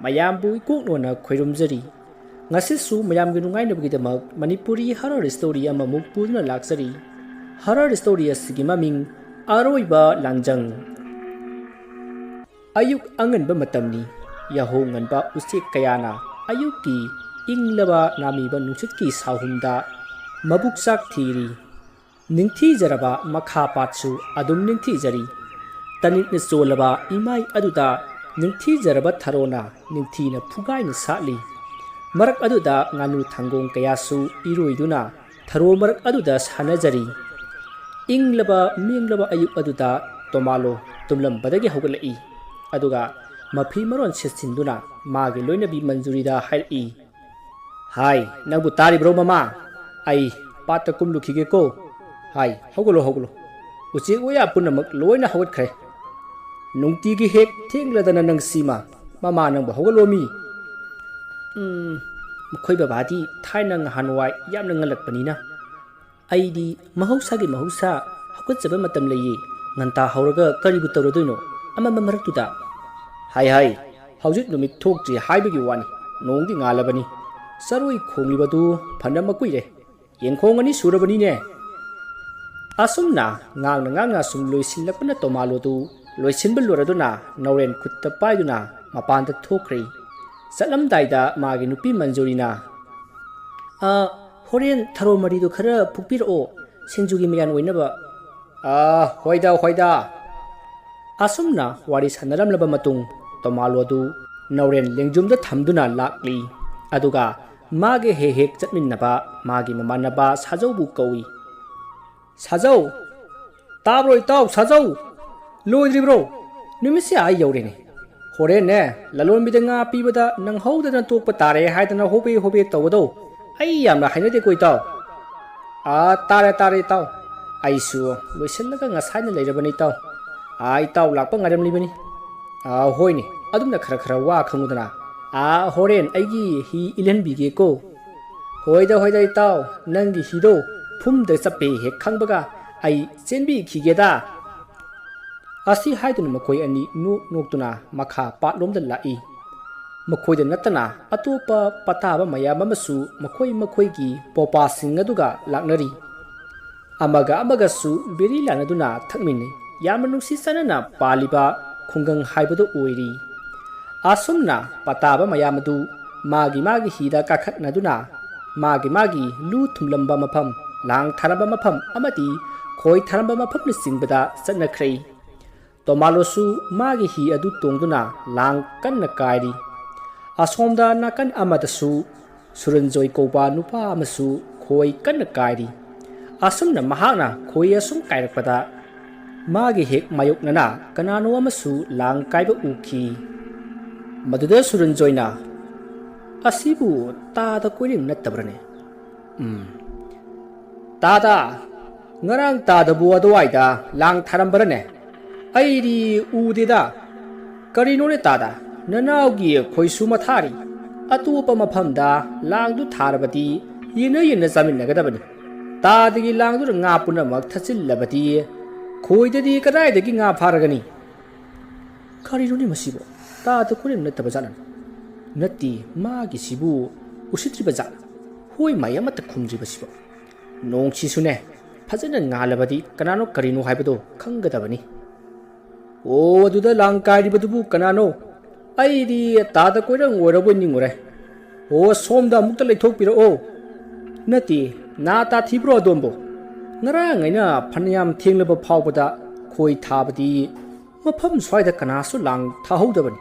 mayambu ikoknona khoirumjari ngasisu mayamgi nungainabgidamak manipuri horror story amamuk puduna laksari horror story asigi maming aroiba langjang ayuk anganba matamni yaho nganba usik kayana ayuki inglaba namiba nungsitki sahumda mabuksak thiri ningthi jaraba makha patsu adum ningthi jari tanit ne solaba imai aduda ningthi jaraba tharona ningthi na phugai na sali marak aduda nganu thangong kayasu iroiduna tharo marak aduda sanajari inglaba minglaba ayuk aduda tomalo tumlam badagi hogalai aduga mafi maron sesinduna magi loinabi manjurida hai hai nangbu tari bro mama ai pata kumlu khige ko hai hogolo uchi oya punamak loina hawat khre nungti gi hek thengladana nang sima mama nang ba hogolo mi mkhoi babadi thainang hanwai yamna ngalakpanina aidi mahausa hagut jaba matam leyi nganta hauraga karibu tawrodoino amama maraktuda hai haujit numit thokji haibagi wani nongdi ngalabani saroi khonglibadu phanama kuire yengkhongani surabani ne asumna ngangna sum loisinlapna tomalodu loisinbal loraduna nauren khutta paiduna mapanda thokri salamdaida magi nupi manjurina horen tharo maridu khara phukpiro singjugi miyan oinaba hoida asumna wari sanaramlaba matung tomalodu nauren lengjumda thamduna lakli aduga mage hek chatminnaba magi mamanaba sajaubu kawi sajau tabro itaw sajau loidribro numisi ai yaurene horene lalon bidanga pibada nang howdana tokpa tare haidana hobe tawdo ai yamna hainade ko itaw tare taw aisu loisellaga ngasaina leirabani taw ai taw lakpa ngaramlibani hoine adumna khara wa khangudana horen aigi hi ilenbige ko hoida itaw nangi hido phumda sape he khangbaga ai chenbi khigeda asi haidun makoi ani noktuna makha patlomda lai makhoida natana atopa pataba mayam amasu makoi gi popa singaduga laknari amaga su beri lanaduna thakmini yamanusi sanana paliba khungang haibadu oiri asumna pataba mayamadu magi hida kakhatnaduna magi lu thumlamba mafam lang tharamba mafam amati khoi tharamba mafam ni singbada satnakhrai tomalosu magi hi adu tongduna lang kanna kairi asomda nakan amadasu suranjoi koba nupa amasu khoi kanna kairi asumna mahana khoi asum kairakpada magi hek mayoknana kanano amasu lang kaiba uki maduda suranjoina asibu tada koirim nattabrane tada ngarang tada bu adwaida lang tharambarane airi udida karinone tada nanaugi khoisu mathari atupa mafamda langdu tharabati yena jaminnagadabani tadagi langdu nga punamak thachillabati khoidadi kadaidagi nga pharagani karinone masibo tada koirim nattabajana natti magi sibu usitribaja hoi mayamata khumjibasibo nongchisune fajana ngalabadi kanano karino haibado khangadabani aduda langkairibadubu kanano aidi tada koirang orabo ningore somda mukta leithokpiro nati na ta thibro dombo ngarang aina phaniyam thenglaba phawbada khoi thabadi mafam swaida kanasu lang thahodabani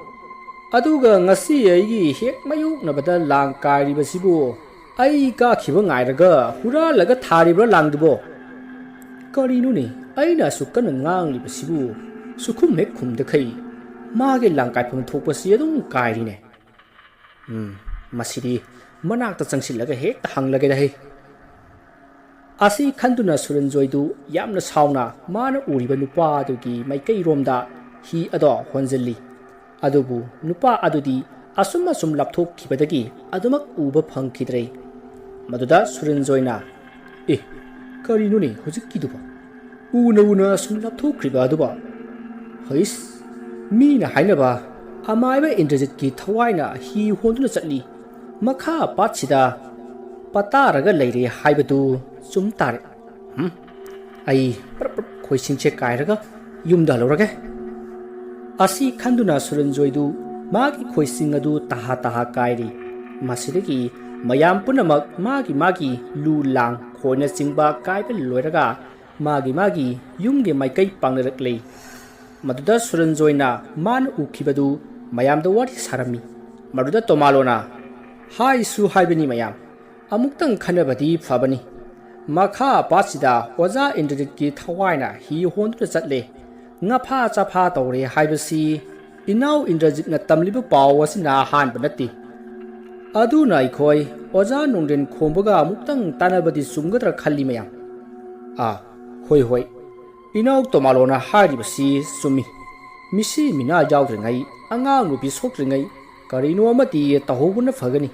aduga ngasi aigi hek mayuknabada lang kairibasibu ai ka khiba ngairaga huralaga tharibra langdubo karinune aina sukana nganglibasibu sukhum mek khumda khai mage langkai phum thokpasi adum kairine masidi manakta changsilaga hek hanglage dai asi khanduna suranjoidu yamna sauna mana uriba nupa adugi maikai romda hi ado honjelli adubu nupa adudi asum lapthok khibadagi adumak uba phangkhidrei maduda suranjoina karinune hojikkiduba una sum lapthok khiba aduba hais mina hainaba ꯑꯃꯥꯏꯕ ꯏꯟꯗ꯭ꯔꯖꯤꯠꯀꯤ ꯊꯋꯥꯏꯅ ꯍꯤ ꯍꯣꯟꯗꯨꯅ ꯆꯠꯂꯤ ꯃꯈꯥ ꯄꯥꯠꯁꯤꯗ ꯄꯇꯥꯔꯒ ꯂꯩꯔꯦ ꯍꯥꯏꯕꯗꯨ ꯆꯨꯝ ꯇꯥꯔꯦ ꯑꯩ ꯈꯣꯏꯁꯤꯡꯁꯦ ꯀꯥꯏꯔꯒ ꯌꯨꯝꯗ ꯍꯜꯂꯨꯔꯒꯦ ꯑꯁꯤ ꯈꯟꯗꯨꯅ ꯁꯨꯔꯟꯖꯣꯏꯗꯨ ꯃꯥꯒꯤ ꯈꯣꯏꯁꯤꯡ ꯑꯗꯨ ꯇꯍꯥ ꯇꯍꯥ ꯀꯥꯏꯔꯤ ꯃꯁꯤꯗꯒꯤ ꯃꯌꯥꯝ ꯄꯨꯝꯅꯃꯛ ꯃꯥꯒꯤ ꯂꯨ ꯂꯥꯡ ꯈꯣꯏꯅꯆꯤꯡꯕ ꯀꯥꯏꯕ ꯂꯣꯏꯔꯒ ꯃꯥꯒꯤ ꯌꯨꯝꯒꯤ ꯃꯥꯏꯀꯩ ꯄꯥꯡꯅꯔꯛꯂꯤ ꯃꯗꯨꯗ ꯁꯨꯔꯟꯖꯣꯏꯅ ꯃꯥꯅ ꯎꯈꯤꯕꯗꯨ ꯃꯌꯥꯝꯗ ꯋꯥꯔꯤ ꯁꯥꯔꯝꯃꯤ ꯃꯗꯨꯗ ꯇꯣꯃꯥꯂꯣꯅ ꯍꯥꯏꯁꯨ ꯍꯥꯏꯕꯅꯤ ꯃꯌꯥꯝ ꯑꯃꯨꯛꯇꯪ ꯈꯟꯅꯕꯗꯤ ꯐꯕꯅꯤ ꯃꯈꯥ ꯄꯥꯠꯁꯤꯗ ꯑꯣꯖꯥ ꯏꯟꯗ꯭ꯔꯖꯤꯠꯀꯤ ꯊꯋꯥꯏꯅ ꯍꯤ ꯍꯣꯟꯗꯨꯅ ꯆꯠꯂꯦ ꯉꯐꯥ ꯆꯐꯥ ꯇꯧꯔꯦ ꯍꯥꯏꯕꯁꯤ ꯏꯅꯥꯎ ꯏꯟꯗ꯭ꯔꯖꯤꯠꯅ ꯇꯝꯂꯤꯕ ꯄꯥꯎ ꯑꯁꯤꯅ ꯑꯍꯥꯟꯕ ꯅꯠꯇꯦ ꯑꯗꯨꯅ ꯑꯩꯈꯣꯏ ꯑꯣꯖꯥ ꯅꯣꯡꯗꯦꯟ ꯈꯣꯝꯕꯒ ꯑꯃꯨꯛꯇꯪ ꯇꯥꯟꯅꯕꯗꯤ ꯆꯨꯝꯒꯗ꯭ꯔꯥ ꯈꯜꯂꯤ ꯃꯌꯥꯝ ꯍꯣꯏ ꯏꯅꯥꯎ ꯇꯣꯃꯥꯂꯣꯅ ꯍꯥꯏꯔꯤꯕꯁꯤ ꯆꯨꯝꯃꯤ ꯃꯤꯁꯤ ꯃꯤꯅꯥ ꯌꯥꯎꯗ꯭ꯔꯤꯉꯩ ꯑꯉꯥꯡ ꯅꯨꯄꯤ ꯁꯣꯛꯇ꯭ꯔꯤꯉꯩ ꯀꯔꯤꯅꯣ ꯑꯃꯗꯤ ꯇꯧꯍꯧꯕꯅ ꯐꯒꯅꯤ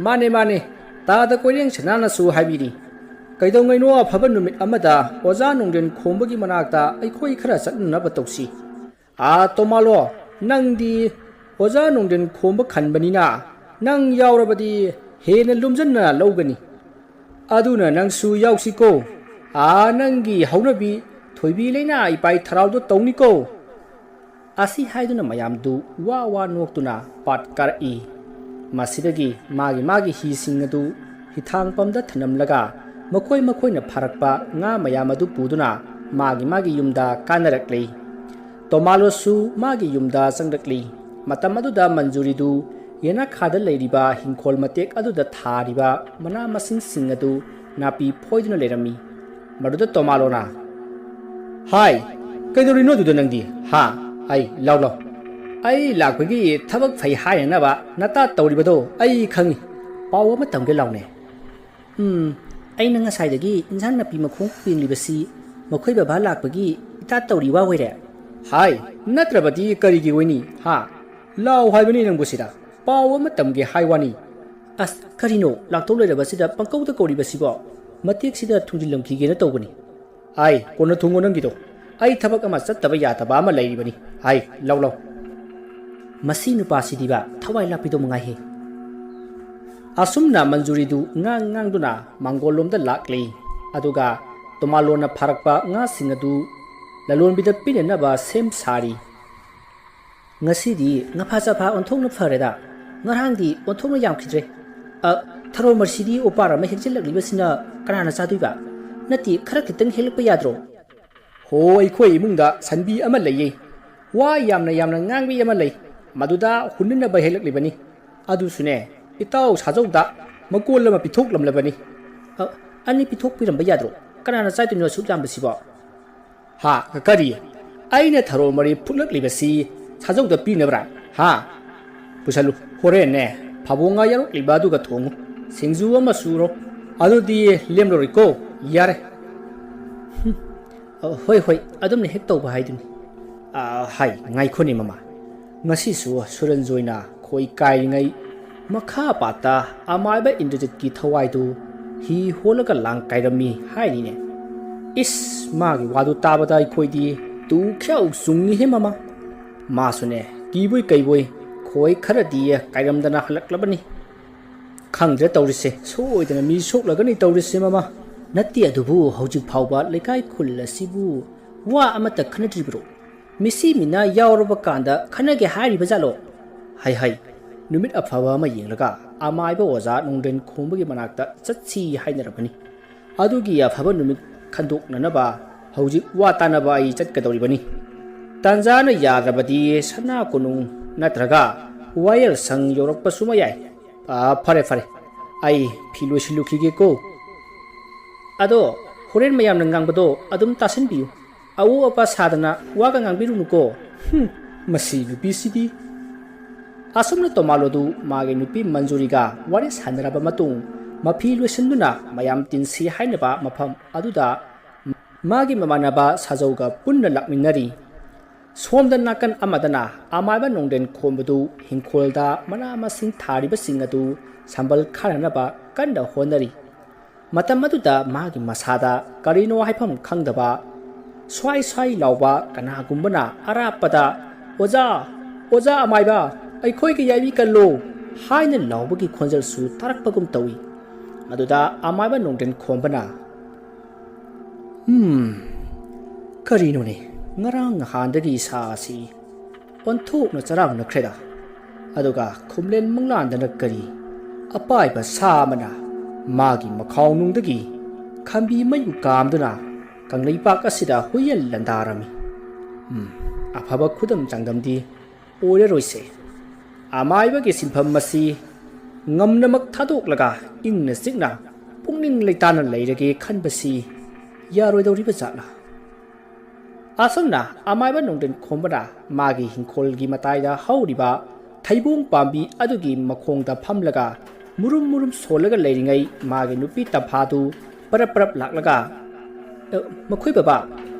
ꯃꯥꯅꯦ ꯇꯥꯗ ꯀꯣꯏꯔꯦꯡ ꯁꯅꯥꯅꯁꯨ ꯍꯥꯏꯕꯤꯔꯤ ꯀꯩꯗꯧꯉꯩꯅꯣ ꯑꯐꯕ ꯅꯨꯃꯤꯠ ꯑꯃꯗ ꯑꯣꯖꯥ ꯅꯣꯡꯗꯦꯟ ꯈꯣꯝꯕꯒꯤ ꯃꯅꯥꯛꯇ ꯑꯩꯈꯣꯏ ꯈꯔ ꯆꯠꯅꯅꯕ ꯇꯧꯁꯤ ꯇꯣꯃꯥꯂꯣ ꯅꯪꯗꯤ ꯑꯣꯖꯥ ꯅꯣꯡꯗꯦꯟ ꯈꯣꯝꯕ ꯈꯟꯕꯅꯤꯅ ꯅꯪ ꯌꯥꯎꯔꯕꯗꯤ ꯍꯦꯟꯅ ꯂꯨꯝꯖꯟꯅ ꯂꯧꯒꯅꯤ ꯑꯗꯨꯅ ꯅꯪꯁꯨ ꯌꯥꯎꯁꯤꯀꯣ ꯅꯪꯒꯤ ꯍꯧꯅꯕꯤ ꯊꯣꯏꯕꯤ ꯂꯩꯅꯥ ꯏꯄꯥꯏ ꯊꯔꯥꯎꯗꯣ ꯇꯧꯅꯤꯀꯣ ꯑꯁꯤ ꯍꯥꯏꯗꯨꯅ ꯃꯌꯥꯝꯗꯨ ꯋꯥ ꯅꯣꯛꯇꯨꯅ ꯄꯥꯠ ꯀꯥꯔꯛꯏ ꯃꯁꯤꯗꯒꯤ ꯃꯥꯒꯤ ꯍꯤꯁꯤꯡ ꯑꯗꯨ ꯍꯤꯊꯥꯡꯐꯝꯗ ꯊꯅꯝꯂꯒ ꯃꯈꯣꯏꯅ ꯐꯥꯔꯛꯄ ꯉꯥ ꯃꯌꯥꯝ ꯑꯗꯨ ꯄꯨꯗꯨꯅ ꯃꯥꯒꯤ ꯌꯨꯝꯗ ꯀꯥꯅꯔꯛꯂꯤ ꯇꯣꯃꯥꯂꯣꯁꯨ ꯃꯥꯒꯤ ꯌꯨꯝꯗ ꯆꯪꯂꯛꯂꯤ ꯃꯇꯝ ꯑꯗꯨꯗ ꯃꯟꯖꯨꯔꯤꯗꯨ ꯌꯦꯅꯈꯥꯗ ꯂꯩꯔꯤꯕ ꯍꯤꯡꯈꯣꯜ ꯃꯇꯦꯛ ꯑꯗꯨꯗ ꯊꯥꯔꯤꯕ ꯃꯅꯥ ꯃꯁꯤꯡꯁꯤꯡ ꯑꯗꯨ ꯅꯥꯄꯤ ꯐꯣꯏꯗꯨꯅ ꯂꯩꯔꯝꯃꯤ ꯃꯗꯨꯗ ꯇꯣꯃꯥꯂꯣꯅ ꯍꯥꯏ ꯀꯩꯗꯧꯔꯤꯅꯣ ꯑꯗꯨꯗ ꯅꯪꯗꯤ ꯑꯩ ꯂꯥꯎ ꯑꯩ ꯂꯥꯛꯄꯒꯤ ꯊꯕꯛ ꯐꯩ ꯍꯥꯏꯅꯅꯕ ꯅꯇꯥ ꯇꯧꯔꯤꯕꯗꯣ ꯑꯩ ꯈꯪꯉꯤ ꯄꯥꯎ ꯑꯃ ꯇꯝꯒꯦ ꯂꯥꯎꯅꯦ ꯑꯩꯅ ꯉꯁꯥꯏꯗꯒꯤ ꯏꯟꯖꯥꯡ ꯅꯥꯄꯤ ꯃꯈꯣꯡ ꯄꯦꯡꯂꯤꯕꯁꯤ ꯃꯈꯣꯏ ꯕꯕꯥ ꯂꯥꯛꯄꯒꯤ ꯏꯇꯥ ꯇꯧꯔꯤ ꯋꯥ ꯑꯣꯏꯔꯦ ꯍꯥꯏ ꯅꯠꯇ꯭ꯔꯕꯗꯤ ꯀꯔꯤꯒꯤ ꯑꯣꯏꯅꯤ ꯂꯥꯎ ꯍꯥꯏꯕꯅꯤ ꯅꯪꯕꯨ ꯁꯤꯗ ꯄꯥꯎ ꯑꯃ ꯇꯝꯒꯦ ꯍꯥꯏ ꯋꯥꯅꯤ ꯀꯔꯤꯅꯣ ꯂꯥꯛꯇꯧ ꯂꯩꯔꯕꯁꯤꯗ ꯄꯪꯀꯧꯗ ꯀꯧꯔꯤꯕꯁꯤꯕꯣ ꯃꯇꯦꯛꯁꯤꯗ ꯊꯨꯡꯖꯤꯜꯂꯝꯈꯤꯒꯦꯅ ꯇꯧꯕꯅꯤ ꯀꯣꯟꯅ ꯊꯨꯡꯉꯣ ꯅꯪꯒꯤꯗꯣ ꯑꯩ ꯊꯕꯛ ꯑꯃ ꯆꯠꯇꯕ ꯌꯥꯗꯕ ꯑꯃ ꯂꯩꯔꯤꯕꯅꯤ ꯂꯥꯎ ꯃꯁꯤ ꯅꯨꯄꯥꯁꯤꯗꯤꯕ ꯊꯋꯥꯏ ꯂꯥꯛꯄꯤꯗꯧ ꯃꯉꯥꯏꯍꯦ ꯑꯁꯨꯝꯅ ꯃꯟꯖꯨꯔꯤꯗꯨ ꯉꯥꯡꯗꯨꯅ ꯃꯥꯡꯒꯣꯜꯂꯣꯝꯗ ꯂꯥꯛꯂꯤ ꯑꯗꯨꯒ ꯇꯣꯃꯥꯂꯣꯅ ꯐꯥꯔꯛꯄ ꯉꯥꯁꯤꯡ ꯑꯗꯨ ꯂꯂꯣꯟꯕꯤꯗ ꯄꯤꯅꯅꯕ ꯁꯦꯝ ꯁꯥꯔꯤ ꯉꯁꯤꯗꯤ ꯉꯐꯥ ꯆꯐꯥ ꯑꯣꯟꯊꯣꯛꯅ ꯐꯔꯦꯗ ꯉꯔꯥꯡꯗꯤ ꯑꯣꯟꯊꯣꯛꯅ ꯌꯥꯝꯈꯤꯗ꯭ꯔꯦ ꯊꯔꯣ ꯃꯔꯁꯤꯗꯤ ꯑꯣꯄꯥꯔ ꯑꯃ ꯍꯦꯛꯆꯤꯜꯂꯛꯂꯤꯕꯁꯤꯅ ꯀꯅꯥꯅ ꯆꯥꯗꯣꯏꯕ ꯅꯠꯇꯦ ꯈꯔ ꯈꯤꯇꯪ ꯍꯦꯛꯂꯛꯄ ꯌꯥꯗ꯭ꯔꯣ ꯑꯩꯈꯣꯏ 이මුꯡꯗ ꯁꯟꯕꯤ ꯑꯃ ꯂꯩꯌꯦ ꯋꯥ ꯌꯥꯝꯅ ꯉꯥꯡꯕꯤ ꯑꯃ ꯂꯩ ꯃꯗꯨꯗ ꯍꯨꯟꯅꯅꯕ ꯍꯦꯛꯂꯛꯂꯤꯕꯅꯤ ꯑꯗꯨꯁꯨꯅꯦ ꯏꯇꯥꯎ ꯁꯥꯖꯧꯗ ꯃꯀꯣꯜ ꯑꯃ ꯄꯤꯊꯣꯛꯂꯝꯂꯕꯅꯤ ꯑꯅꯤ ꯄꯤꯊꯣꯛꯄꯤꯔꯝꯕ ꯌꯥꯗ꯭ꯔꯣ ꯀꯅꯥꯅ ꯆꯥꯏꯗꯣꯏꯅꯣ ꯁꯨꯛ ꯌꯥꯝꯕꯁꯤꯕꯣ ꯀꯔꯤ ꯑꯩꯅ ꯊꯔꯣ ꯃꯔꯤ ꯐꯨꯠꯂꯛꯂꯤꯕꯁꯤ ꯁꯥꯖꯧꯗ ꯄꯤꯅꯕ꯭ꯔꯥ ꯄꯨꯁꯜꯂꯨ ꯍꯣꯔꯦꯟꯅꯦ ꯐꯥꯕꯣꯡꯉꯥ ꯌꯥꯎꯔꯛꯂꯤꯕ ꯑꯗꯨꯒ ꯊꯣꯡꯉꯨ ꯁꯤꯡꯖꯨ ꯑꯃ ꯁꯨꯔꯣ ꯑꯗꯨꯗꯤ ꯂꯦꯝꯂꯔꯣꯏꯀꯣ ꯌꯥꯔꯦ ꯍꯣꯏ ꯑꯗꯨꯝꯅ ꯍꯦꯛ ꯇꯧꯕ ꯍꯥꯏꯗꯨꯅꯤ ꯉꯥꯏꯈꯣꯅꯦ ꯃꯃꯥ ꯉꯁꯤꯁꯨ ꯁꯨꯔꯟꯖꯣꯏꯅ ꯈꯣꯏ ꯀꯥꯏꯔꯤꯉꯩ ꯃꯈꯥ ꯄꯥꯠꯇ ꯑꯃꯥꯏꯕ ꯏꯟꯗ꯭ꯔꯖꯤꯠꯀꯤ ꯊꯋꯥꯏꯗꯨ ꯍꯤ ꯍꯣꯜꯂꯒ ꯂꯥꯡ ꯀꯥꯏꯔꯝꯃꯤ ꯍꯥꯏꯔꯤꯅꯦ ꯃꯥꯒꯤ ꯋꯥꯗꯨ ꯇꯥꯕꯗ ꯑꯩꯈꯣꯏꯗꯤ ꯇꯨ ꯈ꯭ꯌꯥꯎ ꯆꯨꯡꯉꯤꯍꯦ ꯃꯃꯥ ꯃꯥꯁꯨꯅꯦ ꯀꯤꯕꯣꯏ ꯀꯩꯕꯣꯏ ꯈꯣꯏ ꯈꯔꯗꯤ ꯀꯥꯏꯔꯝꯗꯅ ꯍꯜꯂꯛꯂꯕꯅꯤ ꯈꯪꯗ꯭ꯔꯦ ꯇꯧꯔꯤꯁꯦ ꯁꯣꯏꯗꯅ ꯃꯤ ꯁꯣꯛꯂꯒꯅꯤ ꯇꯧꯔꯤꯁꯦ ꯃꯃꯥ ꯅꯠꯇꯦ ꯑꯗꯨꯕꯨ ꯍꯧꯖꯤꯛ ꯐꯥꯎꯕ ꯂꯩꯀꯥꯏ ꯈꯨꯜ ꯑꯁꯤꯕꯨ ꯋꯥ ꯑꯃꯠꯇ ꯈꯟꯅꯗ꯭ꯔꯤꯕ꯭ꯔꯣ ꯃꯤꯁꯤ ꯃꯤꯅꯥ ꯌꯥꯎꯔꯕ ꯀꯥꯟꯗ ꯈꯟꯅꯒꯦ ꯍꯥꯏꯔꯤꯕ ꯖꯥꯠꯂꯣ ꯍꯩ ꯅꯨꯃꯤꯠ ꯑꯐꯕ ꯑꯃ ꯌꯦꯡꯂꯒ ꯑꯃꯥꯏꯕ ꯑꯣꯖꯥ ꯅꯣꯡꯗꯦꯟ ꯈꯣꯝꯕꯒꯤ ꯃꯅꯥꯛꯇ ꯆꯠꯁꯤ ꯍꯥꯏꯅꯔꯕꯅꯤ ꯑꯗꯨꯒꯤ ꯑꯐꯕ ꯅꯨꯃꯤꯠ ꯈꯟꯗꯣꯛꯅꯅꯕ ꯍꯧꯖꯤꯛ ꯋꯥ ꯇꯥꯅꯕ ꯑꯩ ꯆꯠꯀꯗꯧꯔꯤꯕꯅꯤ ꯇꯥꯟꯖꯥꯅ ꯌꯥꯗ꯭ꯔꯕꯗꯤ ꯁꯅꯥ ꯀꯣꯅꯨꯡ ꯅꯠꯇ꯭ꯔꯒ ꯋꯥꯌꯦꯜ ꯁꯪ ꯌꯧꯔꯛꯄꯁꯨ ꯌꯥꯏ ꯐꯔꯦ ꯑꯩ ꯐꯤ ꯂꯣꯏꯁꯤꯜꯂꯨꯈꯤꯒꯦꯀꯣ ꯑꯗꯣ ꯍꯣꯔꯦꯟ ꯃꯌꯥꯝꯅ ꯉꯥꯡꯕꯗꯣ ꯑꯗꯨꯝ ꯇꯥꯁꯟꯕꯤꯌꯨ ꯑꯋꯣ ꯑꯄꯥ ꯁꯥꯗꯅ ꯋꯥꯒ ꯉꯥꯡꯕꯤꯔꯨꯅꯨꯀோ ꯃꯁꯤ ꯅꯨꯄꯤꯁꯤꯗꯤ ꯑꯁꯨꯝꯅ ꯇꯣꯃꯥꯂꯣꯗꯨ ꯃꯥꯒꯤ ꯅꯨꯄꯤ ꯃꯟꯖꯨꯔꯤꯒ ꯋꯥꯔꯤ ꯁꯥꯟꯅꯔꯕ ꯃꯇꯨꯡ ꯃꯐꯤ ꯂꯣꯏꯁꯤꯟꯗꯨꯅ ꯃꯌꯥꯝ ꯇꯤꯟꯁꯤ ꯍꯥꯏꯅꯕ ꯃꯐꯝ ꯑꯗꯨꯗ ꯃꯥꯒꯤ ꯃꯃꯥꯟꯅꯕ ꯁꯥꯖꯧꯒ ꯄꯨꯟꯅ ꯂꯥꯛꯃꯤꯟꯅꯔꯤ ꯁꯣꯝꯗ ꯅꯥꯀꯟ ꯑꯃꯗꯅ ꯑꯃꯥꯏꯕ ꯅꯣꯡꯗꯦꯟ ꯈꯣꯝꯕꯗꯨ ꯍꯤꯡꯈꯣꯜꯗ ꯃꯅꯥ ꯃꯁꯤꯡ ꯊꯥꯔꯤꯕꯁꯤꯡ ꯑꯗꯨ ꯁꯝꯕꯜ ꯈꯥꯅꯅꯕ ꯀꯟꯅ ꯍꯣꯠꯅꯔꯤ ꯃꯇꯝ ꯑꯗꯨꯗ ꯃꯥꯒꯤ ꯃꯁꯥꯗ ꯀꯔꯤꯅꯣ ꯍꯥꯏꯐꯝ ꯈꯪꯗꯕ ꯁ꯭ꯋꯥꯏ ꯂꯥꯎꯕ ꯀꯅꯥꯒꯨꯝꯕꯅ ꯑꯔꯥꯞꯄꯗ ꯑꯣꯖꯥ ꯑꯣꯖꯥ ꯑꯃꯥꯏꯕ ꯑꯩꯈꯣꯏꯒꯤ ꯌꯥꯏꯕꯤ ꯀꯜꯂꯣ ꯍꯥꯏꯅ ꯂꯥꯎꯕꯒꯤ ꯈꯣꯟꯖꯦꯜꯁꯨ ꯇꯥꯔꯛꯄꯒꯨꯝ ꯇꯧꯏ꯫ ꯃꯗꯨꯗ ꯑꯃꯥꯏꯕ ꯅꯣꯡꯗꯦꯟ ꯈꯣꯝꯕꯅ ꯀꯔꯤꯅꯣꯅꯦ ꯉꯔꯥꯡ ꯅꯍꯥꯟꯗꯒꯤ ꯁꯥ ꯑꯁꯤ ꯑꯣꯟꯊꯣꯛꯅ ꯆꯔꯥꯡꯅꯈ꯭ꯔꯦꯗ, ꯑꯗꯨꯒ ꯈꯨꯝꯂꯦꯟ ꯃꯪꯂꯥꯟꯗꯅ ꯀꯔꯤ ꯑꯄꯥꯏꯕ ꯁꯥ ꯑꯃꯅ ꯃꯥꯒꯤ ꯃꯈꯥꯎꯅꯨꯡꯗꯒꯤ ꯈꯝꯕꯤ ꯃꯩꯕꯨ ꯀꯥꯝꯗꯨꯅ ꯀꯪꯂꯩꯄꯥꯛ ꯑꯁꯤꯗ ꯍꯨꯏꯌꯦꯟ ꯂꯟꯗꯥꯔꯝꯃꯤ꯫ ꯑꯐꯕ ꯈꯨꯗꯝ ꯆꯥꯡꯗꯝꯗꯤ ꯑꯣꯏꯔꯔꯣꯏꯁꯦ꯫ ꯑꯃꯥꯏꯕꯒꯤ ꯁꯤꯟꯐꯝ ꯑꯁꯤ ꯉꯝꯅꯃꯛ ꯊꯥꯗꯣꯛꯂꯒ ꯏꯪꯅ ꯆꯤꯛꯅ ꯄꯨꯛꯅꯤꯡ ꯂꯩꯇꯥꯅ ꯂꯩꯔꯒꯦ ꯈꯟꯕꯁꯤ ꯌꯥꯔꯣꯏꯗꯧꯔꯤꯕ ꯖꯥꯠꯂꯥ? ꯑꯁꯨꯝꯅ ꯑꯃꯥꯏꯕ ꯅꯣꯡꯗꯦꯟ ꯈꯣꯝꯕꯅ ꯃꯥꯒꯤ ꯍꯤꯡꯈꯣꯜꯒꯤ ꯃꯇꯥꯏꯗ ꯍꯧꯔꯤꯕ ꯊꯩꯕꯣꯡ ꯄꯥꯝꯕꯤ ꯑꯗꯨꯒꯤ ꯃꯈꯣꯡꯗ ꯐꯝꯂꯒ ꯃꯨꯔꯨꯝ ꯃꯨꯔꯨꯝ ꯁꯣꯜꯂꯒ ꯂꯩꯔꯤꯉꯩ ꯃꯥꯒꯤ ꯅꯨꯄꯤ ꯇꯝꯐꯥꯗꯨ ꯄꯔꯞ ꯄꯔꯞ ꯂꯥꯛꯂꯒ ꯃꯈꯣꯏ ꯕꯕꯥ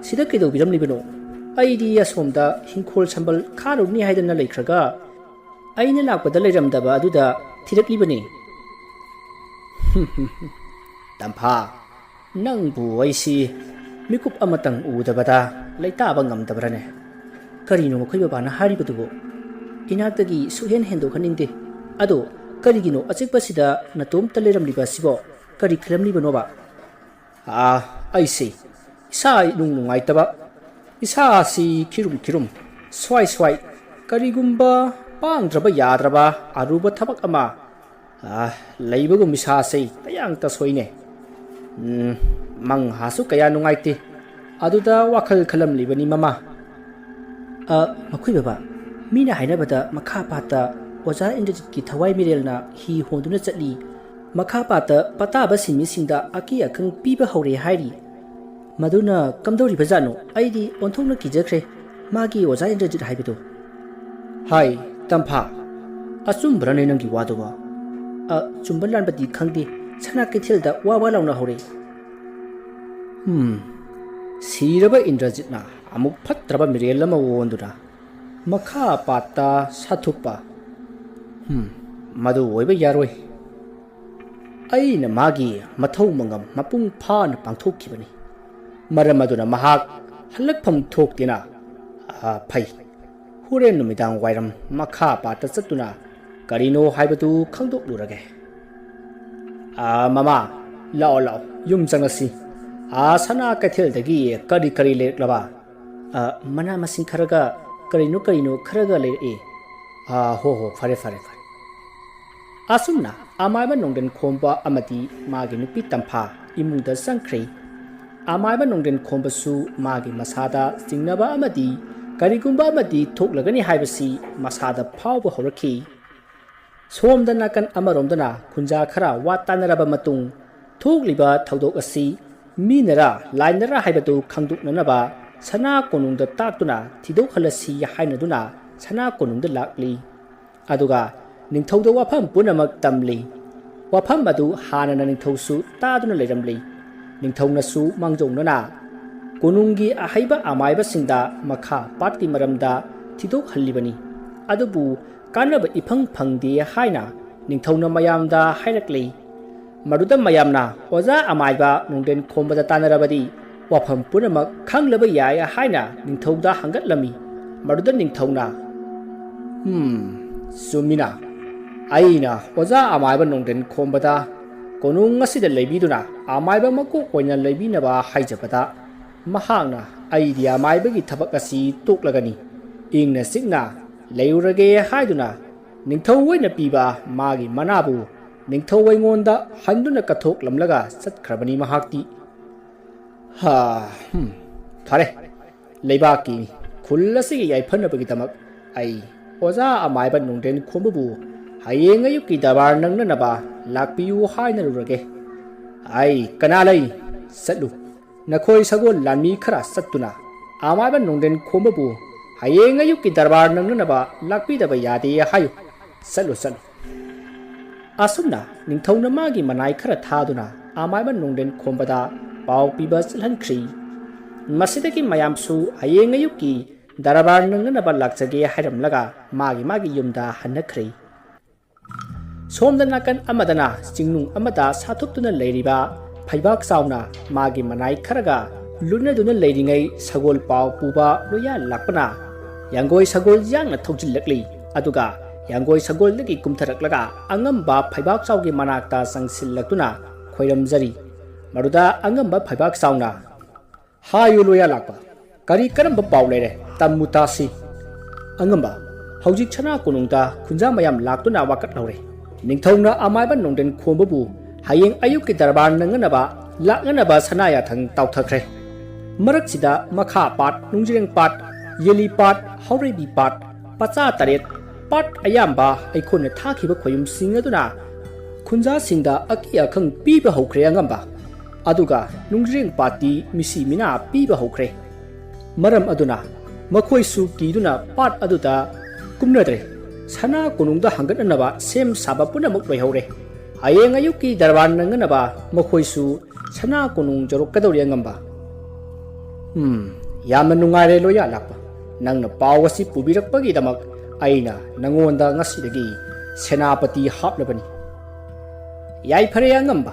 ꯁꯤꯗ ꯀꯩꯗꯧꯕꯤꯔꯝꯂꯤꯕꯅꯣ? ꯑꯩꯗꯤ ꯑꯁꯣꯝꯗ ꯍꯤꯡꯈꯣꯜ ꯁꯝꯕꯜ ꯈꯥꯔꯨꯕꯅꯤ ꯍꯥꯏꯗꯅ ꯂꯩꯈ꯭ꯔꯒ ꯑꯩꯅ ꯂꯥꯛꯄꯗ ꯂꯩꯔꯝꯗꯕ ꯑꯗꯨꯗ ꯊꯤꯔꯛꯂꯤꯕꯅꯤ꯫ ꯇꯝꯐꯥ, ꯅꯪꯕꯨ ꯑꯩꯁꯤ ꯃꯤꯀꯨꯞ ꯑꯃꯇꯪ ꯎꯗꯕꯗ ꯂꯩꯇꯥꯕ ꯉꯝꯗꯕ꯭ꯔꯅꯦ? ꯀꯔꯤꯅꯣ ꯃꯈꯣꯏ ꯕꯕꯥꯅ ꯍꯥꯏꯔꯤꯕꯗꯨꯕꯨ? ꯏꯅꯥꯛꯇꯒꯤ ꯁꯨꯛꯍꯦꯟ ꯍꯦꯟꯗꯣꯛꯍꯟꯅꯤꯡꯗꯦ꯫ ꯑꯗꯣ ꯀꯔꯤꯒꯤꯅꯣ ꯑꯆꯤꯛꯄꯁꯤꯗ ꯅꯇꯣꯝꯇ ꯂꯩꯔꯝꯂꯤꯕ ꯑꯁꯤꯕꯣ? ꯀꯔꯤ ꯈꯜꯂꯝꯂꯤꯕꯅꯣꯕ? ꯑꯩꯁꯦ ꯏꯁꯥ ꯏꯅꯨꯡ ꯅꯨꯡꯉꯥꯏꯇꯕ, ꯏꯁꯥꯁꯤ ꯈꯤꯔꯨꯝ ꯁ꯭ꯋꯥꯏ ꯀꯔꯤꯒꯨꯝꯕ ꯄꯥꯡꯗ꯭ꯔꯕ ꯌꯥꯗ꯭ꯔꯕ ꯑꯔꯨꯕ ꯊꯕꯛ ꯑꯃ ꯂꯩꯕꯒꯨꯝ ꯏꯁꯥꯁꯦ ꯇꯌꯥꯡ ꯇꯁꯣꯏꯅꯦ꯫ ꯃꯪꯍꯥꯁꯨ ꯀꯌꯥ ꯅꯨꯡꯉꯥꯏꯇꯦ꯫ ꯑꯗꯨꯗ ꯋꯥꯈꯜ ꯈꯜꯂꯝꯂꯤꯕꯅꯤ ꯃꯃꯥ꯫ ꯃꯈꯣꯏ ꯕꯕꯥ, ꯃꯤꯅ ꯍꯥꯏꯅꯕꯗ ꯃꯈꯥ ꯄꯥꯠꯇ ꯑꯣꯖꯥ ꯏꯟꯗ꯭ꯔꯖꯤꯠꯀꯤ ꯊꯋꯥꯏ ꯃꯤꯔꯦꯜꯅ ꯍꯤ ꯍꯣꯟꯗꯨꯅ ꯆꯠꯂꯤ, ꯃꯈꯥ ꯄꯥꯠꯇ ꯄꯇꯥꯕ ꯁꯤꯟꯃꯤꯁꯤꯡꯗ ꯑꯀꯤ ꯑꯈꯪ ꯄꯤꯕ ꯍꯧꯔꯦ ꯍꯥꯏꯔꯤ꯫ ꯃꯗꯨꯅ ꯀꯝꯗꯧꯔꯤꯕꯖꯥꯠꯅꯣ? ꯑꯩꯗꯤ ꯑꯣꯟꯊꯣꯛꯅ ꯀꯤꯖꯈ꯭ꯔꯦ ꯃꯥꯒꯤ ꯑꯣꯖꯥ ꯏꯟꯗ꯭ꯔꯖꯤꯠ ꯍꯥꯏꯕꯗꯣ꯫ ꯍꯥꯏ ꯇꯝꯐꯥ, ꯑꯆꯨꯝꯕ꯭ꯔꯅꯦ ꯅꯪꯒꯤ ꯋꯥꯗꯨꯕꯣ? ꯆꯨꯝꯕ ꯂꯥꯟꯕꯗꯤ ꯈꯪꯗꯦ, ꯁꯅꯥ ꯀꯩꯊꯦꯜꯗ ꯋꯥ ꯂꯥꯎꯅ ꯍꯧꯔꯦ꯫ ꯁꯤꯔꯕ ꯏꯟꯗ꯭ꯔꯖꯤꯠꯅ ꯑꯃꯨꯛ ꯐꯠꯇ꯭ꯔꯕ ꯃꯤꯔꯦꯜ ꯑꯃ ꯑꯣꯟꯗꯨꯅ ꯃꯈꯥ ꯄꯥꯠꯇ ꯁꯥꯊꯨꯞꯄ? ꯃꯗꯨ ꯑꯣꯏꯕ ꯌꯥꯔꯣꯏ꯫ ꯑꯩꯅ ꯃꯥꯒꯤ ꯃꯊꯧ ꯃꯉꯝ ꯃꯄꯨꯡ ꯐꯥꯅ ꯄꯥꯡꯊꯣꯛꯈꯤꯕꯅꯤ, ꯃꯔꯝ ꯑꯗꯨꯅ ꯃꯍꯥꯛ ꯍꯜꯂꯛꯐꯝ ꯊꯣꯛꯇꯦꯅ꯫ ꯐꯩ, ꯍꯣꯔꯦꯟ ꯅꯨꯃꯤꯗꯥꯡ ꯋꯥꯏꯔꯝ ꯃꯈꯥ ꯄꯥꯠꯇ ꯆꯠꯇꯨꯅ ꯀꯔꯤꯅꯣ ꯍꯥꯏꯕꯗꯨ ꯈꯪꯗꯣꯛꯂꯨꯔꯒꯦ꯫ ꯃꯃꯥ, ꯂꯥꯛꯑꯣ ꯌꯨꯝ ꯆꯪꯂꯁꯤ꯫ ꯁꯅꯥ ꯀꯩꯊꯦꯜꯗꯒꯤ ꯀꯔꯤ ꯂꯩꯔꯛꯂꯕ? ꯃꯅꯥ ꯃꯁꯤꯡ ꯈꯔꯒ ꯀꯔꯤꯅꯣ ꯈꯔꯒ ꯂꯩꯔꯛꯏ꯫ ꯍꯣ ꯐꯔꯦ꯫ ꯑꯁꯨꯝꯅ ꯑꯃꯥꯏꯕ ꯅꯣꯡꯗꯦꯟ ꯈꯣꯝꯕ ꯑꯃꯗꯤ ꯃꯥꯒꯤ ꯅꯨꯄꯤ ꯇꯝꯐꯥ ꯏꯃꯨꯡꯗ ꯆꯪꯈ꯭ꯔꯦ꯫ ꯑꯃꯥꯏꯕ ꯅꯣꯡꯗꯦꯟ ꯈꯣꯝꯕꯁꯨ ꯃꯥꯒꯤ ꯃꯁꯥꯗ ꯆꯤꯡꯅꯕ ꯑꯃꯗꯤ ꯀꯔꯤꯒꯨꯝꯕ ꯑꯃꯗꯤ ꯊꯣꯛꯂꯒꯅꯤ ꯍꯥꯏꯕꯁꯤ ꯃꯁꯥꯗ ꯐꯥꯎꯕ ꯍꯧꯔꯛꯈꯤ꯫ ꯁꯣꯝꯗ ꯅꯥꯀꯟ ꯑꯃꯔꯣꯝꯗꯅ ꯈꯨꯟꯖꯥ ꯈꯔ ꯋꯥ ꯇꯥꯟꯅꯔꯕ ꯃꯇꯨꯡ ꯊꯣꯛꯂꯤꯕ ꯊꯧꯗꯣꯛ ꯑꯁꯤ ꯃꯤꯅꯔꯥ ꯂꯥꯏꯅꯔꯥ ꯍꯥꯏꯕꯗꯨ ꯈꯪꯗꯣꯛꯅꯅꯕ ꯁꯅꯥ ꯀꯣꯅꯨꯡꯗ ꯇꯥꯛꯇꯨꯅ ꯊꯤꯗꯣꯛꯍꯜꯂꯁꯤ ꯍꯥꯏꯅꯗꯨꯅ ꯁꯅꯥ ꯀꯣꯅꯨꯡꯗ ꯂꯥꯛꯂꯤ꯫ ꯑꯗꯨꯒ ꯅꯤꯡꯊꯧꯗ ꯋꯥꯐꯝ ꯄꯨꯝꯅꯃꯛ ꯇꯝꯂꯤ꯫ ꯋꯥꯐꯝ ꯑꯗꯨ ꯍꯥꯟꯅꯅ ꯅꯤꯡꯊꯧꯁꯨ ꯇꯥꯗꯨꯅ ꯂꯩꯔꯝꯂꯤ꯫ ꯅꯤꯡꯊꯧꯅꯁꯨ ꯃꯥꯡꯖꯧꯅꯅ ꯀꯣꯅꯨꯡꯒꯤ ꯑꯍꯩꯕ ꯑꯃꯥꯏꯕꯁꯤꯡꯗ ꯃꯈꯥ ꯄꯥꯠꯀꯤ ꯃꯔꯝꯗ ꯊꯤꯗꯣꯛꯍꯜꯂꯤꯕꯅꯤ꯫ ꯑꯗꯨꯕꯨ ꯀꯥꯟꯅꯕ ꯏꯐꯪ ꯐꯪꯗꯦ ꯍꯥꯏꯅ ꯅꯤꯡꯊꯧꯅ ꯃꯌꯥꯝꯗ ꯍꯥꯏꯔꯛꯂꯤ꯫ ꯃꯗꯨꯗ ꯃꯌꯥꯝꯅ ꯑꯣꯖꯥ ꯑꯃꯥꯏꯕ ꯅꯣꯡꯗꯦꯟ ꯈꯣꯝꯕꯗ ꯇꯥꯟꯅꯔꯕꯗꯤ ꯋꯥꯐꯝ ꯄꯨꯝꯅꯃꯛ ꯈꯪꯂꯕ ꯌꯥꯏ ꯍꯥꯏꯅ ꯅꯤꯡꯊꯧꯗ ꯍꯪꯒꯠꯂꯝꯃꯤ꯫ ꯃꯗꯨꯗ ꯅꯤꯡꯊꯧꯅ ꯆꯨꯝꯃꯤꯅ, ꯑꯩꯅ ꯑꯣꯖꯥ ꯑꯃꯥꯏꯕ ꯅꯣꯡꯗꯦꯟ ꯈꯣꯝꯕꯗ ꯀꯣꯅꯨꯡ ꯑꯁꯤꯗ ꯂꯩꯕꯤꯗꯨꯅ ꯑꯃꯥꯏꯕ ꯃꯀꯣꯛ ꯑꯣꯏꯅ ꯂꯩꯕꯤꯅꯕ ꯍꯥꯏꯖꯕꯗ ꯃꯍꯥꯛꯅ ꯑꯩꯗꯤ ꯑꯃꯥꯏꯕꯒꯤ ꯊꯕꯛ ꯑꯁꯤ ꯇꯣꯛꯂꯒꯅꯤ, ꯏꯪꯅ ꯆꯤꯛꯅ ꯂꯩꯔꯨꯔꯒꯦ ꯍꯥꯏꯗꯨꯅ ꯅꯤꯡꯊꯧ ꯑꯣꯏꯅ ꯄꯤꯕ ꯃꯥꯒꯤ ꯃꯅꯥꯕꯨ ꯅꯤꯡꯊꯧ ꯑꯩꯉꯣꯟꯗ ꯍꯟꯗꯨꯅ ꯀꯠꯊꯣꯛꯂꯝꯂꯒ ꯆꯠꯈ꯭ꯔꯕꯅꯤ ꯃꯍꯥꯛꯇꯤ꯫ ꯐꯔꯦ, ꯂꯩꯕꯥꯛꯀꯤ ꯈꯨꯜ ꯑꯁꯤꯒꯤ ꯌꯥꯏꯐꯅꯕꯒꯤꯗꯃꯛ ꯑꯩ ꯑꯣꯖꯥ ꯑꯃꯥꯏꯕ ꯅꯣꯡꯗꯦꯟ ꯈꯣꯝꯕꯕꯨ ꯍꯌꯦꯡ ꯑꯌꯨꯛꯀꯤ ꯗꯔꯕꯥꯔ ꯅꯪꯅꯅꯕ ꯂꯥꯛꯄꯤꯌꯨ ꯍꯥꯏꯅꯔꯨꯔꯒꯦ꯫ ꯀꯅꯥ ꯂꯩ? ꯆꯠꯂꯨ, ꯅꯈꯣꯏ ꯁꯒꯣꯜ ꯂꯥꯟꯃꯤ ꯈꯔ ꯆꯠꯇꯨꯅ ꯑꯃꯥꯏꯕ ꯅꯣꯡꯗꯦꯟ ꯈꯣꯝꯕꯕꯨ ꯍꯌꯦꯡ ꯑꯌꯨꯛꯀꯤ ꯗꯔꯕꯥꯔ ꯅꯪꯅꯅꯕ ꯂꯥꯛꯄꯤꯗꯕ ꯌꯥꯗꯦ ꯍꯥꯏꯌꯨ꯫ ꯆꯠꯂꯨ꯫ ꯑꯁꯨꯝꯅ ꯅꯤꯡꯊꯧꯅ ꯃꯥꯒꯤ ꯃꯅꯥꯏ ꯈꯔ ꯊꯥꯗꯨꯅ ꯑꯃꯥꯏꯕ ꯅꯣꯡꯗꯦꯟ ꯈꯣꯝꯕꯗ ꯄꯥꯎ ꯄꯤꯕ ꯆꯠꯍꯟꯈ꯭ꯔꯤ꯫ ꯃꯁꯤꯗꯒꯤ ꯃꯌꯥꯝꯁꯨ ꯍꯌꯦꯡ ꯑꯌꯨꯛꯀꯤ ꯗꯔꯕꯥꯔ ꯅꯪꯅꯅꯕ ꯂꯥꯛꯆꯒꯦ ꯍꯥꯏꯔꯝꯂꯒ ꯃꯥꯒꯤ ꯌꯨꯝꯗ ꯍꯟꯅꯈ꯭ꯔꯦ꯫ ꯁꯣꯝꯗ ꯅꯥꯀꯟ ꯑꯃꯗꯅ ꯆꯤꯡꯅꯨꯡ ꯑꯃꯗ ꯁꯥꯊꯨꯞꯇꯨꯅ ꯂꯩꯔꯤꯕ ꯐꯩꯕꯥꯛ ꯆꯥꯎꯅ ꯃꯥꯒꯤ ꯃꯅꯥꯏ ꯈꯔꯒ ꯂꯨꯅꯗꯨꯅ ꯂꯩꯔꯤꯉꯩ ꯁꯒꯣꯜ ꯄꯥꯎ ꯄꯨꯕ ꯂꯣꯌꯥ ꯂꯥꯛꯄꯅ ꯌꯥꯡꯒꯣꯏ ꯁꯒꯣꯜ ꯌꯥꯡꯅ ꯊꯧꯖꯤꯜꯂꯛꯂꯤ ꯑꯗꯨꯒ ꯌꯥꯡꯒꯣꯏ ꯁꯒꯣꯜꯗꯒꯤ ꯀꯨꯝꯊꯔꯛꯂꯒ ꯑꯉꯝꯕ ꯐꯩꯕꯥꯛ ꯆꯥꯎꯒꯤ ꯃꯅꯥꯛꯇ ꯆꯪꯁꯤꯜꯂꯛꯇꯨꯅ ꯈꯣꯏꯔꯝꯖꯔꯤ ꯃꯗꯨꯗ ꯑꯉꯝꯕ ꯐꯩꯕꯥꯛ ꯆꯥꯎꯅ ꯍꯥꯏꯌꯨ ꯂꯣꯌꯥ ꯂꯥꯛꯄ ꯀꯔꯤ ꯀꯔꯝꯕ ꯄꯥꯎ ꯂꯩꯔꯦ ꯇꯝꯃꯨ ꯇꯥꯁꯤ ꯑꯉꯝꯕ ꯍꯧꯖꯤꯛ ꯁꯅꯥ ꯀꯣꯅꯨꯡꯗ ꯈꯨꯟꯖꯥ ꯃꯌꯥꯝ ꯂꯥꯛꯇꯨꯅ ꯋꯥꯀꯠꯍꯧꯔꯦ ꯅꯤꯡꯊꯧꯅ ꯑꯃꯥꯏꯕ ꯅꯣꯡꯗꯦꯟ ꯈꯣꯝꯕꯕꯨ ꯍꯌꯦꯡ ꯑꯌꯨꯛꯀꯤ ꯗꯔꯕꯥꯔ ꯅꯪꯅꯅꯕ ꯂꯥꯛꯅꯅꯕ ꯁꯅꯥ ꯌꯥꯊꯪ ꯇꯥꯎꯊꯈ꯭ꯔꯦ ꯃꯔꯛꯁꯤꯗ ꯃꯈꯥ ꯄꯥꯠ ꯅꯨꯡꯖꯤꯔꯦꯡ ꯄꯥꯠ ꯌꯦꯂꯤ ꯄꯥꯠ ꯍꯧꯔꯩꯕꯤ ꯄꯥꯠ ꯄꯆꯥ ꯇꯔꯦꯠ ꯄꯥꯠ ꯑꯌꯥꯝꯕ ꯑꯩꯈꯣꯏꯅ ꯊꯥꯈꯤꯕ ꯈꯣꯏꯌꯨꯝꯁꯤꯡ ꯑꯗꯨꯅ ꯈꯨꯟꯖꯥꯁꯤꯡꯗ ꯑꯀꯤ ꯑꯈꯪ ꯄꯤꯕ ꯍꯧꯈ꯭ꯔꯦ ꯑꯉꯝꯕ ꯑꯗꯨꯒ ꯅꯨꯡꯖꯤꯔꯦꯡ ꯄꯥꯠꯇꯤ ꯃꯤꯁꯤ ꯃꯤꯅꯥ ꯄꯤꯕ ꯍꯧꯈ꯭ꯔꯦ ꯃꯔꯝ ꯑꯗꯨꯅ ꯃꯈꯣꯏꯁꯨ ꯀꯤꯗꯨꯅ ꯄꯥꯠ ꯑꯗꯨꯗ ꯀꯨꯝꯅꯗ꯭ꯔꯦ ꯁꯅꯥ ꯀꯣꯅꯨꯡꯗ ꯍꯪꯒꯠꯅꯅꯕ ꯁꯦꯝ ꯁꯥꯕ ꯄꯨꯝꯅꯃꯛ ꯂꯣꯏꯍꯧꯔꯦ ꯍꯌꯦꯡ ꯑꯌꯨꯛꯀꯤ ꯗꯔꯕꯥꯔ ꯅꯪꯅꯅꯕ ꯃꯈꯣꯏꯁꯨ ꯁꯅꯥ ꯀꯣꯅꯨꯡ ꯌꯧꯔꯛꯀꯗꯧꯔꯤ ꯑꯉꯝꯕ ꯌꯥꯝꯅ ꯅꯨꯡꯉꯥꯏꯔꯦ ꯂꯣꯌꯥ ꯂꯥꯛꯄ ꯅꯪꯅ ꯄꯥꯎ ꯑꯁꯤ ꯄꯨꯕꯤꯔꯛꯄꯒꯤꯗꯃꯛ ꯑꯩꯅ ꯅꯉꯣꯟꯗ ꯉꯁꯤꯗꯒꯤ ꯁꯦꯅꯥꯄꯇꯤ ꯍꯥꯞꯂꯕꯅꯤ ꯌꯥꯏꯐꯔꯦ ꯑꯉꯝꯕ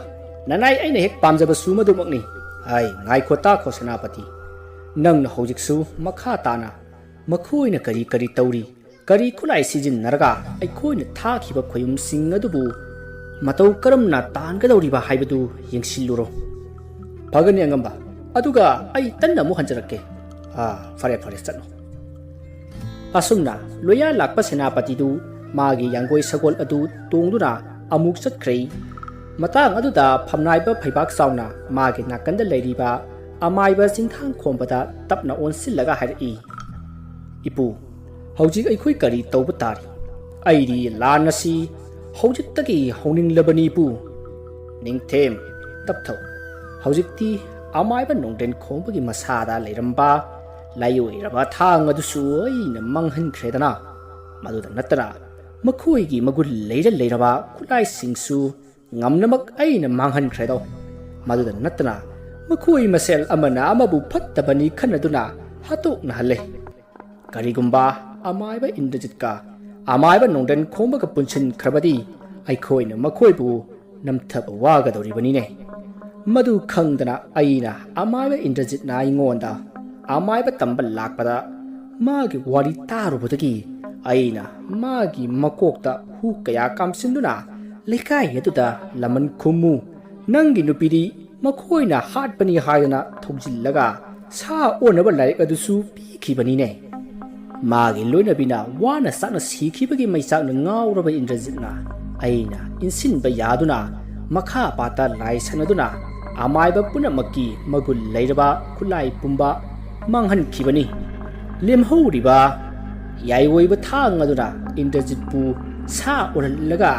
ꯅꯅꯥꯏ ꯑꯩꯅ ꯍꯦꯛ ꯄꯥꯝꯖꯕꯁꯨ ꯃꯗꯨꯃꯛꯅꯤ ꯉꯥꯏꯈꯣ ꯇꯥꯈꯣ ꯁꯦꯅꯥꯄꯇꯤ ꯅꯪꯅ ꯍꯧꯖꯤꯛꯁꯨ ꯃꯈꯥ ꯇꯥꯅ ꯃꯈꯣꯏꯅ ꯀꯔꯤ ꯀꯔꯤ ꯇꯧꯔꯤ ꯀꯔꯤ ꯈꯨꯠꯂꯥꯏ ꯁꯤꯖꯤꯟꯅꯔꯒ ꯑꯩꯈꯣꯏꯅ ꯊꯥꯈꯤꯕ ꯈꯣꯏꯌꯨꯝꯁꯤꯡ ꯑꯗꯨꯕꯨ ꯃꯇꯧ ꯀꯔꯝꯅ ꯇꯥꯟꯒꯗꯧꯔꯤꯕ ꯍꯥꯏꯕꯗꯨ ꯌꯦꯡꯁꯤꯜꯂꯨꯔꯣ ꯐꯒꯅꯤ ꯑꯉꯝꯕ ꯑꯗꯨꯒ ꯑꯩ ꯇꯟꯅ ꯑꯃꯨꯛ ꯍꯟꯖꯔꯛꯀꯦ ꯐꯔꯦ ꯐꯔꯦ ꯆꯠꯂꯣ ꯑꯁꯨꯝꯅ ꯂꯣꯌꯥ ꯂꯥꯛꯄ ꯁꯦꯅꯥꯄꯇꯤꯗꯨ ꯃꯥꯒꯤ ꯌꯥꯡꯒꯣꯏ ꯁꯒꯣꯜ ꯑꯗꯨ ꯇꯣꯡꯗꯨꯅ ꯑꯃꯨꯛ ꯆꯠꯈ꯭ꯔꯦ ꯃꯇꯥꯡ ꯑꯗꯨꯗ ꯐꯝꯅꯥꯏꯕ ꯐꯩꯕꯥꯛ ꯆꯥꯎꯅ ꯃꯥꯒꯤ ꯅꯥꯀꯟꯗ ꯂꯩꯔꯤꯕ ꯑꯃꯥꯏꯕ ꯆꯤꯡꯊꯥꯡ ꯈꯣꯝꯕꯗ ꯇꯞꯅ ꯑꯣꯟꯁꯤꯜꯂꯒ ꯍꯥꯏꯔꯛꯏ ꯏꯄꯨ ꯍꯧꯖꯤꯛ ꯑꯩꯈꯣꯏ ꯀꯔꯤ ꯇꯧꯕ ꯇꯥꯔꯤ ꯑꯩꯗꯤ ꯂꯥꯟ ꯑꯁꯤ ꯍꯧꯖꯤꯛꯇꯒꯤ ꯍꯧꯅꯤꯡꯂꯕꯅꯤ ꯏꯄꯨ ꯅꯤꯡꯊꯦꯝ ꯇꯞꯊꯧ ꯍꯧꯖꯤꯛꯇꯤ ꯑꯃꯥꯏꯕ ꯅꯣꯡꯗꯦꯟ ꯈꯣꯝꯕꯒꯤ ꯃꯁꯥꯗ ꯂꯩꯔꯝꯕ ꯂꯥꯏꯑꯣꯏꯔꯕ ꯊꯥꯡ ꯑꯗꯨꯁꯨ ꯑꯩꯅ ꯃꯥꯡꯍꯟꯈ꯭ꯔꯦꯗꯅ ꯃꯗꯨꯗ ꯅꯠꯇꯅ ꯃꯈꯣꯏꯒꯤ ꯃꯒꯨꯟ ꯂꯩꯔꯕ ꯈꯨꯠꯂꯥꯏꯁꯤꯡꯁꯨ ꯉꯝꯅꯃꯛ ꯑꯩꯅ ꯃꯥꯡꯍꯟꯈ꯭ꯔꯦꯗꯣ ꯃꯗꯨꯗ ꯅꯠꯇꯅ ꯃꯈꯣꯏ ꯃꯁꯦꯜ ꯑꯃꯅ ꯑꯃꯕꯨ ꯐꯠꯇꯕꯅꯤ ꯈꯟꯅꯗꯨꯅ ꯍꯥꯠꯇꯣꯛꯅꯍꯜꯂꯦ ꯀꯔꯤꯒꯨꯝꯕ ꯑꯃꯥꯏꯕ ꯏꯟꯗ꯭ꯔꯖꯤꯠꯀ ꯑꯃꯥꯏꯕ ꯅꯣꯡꯗꯦꯟ ꯈꯣꯝꯕꯒ ꯄꯨꯟꯁꯤꯟꯈ꯭ꯔꯕꯗꯤ ꯑꯩꯈꯣꯏꯅ ꯃꯈꯣꯏꯕꯨ ꯅꯝꯊꯕ ꯋꯥꯒꯗꯧꯔꯤꯕꯅꯤꯅꯦ ꯃꯗꯨ ꯈꯪꯗꯅ ꯑꯩꯅ ꯑꯃꯥꯏꯕ ꯏꯟꯗ꯭ꯔꯖꯤꯠꯅ ꯑꯩꯉꯣꯟꯗ ꯑꯃꯥꯏꯕ ꯇꯝꯕ ꯂꯥꯛꯄꯗ ꯃꯥꯒꯤ ꯋꯥꯔꯤ ꯇꯥꯔꯨꯕꯗꯒꯤ ꯑꯩꯅ ꯃꯥꯒꯤ ꯃꯀꯣꯛꯇ ꯍꯨ ꯀꯌꯥ ꯀꯥꯝꯁꯤꯟꯗꯨꯅ ꯂꯩꯀꯥꯏ ꯑꯗꯨꯗ ꯂꯃꯟ ꯈꯨꯝꯃꯨ ꯅꯪꯒꯤ ꯅꯨꯄꯤꯗꯤ ꯃꯈꯣꯏꯅ ꯍꯥꯠꯄꯅꯤ ꯍꯥꯏꯗꯅ ꯊꯧꯖꯤꯜꯂꯒ ꯁꯥ ꯑꯣꯟꯅꯕ ꯂꯥꯏꯔꯤꯛ ꯑꯗꯨꯁꯨ ꯄꯤꯈꯤꯕꯅꯤꯅꯦ ꯃꯥꯒꯤ ꯂꯣꯏꯅꯕꯤꯅ ꯋꯥꯅ ꯆꯥꯛꯅ ꯁꯤꯈꯤꯕꯒꯤ ꯃꯩꯆꯥꯛꯅ ꯉꯥꯎꯔꯕ ꯏꯟꯗ꯭ꯔꯖꯤꯠꯅ ꯑꯩꯅ ꯏꯟꯁꯤꯟꯕ ꯌꯥꯗꯨꯅ ꯃꯈꯥ ꯄꯥꯠꯇ ꯂꯥꯏ ꯁꯥꯟꯅꯗꯨꯅ ꯑꯃꯥꯏꯕ ꯄꯨꯝꯅꯃꯛꯀꯤ ꯃꯒꯨꯟ ꯂꯩꯔꯕ ꯈꯨꯠꯂꯥꯏ ꯄꯨꯝꯕ ꯃꯥꯡꯍꯟꯈꯤꯕꯅꯤ ꯂꯦꯝꯍꯧꯔꯤꯕ ꯌꯥꯏꯑꯣꯏꯕ ꯊꯥꯡ ꯑꯗꯨꯅ ꯏꯟꯗ꯭ꯔꯖꯤꯠꯄꯨ ꯁꯥ ꯑꯣꯜꯍꯜꯂꯒ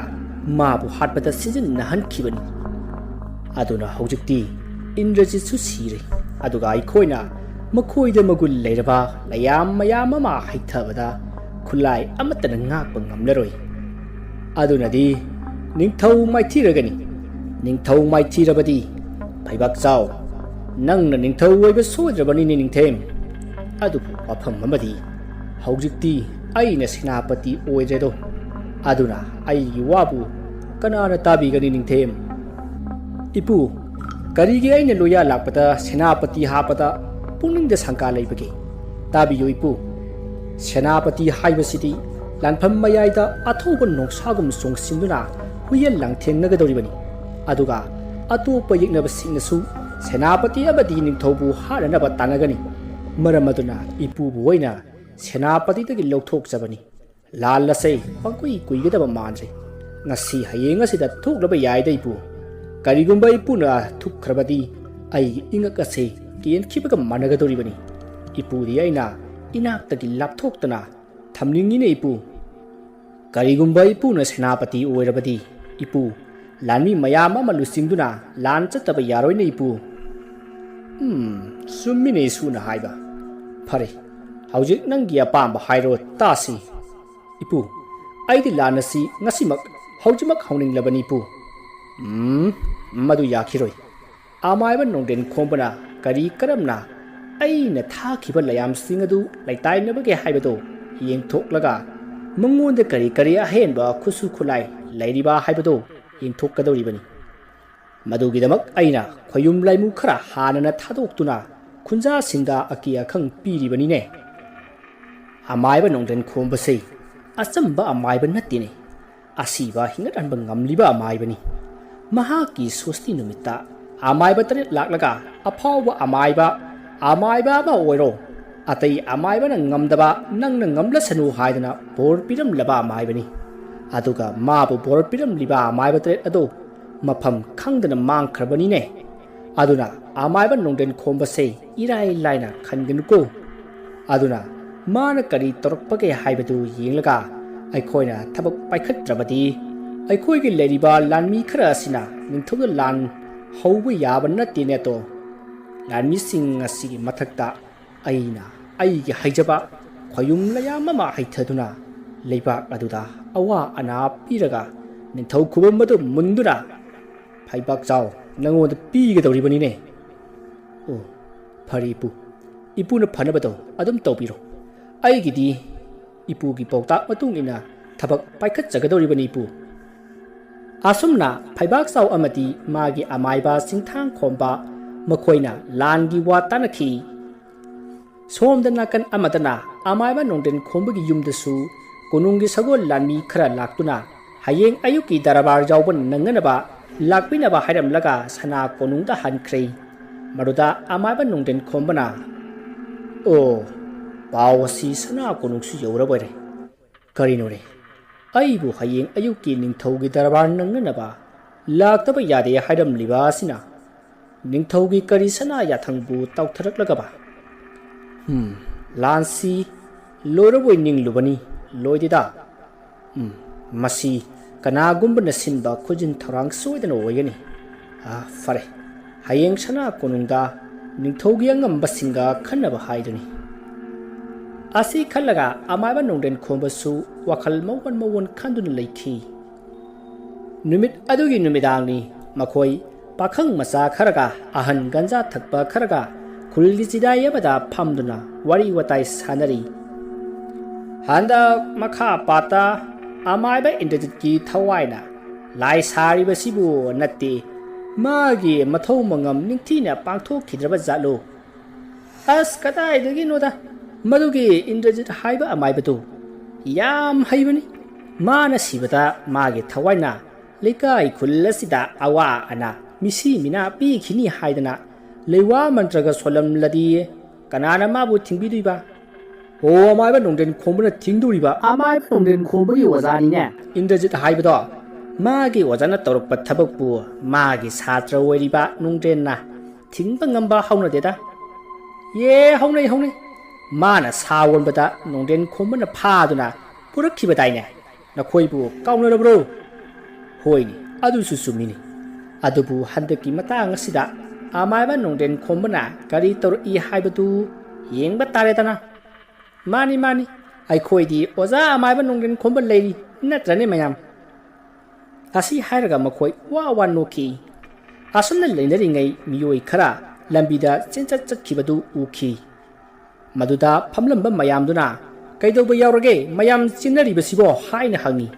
ꯃꯥꯕꯨ ꯍꯥꯠꯄꯗ ꯁꯤꯖꯤꯟꯅꯍꯟꯈꯤꯕꯅꯤ ꯑꯗꯨꯅ ꯍꯧꯖꯤꯛꯇꯤ ꯏꯟꯗ꯭ꯔꯖꯤꯠꯁꯨ ꯁꯤꯔꯦ ꯑꯗꯨꯒ ꯑꯩꯈꯣꯏꯅ ꯃꯈꯣꯏꯗ ꯃꯒꯨꯟ ꯂꯩꯔꯕ ꯂꯌꯥꯝ ꯃꯌꯥꯝ ꯑꯃ ꯍꯩꯊꯕꯗ ꯈꯨꯠꯂꯥꯏ ꯑꯃꯠꯇꯅ ꯉꯥꯛꯄ ꯉꯝꯂꯔꯣꯏ ꯑꯗꯨꯅꯗꯤ ꯅꯤꯡꯊꯧ ꯃꯥꯏꯊꯤꯔꯒꯅꯤ ꯅꯤꯡꯊꯧ ꯃꯥꯏꯊꯤꯔꯕꯗꯤ ꯐꯩꯕꯥꯛ ꯆꯥꯎ ꯅꯪꯅ ꯅꯤꯡꯊꯧ ꯑꯣꯏꯕ ꯁꯣꯏꯗ꯭ꯔꯕꯅꯤꯅꯦ ꯅꯤꯡꯊꯦꯝ ꯑꯗꯨꯕꯨ ꯋꯥꯐꯝ ꯑꯃꯗꯤ ꯍꯧꯖꯤꯛꯇꯤ ꯑꯩꯅ ꯁꯦꯅꯥꯄꯇꯤ ꯑꯣꯏꯗ꯭ꯔꯦꯗꯣ ꯑꯗꯨꯅ ꯑꯩꯒꯤ ꯋꯥꯕꯨ ꯀꯅꯥꯅ ꯇꯥꯕꯤꯒꯅꯤ ꯅꯤꯡꯊꯦꯝ ꯏꯄꯨ ꯀꯔꯤꯒꯤ ꯑꯩꯅ ꯂꯣꯌꯥ ꯂꯥꯛꯄꯗ ꯁꯦꯅꯥꯄꯇꯤ ꯍꯥꯞꯄꯗ ꯄꯨꯛꯅꯤꯡꯗ ꯁꯪꯀꯥ ꯂꯩꯕꯒꯦ ꯇꯥꯕꯤꯌꯨ ꯏꯄꯨ ꯁꯦꯅꯥꯄꯇꯤ ꯍꯥꯏꯕꯁꯤꯗꯤ ꯂꯥꯟꯐꯝ ꯃꯌꯥꯏꯗ ꯑꯊꯧꯕ ꯅꯣꯡꯁꯥꯒꯨꯝ ꯆꯣꯡꯁꯤꯟꯗꯨꯅ ꯍꯨꯌꯦꯟ ꯂꯥꯡꯊꯦꯡꯅꯒꯗꯧꯔꯤꯕꯅꯤ ꯑꯗꯨꯒ ꯑꯇꯣꯞꯄ ꯌꯦꯛꯅꯕꯁꯤꯡꯅꯁꯨ ꯁꯦꯅꯥꯄꯇꯤ ꯑꯃꯗꯤ ꯅꯤꯡꯊꯧꯕꯨ ꯍꯥꯠꯅꯅꯕ ꯇꯥꯟꯅꯒꯅꯤ ꯃꯔꯝ ꯑꯗꯨꯅ ꯏꯄꯨꯕꯨ ꯑꯣꯏꯅ ꯁꯦꯅꯥꯄꯇꯤꯗꯒꯤ ꯂꯧꯊꯣꯛꯆꯕꯅꯤ ꯂꯥꯜ ꯑꯁꯦ ꯄꯪꯀꯨꯏ ꯀꯨꯏꯒꯗꯕ ꯃꯥꯟꯗ꯭ꯔꯦ ꯉꯁꯤ ꯍꯌꯦꯡ ꯑꯁꯤꯗ ꯊꯣꯛꯂꯕ ꯌꯥꯏꯗ ꯏꯄꯨ ꯀꯔꯤꯒꯨꯝꯕ ꯏꯄꯨꯅ ꯊꯨꯛꯈ꯭ꯔꯕꯗꯤ ꯑꯩꯒꯤ ꯏꯉꯛ ꯑꯁꯦ ꯀꯦꯟꯈꯤꯕꯒ ꯃꯥꯟꯅꯒꯗꯧꯔꯤꯕꯅꯤ ꯏꯄꯨꯗꯤ ꯑꯩꯅ ꯏꯅꯥꯛꯇꯒꯤ ꯂꯥꯞꯊꯣꯛꯇꯅ ꯊꯝꯅꯤꯡꯉꯤꯅꯦ ꯏꯄꯨ ꯀꯔꯤꯒꯨꯝꯕ ꯏꯄꯨꯅ ꯁꯦꯅꯥꯄꯇꯤ ꯑꯣꯏꯔꯕꯗꯤ ꯏꯄꯨ ꯂꯥꯟꯃꯤ ꯃꯌꯥꯝ ꯑꯃ ꯂꯨꯆꯤꯡꯗꯨꯅ ꯂꯥꯟ ꯆꯠꯇꯕ ꯌꯥꯔꯣꯏꯅꯦ ꯏꯄꯨ ꯆꯨꯝꯃꯤꯅꯦ ꯏꯁꯨꯅ ꯍꯥꯏꯕ ꯐꯔꯦ ꯍꯧꯖꯤꯛ ꯅꯪꯒꯤ ꯑꯄꯥꯝꯕ ꯍꯥꯏꯔꯣ ꯇꯥꯁꯤ ꯏꯄꯨ ꯑꯩꯗꯤ ꯂꯥꯟ ꯑꯁꯤ ꯉꯁꯤꯃꯛ ꯍꯧꯖꯤꯛꯃꯛ ꯍꯧꯅꯤꯡꯂꯕꯅꯤ ꯏꯄꯨ ꯃꯗꯨ ꯌꯥꯈꯤꯔꯣꯏ ꯑꯃꯥꯏꯕ ꯅꯣꯡꯗꯦꯟ ꯈꯣꯝꯕꯅ ꯀꯔꯤ ꯀꯔꯝꯅ ꯑꯩꯅ ꯊꯥꯈꯤꯕ ꯂꯌꯥꯝꯁꯤꯡ ꯑꯗꯨ ꯂꯩꯇꯥꯏꯅꯕꯒꯦ ꯍꯥꯏꯕꯗꯨ ꯌꯦꯡꯊꯣꯛꯂꯒ ꯃꯉꯣꯟꯗ ꯀꯔꯤ ꯀꯔꯤ ꯑꯍꯦꯟꯕ ꯈꯨꯠꯁꯨ ꯈꯨꯠꯂꯥꯏ ꯂꯩꯔꯤꯕ ꯍꯥꯏꯕꯗꯨ ꯌꯦꯡꯊꯣꯛꯀꯗꯧꯔꯤꯕꯅꯤ ꯃꯗꯨꯒꯤꯗꯃꯛ ꯑꯩꯅ ꯈꯣꯏꯌꯨꯝ ꯂꯥꯏꯃꯨ ꯈꯔ ꯍꯥꯟꯅꯅ ꯊꯥꯗꯣꯛꯇꯨꯅ ꯈꯨꯟꯖꯥꯁꯤꯡꯗ ꯑꯀꯤ ꯑꯈꯪ ꯄꯤꯔꯤꯕꯅꯤꯅꯦ ꯑꯃꯥꯏꯕ ꯅꯣꯡꯗꯦꯟ ꯈꯣꯝꯕꯁꯦ ꯑꯆꯝꯕ ꯑꯃꯥꯏꯕ ꯅꯠꯇꯦꯅꯦ ꯑꯁꯤꯕ ꯍꯤꯡꯒꯠꯍꯟꯕ ꯉꯝꯂꯤꯕ ꯑꯃꯥꯏꯕꯅꯤ ꯃꯍꯥꯛꯀꯤ ꯁꯣꯁꯇꯤ ꯅꯨꯃꯤꯠꯇ ꯑꯃꯥꯏꯕ ꯇꯔꯦꯠ ꯂꯥꯛꯂꯒ ꯑꯐꯥꯎꯕ ꯑꯃꯥꯏꯕ ꯑꯃ ꯑꯣꯏꯔꯣ ꯑꯇꯩ ꯑꯃꯥꯏꯕꯅ ꯉꯝꯗꯕ ꯅꯪꯅ ꯉꯝꯂꯁꯅꯨ ꯍꯥꯏꯗꯅ ꯕꯣꯔ ꯄꯤꯔꯝꯂꯕ ꯑꯃꯥꯏꯕꯅꯤ ꯑꯗꯨꯒ ꯃꯥꯕꯨ ꯕꯣꯔ ꯄꯤꯔꯝꯂꯤꯕ ꯑꯃꯥꯏꯕ ꯇꯔꯦꯠ ꯑꯗꯣ ꯃꯐꯝ ꯈꯪꯗꯅ ꯃꯥꯡꯈ꯭ꯔꯕꯅꯤꯅꯦ ꯑꯗꯨꯅ ꯑꯃꯥꯏꯕ ꯅꯣꯡꯗꯦꯟ ꯈꯣꯝꯕꯁꯦ ꯏꯔꯥꯏ ꯂꯥꯏꯅ ꯈꯟꯒꯅꯨꯀꯣ ꯑꯗꯨꯅ ꯃꯥꯅ ꯀꯔꯤ ꯇꯧꯔꯛꯄꯒꯦ ꯍꯥꯏꯕꯗꯨ ꯌꯦꯡꯂꯒ ꯑꯩꯈꯣꯏꯅ ꯊꯕꯛ ꯄꯥꯏꯈꯠꯇ꯭ꯔꯕꯗꯤ ꯑꯩꯈꯣꯏꯒꯤ ꯂꯩꯔꯤꯕ ꯂꯥꯟꯃꯤ ꯈꯔ ꯑꯁꯤꯅ ꯅꯤꯡꯊꯧꯗ ꯂꯥꯟ ꯍꯧꯕ ꯌꯥꯕ ꯅꯠꯇꯦꯅꯦꯇꯣ ꯂꯥꯟꯃꯤꯁꯤꯡ ꯑꯁꯤꯒꯤ ꯃꯊꯛꯇ ꯑꯩꯅ ꯑꯩꯒꯤ ꯍꯩꯖꯕ ꯈꯣꯌꯨꯝ ꯂꯌꯥꯝ ꯑꯃ ꯍꯩꯊꯗꯨꯅ ꯂꯩꯕꯥꯛ ꯑꯗꯨꯗ ꯑꯋꯥ ꯑꯅꯥ ꯄꯤꯔꯒ ꯅꯤꯡꯊꯧ ꯈꯨꯕꯝ ꯑꯗꯨ ꯃꯨꯟꯗꯨꯅ ꯐꯩꯕꯥꯛꯆꯥꯎ ꯅꯪꯉꯣꯟꯗ ꯄꯤꯒꯗꯧꯔꯤꯕꯅꯤꯅꯦ ꯑꯣ ꯐꯔꯦ ꯏꯄꯨꯅ ꯐꯅꯕꯗꯣ ꯑꯗꯨꯝ ꯇꯧꯕꯤꯔꯣ ꯑꯩꯒꯤꯗꯤ ꯏꯄꯨꯒꯤ ꯄꯥꯎꯇꯥꯛ ꯃꯇꯨꯡ ꯏꯟꯅ ꯊꯕꯛ ꯄꯥꯏꯈꯠꯆꯒꯗꯧꯔꯤꯕꯅꯤ ꯏꯄꯨ ꯑꯁꯨꯝꯅ ꯐꯩꯕꯥꯛꯆꯥꯎ ꯑꯃꯗꯤ ꯃꯥꯒꯤ ꯑꯃꯥꯏꯕ ꯆꯤꯡꯊꯥꯡ ꯈꯣꯝꯕ ꯃꯈꯣꯏꯅ ꯂꯥꯟꯒꯤ ꯋꯥ ꯇꯥꯟꯅꯈꯤ ꯁꯣꯝꯗ ꯅꯥꯀꯟ ꯑꯃꯗꯅ ꯑꯃꯥꯏꯕ ꯅꯣꯡꯗꯦꯟ ꯈꯣꯝꯕꯒꯤ ꯌꯨꯝꯗꯁꯨ ꯀꯣꯅꯨꯡꯒꯤ ꯁꯒꯣꯜ ꯂꯥꯟꯃꯤ ꯈꯔ ꯂꯥꯛꯇꯨꯅ ꯍꯌꯦꯡ ꯑꯌꯨꯛꯀꯤ ꯗꯔꯕꯥꯔ ꯌꯥꯎꯕ ꯅꯪꯅꯅꯕ ꯂꯥꯛꯄꯤꯅꯕ ꯍꯥꯏꯔꯝꯂꯒ ꯁꯅꯥ ꯀꯣꯅꯨꯡꯗ ꯍꯟꯈ꯭ꯔꯦ ꯃꯗꯨꯗ ꯑꯃꯥꯏꯕ ꯅꯣꯡꯗꯦꯟ ꯈꯣꯝꯕꯅ ꯑꯣ ꯄꯥꯎ ꯑꯁꯤ ꯁꯅꯥ ꯀꯣꯅꯨꯡꯁꯨ ꯌꯧꯔꯕꯣꯏꯔꯦ ꯀꯔꯤꯅꯣꯅꯦ ꯑꯩꯕꯨ ꯍꯌꯦꯡ ꯑꯌꯨꯛꯀꯤ ꯅꯤꯡꯊꯧꯒꯤ ꯗꯔꯕꯥꯔ ꯅꯪꯅꯅꯕ ꯂꯥꯛꯇꯕ ꯌꯥꯗꯦ ꯍꯥꯏꯔꯝꯂꯤꯕ ꯑꯁꯤꯅ ꯅꯤꯡꯊꯧꯒꯤ ꯀꯔꯤ ꯁꯅꯥ ꯌꯥꯊꯪꯕꯨ ꯇꯥꯎꯊꯔꯛꯂꯒꯕ ꯂꯥꯟꯁꯤ ꯂꯣꯏꯔꯕꯣꯏ ꯅꯤꯡꯂꯨꯕꯅꯤ ꯂꯣꯏꯗꯦꯗ ꯃꯁꯤ ꯀꯅꯥꯒꯨꯝꯕꯅ ꯁꯤꯟꯕ ꯈꯨꯖꯤꯟ ꯊꯧꯔꯥꯡ ꯁꯣꯏꯗꯅ ꯑꯣꯏꯒꯅꯤ ꯐꯔꯦ ꯍꯌꯦꯡ ꯁꯅꯥ ꯀꯣꯅꯨꯡꯗ ꯅꯤꯡꯊꯧꯒꯤ ꯑꯉꯝꯕꯁꯤꯡꯒ ꯈꯟꯅꯕ ꯍꯥꯏꯗꯨꯅꯤ ꯑꯁꯤ ꯈꯜꯂꯒ ꯑꯃꯥꯏꯕ ꯅꯣꯡꯗꯦꯟ ꯈꯣꯝꯕꯁꯨ ꯋꯥꯈꯜ ꯃꯋꯣꯟ ꯈꯟꯗꯨꯅ ꯂꯩꯈꯤ ꯅꯨꯃꯤꯠ ꯑꯗꯨꯒꯤ ꯅꯨꯃꯤꯗꯥꯡꯅꯤ ꯃꯈꯣꯏ ꯄꯥꯈꯪ ꯃꯆꯥ ꯈꯔꯒ ꯑꯍꯟ ꯒꯟꯖꯥ ꯊꯛꯄ ꯈꯔꯒ ꯈꯨꯜꯒꯤ ꯆꯤꯗꯥꯏ ꯑꯃꯗ ꯐꯝꯗꯨꯅ ꯋꯥꯔꯤ ꯋꯥꯇꯥꯏ ꯁꯥꯟꯅꯔꯤ ꯍꯟꯗꯛ ꯃꯈꯥ ꯄꯥꯠꯇ ꯑꯃꯥꯏꯕ ꯏꯟꯗ꯭ꯔꯖꯤꯠꯀꯤ ꯊꯋꯥꯏꯅ ꯂꯥꯏ ꯁꯥꯔꯤꯕꯁꯤꯕꯨ ꯅꯠꯇꯦ ꯃꯥꯒꯤ ꯃꯊꯧ ꯃꯉꯝ ꯅꯤꯡꯊꯤꯅ ꯄꯥꯡꯊꯣꯛꯈꯤꯗ꯭ꯔꯕ ꯖꯥꯠꯂꯣ ꯑꯁ ꯀꯗꯥꯏꯗꯒꯤꯅꯣꯗ ꯃꯗꯨꯒꯤ ꯏꯟꯗ꯭ꯔꯖꯤꯠ ꯍꯥꯏꯕ ꯑꯃꯥꯏꯕꯗꯨ ꯌꯥꯝ ꯍꯩꯕꯅꯤ ꯃꯥꯅ ꯁꯤꯕꯗ ꯃꯥꯒꯤ ꯊꯋꯥꯏꯅ ꯂꯩꯀꯥꯏ ꯈꯨꯜ ꯑꯁꯤꯗ ꯑꯋꯥ ꯑꯅꯥ ꯃꯤꯁꯤ ꯃꯤꯅꯥ ꯄꯤꯈꯤꯅꯤ ꯍꯥꯏꯗꯅ ꯂꯩꯋꯥ ꯃꯟꯇ꯭ꯔꯒ ꯁꯣꯜꯂꯝꯂꯗꯤ ꯀꯅꯥꯅ ꯃꯥꯕꯨ ꯊꯤꯡꯕꯤꯗꯣꯏꯕ ꯑꯣ ꯑꯃꯥꯏꯕ ꯅꯣꯡꯗꯦꯟ ꯈꯣꯝꯕꯅ ꯊꯤꯡꯗꯣꯔꯤꯕ ꯑꯃꯥꯏꯕ ꯅꯣꯡꯗꯦꯟ ꯈꯣꯝꯕꯒꯤ ꯑꯣꯖꯥꯅꯤꯅꯦ ꯏꯟꯗ꯭ꯔꯖꯤꯠ ꯍꯥꯏꯕꯗꯣ ꯃꯥꯒꯤ ꯑꯣꯖꯥꯅ ꯇꯧꯔꯛꯄ ꯊꯕꯛꯄꯨ ꯃꯥꯒꯤ ꯁꯥꯇ꯭ꯔ ꯑꯣꯏꯔꯤꯕ ꯅꯣꯡꯗꯦꯟꯅ ꯊꯤꯡꯕ ꯉꯝꯕ ꯍꯧꯅꯗꯦꯗ ꯍꯧꯅꯩ ꯃꯥꯅ ꯁꯥ ꯑꯣꯟꯕꯗ ꯅꯣꯡꯗꯦꯟ ꯈꯣꯝꯕꯅ ꯐꯥꯗꯨꯅ ꯄꯨꯔꯛꯈꯤꯕꯗꯥꯏꯅꯦ ꯅꯈꯣꯏꯕꯨ ꯀꯥꯎꯅꯔꯕ꯭ꯔꯣ ꯍꯣꯏꯅꯦ ꯑꯗꯨꯁꯨ ꯆꯨꯝꯃꯤꯅꯤ ꯑꯗꯨꯕꯨ ꯍꯟꯗꯛꯀꯤ ꯃꯇꯥꯡ ꯑꯁꯤꯗ ꯑꯃꯥꯏꯕ ꯅꯣꯡꯗꯦꯟ ꯈꯣꯝꯕꯅ ꯀꯔꯤ ꯇꯧꯔꯛꯏ ꯍꯥꯏꯕꯗꯨ ꯌꯦꯡꯕ ꯇꯥꯔꯦꯗꯅ ꯃꯥꯅꯤ ꯑꯩꯈꯣꯏꯗꯤ ꯑꯣꯖꯥ ꯑꯃꯥꯏꯕ ꯅꯣꯡꯗꯦꯟ ꯈꯣꯝꯕ ꯂꯩꯔꯤ ꯅꯠꯇ꯭ꯔꯅꯦ ꯃꯌꯥꯝ ꯑꯁꯤ ꯍꯥꯏꯔꯒ ꯃꯈꯣꯏ ꯋꯥ ꯅꯣꯛꯈꯤ ꯑꯁꯨꯝꯅ ꯂꯩꯅꯔꯤꯉꯩ ꯃꯤꯑꯣꯏ ꯈꯔ ꯂꯝꯕꯤꯗ ꯆꯦꯟꯆꯠ ꯆꯠꯈꯤꯕꯗꯨ ꯎꯈꯤ ꯃꯗꯨꯗ ꯐꯝꯂꯝꯕ ꯃꯌꯥꯝꯗꯨꯅ ꯀꯩꯗꯧꯕ ꯌꯥꯎꯔꯒꯦ ꯃꯌꯥꯝ ꯆꯦꯟꯅꯔꯤꯕꯁꯤꯕꯣ ꯍꯥꯏꯅ ꯍꯪꯉꯤ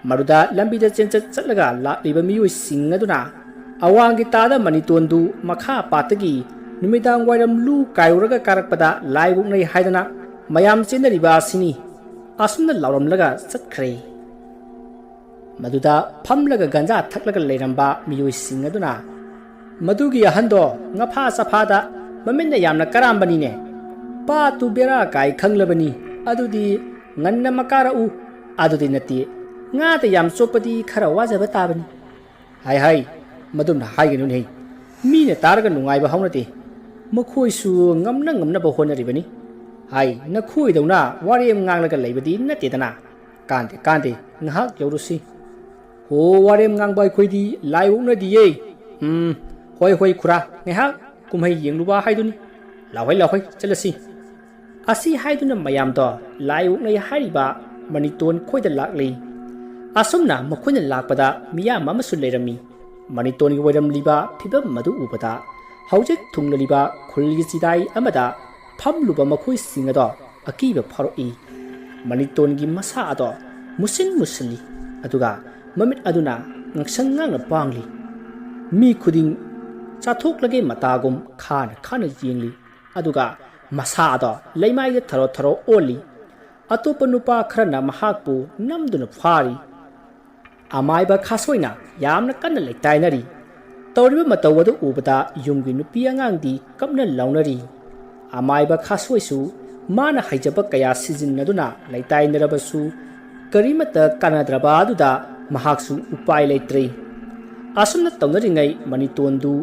ꯃꯗꯨꯗ ꯂꯝꯕꯤꯗ ꯆꯦꯟꯆꯠ ꯆꯠꯂꯒ ꯂꯥꯛꯂꯤꯕ ꯃꯤꯑꯣꯏꯁꯤꯡ ꯑꯗꯨꯅ ꯑꯋꯥꯡꯒꯤ ꯇꯥꯗ ꯃꯅꯤꯇꯣꯟꯗꯨ ꯃꯈꯥ ꯄꯥꯠꯇꯒꯤ ꯅꯨꯃꯤꯗꯥꯡ ꯋꯥꯏꯔꯝ ꯂꯨ ꯀꯥꯏꯔꯨꯔꯒ ꯀꯥꯔꯛꯄꯗ ꯂꯥꯏ ꯑꯣꯛꯅꯩ ꯍꯥꯏꯗꯅ ꯃꯌꯥꯝ ꯆꯦꯟꯅꯔꯤꯕ ꯑꯁꯤꯅꯤ ꯑꯁꯨꯝꯅ ꯂꯥꯎꯔꯝꯂꯒ ꯆꯠꯈ꯭ꯔꯦ ꯃꯗꯨꯗ ꯐꯝꯂꯒ ꯒꯟꯖꯥ ꯊꯛꯂꯒ ꯂꯩꯔꯝꯕ ꯃꯤꯑꯣꯏꯁꯤꯡ ꯑꯗꯨꯅ ꯃꯗꯨꯒꯤ ꯑꯍꯟꯗꯣ ꯉꯐꯥ ꯆꯐꯥꯗ ꯃꯃꯤꯠꯅ ꯌꯥꯝꯅ ꯀꯔꯥꯝꯕꯅꯤꯅꯦ ꯄꯥꯠꯇꯨ ꯕꯦꯔꯥ ꯀꯥꯏ ꯈꯪꯂꯕꯅꯤ ꯑꯗꯨꯗꯤ ꯉꯟꯅ ꯃꯀꯥꯔꯛꯎ ꯑꯗꯨꯗꯤ ꯅꯠꯇꯦ ꯉꯥꯗ ꯌꯥꯝ ꯆꯣꯞꯄꯗꯤ ꯈꯔ ꯋꯥꯖꯕ ꯇꯥꯕꯅꯤ ꯍꯥꯏ ꯃꯗꯨꯝꯅ ꯍꯥꯏꯒꯅꯨꯅꯦ ꯃꯤꯅ ꯇꯥꯔꯒ ꯅꯨꯡꯉꯥꯏꯕ ꯍꯧꯅꯗꯦ ꯃꯈꯣꯏꯁꯨ ꯉꯝꯅꯕ ꯍꯣꯠꯅꯔꯤꯕꯅꯤ ꯅꯈꯣꯏꯗꯧꯅ ꯋꯥꯔꯦꯝ ꯉꯥꯡꯂꯒ ꯂꯩꯕꯗꯤ ꯅꯠꯇꯦꯗꯅ ꯀꯥꯟꯗꯦ ꯉꯥꯏꯍꯥꯛ ꯌꯧꯔꯨꯁꯤ ꯍꯣ ꯋꯥꯔꯦꯝ ꯉꯥꯡꯕ ꯑꯩꯈꯣꯏꯗꯤ ꯂꯥꯏ ꯑꯣꯛꯅꯗꯤꯌꯦ ꯍꯣꯏ ꯈꯨꯔꯥ ꯉꯥꯏꯍꯥꯛ ꯀꯨꯝꯍꯩ ꯌꯦꯡꯂꯨꯕ ꯍꯥꯏꯗꯨꯅꯤ ꯂꯥꯎꯍꯩ ꯆꯠꯂꯁꯤ ꯑꯁꯤ ꯍꯥꯏꯗꯨꯅ ꯃꯌꯥꯝꯗꯣ ꯂꯥꯏ ꯑꯣꯛꯅꯩ ꯍꯥꯏꯔꯤꯕ ꯃꯅꯤꯇꯣꯟ ꯈꯣꯏꯗ ꯂꯥꯛꯂꯤ ꯑꯁꯨꯝꯅ ꯃꯈꯣꯏꯅ ꯂꯥꯛꯄꯗ ꯃꯤꯌꯥꯝ ꯑꯃꯁꯨ ꯂꯩꯔꯝꯃꯤ ꯃꯅꯤꯇꯣꯟꯒꯤ ꯑꯣꯏꯔꯝꯂꯤꯕ ꯐꯤꯕꯝ ꯑꯗꯨ ꯎꯕꯗ ꯍꯧꯖꯤꯛ ꯊꯨꯡꯂꯔꯤꯕ ꯈꯨꯜꯒꯤ ꯆꯤꯗꯥꯏ ꯑꯃꯗ ꯐꯝꯂꯨꯕ ꯃꯈꯣꯏꯁꯤꯡ ꯑꯗꯣ ꯑꯀꯤꯕ ꯐꯥꯎꯔꯛꯏ ꯃꯅꯤꯇꯣꯟꯒꯤ ꯃꯁꯥ ꯑꯗꯣ ꯃꯨꯁꯤꯜꯂꯤ ꯑꯗꯨꯒ ꯃꯃꯤꯠ ꯑꯗꯨꯅ ꯉꯛꯁꯪ ꯉꯥꯡꯅ ꯄꯥꯡꯂꯤ ꯃꯤ ꯈꯨꯗꯤꯡ ꯆꯥꯊꯣꯛꯂꯒꯦ ꯃꯇꯥꯒꯨꯝ ꯈꯥꯅ ꯌꯦꯡꯂꯤ ꯑꯗꯨꯒ ꯃꯁꯥ ꯑꯗꯣ ꯂꯩꯃꯥꯏꯗ ꯊꯔꯣ ꯑꯣꯜꯂꯤ ꯑꯇꯣꯞꯄ ꯅꯨꯄꯥ ꯈꯔꯅ ꯃꯍꯥꯛꯄꯨ ꯅꯝꯗꯨꯅ ꯐꯥꯔꯤ꯫ ꯑꯃꯥꯏꯕ ꯈꯥꯁꯣꯏꯅ ꯌꯥꯝꯅ ꯀꯟꯅ ꯂꯩꯇꯥꯏꯅꯔꯤ꯫ ꯇꯧꯔꯤꯕ ꯃꯇꯧ ꯑꯗꯨ ꯎꯕꯗ ꯌꯨꯝꯒꯤ ꯅꯨꯄꯤ ꯑꯉꯥꯡꯗꯤ ꯀꯞꯅ ꯂꯥꯎꯅꯔꯤ꯫ ꯑꯃꯥꯏꯕ ꯈꯥꯁꯣꯏꯁꯨ ꯃꯥꯅ ꯍꯩꯖꯕ ꯀꯌꯥ ꯁꯤꯖꯤꯟꯅꯗꯨꯅ ꯂꯩꯇꯥꯏꯅꯔꯕꯁꯨ ꯀꯔꯤꯃꯠꯇ ꯀꯥꯟꯅꯗ꯭ꯔꯕ ꯑꯗꯨꯗ ꯃꯍꯥꯛꯁꯨ ꯎꯄꯥꯏ ꯂꯩꯇ꯭ꯔꯦ꯫ ꯑꯁꯨꯝꯅ ꯇꯧꯅꯔꯤꯉꯩ ꯃꯅꯤꯇꯣꯟꯗꯨ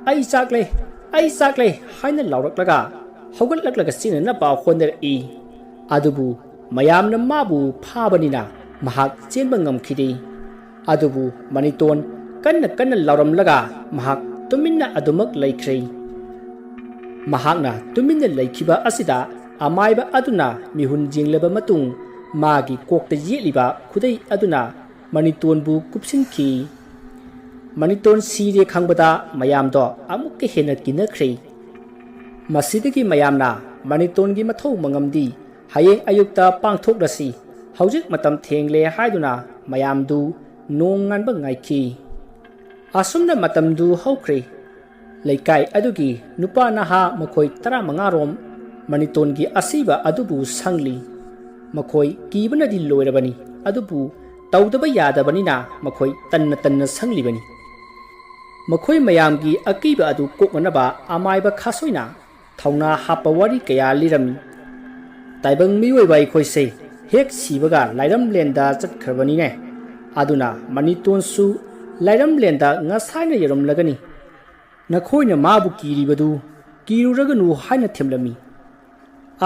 "ꯑꯩ ꯆꯥꯛꯂꯦ" ꯍꯥꯏꯅ ꯂꯥꯎꯔꯛꯂꯒ ꯍꯧꯒꯠꯂꯛꯂꯒ ꯆꯦꯟꯅꯅꯕ ꯍꯣꯠꯅꯔꯛꯏ꯫ ꯑꯗꯨꯕꯨ ꯃꯌꯥꯝꯅ ꯃꯥꯕꯨ ꯐꯥꯕꯅꯤꯅ ꯃꯍꯥꯛ ꯆꯦꯟꯕ ꯉꯝꯈꯤꯗꯦ꯫ ꯑꯗꯨꯕꯨ ꯃꯅꯤꯇꯣꯟ ꯀꯟꯅ ꯂꯥꯎꯔꯝꯂꯒ ꯃꯍꯥꯛ ꯇꯨꯃꯤꯟꯅ ꯑꯗꯨꯃꯛ ꯂꯩꯈ꯭ꯔꯦ꯫ ꯃꯍꯥꯛꯅ ꯇꯨꯃꯤꯟꯅ ꯂꯩꯈꯤꯕ ꯑꯁꯤꯗ ꯑꯃꯥꯏꯕ ꯑꯗꯨꯅ ꯃꯤꯍꯨꯟ ꯌꯦꯡꯂꯕ ꯃꯇꯨꯡ ꯃꯥꯒꯤ ꯀꯣꯛꯇ ꯌꯦꯠꯂꯤꯕ ꯈꯨꯗꯩ ꯑꯗꯨꯅ ꯃꯅꯤꯇꯣꯟꯕꯨ ꯀꯨꯞꯁꯤꯟꯈꯤ꯫ ꯃꯅꯤꯇꯣꯟ ꯁꯤꯔꯦ ꯈꯪꯕꯗ ꯃꯌꯥꯝꯗꯣ ꯑꯃꯨꯛꯀ ꯍꯦꯟꯅ ꯀꯤꯅꯈ꯭ꯔꯦ꯫ ꯃꯁꯤꯗꯒꯤ ꯃꯌꯥꯝꯅ ꯃꯅꯤꯇꯣꯟꯒꯤ ꯃꯊꯧ ꯃꯉꯝꯗꯤ ꯍꯌꯦꯡ ꯑꯌꯨꯛꯇ ꯄꯥꯡꯊꯣꯛꯂꯁꯤ, ꯍꯧꯖꯤꯛ ꯃꯇꯝ ꯊꯦꯡꯂꯦ ꯍꯥꯏꯗꯨꯅ ꯃꯌꯥꯝꯗꯨ ꯅꯣꯡ ꯉꯥꯟꯕ ꯉꯥꯏꯈꯤ꯫ ꯑꯁꯨꯝꯅ ꯃꯇꯝꯗꯨ ꯍꯧꯈ꯭ꯔꯦ꯫ ꯂꯩꯀꯥꯏ ꯑꯗꯨꯒꯤ ꯅꯨꯄꯥ ꯅꯍꯥ ꯃꯈꯣꯏ 15ꯔꯣꯝ ꯃꯅꯤꯇꯣꯟꯒꯤ ꯑꯁꯤꯕ ꯑꯗꯨꯕꯨ ꯁꯪꯂꯤ꯫ ꯃꯈꯣꯏ ꯀꯤꯕꯅꯗꯤ ꯂꯣꯏꯔꯕꯅꯤ, ꯑꯗꯨꯕꯨ ꯇꯧꯗꯕ ꯌꯥꯗꯕꯅꯤꯅ ꯃꯈꯣꯏ ꯇꯟꯅ ꯁꯪꯂꯤꯕꯅꯤ꯫ ꯃꯈꯣꯏ ꯃꯌꯥꯝꯒꯤ ꯑꯀꯤꯕ ꯑꯗꯨ ꯀꯣꯛꯅꯅꯕ ꯑꯃꯥꯏꯕ ꯈꯥꯁꯣꯏꯅ ꯊꯧꯅꯥ ꯍꯥꯞꯄ ꯋꯥꯔꯤ ꯀꯌꯥ ꯂꯤꯔꯝꯃꯤ꯫ "ꯇꯥꯏꯕꯪ ꯃꯤꯑꯣꯏꯕ ꯑꯩꯈꯣꯏꯁꯦ ꯍꯦꯛ ꯁꯤꯕꯒ ꯂꯥꯏꯔꯝꯂꯦꯟꯗ ꯆꯠꯈ꯭ꯔꯕꯅꯤꯅꯦ꯫ ꯑꯗꯨꯅ ꯃꯅꯤꯇꯣꯟꯁꯨ ꯂꯥꯏꯔꯝꯂꯦꯟꯗ ꯉꯁꯥꯏꯅ ꯌꯧꯔꯝꯂꯒꯅꯤ꯫ ꯅꯈꯣꯏꯅ ꯃꯥꯕꯨ ꯀꯤꯔꯤꯕꯗꯨ ꯀꯤꯔꯨꯔꯒꯅꯨ" ꯍꯥꯏꯅ ꯊꯦꯝꯂꯝꯃꯤ꯫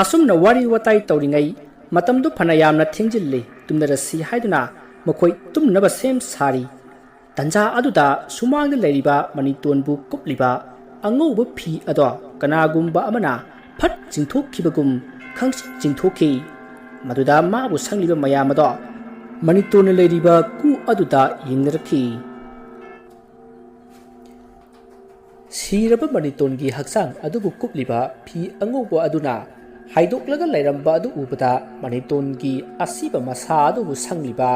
ꯑꯁꯨꯝꯅ ꯋꯥꯔꯤ ꯋꯥꯇꯥꯏ ꯇꯧꯔꯤꯉꯩ ꯃꯇꯝꯗꯨ ꯐꯅ ꯌꯥꯝꯅ ꯊꯦꯡꯖꯤꯜꯂꯦ꯫ ꯇꯨꯝꯅꯔꯁꯤ ꯍꯥꯏꯗꯨꯅ ꯃꯈꯣꯏ ꯇꯨꯝꯅꯕ ꯁꯦꯝ ꯁꯥꯔꯤ꯫ ꯇꯟꯖꯥ ꯑꯗꯨꯗ ꯁꯨꯃꯥꯡꯗ ꯂꯩꯔꯤꯕ ꯃꯅꯤꯇꯣꯟꯕꯨ ꯀꯨꯞꯂꯤꯕ ꯑꯉꯧꯕ ꯐꯤ ꯑꯗꯣ ꯀꯅꯥꯒꯨꯝꯕ ꯑꯃꯅ ꯐꯠ ꯆꯤꯡꯊꯣꯛꯈꯤꯕꯒꯨꯝ ꯈꯪꯆꯤꯡ ꯆꯤꯡꯊꯣꯛꯈꯤ꯫ ꯃꯗꯨꯗ ꯃꯥꯕꯨ ꯁꯪꯂꯤꯕ ꯃꯌꯥꯝ ꯑꯗꯣ ꯃꯅꯤꯇꯣꯟꯅ ꯂꯩꯔꯤꯕ ꯀꯨ ꯑꯗꯨꯗ ꯌꯦꯡꯅꯔꯛꯈꯤ꯫ ꯁꯤꯔꯕ ꯃꯅꯤꯇꯣꯟꯒꯤ ꯍꯛꯆꯥꯡ ꯑꯗꯨꯕꯨ ꯀꯨꯞꯂꯤꯕ ꯐꯤ ꯑꯉꯧꯕ ꯑꯗꯨꯅ ꯍꯥꯏꯗꯣꯛꯂꯒ ꯂꯩꯔꯝꯕ ꯑꯗꯨ ꯎꯕꯗ ꯃꯅꯤꯇꯣꯟꯒꯤ ꯑꯁꯤꯕ ꯃꯁꯥ ꯑꯗꯨꯕꯨ ꯁꯪꯂꯤꯕ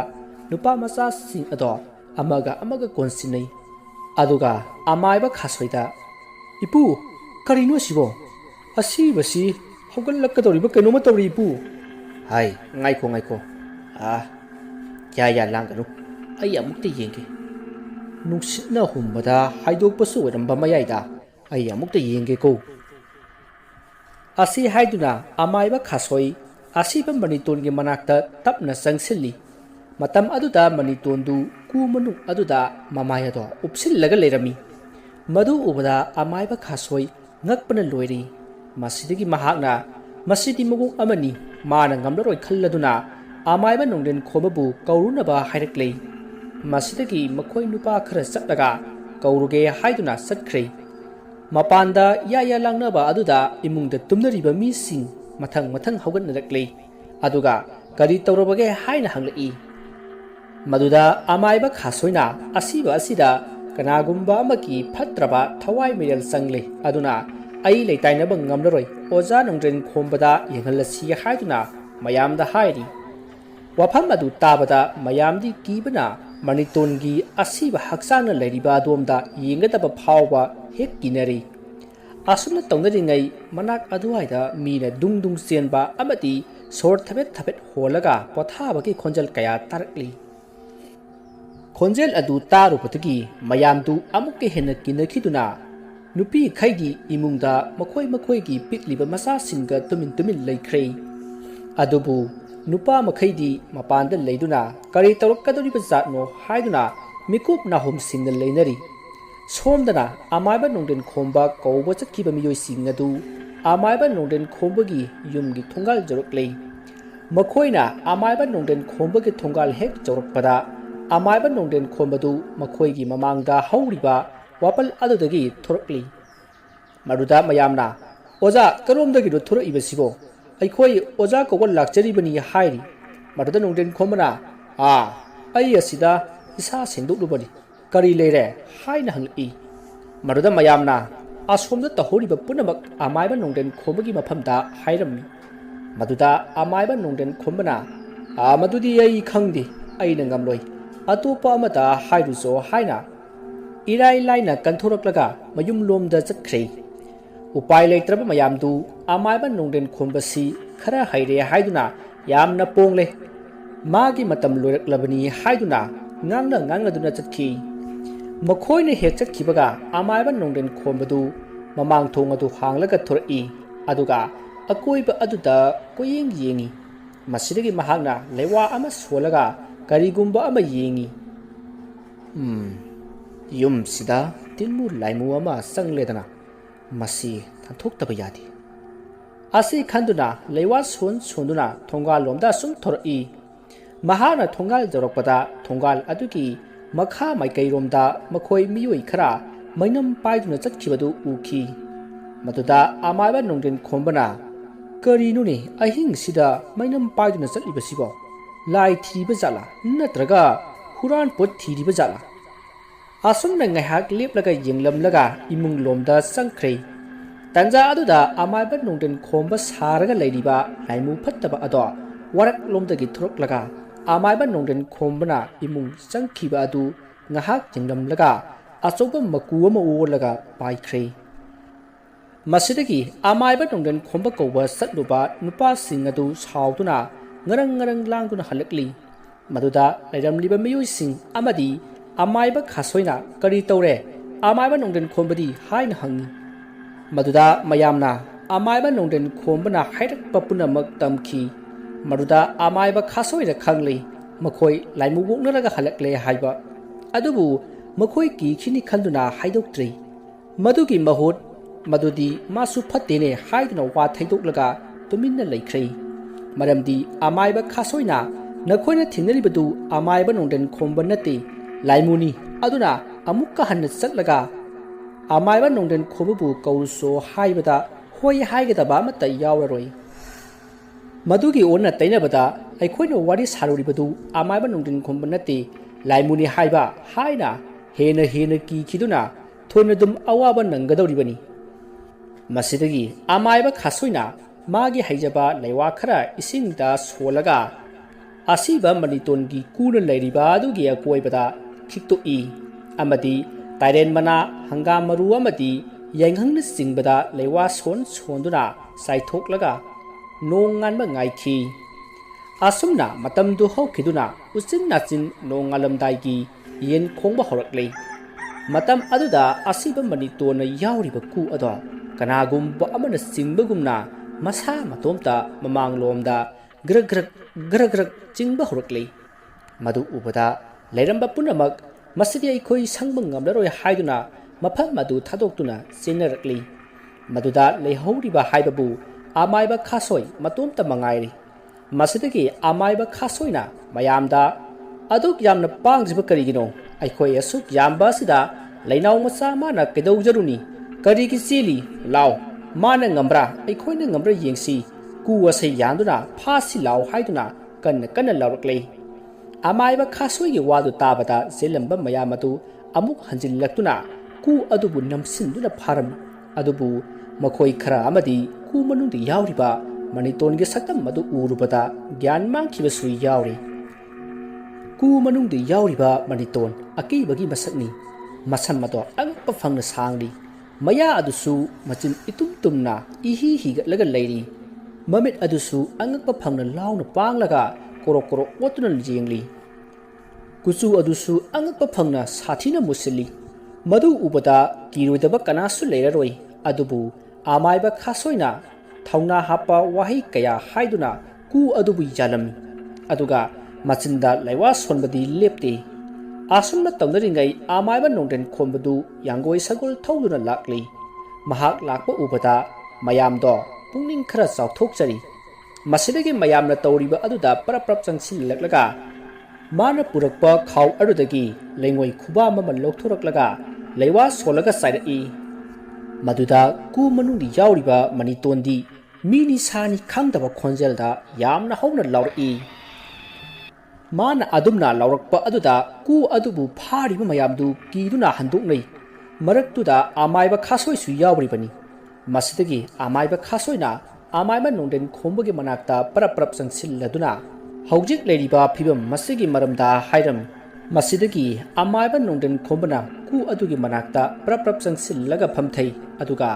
ꯅꯨꯄꯥ ꯃꯆꯥꯁꯤꯡ ꯑꯗꯣ ꯑꯃꯒ ꯀꯣꯟꯁꯤꯟꯅꯩ꯫ ꯑꯗꯨꯒ ꯑꯃꯥꯏꯕ ꯈꯥꯁꯣꯏꯗ "ꯏꯄꯨ, ꯀꯔꯤꯅꯣ ꯁꯤꯕꯣ? ꯑꯁꯤꯕꯁꯤ ꯍꯧꯒꯠꯂꯛꯀꯗꯧꯔꯤꯕ ꯀꯩꯅꯣꯝꯃ ꯇꯧꯔꯤ ꯏꯄꯨ." "ꯍꯥꯏ, ꯉꯥꯏꯈꯣ. ꯀꯌꯥ ꯂꯥꯡꯒꯅꯨ, ꯑꯩ ꯑꯃꯨꯛꯇ ꯌꯦꯡꯒꯦ꯫ ꯅꯨꯡꯁꯤꯠꯅ ꯍꯨꯝꯕꯗ ꯍꯥꯏꯗꯣꯛꯄꯁꯨ ꯑꯣꯏꯔꯝꯕ ꯃꯌꯥꯏꯗ, ꯑꯩ ꯑꯃꯨꯛꯇ ꯌꯦꯡꯒꯦꯀꯣ." ꯑꯁꯤ ꯍꯥꯏꯗꯨꯅ ꯑꯃꯥꯏꯕ ꯈꯥꯁꯣꯏ ꯑꯁꯤꯕ ꯃꯅꯤꯇꯣꯟꯒꯤ ꯃꯅꯥꯛꯇ ꯇꯞꯅ ꯆꯪꯁꯤꯜꯂꯤ꯫ ꯃꯇꯝ ꯑꯗꯨꯗ ꯃꯅꯤꯇꯣꯟꯗꯨ ꯀꯨ ꯃꯅꯨꯡ ꯑꯗꯨꯗ ꯃꯃꯥꯏ ꯑꯗꯣ ꯎꯞꯁꯤꯜꯂꯒ ꯂꯩꯔꯝꯃꯤ꯫ ꯃꯗꯨ ꯎꯕꯗ ꯑꯃꯥꯏꯕ ꯈꯥꯁꯣꯏ ꯉꯛꯄꯅ ꯂꯣꯏꯔꯦ꯫ ꯃꯁꯤꯗꯒꯤ ꯃꯍꯥꯛꯅ "ꯃꯁꯤꯗꯤ ꯃꯑꯣꯡ ꯑꯃꯅꯤ, ꯃꯥꯅ ꯉꯝꯂꯔꯣꯏ" ꯈꯜꯂꯗꯨꯅ ꯑꯃꯥꯏꯕ ꯅꯣꯡꯗꯦꯟ ꯈꯣꯝꯕꯕꯨ ꯀꯧꯔꯨꯅꯕ ꯍꯥꯏꯔꯛꯂꯦ꯫ ꯃꯁꯤꯗꯒꯤ ꯃꯈꯣꯏ ꯅꯨꯄꯥ ꯈꯔ ꯆꯠꯂꯒ ꯀꯧꯔꯨꯒꯦ ꯍꯥꯏꯗꯨꯅ ꯆꯠꯈ꯭ꯔꯦ꯫ ꯃꯄꯥꯟꯗ ꯌꯥ ꯂꯥꯡꯅꯕ ꯑꯗꯨꯗ ꯏꯃꯨꯡꯗ ꯇꯨꯝꯅꯔꯤꯕ ꯃꯤꯁꯤꯡ ꯃꯊꯪ ꯍꯧꯒꯠꯅꯔꯛꯂꯦ꯫ ꯑꯗꯨꯒ "ꯀꯔꯤ ꯇꯧꯔꯕꯒꯦ?" ꯍꯥꯏꯅ ꯍꯪꯂꯛꯏ꯫ ꯃꯗꯨꯗ ꯑꯃꯥꯏꯕ ꯈꯥꯁꯣꯏꯅ "ꯑꯁꯤꯕ ꯑꯁꯤꯗ ꯀꯅꯥꯒꯨꯝꯕ ꯑꯃꯒꯤ ꯐꯠꯇ꯭ꯔꯕ ꯊꯋꯥꯏ ꯃꯩꯔꯦꯜ ꯆꯪꯂꯦ, ꯑꯗꯨꯅ ꯑꯩ ꯂꯩꯇꯥꯏꯅꯕ ꯉꯝꯂꯔꯣꯏ, ꯑꯣꯖꯥ ꯅꯣꯡꯗ꯭ꯔꯦꯟ ꯈꯣꯝꯕꯗ ꯌꯦꯡꯍꯜꯂꯁꯤ" ꯍꯥꯏꯗꯨꯅ ꯃꯌꯥꯝꯗ ꯍꯥꯏꯔꯤ꯫ ꯋꯥꯐꯝ ꯑꯗꯨ ꯇꯥꯕꯗ ꯃꯌꯥꯝꯗꯤ ꯀꯤꯕꯅ ꯃꯅꯤꯇꯣꯟꯒꯤ ꯑꯁꯤꯕ ꯍꯛꯆꯥꯡꯅ ꯂꯩꯔꯤꯕ ꯑꯗꯣꯝꯗ ꯌꯦꯡꯒꯗꯕ ꯐꯥꯎꯕ ꯍꯦꯛ ꯀꯤꯅꯔꯦ꯫ ꯑꯁꯨꯝꯅ ꯇꯧꯅꯔꯤꯉꯩ ꯃꯅꯥꯛ ꯑꯗꯨꯋꯥꯏꯗ ꯃꯤꯅ ꯗꯨꯡ ꯆꯦꯟꯕ ꯑꯃꯗꯤ ꯁꯣꯔ ꯊꯕꯦꯠ ꯍꯣꯜꯂꯒ ꯄꯣꯊꯥꯕꯒꯤ ꯈꯣꯟꯖꯦꯜ ꯀꯌꯥ ꯇꯥꯔꯛꯂꯤ꯫ ꯈꯣꯟꯖꯦꯜ ꯑꯗꯨ ꯇꯥꯔꯨꯕꯗꯒꯤ ꯃꯌꯥꯝꯗꯨ ꯑꯃꯨꯛꯀ ꯍꯦꯟꯅ ꯀꯤꯅꯈꯤꯗꯨꯅ ꯅꯨꯄꯤꯈꯩꯒꯤ ꯏꯃꯨꯡꯗ ꯃꯈꯣꯏꯒꯤ ꯄꯤꯛꯂꯤꯕ ꯃꯆꯥꯁꯤꯡꯒ ꯇꯨꯃꯤꯟ ꯂꯩꯈ꯭ꯔꯦ꯫ ꯑꯗꯨꯕꯨ ꯅꯨꯄꯥ ꯃꯈꯩꯗꯤ ꯃꯄꯥꯟꯗ ꯂꯩꯗꯨꯅ ꯀꯔꯤ ꯇꯧꯔꯛꯀꯗꯧꯔꯤꯕ ꯖꯥꯠꯅꯣ ꯍꯥꯏꯗꯨꯅ ꯃꯤꯀꯨꯞ ꯅꯥꯍꯨꯝꯁꯤꯡꯅ ꯂꯩꯅꯔꯤ꯫ ꯁꯣꯝꯗꯅ ꯑꯃꯥꯏꯕ ꯅꯣꯡꯗꯦꯟ ꯈꯣꯝꯕ ꯀꯧꯕ ꯆꯠꯈꯤꯕ ꯃꯤꯑꯣꯏꯁꯤꯡ ꯑꯗꯨ ꯑꯃꯥꯏꯕ ꯅꯣꯡꯗꯦꯟ ꯈꯣꯝꯕꯒꯤ ꯌꯨꯝꯒꯤ ꯊꯣꯡꯒꯥꯜ ꯌꯧꯔꯛꯂꯦ꯫ ꯃꯈꯣꯏꯅ ꯑꯃꯥꯏꯕ ꯅꯣꯡꯗꯦꯟ ꯈꯣꯝꯕꯒꯤ ꯊꯣꯡꯒꯥꯜ ꯍꯦꯛ ꯌꯧꯔꯛꯄꯗ ꯑꯃꯥꯏꯕ ꯅꯣꯡꯗꯦꯟ ꯈꯣꯝꯕꯗꯨ ꯃꯈꯣꯏꯒꯤ ꯃꯃꯥꯡꯗ ꯍꯧꯔꯤꯕ ꯋꯥꯄꯜ ꯑꯗꯨꯗꯒꯤ ꯊꯣꯔꯛꯂꯤ꯫ ꯃꯗꯨꯗ ꯃꯌꯥꯝꯅ "ꯑꯣꯖꯥ, ꯀꯔꯣꯝꯗꯒꯤꯅꯣ ꯊꯣꯔꯛꯏꯕꯁꯤꯕꯣ? ꯑꯩꯈꯣꯏ ꯑꯣꯖꯥ ꯀꯧꯕ ꯂꯥꯛꯆꯔꯤꯕꯅꯤ" ꯍꯥꯏꯔꯤ꯫ ꯃꯗꯨꯗ ꯅꯣꯡꯗꯦꯟ ꯈꯣꯝꯕꯅ "ꯑꯩ ꯑꯁꯤꯗ ꯏꯁꯥ ꯁꯦꯡꯗꯣꯛꯂꯨꯕꯅꯤ, ꯀꯔꯤ ꯂꯩꯔꯦ?" ꯍꯥꯏꯅ ꯍꯪꯂꯛꯏ꯫ ꯃꯗꯨꯗ ꯃꯌꯥꯝꯅ ꯑꯁꯣꯝꯗ ꯇꯧꯍꯧꯔꯤꯕ ꯄꯨꯝꯅꯃꯛ ꯑꯃꯥꯏꯕ ꯅꯣꯡꯗꯦꯟ ꯈꯣꯝꯕꯒꯤ ꯃꯐꯝꯗ ꯍꯥꯏꯔꯝꯃꯤ꯫ ꯃꯗꯨꯗ ꯑꯃꯥꯏꯕ ꯅꯣꯡꯗꯦꯟ ꯈꯣꯝꯕꯅ "ꯃꯗꯨꯗꯤ ꯑꯩ ꯈꯪꯗꯦ, ꯑꯩꯅ ꯉꯝꯂꯣꯏ, ꯑꯇꯣꯞꯄ ꯑꯃꯗ ꯍꯥꯏꯔꯨꯆꯣ" ꯍꯥꯏꯅ ꯏꯔꯥꯏ ꯂꯥꯏꯅ ꯀꯟꯊꯣꯔꯛꯂꯒ ꯃꯌꯨꯝꯂꯣꯝꯗ ꯆꯠꯈ꯭ꯔꯦ꯫ ꯎꯄꯥꯏ ꯂꯩꯇ꯭ꯔꯕ ꯃꯌꯥꯝꯗꯨ ꯑꯃꯥꯏꯕ ꯅꯣꯡꯗꯦꯟ ꯈꯣꯝꯕꯁꯤ khara haire haiduna yamna pongle magi matam loiraklabani haiduna ngangna duna chatki makhoine hek chatkibaga amaiba nongden khombadu mamang thong adu hanglaga thori aduga akoiba aduda koyeng yengi masidagi mahakna lewa ama solaga karigumba ama yengi yum sida tilmu laimu ama sangledana masi thanthok yadi asi khanduna lewa sonduna thongal lomda sum thori mahana thongal jorokpada thongal adugi makha maikai romda makhoi miyoi khara mainam paiduna chatkibadu uki maduda amaiba nongden khombana karinuni ahing sida mainam paiduna chatlibasibo lai thiba jala natraga huran pot thiba jala asumna ngaihak leplaga yenglamlaga imung lomda sangkhrei tanja aduda amaiba nongden khomba saraga leiriba laimu phattaba ado warak lomdagi throklaga amaiba nongden khombana imung sangkhiba adu ngahak jenglamlaga achoba maku ama olaga paikhrei masidagi amaiba nongden khomba koba satluba nupa sing adu sauduna ngarang langduna halakli maduda lairamliba miyoi sing amadi amaiba khasoina kari tawre amaiba nongden khombadi haina hangi maduda mayamna amaiba nongden khombana hairakpa punamak tamki maduda amaiba khasoina khangli makhoi laimu woknaraga halakle haiba adubu makhoi ki khini khanduna haidoktri madugi mahut madudi masu phattene haiduna wa thaidoklaga tuminna leikrei maramdi amaiba khasoina nakhoina thingnaribadu amaiba nongden khomba nati laimuni aduna amukka hanna chatlaga amaiba nongden khobubu kauruso haibada hoi haigada mata yawraroi madugi onna tainabada aikhoina wari saruribadu amaiba nongden khomba nati laimuni haiba haina hena ki khiduna thonadum awaba nangadoribani masidagi amaiba khasoina magi haijaba leiwa khara isingda solaga asiba manitongi kuna leiriba adugi akoibada khikto i amadi tairen mana hangam maru amadi yanghangna singbada leiwa sonduna saithoklaga nongan ma ngaikhi asumna matamdu hokiduna usin nachin nongalamdai gi yen khongba horakle matam aduda asiba manitona yawriba ku ado kanagumba amana singbagumna masa matomta mamanglomda grag chingba horakle madu ubada leiramba punamak masidi aikoi sangbang ngamlaroi haiduna mafam madu thadoktuna sinarakli maduda leihoriba haibabu amaiba khasoi matomta mangairi masidagi amaiba khasoina mayamda aduk yamna pangjiba karigino aikoi asuk yamba sida leinaw macha mana kedaujaruni karigi chili law mana ngambra aikoina ngambra yengsi kuwasai yanduna phasi law haiduna kanna lawraklei amaiba khasoigi wadu tabada zelamba mayamatu amuk hanjillaktuna ku adubu namsinduna pharam adubu makhoi khara amadi ku manungdi yawriba manitongi sakam madu urubada gyan mangkhibasu yawri ku manungdi yawriba maniton akibagi masakni masam mato angpa phangna sangli maya adusu machin itumtumna ihi higatlaga leiri mamit adusu angpa phangna lawna panglaga korok otuna jengli kuchu adusu angpa phangna sathina musili madu ubada kiroidaba kanasu leiraroi adubu amaiba khasoina thauna hapa wahi kaya haiduna ku adubu jalami aduga machinda laiwa sonbadi lepte asumna tawnaringai amaiba nongden khombadu yangoi sagol thauduna lakli mahak lakpa ubada mayamdo pungning khara chawthokchari masidagi mayamna tawriba aduda prap changsil laklaga mana purakpa khaw adudagi lengoi khuba mama lokthoraklaga leiwa solaga sairi maduda ku manungdi yawriba manitondi mini sani khangdaba khonjelda yamna howna lawri mana adumna lawrakpa aduda ku adubu phariba mayamdu kiduna handuknei maraktuda amaiba khasoi su yawribani masidagi amaiba khasoina amaiba nongden khombagi manakta prap changsilladuna hawjik leiriba phibam masigi maramda hairam masidagi amaiba nongden khombana ku adugi manakta prap changsillaga phamthai aduga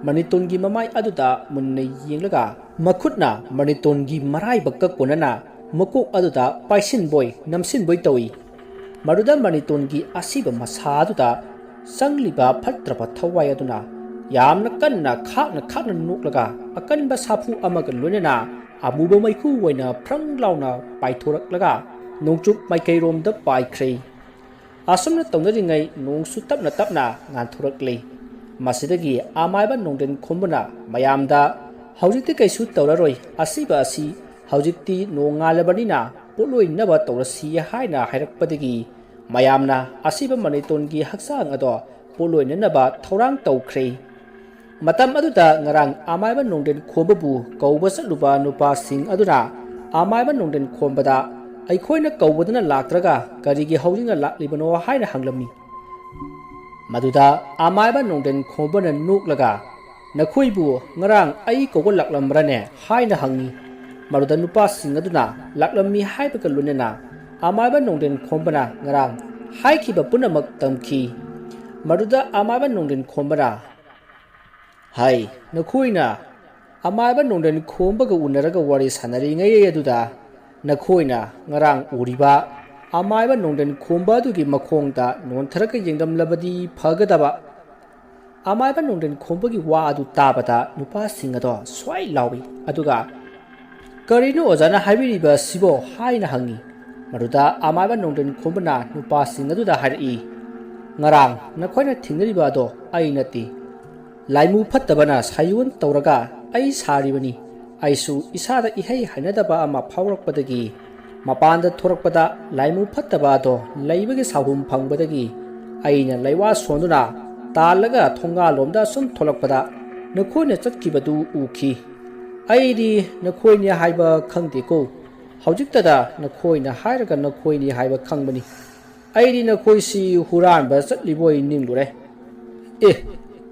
manitongi mamai aduda munne yenglaga ꯃꯈꯨꯠꯅ ꯃꯅꯤꯇꯣꯟꯒꯤ ꯃꯔꯥꯏꯕꯛꯀ ꯀꯣꯟꯅꯅ ꯃꯀꯣꯛ ꯑꯗꯨꯗ ꯄꯥꯏꯁꯤꯟꯕꯣꯏ ꯅꯝꯁꯤꯟꯕꯣꯏ ꯇꯧꯏ꯫ ꯃꯗꯨꯗ ꯃꯅꯤꯇꯣꯟꯒꯤ ꯑꯁꯤꯕ ꯃꯁꯥ ꯑꯗꯨꯗ ꯆꯪꯂꯤꯕ ꯐꯠꯇ꯭ꯔꯕ ꯊꯋꯥꯏ ꯑꯗꯨꯅ ꯌꯥꯝꯅ ꯀꯟꯅ ꯈꯥꯛꯅ ꯅꯣꯛꯂꯒ ꯑꯀꯟꯕ ꯁꯥꯐꯨ ꯑꯃꯒ ꯂꯣꯏꯅꯅ ꯑꯃꯨꯕ ꯃꯩꯈꯨ ꯑꯣꯏꯅ ꯐ꯭ꯔꯪ ꯂꯥꯎꯅ ꯄꯥꯏꯊꯣꯔꯛꯂꯒ ꯅꯣꯡꯆꯨꯞ ꯃꯥꯏꯀꯩꯔꯣꯝꯗ ꯄꯥꯏꯈ꯭ꯔꯦ꯫ ꯑꯁꯨꯝꯅ ꯇꯧꯅꯔꯤꯉꯩ ꯅꯣꯡꯁꯨ ꯇꯞꯅ ꯇꯞꯅ ꯉꯥꯟꯊꯣꯔꯛꯂꯤ꯫ ꯃꯁꯤꯗꯒꯤ ꯑꯃꯥꯏꯕ ꯅꯣꯡꯗꯦꯟ ꯈꯣꯝꯕꯅ ꯃꯌꯥꯝꯗ ꯍꯧꯖꯤꯛꯇꯤ ꯀꯩꯁꯨ ꯇꯧꯔꯔꯣꯏ, ꯑꯁꯤꯕ ꯑꯁꯤ ꯍꯧꯖꯤꯛꯇꯤ ꯅꯣꯡ ꯉꯥꯜꯂꯕꯅꯤꯅ ꯄꯣꯠꯂꯣꯏꯅꯕ ꯇꯧꯔꯁꯤ ꯍꯥꯏꯅ ꯍꯥꯏꯔꯛꯄꯗꯒꯤ ꯃꯌꯥꯝꯅ ꯑꯁꯤꯕ ꯃꯅꯤꯇꯣꯟꯒꯤ ꯍꯛꯆꯥꯡ ꯑꯗꯣ ꯄꯣꯠꯂꯣꯏꯅꯅꯕ ꯊꯧꯔꯥꯡ ꯇꯧꯈ꯭ꯔꯦ꯫ ꯃꯇꯝ ꯑꯗꯨꯗ ꯉꯔꯥꯡ ꯑꯃꯥꯏꯕ ꯅꯣꯡꯗꯦꯟ ꯈꯣꯝꯕꯕꯨ ꯀꯧꯕ ꯆꯠꯂꯨꯕ ꯅꯨꯄꯥꯁꯤꯡ ꯑꯗꯨꯅ ꯑꯃꯥꯏꯕ ꯅꯣꯡꯗꯦꯟ ꯈꯣꯝꯕꯗ ꯑꯩꯈꯣꯏꯅ ꯀꯧꯕꯗꯨꯅ ꯂꯥꯛꯇ꯭ꯔꯒ ꯀꯔꯤꯒꯤ ꯍꯧꯖꯤꯛꯅ ꯂꯥꯛꯂꯤꯕꯅꯣ ꯍꯥꯏꯅ ꯍꯪꯂꯝꯃꯤ꯫ ꯃꯗꯨꯗ ꯑꯃꯥꯏꯕ ꯅꯣꯡꯗꯦꯟ ꯈꯣꯝꯕꯅ ꯅꯣꯛꯂꯒ ꯅꯈꯣꯏꯕꯨ ꯉꯔꯥꯡ ꯑꯩ ꯀꯧꯕ ꯂꯥꯛꯂꯝꯕ꯭ꯔꯅꯦ ꯍꯥꯏꯅ ꯍꯪꯉꯤ꯫ ꯃꯗꯨꯗ ꯅꯨꯄꯥꯁꯤꯡ ꯑꯗꯨꯅ ꯂꯥꯛꯂꯝꯃꯤ ꯍꯥꯏꯕꯒ ꯂꯣꯏꯅꯅ ꯑꯃꯥꯏꯕ ꯅꯣꯡꯗꯦꯟ ꯈꯣꯝꯕꯅ ꯉꯔꯥꯡ ꯍꯥꯏꯈꯤꯕ ꯄꯨꯝꯅꯃꯛ ꯇꯝꯈꯤ꯫ ꯃꯗꯨꯗ ꯑꯃꯥꯏꯕ ꯅꯣꯡꯗꯦꯟ ꯈꯣꯝꯕꯅ ꯍꯥꯏ, ꯅꯈꯣꯏꯅ ꯑꯃꯥꯏꯕ ꯅꯣꯡꯗꯦꯟ ꯈꯣꯝꯕꯒ ꯎꯅꯔꯒ ꯋꯥꯔꯤ ꯁꯥꯟꯅꯔꯤꯉꯩ ꯑꯗꯨꯗ ꯅꯈꯣꯏꯅ ꯉꯔꯥꯡ ꯎꯔꯤꯕ ꯑꯃꯥꯏꯕ ꯅꯣꯡꯗꯦꯟ ꯈꯣꯝꯕ ꯑꯗꯨꯒꯤ ꯃꯈꯣꯡꯗ ꯅꯣꯟꯊꯔꯒ ꯌꯦꯡꯂꯝꯂꯕꯗꯤ ꯐꯒꯗꯕ꯫ ꯑꯃꯥꯏꯕ ꯅꯣꯡꯗꯦꯟ ꯈꯣꯝꯕꯒꯤ ꯋꯥ ꯑꯗꯨ ꯇꯥꯕꯗ ꯅꯨꯄꯥꯁꯤꯡ ꯑꯗꯣ ꯁ꯭ꯋꯥꯏ ꯂꯥꯎꯏ, ꯑꯗꯨꯒ ꯀꯔꯤꯅꯣ ꯑꯣꯖꯥꯅ ꯍꯥꯏꯕꯤꯔꯤꯕ ꯑꯁꯤꯕꯣ ꯍꯥꯏꯅ ꯍꯪꯉꯤ꯫ ꯃꯗꯨꯗ ꯑꯃꯥꯏꯕ ꯅꯣꯡꯗꯦꯟ ꯈꯣꯝꯕꯅ ꯅꯨꯄꯥꯁꯤꯡ ꯑꯗꯨꯗ ꯍꯥꯏꯔꯛꯏ, ꯉꯔꯥꯡ ꯅꯈꯣꯏꯅ ꯊꯦꯡꯅꯔꯤꯕ ꯑꯗꯣ ꯑꯩ ꯅꯠꯇꯦ, ꯂꯥꯏꯃꯨ ꯐꯠꯇꯕꯅ ꯁꯥꯌꯣꯟ ꯇꯧꯔꯒ ꯑꯩ ꯁꯥꯔꯤꯕꯅꯤ꯫ ꯑꯩꯁꯨ ꯏꯁꯥꯗ ꯏꯍꯩ ꯍꯩꯅꯗꯕ ꯑꯃ ꯐꯥꯎꯔꯛꯄꯗꯒꯤ ꯃꯄꯥꯟꯗ ꯊꯣꯔꯛꯄꯗ ꯂꯥꯏꯃꯨ ꯐꯠꯇꯕ ꯑꯗꯣ ꯂꯩꯕꯒꯤ ꯁꯥꯍꯨꯝ ꯐꯪꯕꯗꯒꯤ ꯑꯩꯅ ꯂꯩꯋꯥ ꯁꯣꯟꯗꯨꯅ ꯇꯥꯜꯂꯒ ꯊꯣꯡꯒꯥꯜꯂꯣꯝꯗ ꯁꯨꯝ ꯊꯣꯛꯂꯛꯄꯗ ꯅꯈꯣꯏꯅ ꯆꯠꯈꯤꯕꯗꯨ ꯎꯈꯤ꯫ ꯑꯩꯗꯤ ꯅꯈꯣꯏꯅꯤ ꯍꯥꯏꯕ ꯈꯪꯗꯦꯀꯣ, ꯍꯧꯖꯤꯛꯇꯗ ꯅꯈꯣꯏꯅ ꯍꯥꯏꯔꯒ ꯅꯈꯣꯏꯅꯤ ꯍꯥꯏꯕ ꯈꯪꯕꯅꯤ꯫ ꯑꯩꯗꯤ ꯅꯈꯣꯏꯁꯤ ꯍꯨꯔꯥꯟꯕ ꯆꯠꯂꯤꯕꯣꯏ ꯅꯤꯡꯂꯨꯔꯦ꯫ ꯑꯦ,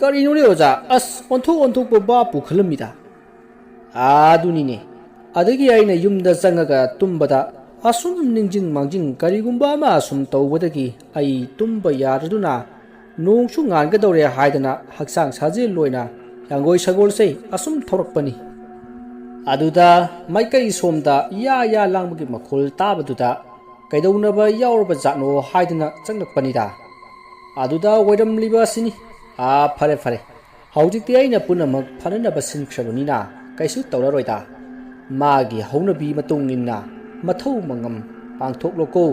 ꯀꯔꯤꯅꯣꯅꯦ ꯑꯣꯖꯥ, ꯑꯁ ꯑꯣꯟꯊꯣꯛꯄ ꯚꯥꯞꯄꯨ ꯈꯜꯂꯝꯃꯤꯗ꯫ ꯑꯗꯨꯅꯤꯅꯦ, ꯑꯗꯒꯤ ꯑꯩꯅ ꯌꯨꯝꯗ ꯆꯪꯉꯒ ꯇꯨꯝꯕꯗ ꯑꯁꯨꯝ ꯅꯤꯡꯖꯤꯡ ꯃꯥꯡꯖꯤꯡ ꯀꯔꯤꯒꯨꯝꯕ ꯑꯃ ꯑꯁꯨꯝ ꯇꯧꯕꯗꯒꯤ ꯑꯩ ꯇꯨꯝꯕ ꯌꯥꯗꯗꯨꯅ ꯅꯣꯡꯁꯨ ꯉꯥꯟꯒꯗꯧꯔꯦ ꯍꯥꯏꯗꯅ ꯍꯛꯆꯥꯡ ꯁꯥꯖꯦꯜ ꯑꯣꯏꯅ ꯌꯥꯡꯒꯣꯏ ꯁꯒꯣꯜꯁꯦ ꯑꯁꯨꯝ ꯊꯧꯔꯛꯄꯅꯤ꯫ ꯑꯗꯨꯗ ꯃꯥꯏꯀꯩ ꯁꯣꯝꯗ ꯌꯥ ꯂꯥꯡꯕꯒꯤ ꯃꯈꯣꯜ ꯇꯥꯕꯗꯨꯗ ꯀꯩꯗꯧꯅꯕ ꯌꯥꯎꯔꯕ ꯖꯥꯠꯅꯣ ꯍꯥꯏꯗꯅ ꯆꯪꯂꯛꯄꯅꯤꯗ꯫ ꯑꯗꯨꯗ ꯑꯣꯏꯔꯝꯂꯤꯕ ꯑꯁꯤꯅꯤ꯫ ꯐꯔꯦ, ꯍꯧꯖꯤꯛꯇꯤ ꯑꯩꯅ ꯄꯨꯝꯅꯃꯛ ꯐꯅꯅꯕ ꯁꯤꯟꯈ꯭ꯔꯕꯅꯤꯅ ꯀꯩꯁꯨ ꯇꯧꯔꯔꯣꯏꯗ꯫ ꯃꯥꯒꯤ ꯍꯧꯅꯕꯤ ꯃꯇꯨꯡ ꯏꯟꯅ ꯃꯊꯧ ꯃꯉꯝ ꯄꯥꯡꯊꯣꯛꯂꯣꯀꯣ꯫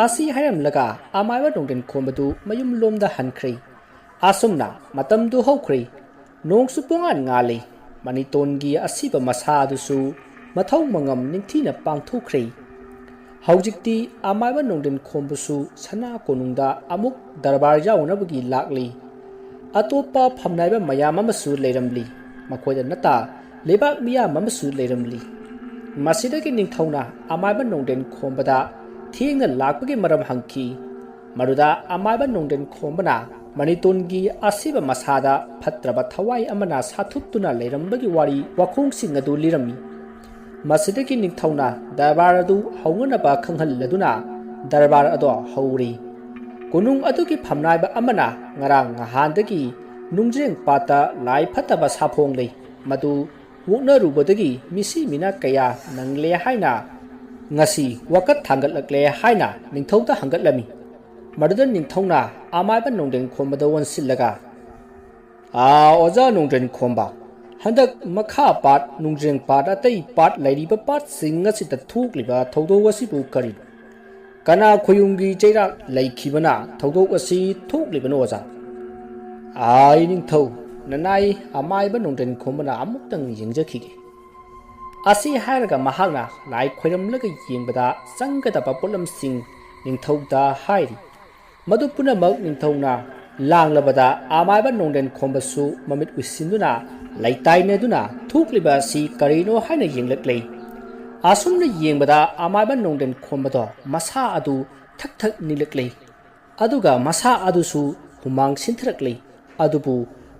ꯑꯁꯤ ꯍꯥꯏꯔꯝꯂꯒ ꯑꯃꯥꯏꯕ ꯅꯣꯡꯗꯦꯟ ꯈꯣꯝꯕꯗꯨ ꯃꯌꯨꯝꯂꯣꯝꯗ ꯍꯟꯈ꯭ꯔꯦ꯫ ꯑꯁꯨꯝꯅ ꯃꯇꯝꯗꯨ ꯍꯧꯈ꯭ꯔꯦ꯫ ꯅꯣꯡꯁꯨ ꯄꯨꯡꯉꯥꯟ ꯉꯥꯜꯂꯤ꯫ ꯃꯅꯤꯇꯣꯟꯒꯤ ꯑꯁꯤꯕ ꯃꯁꯥ ꯑꯗꯨꯁꯨ ꯃꯊꯧ ꯃꯉꯝ ꯅꯤꯡꯊꯤꯅ ꯄꯥꯡꯊꯣꯛꯈ꯭ꯔꯦ꯫ ꯍꯧꯖꯤꯛꯇꯤ ꯑꯃꯥꯏꯕ ꯅꯣꯡꯗꯦꯟ ꯈꯣꯝꯕꯁꯨ ꯁꯅꯥ ꯀꯣꯅꯨꯡꯗ ꯑꯃꯨꯛ ꯗꯔꯕꯥꯔ ꯌꯥꯎꯅꯕꯒꯤ ꯂꯥꯛꯂꯤ꯫ ꯑꯇꯣꯞꯄ ꯐꯝꯅꯥꯏꯕ ꯃꯌꯥꯝ ꯑꯃꯁꯨ ꯂꯩꯔꯝꯂꯤ꯫ ꯃꯈꯣꯏꯗ ꯅꯠꯇ ꯂꯩꯕꯥꯛ ꯃꯤꯌꯥꯝ ꯑꯃꯁꯨ ꯂꯩꯔꯝꯂꯤ꯫ ꯃꯁꯤꯗꯒꯤ ꯅꯤꯡꯊꯧꯅ ꯑꯃꯥꯏꯕ ꯅꯣꯡꯗꯦꯟ ꯈꯣꯝꯕꯗ ꯊꯦꯡꯅ ꯂꯥꯛꯄꯒꯤ ꯃꯔꯝ ꯍꯪꯈꯤ꯫ ꯃꯗꯨꯗ ꯑꯃꯥꯏꯕ ꯅꯣꯡꯗꯦꯟ ꯈꯣꯝꯕꯅ ꯃꯅꯤꯇꯣꯟꯒꯤ ꯑꯁꯤꯕ ꯃꯁꯥꯗ ꯐꯠꯇ꯭ꯔꯕ ꯊꯋꯥꯏ ꯑꯃꯅ ꯁꯥꯊꯨꯞꯇꯨꯅ ꯂꯩꯔꯝꯕꯒꯤ ꯋꯥꯈꯣꯡꯁꯤꯡ ꯑꯗꯨ ꯂꯤꯔꯝꯃꯤ꯫ ꯃꯁꯤꯗꯒꯤ ꯅꯤꯡꯊꯧꯅ ꯗꯔꯕꯥꯔ ꯑꯗꯨ ꯍꯧꯅꯅꯕ ꯈꯪꯍꯜꯂꯗꯨꯅ ꯗꯔꯕꯥꯔ ꯑꯗꯣ ꯍꯧꯔꯤ꯫ ꯀꯣꯅꯨꯡ ꯑꯗꯨꯒꯤ ꯐꯝꯅꯥꯏꯕ ꯑꯃꯅ ꯉꯔꯥꯡ ꯅꯍꯥꯟꯗꯒꯤ ꯅꯨꯡꯖ꯭ꯔꯦꯡ ꯄꯥꯠꯇ ꯂꯥꯏ ꯐꯠꯇꯕ ꯁꯥꯐꯣꯡ ꯂꯩ, ꯃꯗꯨ ꯑꯣꯛꯅꯔꯨꯕꯗꯒꯤ ꯃꯤꯁꯤ ꯃꯤꯅ ꯀꯌꯥ ꯅꯪꯂꯦ ꯍꯥꯏꯅ ꯉꯁꯤ ꯋꯥꯀꯠ ꯊꯥꯡꯒꯠꯂꯛꯂꯦ ꯍꯥꯏꯅ ꯅꯤꯡꯊꯧꯗ ꯍꯪꯒꯠꯂꯝꯃꯤ꯫ ꯃꯗꯨꯗ ꯅꯤꯡꯊꯧꯅ ꯑꯃꯥꯏꯕ ꯅꯣꯡꯗꯦꯟ ꯈꯣꯝꯕꯗ ꯑꯣꯟꯁꯤꯜꯂꯒ ꯑꯣꯖꯥ ꯅꯣꯡꯗꯦꯟ ꯈꯣꯝꯕ, ꯍꯟꯗꯛ ꯃꯈꯥ ꯄꯥꯠ, ꯅꯨꯡꯖ꯭ꯔꯦꯡ ꯄꯥꯠ, ꯑꯇꯩ ꯄꯥꯠ ꯂꯩꯔꯤꯕ ꯄꯥꯠꯁꯤꯡ ꯑꯁꯤꯗ ꯊꯣꯛꯂꯤꯕ ꯊꯧꯗꯣꯛ ꯑꯁꯤꯕꯨ ꯀꯔꯤꯅꯣ? ꯀꯅꯥ ꯈꯣꯌꯨꯝꯒꯤ ꯆꯩꯔꯥꯛ ꯂꯩꯈꯤꯕꯅ ꯊꯧꯗꯣꯛ ꯑꯁꯤ ꯊꯣꯛꯂꯤꯕꯅꯣ ꯑꯣꯖꯥ? ꯅꯤꯡꯊꯧ, ꯅꯅꯥꯏ ꯑꯃꯥꯏꯕ ꯅꯣꯡꯗꯦꯟ ꯈꯣꯝꯕꯅ ꯑꯃꯨꯛꯇꯪ ꯌꯦꯡꯖꯈꯤꯒꯦ꯫ ꯑꯁꯤ ꯍꯥꯏꯔꯒ ꯃꯍꯥꯛꯅ ꯂꯥꯏ ꯈꯣꯏꯔꯝꯂꯒ ꯌꯦꯡꯕꯗ ꯆꯪꯒꯗꯕ ꯄꯣꯠꯂꯝꯁꯤꯡ ꯅꯤꯡꯊꯧꯗ ꯍꯥꯏꯔꯤ꯫ ꯃꯗꯨ ꯄꯨꯝꯅꯃꯛ ꯅꯤꯡꯊꯧꯅ ꯂꯥꯡꯂꯕꯗ ꯑꯃꯥꯏꯕ ꯅꯣꯡꯗꯦꯟ ꯈꯣꯝꯕꯁꯨ ꯃꯃꯤꯠ ꯎꯏꯁꯤꯟꯗꯨꯅ ꯂꯩꯇꯥꯏꯅꯗꯨꯅ ꯊꯣꯛꯂꯤꯕ ꯑꯁꯤ ꯀꯔꯤꯅꯣ ꯍꯥꯏꯅ ꯌꯦꯡꯂꯛꯂꯦ꯫ ꯑꯁꯨꯝꯅ ꯌꯦꯡꯕꯗ ꯑꯃꯥꯏꯕ ꯅꯣꯡꯗꯦꯟ ꯈꯣꯝꯕꯗꯣ ꯃꯁꯥ ꯑꯗꯨ ꯊꯛ ꯅꯤꯛꯂꯛꯂꯦ, ꯑꯗꯨꯒ ꯃꯁꯥ ꯑꯗꯨꯁꯨ ꯍꯨꯃꯥꯡ ꯁꯤꯟꯊꯔꯛꯂꯦ, ꯑꯗꯨꯕꯨ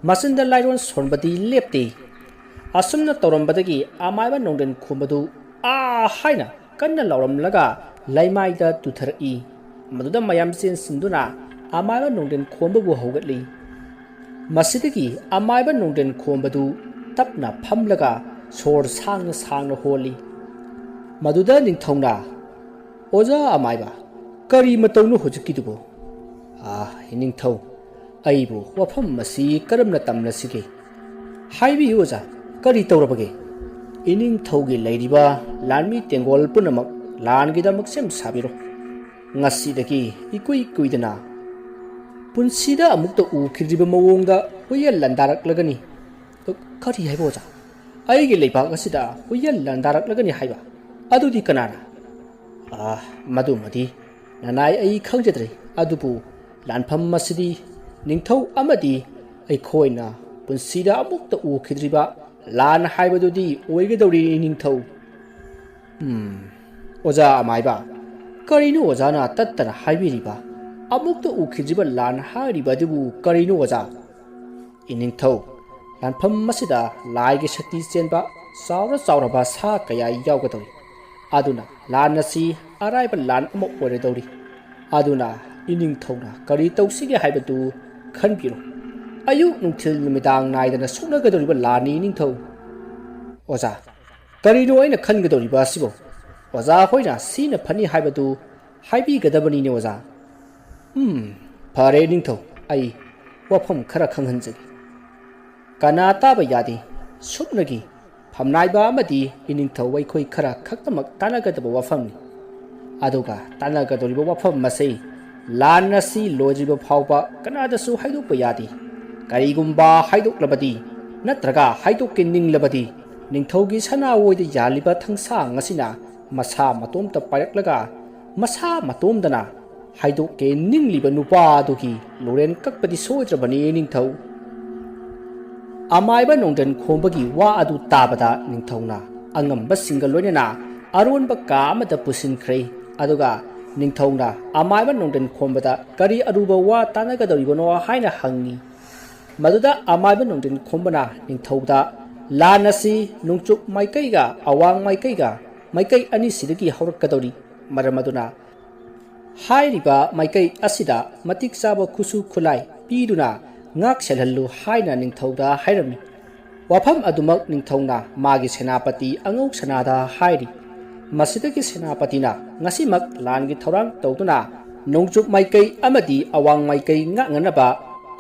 ꯃꯆꯤꯟꯗ ꯂꯥꯏꯔꯣꯟ ꯁꯣꯟꯕꯗꯤ ꯂꯦꯞꯇꯦ꯫ ꯑꯁꯨꯝꯅ ꯇꯧꯔꯝꯕꯗꯒꯤ ꯑꯃꯥꯏꯕ ꯅꯣꯡꯗꯦꯟ ꯈꯣꯝꯕꯗꯨ ꯍꯥꯏꯅ ꯀꯟꯅ ꯂꯥꯎꯔꯝꯂꯒ ꯂꯩꯃꯥꯏꯗ ꯇꯨꯊꯔꯛꯏ꯫ ꯃꯗꯨꯗ ꯃꯌꯥꯝ ꯆꯦꯟꯁꯤꯟꯗꯨꯅ ꯑꯃꯥꯏꯕ ꯅꯣꯡꯗꯦꯟ ꯈꯣꯝꯕꯕꯨ ꯍꯧꯒꯠꯂꯤ꯫ ꯃꯁꯤꯗꯒꯤ ꯑꯃꯥꯏꯕ ꯅꯣꯡꯗꯦꯟ ꯈꯣꯝꯕꯗꯨ ꯇꯞꯅ ꯐꯝꯂꯒ ꯁꯣꯔ ꯁꯥꯡꯅ ꯁꯥꯡꯅ ꯍꯣꯜꯂꯤ꯫ ꯃꯗꯨꯗ ꯅꯤꯡꯊꯧꯅ "ꯑꯣꯖꯥ ꯑꯃꯥꯏꯕ, ꯀꯔꯤ ꯃꯇꯧꯅꯣ ꯍꯧꯖꯤꯛꯀꯤꯗꯨꯕꯨ?" "ꯏꯅꯤꯡꯊꯧ, ꯑꯩꯕꯨ ꯋꯥꯐꯝ ꯑꯁꯤ ꯀꯔꯝꯅ ꯇꯝꯂꯁꯤꯒꯦ? ꯍꯥꯏꯕꯤꯌꯨ ꯑꯣꯖꯥ, ꯀꯔꯤ ꯇꯧꯔꯕꯒꯦ?" "ꯏꯅꯤꯡꯊꯧꯒꯤ ꯂꯩꯔꯤꯕ ꯂꯥꯟꯃꯤ ꯇꯦꯡꯒꯣꯜ ꯄꯨꯝꯅꯃꯛ ꯂꯥꯟꯒꯤꯗꯃꯛ ꯁꯦꯝ ꯁꯥꯕꯤꯔꯣ꯫ ꯉꯁꯤꯗꯒꯤ ꯏꯀꯨꯏ ꯀꯨꯏꯗꯅ ꯄꯨꯟꯁꯤꯗ ꯑꯃꯨꯛꯇ ꯎꯈꯤꯗ꯭ꯔꯤꯕ ꯃꯑꯣꯡꯗ ꯍꯨꯏꯌꯦꯟ ꯂꯥꯟꯗꯥꯔꯛꯂꯒꯅꯤ." "ꯀꯔꯤ ꯍꯥꯏꯕ ꯑꯣꯖꯥ? ꯑꯩꯒꯤ ꯂꯩꯕꯥꯛ ꯑꯁꯤꯗ ꯍꯨꯏꯌꯦꯟ ꯂꯥꯟꯗꯥꯔꯛꯂꯒꯅꯤ ꯍꯥꯏꯕ? ꯑꯗꯨꯗꯤ ꯀꯅꯥꯅ?" "ꯃꯗꯨꯃꯗꯤ ꯅꯅꯥꯏ ꯑꯩ ꯈꯪꯖꯗ꯭ꯔꯦ, ꯑꯗꯨꯕꯨ ꯂꯥꯟꯐꯝ ꯑꯁꯤꯗꯤ ꯅꯤꯡꯊꯧ ꯑꯃꯗꯤ ꯑꯩꯈꯣꯏꯅ ꯄꯨꯟꯁꯤꯗ ꯑꯃꯨꯛꯇ ꯎꯈꯤꯗ꯭ꯔꯤꯕ ꯂꯥꯟ ꯍꯥꯏꯕꯗꯨꯗꯤ ꯑꯣꯏꯒꯗꯧꯔꯤ ꯅꯤꯡꯊꯧ." "ꯑꯣꯖꯥ ꯑꯃꯥꯏꯕ, ꯀꯔꯤꯅꯣ ꯑꯣꯖꯥꯅ ꯇꯠꯇꯅ ꯍꯥꯏꯕꯤꯔꯤꯕ? ꯑꯃꯨꯛꯇ ꯎꯈꯤꯗ꯭ꯔꯤꯕ ꯂꯥꯟ ꯍꯥꯏꯔꯤꯕ ꯑꯗꯨꯕꯨ ꯀꯔꯤꯅꯣ ꯑꯣꯖꯥ?" "ꯏꯅꯤꯡꯊꯧ, ꯂꯥꯟꯐꯝ ꯑꯁꯤꯗ ꯂꯥꯏꯒꯤ ꯁꯛꯇꯤ ꯆꯦꯟꯕ ꯆꯥꯎꯔꯕ ꯁꯥ ꯀꯌꯥ ꯌꯥꯎꯒꯗꯧꯔꯤ꯫ ꯑꯗꯨꯅ ꯂꯥꯟ ꯑꯁꯤ ꯑꯔꯥꯏꯕ ꯂꯥꯟ ꯑꯃ ꯑꯣꯏꯔꯗꯧꯔꯤ꯫ ꯑꯗꯨꯅ ꯏꯅꯤꯡꯊꯧꯅ ꯀꯔꯤ ꯇꯧꯁꯤꯒꯦ ꯍꯥꯏꯕꯗꯨ ꯈꯟꯕꯤꯔꯣ꯫ ꯑꯌꯨꯛ ꯅꯨꯡꯊꯤꯜ ꯅꯨꯃꯤꯗꯥꯡ ꯅꯥꯏꯗꯅ ꯁꯣꯛꯅꯒꯗꯧꯔꯤꯕ ꯂꯥꯟꯅꯤ ꯏꯅꯤꯡꯊꯧ." "ꯑꯣꯖꯥ, ꯀꯔꯤꯅꯣ ꯑꯩꯅ ꯈꯟꯒꯗꯧꯔꯤꯕ ꯑꯁꯤꯕꯨ? ꯑꯣꯖꯥ ꯍꯣꯏꯅ ꯁꯤꯅ ꯐꯅꯤ ꯍꯥꯏꯕꯗꯨ ꯍꯥꯏꯕꯤꯒꯗꯕꯅꯤꯅꯦ ꯑꯣꯖꯥ." "ꯐꯔꯦ ꯅꯤꯡꯊꯧ, ꯑꯩ ꯋꯥꯐꯝ ꯈꯔ ꯈꯪꯍꯟꯖꯒꯦ꯫ ꯀꯅꯥ ꯇꯥꯕ ꯌꯥꯗꯦ ꯁꯨꯞꯅꯒꯤ ꯐꯝꯅꯥꯏꯕ ꯑꯃꯗꯤ ꯏꯅꯤꯡꯊꯧ ꯑꯩꯈꯣꯏ ꯈꯔ ꯈꯛꯇꯃꯛ ꯇꯥꯟꯅꯒꯗꯕ ꯋꯥꯐꯝꯅꯤ꯫ ꯑꯗꯨꯒ ꯇꯥꯟꯅꯒꯗꯧꯔꯤꯕ ꯋꯥꯐꯝ ꯑꯁꯤ ꯂꯥꯟ ꯑꯁꯤ ꯂꯣꯏꯗ꯭ꯔꯤꯕ ꯐꯥꯎꯕ ꯀꯅꯥꯗꯁꯨ ꯍꯥꯏꯗꯣꯛꯄ ꯌꯥꯗꯦ꯫ ꯀꯔꯤꯒꯨꯝꯕ ꯍꯥꯏꯗꯣꯛꯂꯕꯗꯤ ꯅꯠꯇ꯭ꯔꯒ ꯍꯥꯏꯗꯣꯛꯀꯦ ꯅꯤꯡꯂꯕꯗꯤ ꯅꯤꯡꯊꯧꯒꯤ ꯁꯅꯥꯑꯣꯏꯗ ꯌꯥꯜꯂꯤꯕ ꯊꯥꯡꯁꯥꯡ ꯑꯁꯤꯅ ꯃꯁꯥ ꯃꯇꯣꯝꯇ ꯄꯥꯏꯔꯛꯂꯒ ꯃꯁꯥ ꯃꯇꯣꯝꯗꯅ ꯍꯥꯏꯗꯣꯛꯀꯦ ꯅꯤꯡꯂꯤꯕ ꯅꯨꯄꯥ ꯑꯗꯨꯒꯤ ꯂꯣꯔꯦꯟ ꯀꯛꯄꯗꯤ ꯁꯣꯏꯗ꯭ꯔꯕꯅꯤ ꯅꯤꯡꯊꯧ." ꯑꯃꯥꯏꯕ ꯅꯣꯡꯗꯟ ꯈꯣꯝꯕꯒꯤ ꯋꯥ ꯑꯗꯨ ꯇꯥꯕꯗ ꯅꯤꯡꯊꯧꯅ ꯑꯉꯝꯕꯁꯤꯡꯒ ꯂꯣꯏꯅꯅ ꯑꯔꯣꯟꯕ ꯀꯥ ꯑꯃꯗ ꯄꯨꯁꯤꯟꯈ꯭ꯔꯦ꯫ ꯑꯗꯨꯒ ꯅꯤꯡꯊꯧꯅ ꯑꯃꯥꯏꯕ ꯅꯣꯡꯗꯟ ꯈꯣꯝꯕꯗ ꯀꯔꯤ ꯑꯔꯨꯕ ꯋꯥ ꯇꯥꯟꯅꯒꯗꯧꯔꯤꯕꯅꯣ ꯍꯥꯏꯅ ꯍꯪꯉꯤ꯫ ꯃꯗꯨꯗ ꯑꯃꯥꯏꯕ ꯅꯣꯡꯗꯟ ꯈꯣꯝꯕꯅ ꯅꯤꯡꯊꯧꯗ ꯂꯥꯟ ꯑꯁꯤ ꯅꯣꯡꯆꯨꯞ ꯃꯥꯏꯀꯩꯒ ꯑꯋꯥꯡ ꯃꯥꯏꯀꯩꯒ ꯃꯥꯏꯀꯩ ꯑꯅꯤꯁꯤꯗꯒꯤ ꯍꯧꯔꯛꯀꯗꯧꯔꯤ꯫ ꯃꯔꯝ ꯑꯗꯨꯅ ꯍꯥꯏꯔꯤꯕ ꯃꯥꯏꯀꯩ ꯑꯁꯤꯗ ꯃꯇꯤꯛ ꯆꯥꯕ ꯈꯨꯠꯁꯨ ꯈꯨꯠꯂꯥꯏ ꯄꯤꯗꯨꯅ ꯉꯥꯛ ꯁꯦꯜꯍꯜꯂꯨ ꯍꯥꯏꯅ ꯅꯤꯡꯊꯧꯗ ꯍꯥꯏꯔꯝꯃꯤ꯫ ꯋꯥꯐꯝ ꯑꯗꯨꯃꯛ ꯅꯤꯡꯊꯧꯅ ꯃꯥꯒꯤ ꯁꯦꯅꯥꯄꯇꯤ ꯑꯉꯧ ꯁꯅꯥꯗ ꯍꯥꯏꯔꯤ꯫ ꯃꯁꯤꯗꯒꯤ ꯁꯦꯅꯥꯄꯇꯤꯅ ꯉꯁꯤꯃꯛ ꯂꯥꯟꯒꯤ ꯊꯧꯔꯥꯡ ꯇꯧꯗꯨꯅ ꯅꯣꯡꯆꯨꯞ ꯃꯥꯏꯀꯩ ꯑꯃꯗꯤ ꯑꯋꯥꯡ ꯃꯥꯏꯀꯩ ꯉꯥꯛꯅꯅꯕ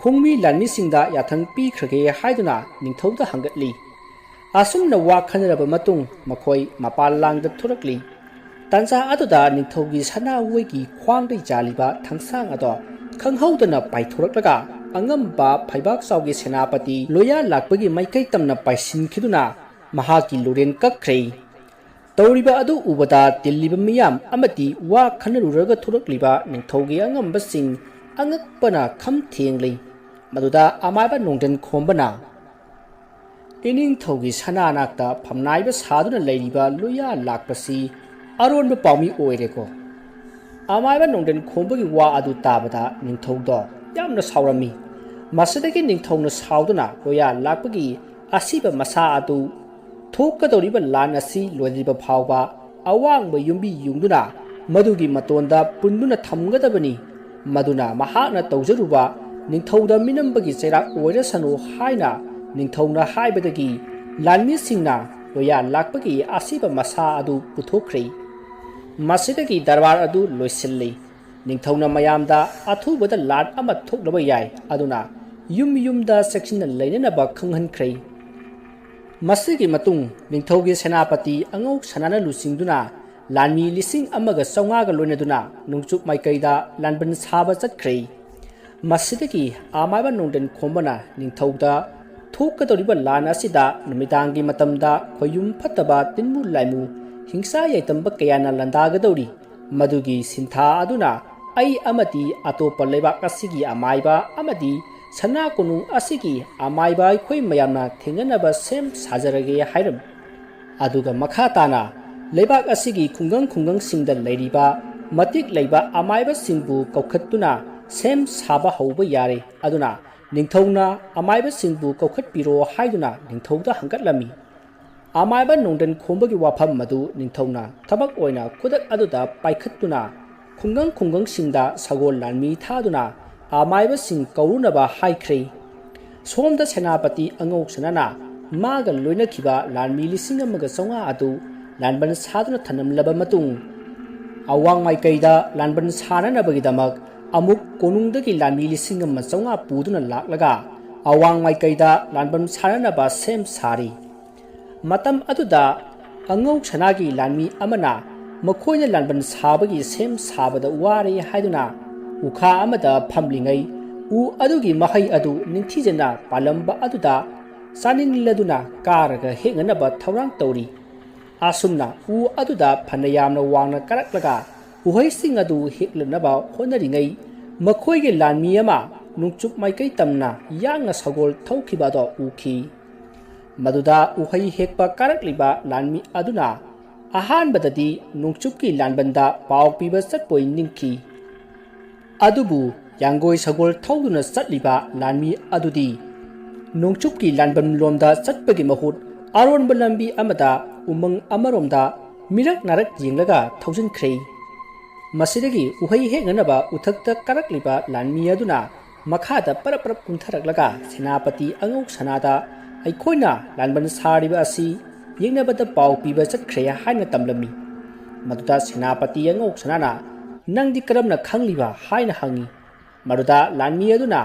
ꯈꯣꯡꯃꯤ ꯂꯥꯟꯃꯤꯁꯤꯡꯗ ꯌꯥꯊꯪ ꯄꯤꯈ꯭ꯔꯒꯦ ꯍꯥꯏꯗꯨꯅ ꯅꯤꯡꯊꯧꯗ ꯍꯪꯒꯠꯂꯤ꯫ ꯑꯁꯨꯝꯅ ꯋꯥ ꯈꯟꯅꯔꯕ ꯃꯇꯨꯡ ꯃꯈꯣꯏ ꯃꯄꯥꯟ ꯂꯥꯡꯗ ꯊꯣꯔꯛꯂꯤ꯫ ꯇꯥꯟꯖꯥ ꯑꯗꯨꯗ ꯅꯤꯡꯊꯧꯒꯤ ꯁꯅꯥꯑꯣꯏꯒꯤ ꯈ꯭ꯋꯥꯡꯗ ꯌꯥꯜꯂꯤꯕ ꯊꯥꯡꯁꯥꯡ ꯑꯗꯣ ꯈꯪꯍꯧꯗꯅ ꯄꯥꯏꯊꯣꯔꯛꯂꯒ ꯑꯉꯝꯕ ꯐꯩꯕꯥꯛ ꯆꯥꯎꯒꯤ ꯁꯦꯅꯥꯄꯇꯤ ꯂꯣꯌꯥ ꯂꯥꯛꯄꯒꯤ ꯃꯥꯏꯀꯩ ꯇꯝꯅ ꯄꯥꯏꯁꯤꯟꯈꯤꯗꯨꯅ ꯃꯍꯥꯛꯀꯤ ꯂꯣꯔꯦꯟ ꯀꯛꯈ꯭ꯔꯦ꯫ ꯇꯧꯔꯤꯕ ꯑꯗꯨ ꯎꯕꯗ ꯇꯤꯜꯂꯤꯕ ꯃꯤꯌꯥꯝ ꯑꯃꯗꯤ ꯋꯥ ꯈꯟꯅꯔꯨꯔꯒ ꯊꯣꯔꯛꯂꯤꯕ ꯅꯤꯡꯊꯧꯒꯤ ꯑꯉꯝꯕꯁꯤꯡ ꯑꯉꯛꯄꯅ ꯈꯝ ꯊꯦꯡꯂꯤ꯫ ꯃꯗꯨꯗ ꯑꯃꯥꯏꯕ ꯅꯣꯡꯗꯟ ꯈꯣꯝꯕꯅ "ꯏꯅꯤꯡꯊꯧꯒꯤ ꯁꯅꯥꯅꯥꯛꯇ ꯐꯝꯅꯥꯏꯕ ꯁꯥꯗꯨꯅ ꯂꯩꯔꯤꯕ ꯂꯣꯌꯥ ꯂꯥꯛꯄꯁꯤ ꯑꯔꯣꯟꯕ ꯄꯥꯎꯃꯤ ꯑꯣꯏꯔꯦꯀꯣ?" ꯑꯃꯥꯏꯕ ꯅꯣꯡꯗꯟ ꯈꯣꯝꯕꯒꯤ ꯋꯥ ꯑꯗꯨ ꯇꯥꯕꯗ ꯅꯤꯡꯊꯧꯗꯣ ꯌꯥꯝꯅ ꯁꯥꯎꯔꯝꯃꯤ꯫ ꯃꯁꯤꯗꯒꯤ ꯅꯤꯡꯊꯧꯅ ꯁꯥꯎꯗꯨꯅ ꯂꯣꯌꯥ ꯂꯥꯛꯄꯒꯤ ꯑꯁꯤꯕ ꯃꯁꯥ ꯑꯗꯨ ꯊꯣꯛꯀꯗꯧꯔꯤꯕ ꯂꯥꯟ ꯑꯁꯤ ꯂꯣꯏꯗ꯭ꯔꯤꯕ ꯐꯥꯎꯕ ꯑꯋꯥꯡꯕ ꯌꯨꯝꯕꯤ ꯌꯨꯡꯗꯨꯅ ꯃꯗꯨꯒꯤ ꯃꯇꯣꯟꯗ ꯄꯨꯟꯗꯨꯅ ꯊꯝꯒꯗꯕꯅꯤ꯫ ꯃꯗꯨꯅ ꯃꯍꯥꯛꯅ ꯇꯧꯖꯔꯨꯕ ꯅꯤꯡꯊꯧꯗ ꯃꯤꯅꯝꯕꯒꯤ ꯆꯩꯔꯥꯛ ꯑꯣꯏꯔꯁꯅꯨ ꯍꯥꯏꯅ ꯅꯤꯡꯊꯧꯅ ꯍꯥꯏꯕꯗꯒꯤ ꯂꯥꯟꯃꯤꯁꯤꯡꯅ ꯂꯣꯌꯥ ꯂꯥꯛꯄꯒꯤ ꯑꯁꯤꯕ ꯃꯁꯥ ꯑꯗꯨ ꯄꯨꯊꯣꯛꯈ꯭ꯔꯦ꯫ ꯃꯁꯤꯗꯒꯤ ꯗꯔꯕꯥꯔ ꯑꯗꯨ ꯂꯣꯏꯁꯤꯜꯂꯤ꯫ ꯅꯤꯡꯊꯧꯅ ꯃꯌꯥꯝꯗ ꯑꯊꯨꯕꯗ ꯂꯥꯟ ꯑꯃ ꯊꯣꯛꯂꯕ ꯌꯥꯏ, ꯑꯗꯨꯅ ꯌꯨꯝ ꯌꯨꯝꯗ ꯆꯦꯛꯁꯤꯟꯅ ꯂꯩꯅꯅꯕ ꯈꯪꯍꯟꯈ꯭ꯔꯦ꯫ ꯃꯁꯤꯒꯤ ꯃꯇꯨꯡ ꯅꯤꯡꯊꯧꯒꯤ ꯁꯦꯅꯥꯄꯇꯤ ꯑꯉꯧ ꯁꯅꯥꯅ ꯂꯨꯆꯤꯡꯗꯨꯅ ꯂꯥꯟꯃꯤ 1,500ꯒ ꯂꯣꯏꯅꯗꯨꯅ ꯅꯣꯡꯆꯨꯞ ꯃꯥꯏꯀꯩꯗ ꯂꯥꯟꯕꯟ ꯁꯥꯕ ꯆꯠꯈ꯭ꯔꯦ꯫ ꯃꯁꯤꯗꯒꯤ ꯑꯃꯥꯏꯕ ꯅꯣꯡꯗꯟ ꯈꯣꯝꯕꯅ ꯅꯤꯡꯊꯧꯗ ꯊꯣꯛꯀꯗꯧꯔꯤꯕ ꯂꯥꯟ ꯑꯁꯤꯗ ꯅꯨꯃꯤꯗꯥꯡꯒꯤ ꯃꯇꯝꯗ ꯈꯣꯏꯌꯨꯝ ꯐꯠꯇꯕ ꯇꯤꯟꯃꯨ ꯂꯥꯏꯃꯨ ꯍꯤꯡꯁꯥ ꯌꯥꯏꯇꯝꯕ ꯀꯌꯥꯅ ꯂꯥꯟꯗꯥꯒꯗꯧꯔꯤ꯫ ꯃꯗꯨꯒꯤ ꯁꯤꯟꯊꯥ ꯑꯗꯨꯅ ꯑꯩ ꯑꯃꯗꯤ ꯑꯇꯣꯞꯄ ꯂꯩꯕꯥꯛ ꯑꯁꯤꯒꯤ ꯑꯃꯥꯏꯕ ꯑꯃꯗꯤ ꯁꯅꯥ ꯀꯣꯅꯨꯡ ꯑꯁꯤꯒꯤ ꯑꯃꯥꯏꯕ ꯑꯩꯈꯣꯏ ꯃꯌꯥꯝꯅ ꯊꯦꯡꯅꯅꯕ ꯁꯦꯝ ꯁꯥꯖꯔꯒꯦ ꯍꯥꯏꯔꯝꯃꯤ꯫ ꯑꯗꯨꯒ ꯃꯈꯥ ꯇꯥꯅ ꯂꯩꯕꯥꯛ ꯑꯁꯤꯒꯤ ꯈꯨꯡꯒꯪꯁꯤꯡꯗ ꯂꯩꯔꯤꯕ ꯃꯇꯤꯛ ꯂꯩꯕ ꯑꯃꯥꯏꯕꯁꯤꯡꯕꯨ ꯀꯧꯈꯠꯇꯨꯅ ꯁꯦꯝ ꯁꯥꯕ ꯍꯧꯕ ꯌꯥꯔꯦ꯫ ꯑꯗꯨꯅ ꯅꯤꯡꯊꯧꯅ ꯑꯃꯥꯏꯕꯁꯤꯡꯕꯨ ꯀꯧꯈꯠꯄꯤꯔꯣ ꯍꯥꯏꯗꯨꯅ ꯅꯤꯡꯊꯧꯗ ꯍꯪꯒꯠꯂꯝꯃꯤ꯫ ꯑꯃꯥꯏꯕ ꯅꯣꯡꯗꯟ ꯈꯣꯝꯕꯒꯤ ꯋꯥꯐꯝ ꯑꯗꯨ ꯅꯤꯡꯊꯧꯅ ꯊꯕꯛ ꯑꯣꯏꯅ ꯈꯨꯗꯛ ꯑꯗꯨꯗ ꯄꯥꯏꯈꯠꯇꯨꯅ ꯈꯨꯡꯒꯪꯁꯤꯡꯗ ꯁꯒꯣꯜ ꯂꯥꯟꯃꯤ ꯊꯥꯗꯨꯅ ꯑꯃꯥꯏꯕꯁꯤꯡ ꯀꯧꯔꯨꯅꯕ ꯍꯥꯏꯈ꯭ꯔꯦ꯫ ꯁꯣꯝꯗ Senapati ꯑꯉꯧ ꯁꯅꯥꯅ maga loina khiba lanmi lising amaga songa adu lanban saduna thanamlaba matung awang mai kaida lanban sana nabagi damak amuk konungdagi lanmi lising ama songa puduna laklaga awang mai kaida lanban sana naba sem sari matam aduda angau sanagi lanmi amana makoina lanban sabagi sem sabada ware haiduna ukha amada phamlingai u adugi mahai adu ningthijena palamba aduda saningladuna karaga henganaba thawrang tawri asumna u aduda phanayamna wangna karaklaga uhai sing adu heklanaba honaringai makhoige lanmi ama nungchup maikai tamna yangna sagol thaukiba do ukhi maduda uhai hekpa karakliba lanmi aduna ahan badadi nungchupki lanbanda paw piba satpoi ningki adubu yanggoi sagol thauduna satliba lanmi adudi nungchupki lanban lomda satpagi mahut aron balambi amada umang amaromda mirak narak jinglaga thousand khrei masidagi uhai henganaba uthakta karakliba lanmi aduna makhada parap kunthaраklaga senapati angok sanada aikoina lanban sariba asi yengnabada paw piba chakkhreya haina tamlami maduda senapati angok sanana nangdi karamna khangliba haina hangi maduda lanmi aduna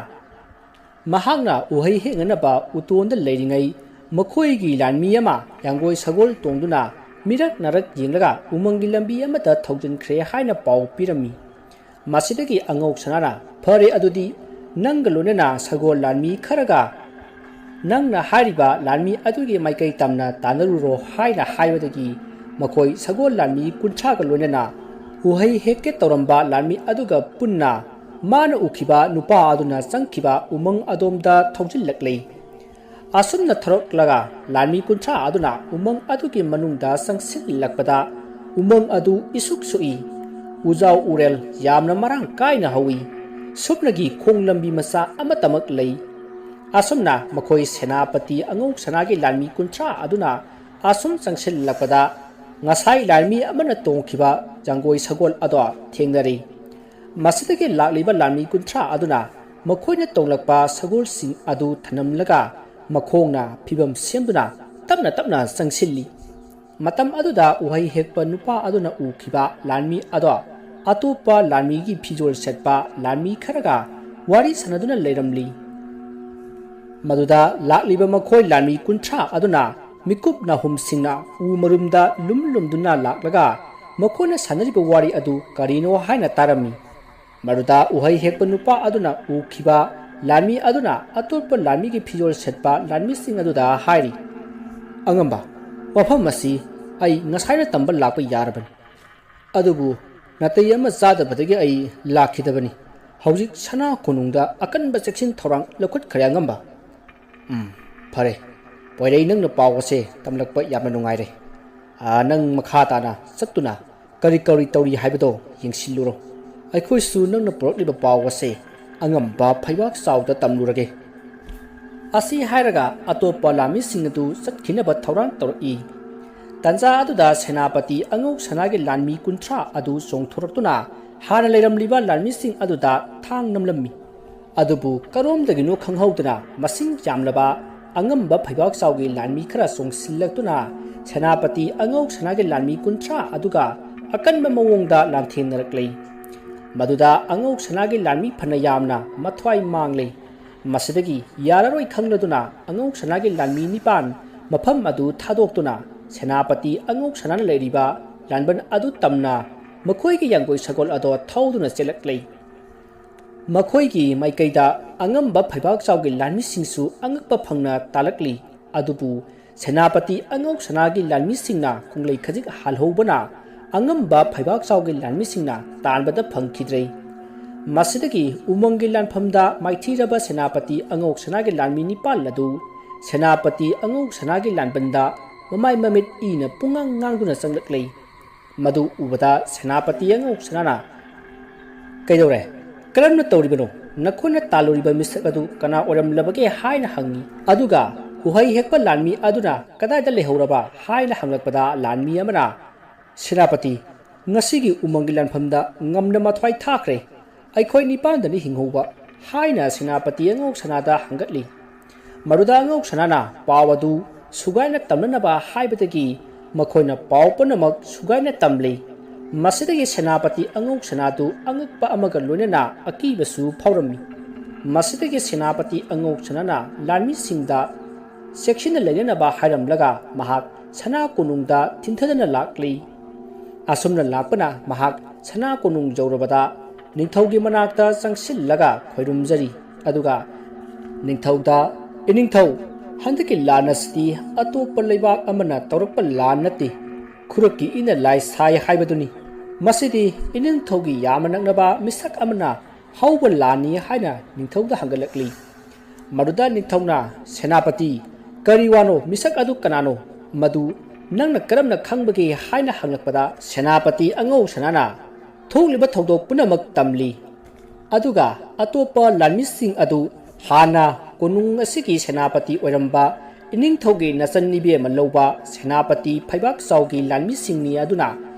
mahangna uhai henganaba utonda leiringai makhoigi lanmi ama yanggoi sagol tongduna mirak narak jinglaga umangi lambi amata thousand khreya haina paw pirami masidagi angok sanana phare adudi nangalonena sagol lanmi kharaga nangna hariba lanmi adugi maikai tamna tanaruro haina haibadagi makhoi sagol lanmi kunchaga lonena uhai hekke toramba lanmi aduga punna mana ukhiba nupa aduna changkhiba umang adomda thongjillaklei asumna thoroklaga lanmi kuncha aduna umang adugi manungda sangsilakpada umang adu isuk sui ujau urel yamna marang kaina hawi supnagi khonglambi masa amatamak lei asumna makhoi senapati angok sanagi lanmi kuncha aduna asum changsil lakpada ngasai lanmi amana tongkhiba janggoi sagol ado thengnari masidagi lakliba lanmi kuncha aduna makhoina tonglakpa sagol sing adu thanamlaga makhongna phibam semduna tapna changsilli matam aduda uhai hekpa nupa aduna ukhiba lanmi ado atopa lanmi gi phijol setpa lanmi kharaga wari sanaduna leiramli maduda lakliba makhoi lanmi kuncha aduna mikup na humsingna umarumda lumduna laklaga makhona sanariba wari adu karino haina tarami maduda uhai hekpa nupa aduna ukhiba lanmi aduna atopa lanmi gi phijol setpa lanmi sing aduda hairi angamba wafam masi ai ngasaina tamba lakpa yarban adubu natai ama zadabadagi ai lakhidabani hojik sana konungda akanba section thorang lokot khayangamba phare poirei nang na pawase tamlakpa yamna nungaire nang makha tana satuna kari tauri haibado yengsiluro aikhoi su nang na porokliba pawase angamba phaibak sauda tamlurage asi hairaga atopa lami singatu satkhina ba thorang tori tanja aduda senapati angok sanagi lanmi kuntra adu songthoraktuna hana leiramliba lanmi sing aduda thang namlammi adubu karomdagino khanghaudana masing jamlaba angamba phaibak saugi lanmi khara songsillaktuna senapati angok sanagi lanmi kuntra aduga akanba mawongda lamthenaraklei maduda angok sanagi lanmi phanayamna mathwai manglei masidagi yararoi khangladuna angok sanagi lanmi nipan mafam adu thadoktuna senapati angok sanana leiriba lanban adu tamna makhoigi yanggoi sagol ado thauduna chelaklei makhoigi maikaida angamba phaibak chawgi lanmi singsu angakpa phangna talakli adubu senapati angok sanagi lanmi singna khunglei khajik halhobana angamba phaibak chawgi lanmi singna tanbada phangkhidrei masidagi umangi lanphamda maithiraba senapati angok sanagi lanmi nipal ladu senapati angok sanagi lanbanda mamai mamit ina pungang ngangduna changlaklei madu ubada senapati angok sanana kaidore karamna tawribano nakhona taluriba misak adu kana oram labage haina hangi aduga uhai hekpa lanmi aduna kadaida lehoraba haina hanglakpada lanmi amana senapati ngasigi umangi lanphamda ngamna mathwai thakre aikhoi nipandani hinghoba haina senapati angok sanada hangatli ꯃꯗꯨꯗ ꯑꯉꯧ ꯁꯅꯥꯅ ꯄꯥꯎ ꯑꯗꯨ ꯁꯨꯒꯥꯏꯅ ꯇꯝꯅꯅꯕ ꯍꯥꯏꯕꯗꯒꯤ ꯃꯈꯣꯏꯅ ꯄꯥꯎ ꯄꯨꯝꯅꯃꯛ ꯁꯨꯒꯥꯏꯅ ꯇꯝꯂꯤ꯫ ꯃꯁꯤꯗꯒꯤ ꯁꯦꯅꯥꯄꯇꯤ ꯑꯉꯧ ꯁꯅꯥꯗꯨ ꯑꯉꯛꯄ ꯑꯃꯒ ꯂꯣꯏꯅꯅ ꯑꯀꯤꯕꯁꯨ ꯐꯥꯎꯔꯝꯃꯤ꯫ ꯃꯁꯤꯗꯒꯤ ꯁꯦꯅꯥꯄꯇꯤ ꯑꯉꯧ ꯁꯅꯥꯅ ꯂꯥꯟꯃꯤꯁꯤꯡꯗ ꯆꯦꯛꯁꯤꯟꯅ ꯂꯩꯅꯅꯕ ꯍꯥꯏꯔꯝꯂꯒ ꯃꯍꯥꯛ ꯁꯅꯥ ꯀꯣꯅꯨꯡꯗ ꯊꯤꯟꯊꯗꯨꯅ ꯂꯥꯛꯂꯤ꯫ ꯑꯁꯨꯝꯅ ꯂꯥꯛꯄꯅ ꯃꯍꯥꯛ ꯁꯅꯥ ꯀꯣꯅꯨꯡ ꯌꯧꯔꯕꯗ ꯅꯤꯡꯊꯧꯒꯤ ꯃꯅꯥꯛꯇ ꯆꯪꯁꯤꯜꯂꯒ ꯈꯣꯏꯔꯨꯝꯖꯔꯤ꯫ ꯑꯗꯨꯒ ꯅꯤꯡꯊꯧꯗ "ꯏꯅꯤꯡꯊꯧ, ꯍꯟꯗꯛꯀꯤ ꯂꯥꯟ ꯑꯁꯤꯗꯤ ꯑꯇꯣꯞꯄ ꯂꯩꯕꯥꯛ ꯑꯃꯅ ꯇꯧꯔꯛꯄ ꯂꯥꯟ ꯅꯠꯇꯦ, ꯈꯨꯔꯛꯀꯤ ꯏꯅ ꯂꯥꯏ ꯁꯥꯏ ꯍꯥꯏꯕꯗꯨꯅꯤ꯫ ꯃꯁꯤꯗꯤ ꯏꯅꯤꯡꯊꯧꯒꯤ ꯌꯥꯝꯅ ꯅꯛꯅꯕ ꯃꯤꯁꯛ ꯑꯃꯅ ꯍꯧꯕ ꯂꯥꯟꯅꯤ" ꯍꯥꯏꯅ ꯅꯤꯡꯊꯧꯗ ꯍꯪꯒꯠꯂꯛꯂꯤ꯫ ꯃꯗꯨꯗ ꯅꯤꯡꯊꯧꯅ "ꯁꯦꯅꯥꯄꯇꯤ, ꯀꯔꯤ ꯋꯥꯅꯣ? ꯃꯤꯁꯛ ꯑꯗꯨ ꯀꯅꯥꯅꯣ? ꯃꯗꯨ ꯅꯪꯅ ꯀꯔꯝꯅ ꯈꯪꯕꯒꯦ?" ꯍꯥꯏꯅ ꯍꯪꯂꯛꯄꯗ ꯁꯦꯅꯥꯄꯇꯤ ꯑꯉꯧ ꯁꯅꯥꯅ ꯊꯣꯛꯂꯤꯕ ꯊꯧꯗꯣꯛ ꯄꯨꯝꯅꯃꯛ ꯇꯝꯂꯤ꯫ ꯑꯗꯨꯒ ꯑꯇꯣꯞꯄ ꯂꯥꯟꯃꯤꯁꯤꯡ ꯑꯗꯨ ꯍꯥꯟꯅ ꯀꯣꯅꯨꯡ ꯑꯁꯤꯒꯤ ꯁꯦꯅꯥꯄꯇꯤ ꯑꯣꯏꯔꯝꯕ ꯏꯅꯤꯡꯊꯧꯒꯤ ꯅꯆꯟꯅꯨꯄꯤ ꯂꯧꯕ ꯁꯦꯅꯥꯄꯇꯤ ꯐꯩꯕꯥꯛꯆꯥꯎꯒꯤ ꯂꯥꯟꯃꯤꯁꯤꯡꯅꯤ ꯑꯗꯨꯅ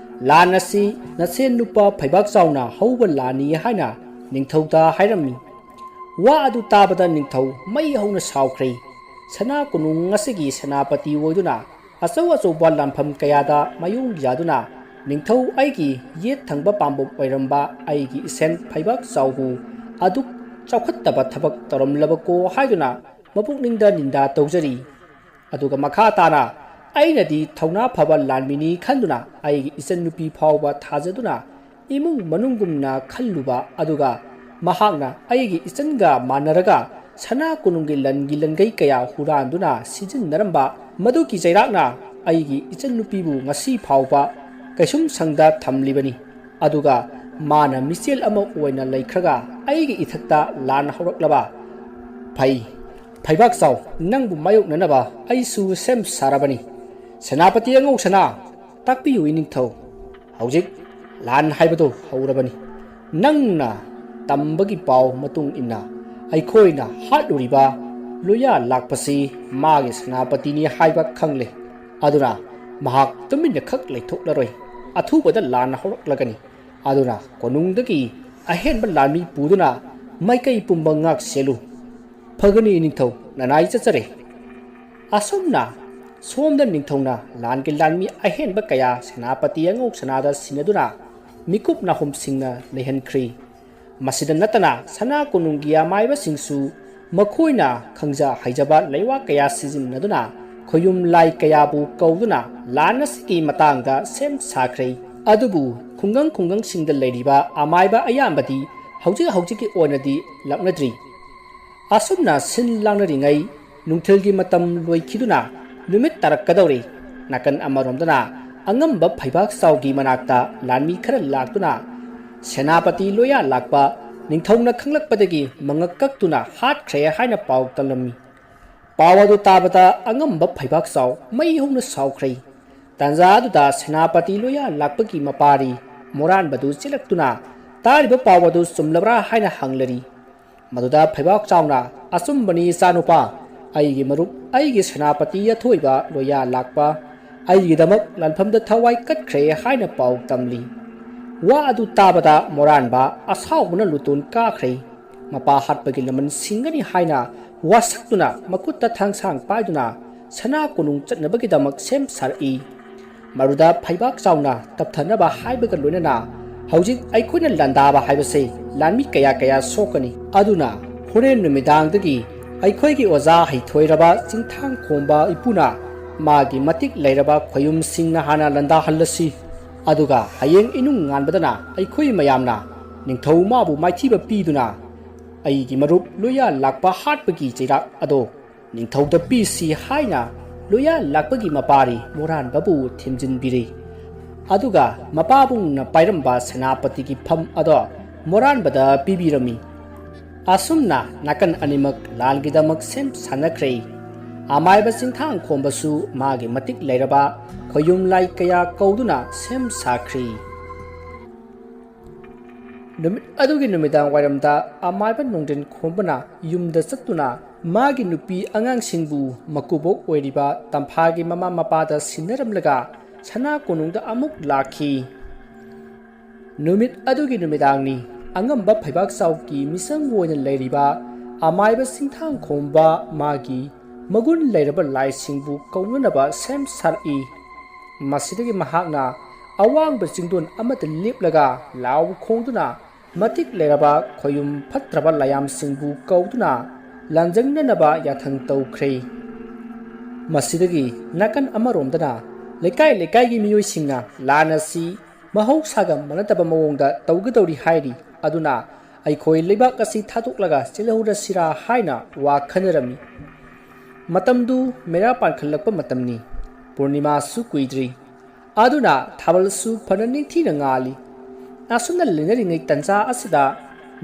ꯂꯥꯟ ꯑꯁꯤ ꯅꯆꯦꯟ ꯅꯨꯄꯥ ꯐꯩꯕꯥꯛꯆꯥꯎꯅ ꯍꯧꯕ ꯂꯥꯟꯅꯤ ꯍꯥꯏꯅ ꯅꯤꯡꯊꯧꯗ ꯍꯥꯏꯔꯝꯃꯤ꯫ ꯋꯥ ꯑꯗꯨ ꯇꯥꯕꯗ ꯅꯤꯡꯊꯧ ꯃꯩ ꯍꯧꯅ ꯁꯥꯎꯈ꯭ꯔꯦ꯫ ꯁꯅꯥ ꯀꯣꯅꯨꯡ ꯑꯁꯤꯒꯤ ꯁꯦꯅꯥꯄꯇꯤ ꯑꯣꯏꯗꯨꯅ ꯑꯆꯧ ꯑꯆꯧꯕ ꯂꯥꯟꯐꯝ ꯀꯌꯥꯗ ꯃꯥꯌꯣꯛ ꯌꯥꯗꯨꯅ ꯅꯤꯡꯊꯧ ꯑꯩꯒꯤ ꯌꯦꯠ ꯊꯪꯕ ꯄꯥꯝꯕꯣꯝ ꯑꯣꯏꯔꯝꯕ ꯑꯩꯒꯤ ꯏꯁꯦꯟ ꯐꯩꯕꯥꯛꯆꯥꯎꯕꯨ ꯑꯗꯨꯛ ꯆꯥꯎꯈꯠꯇꯕ ꯊꯕꯛ ꯇꯧꯔꯝꯂꯕꯀꯣ ꯍꯥꯏꯗꯨꯅ ꯃꯄꯨꯛꯅꯤꯡꯗ ꯅꯤꯟꯗꯥ ꯇꯧꯖꯔꯤ꯫ ꯑꯗꯨꯒ ꯃꯈꯥ ꯇꯥꯅ ꯑꯩꯅꯗꯤ ꯊꯧꯅꯥ ꯐꯕ ꯂꯥꯟꯃꯤꯅꯤ ꯈꯟꯗꯨꯅ ꯑꯩꯒꯤ ꯏꯆꯟꯅꯨꯄꯤ ꯐꯥꯎꯕ ꯊꯥꯖꯗꯨꯅ ꯏꯃꯨꯡ ꯃꯅꯨꯡꯒꯨꯝꯅ ꯈꯜꯂꯨꯕ, ꯑꯗꯨꯒ ꯃꯍꯥꯛꯅ ꯑꯩꯒꯤ ꯏꯆꯟꯒ ꯃꯥꯟꯅꯔꯒ ꯁꯅꯥ ꯀꯣꯅꯨꯡꯒꯤ ꯂꯟꯒꯤ ꯂꯟꯒꯩ ꯀꯌꯥ ꯍꯨꯔꯥꯟꯗꯨꯅ ꯁꯤꯖꯤꯟꯅꯔꯝꯕ ꯃꯗꯨꯒꯤ ꯆꯩꯔꯥꯛꯅ ꯑꯩꯒꯤ ꯏꯆꯟꯅꯨꯄꯤꯕꯨ ꯉꯁꯤ ꯐꯥꯎꯕ ꯀꯩꯁꯨꯝꯁꯪꯗ ꯊꯝꯂꯤꯕꯅꯤ꯫ ꯑꯗꯨꯒ ꯃꯥꯅ ꯃꯤꯆꯦꯜ ꯑꯃ ꯑꯣꯏꯅ ꯂꯩꯈ꯭ꯔꯒ ꯑꯩꯒꯤ ꯏꯊꯛꯇ ꯂꯥꯟ ꯍꯧꯔꯛꯂꯕ ꯐꯩ ꯐꯩꯕꯥꯛꯆꯥꯎ, ꯅꯪꯕꯨ ꯃꯥꯌꯣꯛꯅꯅꯕ ꯑꯩꯁꯨ ꯁꯦꯝ ꯁꯥꯔꯕꯅꯤ꯫ ꯁꯦꯅꯥꯄꯇꯤ ꯑꯉꯧ ꯁꯅꯥ, ꯇꯥꯛꯄꯤꯌꯨ ꯏꯅꯤꯡꯊꯧ, ꯍꯧꯖꯤꯛ ꯂꯥꯟ ꯍꯥꯏꯕꯗꯨ ꯍꯧꯔꯕꯅꯤ꯫ ꯅꯪꯅ ꯇꯝꯕꯒꯤ ꯄꯥꯎ ꯃꯇꯨꯡ ꯏꯟꯅ ꯑꯩꯈꯣꯏꯅ ꯍꯥꯠꯂꯨꯔꯤꯕ ꯂꯣꯌꯥ ꯂꯥꯛꯄꯁꯤ ꯃꯥꯒꯤ ꯁꯦꯅꯥꯄꯇꯤꯅꯤ ꯍꯥꯏꯕ ꯈꯪꯂꯦ꯫ ꯑꯗꯨꯅ ꯃꯍꯥꯛ ꯇꯨꯃꯤꯟꯅ ꯈꯛ ꯂꯩꯊꯣꯛꯂꯔꯣꯏ, ꯑꯊꯨꯕꯗ ꯂꯥꯟ ꯍꯧꯔꯛꯂꯒꯅꯤ꯫ ꯑꯗꯨꯅ ꯀꯣꯅꯨꯡꯗꯒꯤ ꯑꯍꯦꯟꯕ ꯂꯥꯟꯃꯤ ꯄꯨꯗꯨꯅ ꯃꯥꯏꯀꯩ ꯄꯨꯝꯕ ꯉꯥꯛ ꯁꯦꯜꯂꯨ꯫ ꯐꯒꯅꯤ ꯏꯅꯤꯡꯊꯧ, ꯅꯅꯥꯏ ꯆꯠꯆꯔꯦ꯫ ꯑꯁꯨꯝꯅ ꯁꯣꯝꯗ ꯅꯤꯡꯊꯧꯅ ꯂꯥꯟꯒꯤ ꯂꯥꯟꯃꯤ ꯑꯍꯦꯟꯕ ꯀꯌꯥ ꯁꯦꯅꯥꯄꯇꯤ ꯑꯉꯧ ꯁꯅꯥꯗ ꯁꯤꯟꯅꯗꯨꯅ ꯃꯤꯀꯨꯞ ꯅꯥꯍꯨꯝꯁꯤꯡꯅ ꯂꯩꯍꯟꯈ꯭ꯔꯤ꯫ ꯃꯁꯤꯗ ꯅꯠꯇꯅ ꯁꯅꯥ ꯀꯣꯅꯨꯡꯒꯤ ꯑꯃꯥꯏꯕꯁꯤꯡꯁꯨ ꯃꯈꯣꯏꯅ ꯈꯪꯖ ꯍꯩꯖꯕ ꯂꯩꯋꯥ ꯀꯌꯥ ꯁꯤꯖꯤꯟꯅꯗꯨꯅ ꯈꯣꯌꯨꯝ ꯂꯥꯏ ꯀꯌꯥꯕꯨ ꯀꯧꯗꯨꯅ ꯂꯥꯟ ꯑꯁꯤꯒꯤ ꯃꯇꯥꯡꯗ ꯁꯦꯝ ꯁꯥꯈ꯭ꯔꯦ꯫ ꯑꯗꯨꯕꯨ ꯈꯨꯡꯒꯪꯁꯤꯡꯗ ꯂꯩꯔꯤꯕ ꯑꯃꯥꯏꯕ ꯑꯌꯥꯝꯕꯗꯤ ꯍꯧꯖꯤꯛꯀꯤ ꯑꯣꯏꯅꯗꯤ ꯂꯥꯛꯅꯗ꯭ꯔꯤ꯫ ꯑꯁꯨꯝꯅ ꯁꯤꯟ ꯂꯥꯡꯅꯔꯤꯉꯩ ꯅꯨꯡꯊꯤꯜꯒꯤ ꯃꯇꯝ ꯂꯣꯏꯈꯤꯗꯨꯅ ꯅꯨꯃꯤꯠ ꯇꯥꯔꯛꯀꯗꯧꯔꯦ꯫ ꯅꯥꯀꯟ ꯑꯃꯔꯣꯝꯗꯅ ꯑꯉꯝꯕ ꯐꯩꯕꯥꯛꯆꯥꯎꯒꯤ ꯃꯅꯥꯛꯇ ꯂꯥꯟꯃꯤ ꯈꯔ ꯂꯥꯛꯇꯨꯅ ꯁꯦꯅꯥꯄꯇꯤ ꯂꯣꯌꯥ ꯂꯥꯛꯄ ꯅꯤꯡꯊꯧꯅ ꯈꯪꯂꯛꯄꯗꯒꯤ ꯃꯉꯛ ꯀꯛꯇꯨꯅ ꯍꯥꯠꯈ꯭ꯔꯦ ꯍꯥꯏꯅ ꯄꯥꯎ ꯇꯝꯂꯝꯃꯤ꯫ ꯄꯥꯎ ꯑꯗꯨ ꯇꯥꯕꯗ ꯑꯉꯝꯕ ꯐꯩꯕꯥꯛꯆꯥꯎ ꯃꯩ ꯍꯧꯅ ꯁꯥꯎꯈ꯭ꯔꯦ꯫ ꯇꯥꯟꯖꯥ ꯑꯗꯨꯗ ꯁꯦꯅꯥꯄꯇꯤ ꯂꯣꯌꯥ ꯂꯥꯛꯄꯒꯤ ꯃꯄꯥꯔꯤ ꯃꯣꯔꯥꯟꯕꯗꯨ ꯆꯦꯜꯂꯛꯇꯨꯅ ꯇꯥꯔꯤꯕ ꯄꯥꯎ ꯑꯗꯨ ꯆꯨꯝꯂꯕ꯭ꯔꯥ ꯍꯥꯏꯅ ꯍꯪꯂꯔꯤ꯫ ꯃꯗꯨꯗ ꯐꯩꯕꯥꯛꯆꯥꯎꯅ "ꯑꯆꯨꯝꯕꯅꯤ ꯏꯆꯥꯅꯨꯄꯥ, ꯑꯩꯒꯤ ꯃꯔꯨꯞ, ꯑꯩꯒꯤ ꯁꯦꯅꯥꯄꯇꯤ ꯑꯊꯣꯏꯕ ꯂꯣꯌꯥ ꯂꯥꯛꯄ ꯑꯩꯒꯤꯗꯃꯛ ꯂꯥꯟꯐꯝꯗ ꯊꯋꯥꯏ ꯀꯠꯈ꯭ꯔꯦ" ꯍꯥꯏꯅ ꯄꯥꯎ ꯇꯝꯂꯤ꯫ ꯋꯥ ꯑꯗꯨ ꯇꯥꯕꯗ ꯃꯣꯔꯥꯟꯕ ꯑꯁꯥꯎꯕꯅ ꯂꯨꯇꯣꯟ ꯀꯥꯈ꯭ꯔꯦ꯫ ꯃꯄꯥ ꯍꯥꯠꯄꯒꯤ ꯂꯃꯟ ꯁꯤꯡꯒꯅꯤ ꯍꯥꯏꯅ ꯋꯥꯁꯛꯇꯨꯅ ꯃꯈꯨꯠꯇ ꯊꯥꯡꯁꯥꯡ ꯄꯥꯏꯗꯨꯅ ꯁꯅꯥ ꯀꯣꯅꯨꯡ ꯆꯠꯅꯕꯒꯤꯗꯃꯛ ꯁꯦꯝ ꯁꯥꯔꯛꯏ꯫ ꯃꯗꯨꯗ ꯐꯩꯕꯥꯛꯆꯥꯎꯅ ꯇꯞꯊꯅꯕ ꯍꯥꯏꯕꯒ ꯂꯣꯏꯅꯅ "ꯍꯧꯖꯤꯛ ꯑꯩꯈꯣꯏꯅ ꯂꯥꯟꯗꯥꯕ ꯍꯥꯏꯕꯁꯦ ꯂꯥꯟꯃꯤ ꯀꯌꯥ ꯁꯣꯛꯀꯅꯤ꯫ ꯑꯗꯨꯅ ꯍꯣꯔꯦꯟ ꯅꯨꯃꯤꯗꯥꯡꯗꯒꯤ ꯑꯩꯈꯣꯏꯒꯤ ꯑꯣꯖꯥ ꯍꯩꯊꯣꯏꯔꯕ ꯆꯤꯡꯊꯥꯡ ꯈꯣꯝꯕ ꯏꯄꯨꯅ ꯃꯥꯒꯤ ꯃꯇꯤꯛ ꯂꯩꯔꯕ ꯈꯣꯌꯨꯝꯁꯤꯡꯅ ꯍꯥꯟꯅ ꯂꯥꯟꯗꯥꯍꯜꯂꯁꯤ꯫ ꯑꯗꯨꯒ ꯍꯌꯦꯡ ꯏꯅꯨꯡ ꯉꯥꯟꯕꯗꯅ ꯑꯩꯈꯣꯏ ꯃꯌꯥꯝꯅ ꯅꯤꯡꯊꯧ ꯃꯥꯕꯨ ꯃꯥꯏꯊꯤꯕ ꯄꯤꯗꯨꯅ ꯑꯩꯒꯤ ꯃꯔꯨꯞ ꯂꯣꯌꯥ ꯂꯥꯛꯄ ꯍꯥꯠꯄꯒꯤ ꯆꯩꯔꯥꯛ ꯑꯗꯣ ꯅꯤꯡꯊꯧꯗ ꯄꯤꯁꯤ" ꯍꯥꯏꯅ ꯂꯣꯌꯥ ꯂꯥꯛꯄꯒꯤ ꯃꯄꯥꯔꯤ ꯃꯣꯔꯥꯟꯕꯕꯨ ꯊꯦꯝꯖꯤꯟꯕꯤꯔꯦ꯫ ꯑꯗꯨꯒ ꯃꯄꯥꯕꯨꯡꯅ ꯄꯥꯏꯔꯝꯕ ꯁꯦꯅꯥꯄꯇꯤꯒꯤ ꯐꯝ ꯑꯗꯣ ꯃꯣꯔꯥꯟꯕꯗ ꯄꯤꯕꯤꯔꯝꯃꯤ꯫ ꯑꯁꯨꯝꯅ ꯅꯥꯀꯟ ꯑꯅꯤꯃꯛ ꯂꯥꯟꯒꯤꯗꯃꯛ ꯁꯦꯝ ꯁꯥꯟꯅꯈ꯭ꯔꯦ꯫ ꯑꯃꯥꯏꯕ ꯆꯤꯡꯊꯥꯡ ꯈꯣꯝꯕꯁꯨ ꯃꯥꯒꯤ ꯃꯇꯤꯛ ꯂꯩꯔꯕ ꯈꯣꯌꯨꯝ ꯂꯥꯏ ꯀꯌꯥ ꯀꯧꯗꯨꯅ ꯁꯦꯝ ꯁꯥꯈ꯭ꯔꯤ꯫ ꯅꯨꯃꯤꯠ ꯑꯗꯨꯒꯤ ꯅꯨꯃꯤꯗꯥꯡ ꯋꯥꯏꯔꯝꯗ ꯑꯃꯥꯏꯕ ꯅꯣꯡꯗꯦꯟ ꯈꯣꯝꯕꯅ ꯌꯨꯝꯗ ꯆꯠꯇꯨꯅ ꯃꯥꯒꯤ ꯅꯨꯄꯤ ꯑꯉꯥꯡꯁꯤꯡꯕꯨ ꯃꯀꯨꯕꯣꯛ ꯑꯣꯏꯔꯤꯕ ꯇꯝꯐꯥꯒꯤ ꯃꯃꯥ ꯃꯄꯥꯗ ꯁꯤꯟꯅꯔꯝꯂꯒ ꯁꯅꯥ ꯀꯣꯅꯨꯡꯗ ꯑꯃꯨꯛ ꯂꯥꯛꯈꯤ꯫ ꯅꯨꯃꯤꯠ ꯑꯗꯨꯒꯤ ꯅꯨꯃꯤꯗꯥꯡꯅꯤ꯫ ꯑꯉꯝꯕ ꯐꯩꯕꯥꯛꯆꯥꯎꯒꯤ ꯃꯤꯆꯪ ꯑꯣꯏꯅ ꯂꯩꯔꯤꯕ ꯑꯃꯥꯏꯕ ꯁꯤꯡꯊꯥꯡ ꯈꯣꯝꯕ ꯃꯥꯒꯤ ꯃꯒꯨꯟ ꯂꯩꯔꯕ ꯂꯥꯏꯁꯤꯡꯕꯨ ꯀꯧꯅꯅꯕ ꯁꯦꯝ ꯁꯥꯔꯛꯏ꯫ ꯃꯁꯤꯗꯒꯤ ꯃꯍꯥꯛꯅ ꯑꯋꯥꯡꯕ ꯆꯤꯡꯗꯣꯟ ꯑꯃꯗ ꯂꯦꯞꯂꯒ ꯂꯥꯎ ꯈꯣꯡꯗꯨꯅ ꯃꯇꯤꯛ ꯂꯩꯔꯕ ꯈꯣꯌꯨꯝ ꯐꯠꯇ꯭ꯔꯕ ꯂꯥꯌꯥꯝꯁꯤꯡꯕꯨ ꯀꯧꯗꯨꯅ ꯂꯥꯟꯖꯪꯅꯅꯕ ꯌꯥꯊꯪ ꯇꯧꯈ꯭ꯔꯦ꯫ ꯃꯁꯤꯗꯒꯤ ꯅꯥꯀꯟ ꯑꯃꯔꯣꯝꯗꯅ ꯂꯩꯀꯥꯏ ꯂꯩꯀꯥꯏꯒꯤ ꯃꯤꯑꯣꯏꯁꯤꯡꯅ ꯂꯥꯟ ꯑꯁꯤ ꯃꯍꯧꯁꯥꯒ ꯃꯥꯟꯅꯗꯕ ꯃꯑꯣꯡꯗ ꯇꯧꯒꯗꯧꯔꯤ ꯍꯥꯏꯔꯤ, ꯑꯗꯨꯅ ꯑꯩꯈꯣꯏ ꯂꯩꯕꯥꯛ ꯑꯁꯤ ꯊꯥꯗꯣꯛꯂꯒ ꯆꯦꯜꯍꯧꯔꯁꯤꯔꯥ ꯍꯥꯏꯅ ꯋꯥ ꯈꯟꯅꯔꯝꯃꯤ꯫ ꯃꯇꯝꯗꯨ ꯃꯩꯔꯥ ꯄꯥꯟꯈꯠꯂꯛꯄ ꯃꯇꯝꯅꯤ, ꯄꯨꯔꯅꯤꯃꯥꯁꯨ ꯀꯨꯏꯗ꯭ꯔꯤ, ꯑꯗꯨꯅ ꯊꯥꯕꯜꯁꯨ ꯐꯅ ꯅꯤꯡꯊꯤꯅ ꯉꯥꯜꯂꯤ꯫ ꯑꯁꯨꯝꯅ ꯂꯩꯅꯔꯤꯉꯩ ꯇꯟꯖꯥ ꯑꯁꯤꯗ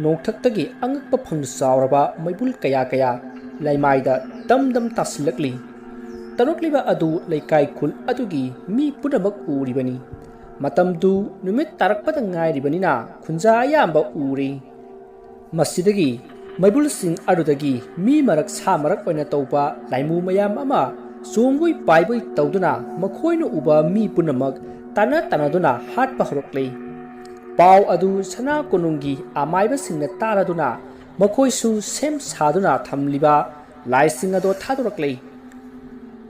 ꯅꯣꯡꯊꯛꯇꯒꯤ ꯑꯉꯛꯄ ꯐꯪꯅ ꯆꯥꯎꯔꯕ ꯃꯩꯕꯨꯜ ꯀꯌꯥ ꯀꯌꯥ ꯂꯩꯃꯥꯏꯗ ꯗꯝ ꯗꯝ ꯇꯥꯁꯤꯜꯂꯛꯂꯤ꯫ ꯇꯧꯔꯛꯂꯤꯕ ꯑꯗꯨ ꯂꯩꯀꯥꯏ ꯈꯨꯜ ꯑꯗꯨꯒꯤ ꯃꯤ ꯄꯨꯝꯅꯃꯛ ꯎꯔꯤꯕꯅꯤ꯫ ꯃꯇꯝꯗꯨ ꯅꯨꯃꯤꯠ ꯇꯥꯔꯛꯄꯗ ꯉꯥꯏꯔꯤꯕꯅꯤꯅ ꯈꯨꯟꯖꯥ ꯑꯌꯥꯝꯕ ꯎꯔꯦ꯫ ꯃꯁꯤꯗꯒꯤ ꯃꯩꯕꯨꯜꯁꯤꯡ ꯑꯗꯨꯗꯒꯤ ꯃꯤ ꯃꯔꯛ ꯁꯥ ꯃꯔꯛ ꯑꯣꯏꯅ ꯇꯧꯕ ꯂꯥꯏꯃꯨ ꯃꯌꯥꯝ ꯑꯃ ꯆꯣꯡꯕꯣꯏ ꯄꯥꯏꯕꯣꯏ ꯇꯧꯗꯨꯅ ꯃꯈꯣꯏꯅ ꯎꯕ ꯃꯤ ꯄꯨꯝꯅꯃꯛ ꯇꯥꯟꯅꯗꯨꯅ ꯍꯥꯠꯄ ꯍꯧꯔꯛꯂꯦ꯫ ꯄꯥꯎ ꯑꯗꯨ ꯁꯅꯥ ꯀꯣꯅꯨꯡꯒꯤ ꯑꯃꯥꯏꯕꯁꯤꯡꯅ ꯇꯥꯔꯗꯨꯅ ꯃꯈꯣꯏꯁꯨ ꯁꯦꯝ ꯁꯥꯗꯨꯅ ꯊꯝꯂꯤꯕ ꯂꯥꯏꯁꯤꯡ ꯑꯗꯨ ꯊꯥꯗꯣꯔꯛꯂꯦ꯫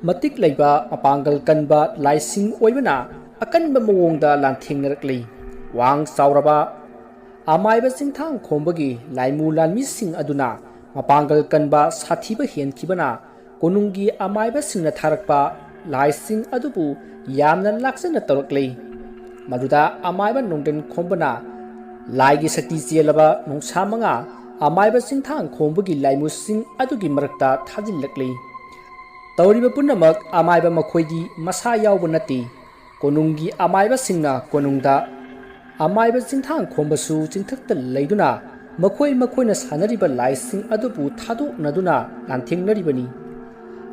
ꯃꯇꯤꯛ ꯂꯩꯕ ꯃꯄꯥꯡꯒꯜ ꯀꯟꯕ ꯂꯥꯏꯁꯤꯡ ꯑꯣꯏꯕꯅ ꯑꯀꯟꯕ ꯃꯑꯣꯡꯗ ꯂꯥꯟꯊꯦꯡꯅꯔꯛꯂꯤ꯫ ꯋꯥꯡ ꯆꯥꯎꯔꯕ ꯑꯃꯥꯏꯕ ꯆꯤꯡꯊꯥꯡ ꯈꯣꯝꯕꯒꯤ ꯂꯥꯏꯃꯨ ꯂꯥꯟꯃꯤꯁꯤꯡ ꯑꯗꯨꯅ ꯃꯄꯥꯡꯒꯜ ꯀꯟꯕ ꯁꯥꯊꯤꯕ ꯍꯦꯟꯈꯤꯕꯅ ꯀꯣꯅꯨꯡꯒꯤ ꯑꯃꯥꯏꯕꯁꯤꯡꯅ ꯊꯥꯔꯛꯄ ꯂꯥꯏꯁꯤꯡ ꯑꯗꯨꯕꯨ ꯌꯥꯝꯅ ꯂꯥꯛꯆꯅ ꯇꯧꯔꯛꯂꯦ꯫ ꯃꯗꯨꯗ ꯑꯃꯥꯏꯕ ꯅꯣꯡꯗꯦꯟ ꯈꯣꯝꯕꯅ ꯂꯥꯏꯒꯤ ꯁꯛꯇꯤ ꯆꯦꯜꯂꯕ ꯅꯣꯡꯁꯥ ꯃꯉꯥ ꯑꯃꯥꯏꯕ ꯆꯤꯡꯊꯥꯡ ꯈꯣꯝꯕꯒꯤ ꯂꯥꯏꯃꯨꯁꯤꯡ ꯑꯗꯨꯒꯤ ꯃꯔꯛꯇ ꯊꯥꯖꯤꯜꯂꯛꯂꯤ꯫ ꯇꯧꯔꯤꯕ ꯄꯨꯝꯅꯃꯛ ꯑꯃꯥꯏꯕ ꯃꯈꯣꯏꯗꯤ ꯃꯁꯥ ꯌꯥꯎꯕ ꯅꯠꯇꯦ꯫ ꯀꯣꯅꯨꯡꯒꯤ ꯑꯃꯥꯏꯕꯁꯤꯡꯅ ꯀꯣꯅꯨꯡꯗ, ꯑꯃꯥꯏꯕ ꯆꯤꯡꯊꯥꯡ ꯈꯣꯝꯕꯁꯨ ꯆꯤꯡꯊꯛꯇ ꯂꯩꯗꯨꯅ ꯃꯈꯣꯏꯅ ꯁꯥꯟꯅꯔꯤꯕ ꯂꯥꯏꯁꯤꯡ ꯑꯗꯨꯕꯨ ꯊꯥꯗꯣꯛꯅꯗꯨꯅ ꯂꯥꯟꯊꯦꯡꯅꯔꯤꯕꯅꯤ꯫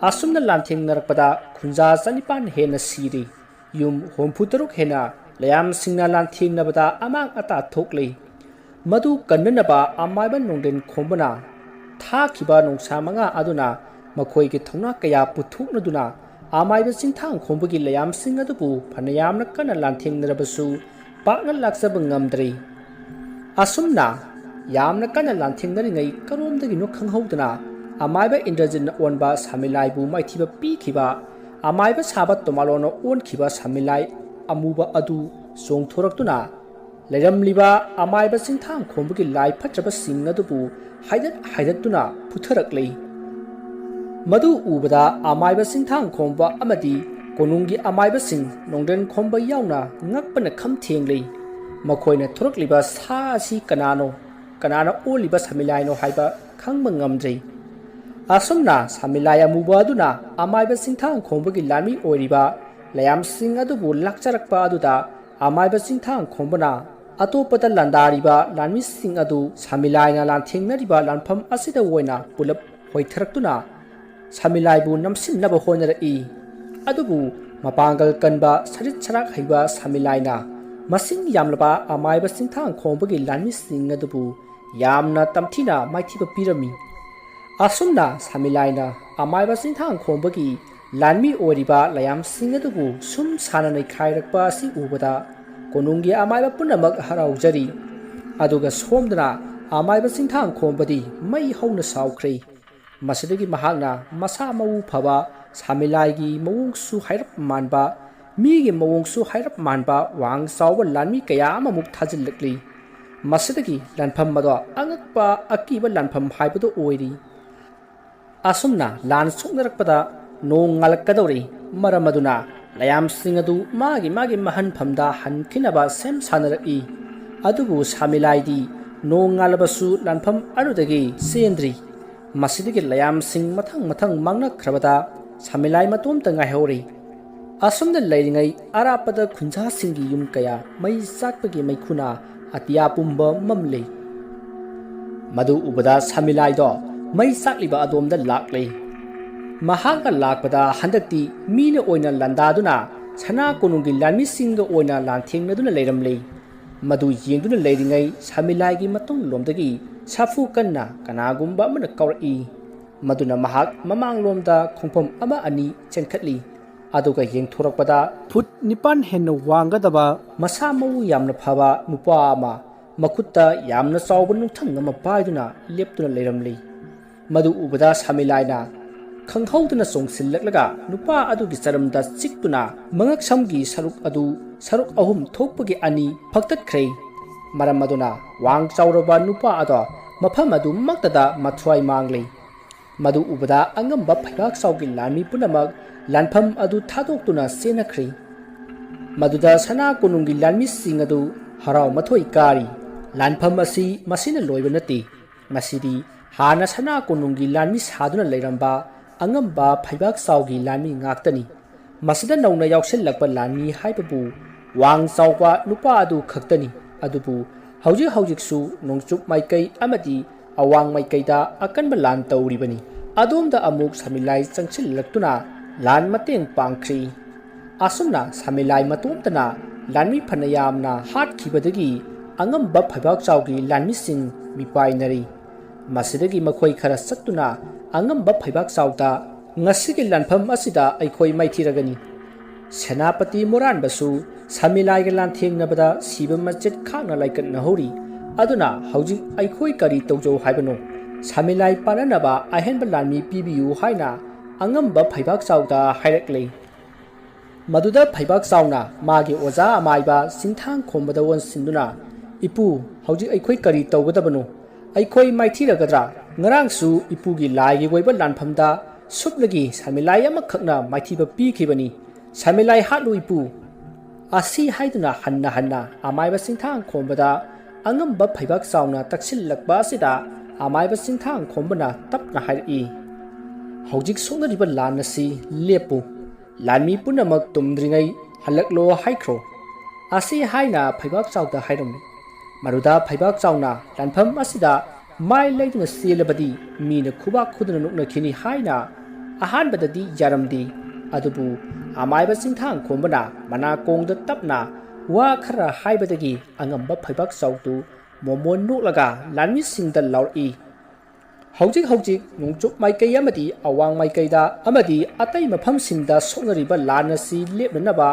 ꯑꯁꯨꯝꯅ ꯂꯥꯟꯊꯦꯡꯅꯔꯛꯄꯗ ꯈꯨꯟꯖꯥ 900 ꯍꯦꯟꯅ ꯁꯤꯔꯦ꯫ ꯌꯨꯝ 63 ꯍꯦꯟꯅ ꯂꯥꯌꯥꯝꯁꯤꯡꯅ ꯂꯥꯟꯊꯦꯡꯅꯕꯗ ꯑꯃꯥꯡ ꯑꯇꯥ ꯊꯣꯛꯂꯦ꯫ ꯃꯗꯨ ꯀꯟꯅꯅꯕ ꯑꯃꯥꯏꯕ ꯅꯣꯡꯗꯦꯟ ꯈꯣꯝꯕꯅ ꯊꯥꯈꯤꯕ ꯅꯣꯡꯁꯥ ꯃꯉꯥ ꯑꯗꯨꯅ ꯃꯈꯣꯏꯒꯤ ꯊꯧꯅꯥ ꯀꯌꯥ ꯄꯨꯊꯣꯛꯅꯗꯨꯅ ꯑꯃꯥꯏꯕ ꯆꯤꯡꯊꯥꯡ ꯈꯣꯝꯕꯒꯤ ꯂꯥꯌꯥꯝꯁꯤꯡ ꯑꯗꯨꯕꯨ ꯐꯅꯌꯥꯝꯅ ꯀꯟꯅ ꯂꯥꯟꯊꯦꯡꯅꯔꯕꯁꯨ ꯄꯥꯛꯅ ꯂꯥꯛꯆꯕ ꯉꯝꯗ꯭ꯔꯦ꯫ ꯑꯁꯨꯝꯅ ꯌꯥꯝꯅ ꯀꯟꯅ ꯂꯥꯟꯊꯦꯡꯅꯔꯤꯉꯩ ꯀꯔꯣꯝꯗꯒꯤꯅꯣ ꯈꯪꯍꯧꯗꯅ ꯑꯃꯥꯏꯕ ꯏꯟꯗ꯭ꯔꯖꯤꯠꯅ ꯑꯣꯟꯕ ꯁꯃꯤꯂꯥꯏꯕꯨ ꯃꯥꯏꯊꯤꯕ ꯄꯤꯈꯤꯕ ꯑꯃꯥꯏꯕ ꯁꯥꯕ ꯇꯣꯃꯥꯂꯣꯅ ꯑꯣꯟꯈꯤꯕ ꯁꯃꯤꯂꯥꯏ ꯑꯃꯨꯕ ꯑꯗꯨ ꯆꯣꯡꯊꯣꯔꯛꯇꯨꯅ ꯂꯩꯔꯝꯂꯤꯕ ꯑꯃꯥꯏꯕ ꯆꯤꯡꯊꯥꯡ ꯈꯣꯝꯕꯒꯤ ꯂꯥꯏ ꯐꯠꯇ꯭ꯔꯕꯁꯤꯡ ꯑꯗꯨꯕꯨ ꯍꯥꯏꯗꯠꯇꯨꯅ ꯐꯨꯊꯔꯛꯂꯦ꯫ ꯃꯗꯨ ꯎꯕꯗ ꯑꯃꯥꯏꯕ ꯆꯤꯡꯊꯥꯡ ꯈꯣꯝꯕ ꯑꯃꯗꯤ ꯀꯣꯅꯨꯡꯒꯤ ꯑꯃꯥꯏꯕꯁꯤꯡ ꯅꯣꯡꯗꯦꯟ ꯈꯣꯝꯕ ꯌꯥꯎꯅ ꯉꯛꯄꯅ ꯈꯝ ꯊꯦꯡꯂꯦ꯫ ꯃꯈꯣꯏꯅ ꯊꯣꯔꯛꯂꯤꯕ ꯁꯥ ꯑꯁꯤ ꯀꯅꯥꯅ ꯑꯣꯜꯂꯤꯕ ꯁꯃꯤꯂꯥꯏꯅꯣ ꯍꯥꯏꯕ ꯈꯪꯕ ꯉꯝꯗ꯭ꯔꯦ꯫ ꯑꯁꯨꯝꯅ ꯁꯃꯤꯂꯥꯏ ꯑꯃꯨꯕ ꯑꯗꯨꯅ ꯑꯃꯥꯏꯕ ꯆꯤꯡꯊꯥꯡ ꯈꯣꯝꯕꯒꯤ ꯂꯥꯟꯃꯤ ꯑꯣꯏꯔꯤꯕ ꯂꯥꯌꯥꯝꯁꯤꯡ ꯑꯗꯨꯕꯨ ꯂꯥꯛꯆꯔꯛꯄ ꯑꯗꯨꯗ ꯑꯃꯥꯏꯕ ꯆꯤꯡꯊꯥꯡ ꯈꯣꯝꯕꯅ ꯑꯇꯣꯞꯄꯗ ꯂꯥꯟꯗꯥꯔꯤꯕ ꯂꯥꯟꯃꯤꯁꯤꯡ ꯑꯗꯨ ꯁꯃꯤꯂꯥꯏꯅ ꯂꯥꯟꯊꯦꯡꯅꯔꯤꯕ ꯂꯥꯟꯐꯝ ꯑꯁꯤꯗ ꯑꯣꯏꯅ ꯄꯨꯂꯞ ꯍꯣꯏꯊꯔꯛꯇꯨꯅ ꯁꯃꯤꯂꯥꯏꯕꯨ ꯅꯝꯁꯤꯟꯅꯕ ꯍꯣꯠꯅꯔꯛꯏ꯫ ꯑꯗꯨꯕꯨ ꯃꯄꯥꯡꯒꯜ ꯀꯟꯕ ꯁꯔꯤꯠ ꯁꯔꯥꯛ ꯍꯩꯕ ꯁꯃꯤꯂꯥꯏꯅ ꯃꯁꯤꯡ ꯌꯥꯝꯂꯕ ꯑꯃꯥꯏꯕ ꯆꯤꯡꯊꯥꯡ ꯈꯣꯝꯕꯒꯤ ꯂꯥꯟꯃꯤꯁꯤꯡ ꯑꯗꯨꯕꯨ ꯌꯥꯝꯅ ꯇꯝꯊꯤꯅ ꯃꯥꯏꯊꯤꯕ ꯄꯤꯔꯝꯃꯤ꯫ ꯑꯁꯨꯝꯅ ꯁꯃꯤꯂꯥꯏꯅ ꯑꯃꯥꯏꯕ ꯆꯤꯡꯊꯥꯡ ꯈꯣꯝꯕꯒꯤ ꯂꯥꯟꯃꯤ ꯑꯣꯏꯔꯤꯕ ꯂꯥꯌꯥꯝꯁꯤꯡ ꯑꯗꯨꯕు ꯁꯨꯝ ꯁꯥꯅ ꯅꯩꯈꯥꯏꯔꯛꯄ ꯑꯁꯤ ꯎꯕꯗ ꯀꯣꯅꯨꯡꯒꯤ ꯑꯃꯥꯏꯕ ꯄꯨꯝꯅꯃꯛ ꯍꯔꯥꯎꯖꯔꯤ꯫ ꯑꯗꯨꯒ ꯁꯣꯝꯗꯅ ꯑꯃꯥꯏꯕ ꯆꯤꯡꯊꯥꯡ ꯈꯣꯝꯕꯗꯤ ꯃꯩ ꯍꯧꯅ ꯁꯥꯎꯈ꯭ꯔꯦ꯫ ꯃꯁꯤꯗꯒꯤ ꯃꯍꯥꯛꯅ ꯃꯁꯥ ꯃꯎ ꯐꯕ ꯁꯃꯤꯂꯥꯏꯒꯤ ꯃꯑꯣꯡꯁꯨ ꯍꯥꯏꯔꯞ ꯃꯥꯟꯕ, ꯃꯤꯒꯤ ꯃꯑꯣꯡꯁꯨ ꯍꯥꯏꯔꯞ ꯃꯥꯟꯕ ꯋꯥꯡ ꯆꯥꯎꯕ ꯂꯥꯟꯃꯤ ꯀꯌꯥ ꯑꯃꯃꯨꯛ ꯊꯥꯖꯤꯜꯂꯛꯂꯤ꯫ ꯃꯁꯤꯗꯒꯤ ꯂꯥꯟꯐꯝ ꯑꯗꯣ ꯑꯉꯛꯄ ꯑꯀꯤꯕ ꯂꯥꯟꯐꯝ ꯍꯥꯏꯕꯗꯨ ꯑꯣꯏꯔꯤ꯫ ꯑꯁꯨꯝꯅ ꯂꯥꯟ ꯁꯣꯛꯅꯔꯛꯄꯗ ꯅꯣꯡ ꯉꯥꯜꯂꯛꯀꯗꯧꯔꯦ꯫ ꯃꯔꯝ ꯑꯗꯨꯅ ꯂꯥꯌꯥꯝꯁꯤꯡ ꯑꯗꯨ ꯃꯥꯒꯤ ꯃꯍꯟꯐꯝꯗ ꯍꯟꯈꯤꯅꯕ ꯁꯦꯝ ꯁꯥꯅꯔꯛꯏ꯫ ꯑꯗꯨꯕꯨ ꯁꯃꯤꯂꯥꯏꯗꯤ ꯅꯣꯡ ꯉꯥꯜꯂꯕꯁꯨ ꯂꯥꯟꯐꯝ ꯑꯗꯨꯗꯒꯤ ꯆꯦꯟꯗ꯭ꯔꯤ꯫ ꯃꯁꯤꯗꯒꯤ ꯂꯥꯌꯥꯝꯁꯤꯡ ꯃꯊꯪ ꯃꯥꯡꯅꯈ꯭ꯔꯕꯗ ꯁꯃꯤꯂꯥꯏ ꯃꯇꯣꯝꯇ ꯉꯥꯏꯍꯧꯔꯦ꯫ ꯑꯁꯨꯝꯅ ꯂꯩꯔꯤꯉꯩ ꯑꯔꯥꯞꯄꯗ ꯈꯨꯟꯖꯥꯁꯤꯡꯒꯤ ꯌꯨꯝ ꯀꯌꯥ ꯃꯩ ꯆꯥꯛꯄꯒꯤ ꯃꯩꯈꯨꯅ ꯑꯇꯤꯌꯥ ꯄꯨꯝꯕ ꯃꯝꯂꯦ꯫ ꯃꯗꯨ ꯎꯕꯗ ꯁꯃꯤꯂꯥꯏꯗꯣ ꯃꯩ ꯆꯥꯛꯂꯤꯕ ꯑꯗꯣꯝꯗ ꯂꯥꯛꯂꯦ꯫ ꯃꯍꯥꯛꯅ ꯂꯥꯛꯄꯗ ꯍꯟꯗꯛꯇꯤ ꯃꯤꯅ ꯑꯣꯏꯅ ꯂꯥꯟꯗꯥꯗꯨꯅ ꯁꯅꯥ ꯀꯣꯅꯨꯡꯒꯤ ꯂꯥꯟꯃꯤꯁꯤꯡꯒ ꯑꯣꯏꯅ ꯂꯥꯟꯊꯦꯡꯅꯗꯨꯅ ꯂꯩꯔꯝꯂꯦ꯫ ꯃꯗꯨ ꯌꯦꯡꯗꯨꯅ ꯂꯩꯔꯤꯉꯩ ꯁꯃꯤꯂꯥꯏꯒꯤ ꯃꯇꯨꯡꯂꯣꯝꯗꯒꯤ ꯁꯥꯐꯨ ꯀꯟꯅ ꯀꯅꯥꯒꯨꯝꯕ ꯑꯃꯅ ꯀꯧꯔꯛꯏ꯫ ꯃꯗꯨꯅ ꯃꯍꯥꯛ ꯃꯃꯥꯡꯂꯣꯝꯗ ꯈꯣꯡꯐꯝ 1-2 ꯆꯦꯟꯈꯠꯂꯤ꯫ ꯑꯗꯨꯒ ꯌꯦꯡꯊꯣꯔꯛꯄꯗ ꯐꯨꯠ 9 ꯍꯦꯟꯅ ꯋꯥꯡꯒꯗꯕ ꯃꯁꯥ ꯃꯎ ꯌꯥꯝꯅ ꯐꯕ ꯅꯨꯄꯥ ꯑꯃ ꯃꯈꯨꯠꯇ ꯌꯥꯝꯅ ꯆꯥꯎꯕ ꯅꯨꯡꯊꯪ ꯑꯃ ꯄꯥꯏꯗꯨꯅ ꯂꯦꯞꯇꯨꯅ ꯂꯩꯔꯝꯂꯦ꯫ Madu ubada Samilaina Khanghauduna Songsillaklaga Nupa adugi charamda chiktuna mangak samgi saruk ahum thokpagi ani phaktatkhrei maram aduna wang chauraba nupa ada mafam adu maktada mathwai manglei madu ubada angamba phaibak saugi lami punamak lanpham adu thadoktuna senakhri maduda sana kunungi lanmi sing adu harau mathoi kari lanpham asi masina loiba nati masidi hana sana kunungi lanmi saduna leiramba angamba phaibak saugi lanmi ngaktani masida nauna yauksilakpa lanmi haibabu wang chaupa nupa adu khaktani adubu hauji su nongchup maikai amadi awang maikaida akanba lan tauribani adumda amuk samilai changchillaktuna lan mateng pangkhri asumna samilai matumtana lanmi phanayamna hatkhibadagi angamba phaibak chaugi lanmi sing mipainari masidagi makhoi khara sattuna angamba phaibak chauta ngasigi lanpham asida aikhoi maithiragani senapati moran basu samilai ga lan thengnabada siba machet khakna laikat nahori aduna hauji aikhoi kari tawjo haibano samilai pananaba ahenba lanmi pibiu haina angamba phaibak chauta hairakle maduda phaibak chauna magi oja amaiba singthang khombada won sinduna ipu hauji aikhoi kari tawgadabano aikhoi maithiragadra ngarang su ipugi laigi woiba lanphamda suplagi samilai amakhakna maithiba pikhibani samilai hatlu ipu asi haiduna hanna amaiba singthang khombada angamba phaibak chauna taksilakba asida amaiba singthang khombana tapna hairi hojik sonariba lanasi lepu lanmi punamak tumdringai halaklo haikro asi haina phaibak chauda hairam maruda phaibak chauna lanpham asida mai leiduna selabadi mina khuba khuduna nukna khini haina ahan badadi yaramdi adubu amaiba singthang khombana mana kongda tapna wa khara haibadagi angamba phaibak chautu momon nuklaga lanmi singda lauri hojik nungchup maikai amadi awang maikaida amadi atai mafam singda sonariba lanasi lepnanaba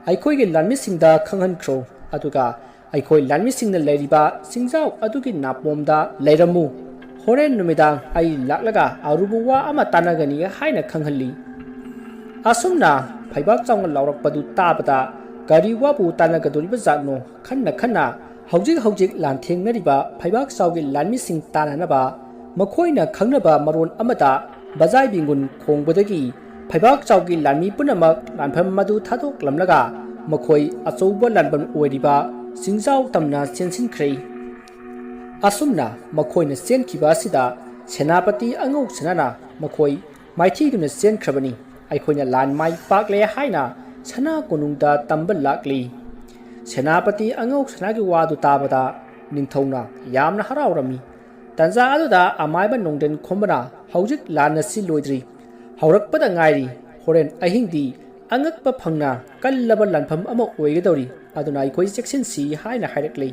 aikhoi ge lanmi singda khanghan khro aduga aikhoi lanmi singna leiriba singjau adugi napomda leiramu horen numidang ai laklaga arubuwa ama tanagani haina khanghalli asumna phaibak chaung laurakpadu tabada gari wabu tanagaduriba jatno khanna hojik lanthengnariba phaibak chaugi lanmi sing tananaba makoina khangnaba maron amada bazai bingun khongbadagi phaibak chaugi lanmi punamak lanpham madu thadok lamlaga makoi achouba lanbam oiriba singjau tamna chensinkhre asumna makoina senkhiba sida senapati angau sanana makoi maithiduna senkhrabani aikhoina lan mai pakle haina sana konungda tambal lakli senapati angau sanagi wadu tabada ningthauna yamna haraurami tanja aduda amaiba nongden khombana hojik lanasi loidri haurakpada ngairi horen ahingdi angakpa phangna kallaba lanpham ama oigadori aduna aikoi section si haina hairakle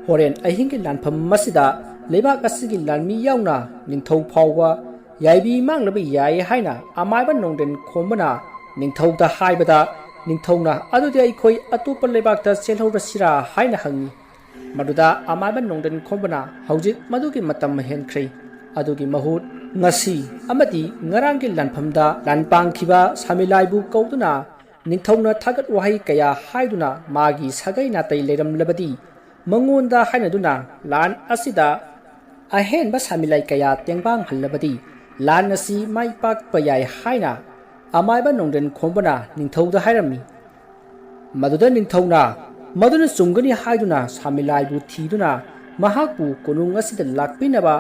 horen ahingi lanpham masida lebak asigi lanmi yauna ningthau phawwa yaibi manglaba yai haina amaiba nongden khombana ningthauda haibada ningthauna adudi aikoi atupa lebakta selhorasira haina hangi maduda amaiba nongden khombana hojik madugi matam henkhre adugi mahut ngasi amadi ngarangi lanphamda lanpangkhiba samilaibu kauduna ningthauna thagat wahai kaya haiduna magi sagai natai leiram labadi mangonda hainaduna lan asida ahenba samilai kaya tengbang hallabadi lan asi maipak payai haina amaiba nongden khombana ningthauda hairami maduda ningthauna maduna sungani haiduna samilaibu thiduna mahakbu konung asida lakpinaba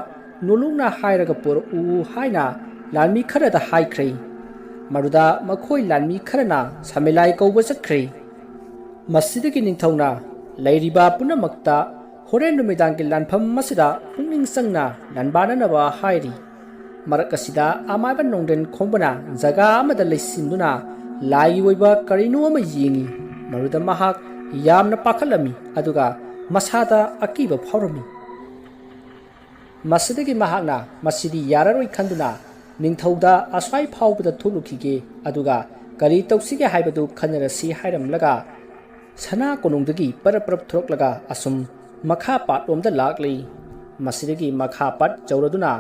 nolungna hairaga por u haina lanmi kharada haikhre maruda makhoi lanmi kharana samilai kauba chakkhre masidagi ningthauna leiriba punamakta horen numidangki lanpham masida pungning sangna lanbana naba hairi marakasida amaiba nongden khombana jaga amada leisinduna lai oiba karino ama yingi maruda mahak yamna pakhalami aduga masada akiba phawrami masidagi mahakna masidi yararoi khanduna ningthauda aswai phawbada thulukhige aduga kari tawsige haibadu khanarasi hairamlaga sana konungdagi parap throklaga asum makha patlomda lakli masidagi makha pat jawraduna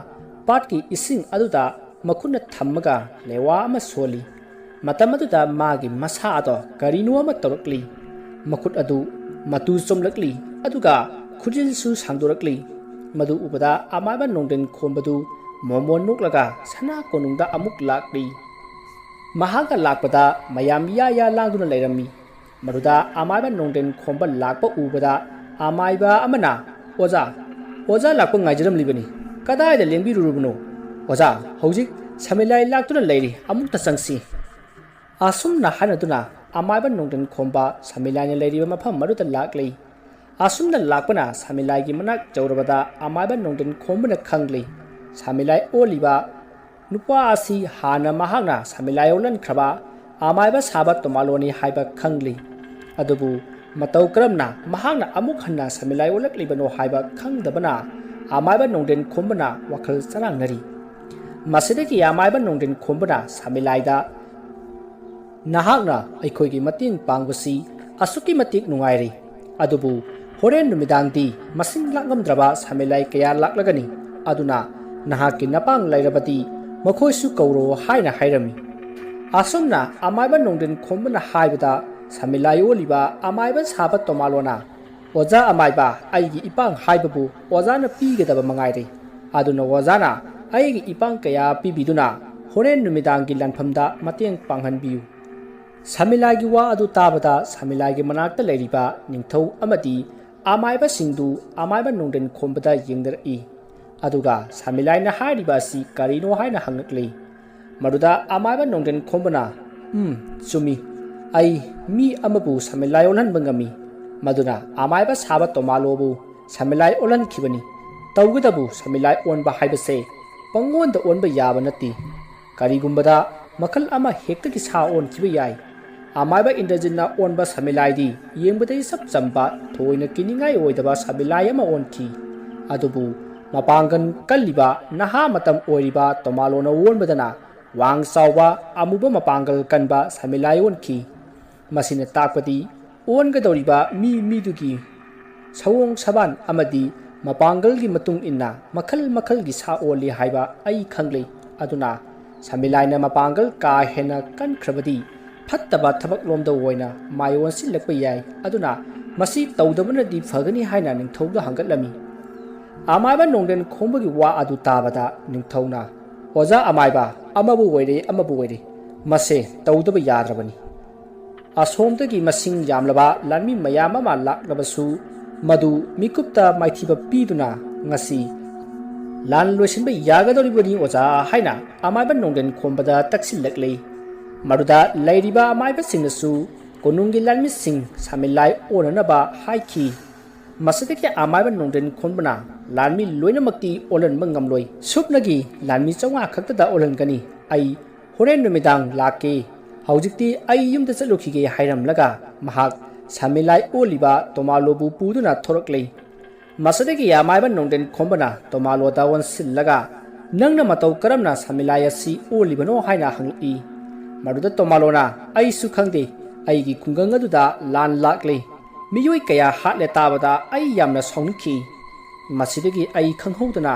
ꯄꯥꯠꯀꯤ ꯏꯁꯤꯡ ꯑꯗꯨꯗ ꯃꯈꯨꯠꯅ ꯊꯝꯃꯒ ꯂꯦꯋꯥ ꯑꯃ ꯁꯣꯜꯂꯤ ꯃꯇꯝ ꯑꯗꯨꯗ ꯃꯥꯒꯤ ꯃꯁꯥ ꯑꯗꯣ ꯀꯔꯤꯅꯣ ꯑꯃ ꯇꯧꯔꯛꯂꯤ ꯃꯈꯨꯠ ꯑꯗꯨ ꯃꯇꯨ ꯆꯣꯝꯂꯛꯂꯤ ꯑꯗꯨꯒ ꯈꯨꯖꯤꯟꯁꯨ ꯁꯥꯡꯗꯣꯔꯛꯂꯤ ꯃꯗꯨ ꯎꯕꯗ ꯑꯃꯥꯏꯕ ꯅꯣꯡꯗꯦꯟ ꯈꯣꯝꯕꯗꯨ ꯃꯣꯃꯣꯟ ꯅꯣꯛꯂꯒ ꯁꯅꯥ ꯀꯣꯅꯨꯡꯗ ꯑꯃꯨꯛ ꯂꯥꯛꯂꯤ ꯃꯍꯥꯛꯅ ꯂꯥꯛꯄꯗ ꯃꯌꯥꯝ ꯌꯥ ꯂꯥꯡꯗꯨꯅ ꯂꯩꯔꯝꯃꯤ ꯃꯗꯨꯗ ꯑꯃꯥꯏꯕ ꯅꯣꯡꯗꯦꯟ ꯈꯣꯝꯕ ꯂꯥꯛꯄ ꯎꯕꯗ ꯑꯃꯥꯏꯕ ꯑꯃꯅ ꯑꯣꯖꯥ ꯂꯥꯛꯄ ꯉꯥꯏꯖꯔꯝꯂꯤꯕꯅꯤ ꯀꯗꯥꯏꯗ ꯂꯦꯡꯕꯤꯔꯨꯔꯕꯅꯣ ꯑꯣꯖꯥ ꯍꯧꯖꯤꯛ ꯁꯃꯤꯂꯥꯏ ꯂꯥꯛꯇꯨꯅ ꯂꯩꯔꯤ ꯑꯃꯨꯛꯇ ꯆꯪꯁꯤ ꯑꯁꯨꯝꯅ ꯍꯥꯏꯅꯗꯨꯅ ꯑꯃꯥꯏꯕ ꯅꯣꯡꯗꯦꯟ ꯈꯣꯝꯕ ꯁꯃꯤꯂꯥꯏꯅ ꯂꯩꯔꯤꯕ ꯃꯐꯝ ꯑꯗꯨꯗ ꯂꯥꯛꯂꯤ ꯑꯁꯨꯝꯅ ꯂꯥꯛꯄꯅ ꯁꯃꯤꯂꯥꯏꯒꯤ ꯃꯅꯥꯛ ꯌꯧꯔꯕꯗ ꯑꯃꯥꯏꯕ ꯅꯣꯡꯗꯦꯟ ꯈꯣꯝꯕꯅ ꯈꯪꯂꯤ ꯁꯃꯤꯂꯥꯏ ꯑꯣꯜꯂꯤꯕ ꯅꯨꯄꯥ ꯑꯁꯤ ꯍꯥꯟꯅ ꯃꯍꯥꯛꯅ ꯁꯃꯤꯂꯥꯏ ꯑꯣꯜꯍꯟꯈ꯭ꯔꯕ ꯑꯃꯥꯏꯕ ꯁꯥꯕ ꯇꯣꯃꯥꯂꯣꯅꯤ ꯍꯥꯏꯕ ꯈꯪꯂꯤ ꯑꯗꯨꯕꯨ ꯃꯇꯧ ꯀꯔꯝꯅ ꯃꯍꯥꯛꯅ ꯑꯃꯨꯛ ꯍꯟꯅ ꯁꯃꯤꯂꯥꯏ ꯑꯣꯜꯂꯛꯂꯤꯕꯅꯣ ꯍꯥꯏꯕ ꯈꯪꯗꯕꯅ ꯑꯃꯥꯏꯕ ꯅꯣꯡꯗꯦꯟ ꯈꯣꯝꯕꯅ ꯋꯥꯈꯜ ꯆꯔꯥꯡꯅꯔꯤ ꯃꯁꯤꯗꯒꯤ ꯑꯃꯥꯏꯕ ꯅꯣꯡꯗꯦꯟ ꯈꯣꯝꯕꯅ ꯁꯃꯤꯂꯥꯏꯗ ꯅꯍꯥꯛꯅ ꯑꯩꯈꯣꯏꯒꯤ ꯃꯇꯦꯡ ꯄꯥꯡꯕꯁꯤ ꯑꯁꯨꯛꯀꯤ ꯃꯇꯤꯛ ꯅꯨꯡꯉꯥꯏꯔꯤ ꯑꯗꯨꯕꯨ ꯍꯣꯔꯦꯟ ꯅꯨꯃꯤꯗꯥꯡꯗꯤ ꯃꯁꯤꯡ ꯂꯥꯛꯉꯝꯗ꯭ꯔꯕ ꯁꯃꯤꯂꯥꯏ ꯀꯌꯥ ꯂꯥꯛꯂꯒꯅꯤ ꯑꯗꯨꯅ ꯅꯍꯥꯛꯀꯤ ꯅꯄꯥꯡ ꯂꯩꯔꯕꯗꯤ ꯃꯈꯣꯏꯁꯨ ꯀꯧꯔꯣ ꯍꯥꯏꯅ ꯍꯥꯏꯔꯝꯃꯤ ꯑꯁꯨꯝꯅ ꯑꯃꯥꯏꯕ ꯅꯣꯡꯗꯦꯟ ꯈꯣꯝꯕꯅ ꯍꯥꯏꯕꯗ ꯁꯃꯤꯂꯥꯏ ꯑꯣꯜꯂꯤꯕ ꯑꯃꯥꯏꯕ ꯁꯥꯕ ꯇꯣꯃꯥꯂꯣꯅ ꯑꯣꯖꯥ ꯑꯃꯥꯏꯕ ꯑꯩꯒꯤ ꯏꯄꯥꯡ ꯍꯥꯏꯕꯕꯨ ꯑꯣꯖꯥꯅ ꯄꯤꯒꯗꯕ ꯃꯉꯥꯏꯔꯦ ꯑꯗꯨꯅ ꯑꯣꯖꯥꯅ ꯑꯩꯒꯤ ꯏꯄꯥꯡ ꯀꯌꯥ ꯄꯤꯕꯤꯗꯨꯅ ꯍꯣꯔꯦꯟ ꯅꯨꯃꯤꯗꯥꯡꯒꯤ ꯂꯥꯟꯐꯝꯗ ꯃꯇꯦꯡ ꯄꯥꯡꯍꯟꯕꯤꯌꯨ ꯁꯃꯤꯂꯥꯏꯒꯤ ꯋꯥ ꯑꯗꯨ ꯇꯥꯕꯗ ꯁꯃꯤꯂꯥꯏꯒꯤ ꯃꯅꯥꯛꯇ ꯂꯩꯔꯤꯕ ꯅꯤꯡꯊꯧ ꯑꯃꯗꯤ ꯑꯃꯥꯏꯕꯁꯤꯡꯗꯨ ꯑꯃꯥꯏꯕ ꯅꯣꯡꯗꯦꯟ ꯈꯣꯝꯕꯗ ꯌꯦꯡꯅꯔꯛꯏ ꯑꯗꯨꯒ ꯁꯃꯤꯂꯥꯏꯅ ꯍꯥꯏꯔꯤꯕ ꯑꯁꯤ ꯀꯔꯤꯅꯣ ꯍꯥꯏꯅ ꯍꯪꯂꯛꯂꯤ ꯃꯗꯨꯗ ꯑꯃꯥꯏꯕ ꯅꯣꯡꯗꯦꯟ ꯈꯣꯝꯕꯅ ꯆꯨꯝꯃꯤ ꯑꯩ ꯃꯤ ꯑꯃꯕꯨ ꯁꯃꯤꯂꯥꯏ ꯑꯣꯜꯍꯟꯕ ꯉꯝꯃꯤ ꯃꯗꯨꯅ ꯑꯃꯥꯏꯕ ꯁꯥꯕ ꯇꯣꯃꯥꯂꯣꯕꯨ ꯁꯃꯤꯂꯥꯏ ꯑꯣꯜꯍꯟꯈꯤꯕꯅꯤ ꯇꯧꯒꯗꯕꯨ ꯁꯃꯤꯂꯥꯏ ꯑꯣꯟꯕ ꯍꯥꯏꯕꯁꯦ ꯄꯪꯑꯣꯟꯗ ꯑꯣꯟꯕ ꯌꯥꯕ ꯅꯠꯇꯦ ꯀꯔꯤꯒꯨꯝꯕꯗ ꯃꯈꯜ ꯑꯃ ꯍꯦꯛꯇꯒꯤ ꯁꯥ ꯑꯣꯟꯈꯤꯕ ꯌꯥꯏ ꯑꯃꯥꯏꯕ ꯏꯟꯗ꯭ꯔꯖꯤꯠꯅ ꯑꯣꯟꯕ ꯁꯃꯤꯂꯥꯏꯗꯤ ꯌꯦꯡꯕꯗ ꯏꯆꯝ ꯆꯝꯕ ꯊꯣꯏꯅ ꯀꯤꯅꯤꯡꯉꯥꯏ ꯑꯣꯏꯗꯕ ꯁꯃꯤꯂꯥꯏ ꯑꯃ ꯑꯣꯟꯈꯤ ꯑꯗꯨꯕꯨ ꯃꯄꯥꯡꯒꯜ ꯀꯜꯂꯤꯕ ꯅꯍꯥ ꯃꯇꯝ ꯑꯣꯏꯔꯤꯕ ꯇꯣꯃꯥꯂꯣꯅ ꯑꯣꯟꯕꯗꯅ ꯋꯥꯡ ꯆꯥꯎꯕ ꯑꯃꯨꯕ ꯃꯄꯥꯡꯒꯜ ꯀꯟꯕ ꯁꯃꯤꯂꯥꯏ ꯑꯣꯟꯈꯤ ꯃꯁꯤꯅ ꯇꯥꯛꯄꯗꯤ ꯑꯣꯟꯒꯗꯧꯔꯤꯕ ꯃꯤꯗꯨꯒꯤ ꯁꯑꯣꯡ ꯁꯕꯥꯟ ꯑꯃꯗꯤ ꯃꯄꯥꯡꯒꯜꯒꯤ ꯃꯇꯨꯡ ꯏꯟꯅ ꯃꯈꯜ ꯃꯈꯜꯒꯤ ꯁꯥ ꯑꯣꯜꯂꯤ ꯍꯥꯏꯕ ꯑꯩ ꯈꯪꯂꯤ ꯑꯗꯨꯅ ꯁꯃꯤꯂꯥꯏꯅ ꯃꯄꯥꯡꯒꯜ ꯀꯥ ꯍꯦꯟꯅ ꯀꯟꯈ꯭ꯔꯕꯗꯤ ꯐꯠꯇꯕ ꯊꯕꯛꯂꯣꯝꯗ ꯑꯣꯏꯅ ꯃꯥꯏ ꯑꯣꯟꯁꯤꯜꯂꯛꯄ ꯌꯥꯏ ꯑꯗꯨꯅ ꯃꯁꯤ ꯇꯧꯗꯕꯅꯗꯤ ꯐꯒꯅꯤ ꯍꯥꯏꯅ ꯅꯤꯡꯊꯧꯗ ꯍꯪꯒꯠꯂꯝꯃꯤ ꯑꯃꯥꯏꯕ ꯅꯣꯡꯗꯦꯟ ꯈꯣꯝꯕꯒꯤ ꯋꯥ ꯑꯗꯨ ꯇꯥꯕꯗ ꯅꯤꯡꯊꯧꯅ ꯑꯣꯖꯥ ꯑꯃꯥꯏꯕ ꯑꯃꯕꯨ ꯑꯣꯏꯔꯦ ꯃꯁꯦ ꯇꯧꯗꯕ ꯌꯥꯗ꯭ꯔꯕꯅꯤ ꯑꯁꯣꯝꯗꯒꯤ ꯃꯁꯤꯡ ꯌꯥꯝꯂꯕ ꯂꯥꯟꯃꯤ ꯃꯌꯥꯝ ꯑꯃ ꯂꯥꯛꯂꯕꯁꯨ ꯃꯗꯨ ꯃꯤꯀꯨꯞꯇ ꯃꯥꯏꯊꯤꯕ ꯄꯤꯗꯨꯅ ꯉꯁꯤ ꯂꯥꯟ ꯂꯣꯏꯁꯤꯟꯕ ꯌꯥꯒꯗꯧꯔꯤꯕꯅꯤ ꯑꯣꯖꯥ ꯍꯥꯏꯅ ꯑꯃꯥꯏꯕ ꯅꯣꯡꯗꯦꯟ ꯈꯣꯝꯕꯗ ꯇꯛꯁꯤꯜꯂꯛꯂꯤ ꯃꯗꯨꯗ ꯂꯩꯔꯤꯕ ꯑꯃꯥꯏꯕꯁꯤꯡꯅꯁꯨ ꯀꯣꯅꯨꯡꯒꯤ ꯂꯥꯟꯃꯤꯁꯤꯡ ꯁꯃꯤꯂꯥꯏ ꯑꯣꯟꯅꯅꯕ ꯍꯥꯏꯈꯤ ꯃꯁꯤꯗꯒꯤ ꯑꯃꯥꯏꯕ ꯅꯣꯡꯗꯦꯟ ꯈꯣꯝꯕꯅ ꯂꯥꯟꯃꯤ ꯂꯣꯏꯅꯃꯛꯇꯤ ꯑꯣꯜꯍꯟꯕ ꯉꯝꯂꯣꯏ ꯁꯨꯞꯅꯒꯤ ꯂꯥꯟꯃꯤ 500 ꯈꯛꯇꯗ ꯑꯣꯜꯍꯟꯒꯅꯤ ꯑꯩ ꯍꯣꯔꯦꯟ ꯅꯨꯃꯤꯗꯥꯡ ꯂꯥꯛꯀꯦ ꯍꯧꯖꯤꯛꯇꯤ ꯑꯩ ꯌꯨꯝꯗ ꯆꯠꯂꯨꯈꯤꯒꯦ ꯍꯥꯏꯔꯝꯂꯒ ꯃꯍꯥꯛ ꯁꯃꯤꯂꯥꯏ ꯑꯣꯜꯂꯤꯕ ꯇꯣꯃꯥꯂꯣꯕꯨ ꯄꯨꯗꯨꯅ ꯊꯣꯔꯛꯂꯤ ꯃꯁꯤꯗꯒꯤ ꯑꯃꯥꯏꯕ ꯅꯣꯡꯗꯦꯟ ꯈꯣꯝꯕꯅ ꯇꯣꯃꯥꯂꯣꯗ ꯑꯣꯟꯁꯤꯜꯂꯒ ꯅꯪꯅ ꯃꯇꯧ ꯀꯔꯝꯅ ꯁꯃꯤꯂꯥꯏ ꯑꯁꯤ ꯑꯣꯜꯂꯤꯕꯅꯣ ꯍꯥꯏꯅ ꯍꯪꯂꯛꯏ ꯃꯗꯨꯗ ꯇꯣꯃꯥꯂꯣꯅ ꯑꯩꯁꯨ ꯈꯪꯗꯦ ꯑꯩꯒꯤ ꯈꯨꯡꯒꯪ ꯑꯗꯨꯗ ꯂꯥꯟ ꯂꯥꯛꯂꯤ ꯃꯤꯑꯣꯏ ꯀꯌꯥ ꯍꯥꯠꯂꯦ ꯇꯥꯕꯗ ꯑꯩ ꯌꯥꯝꯅ ꯁꯥꯎꯅꯤꯡꯈꯤ ꯃꯁꯤꯗꯒꯤ ꯑꯩ ꯈꯪꯍꯧꯗꯅ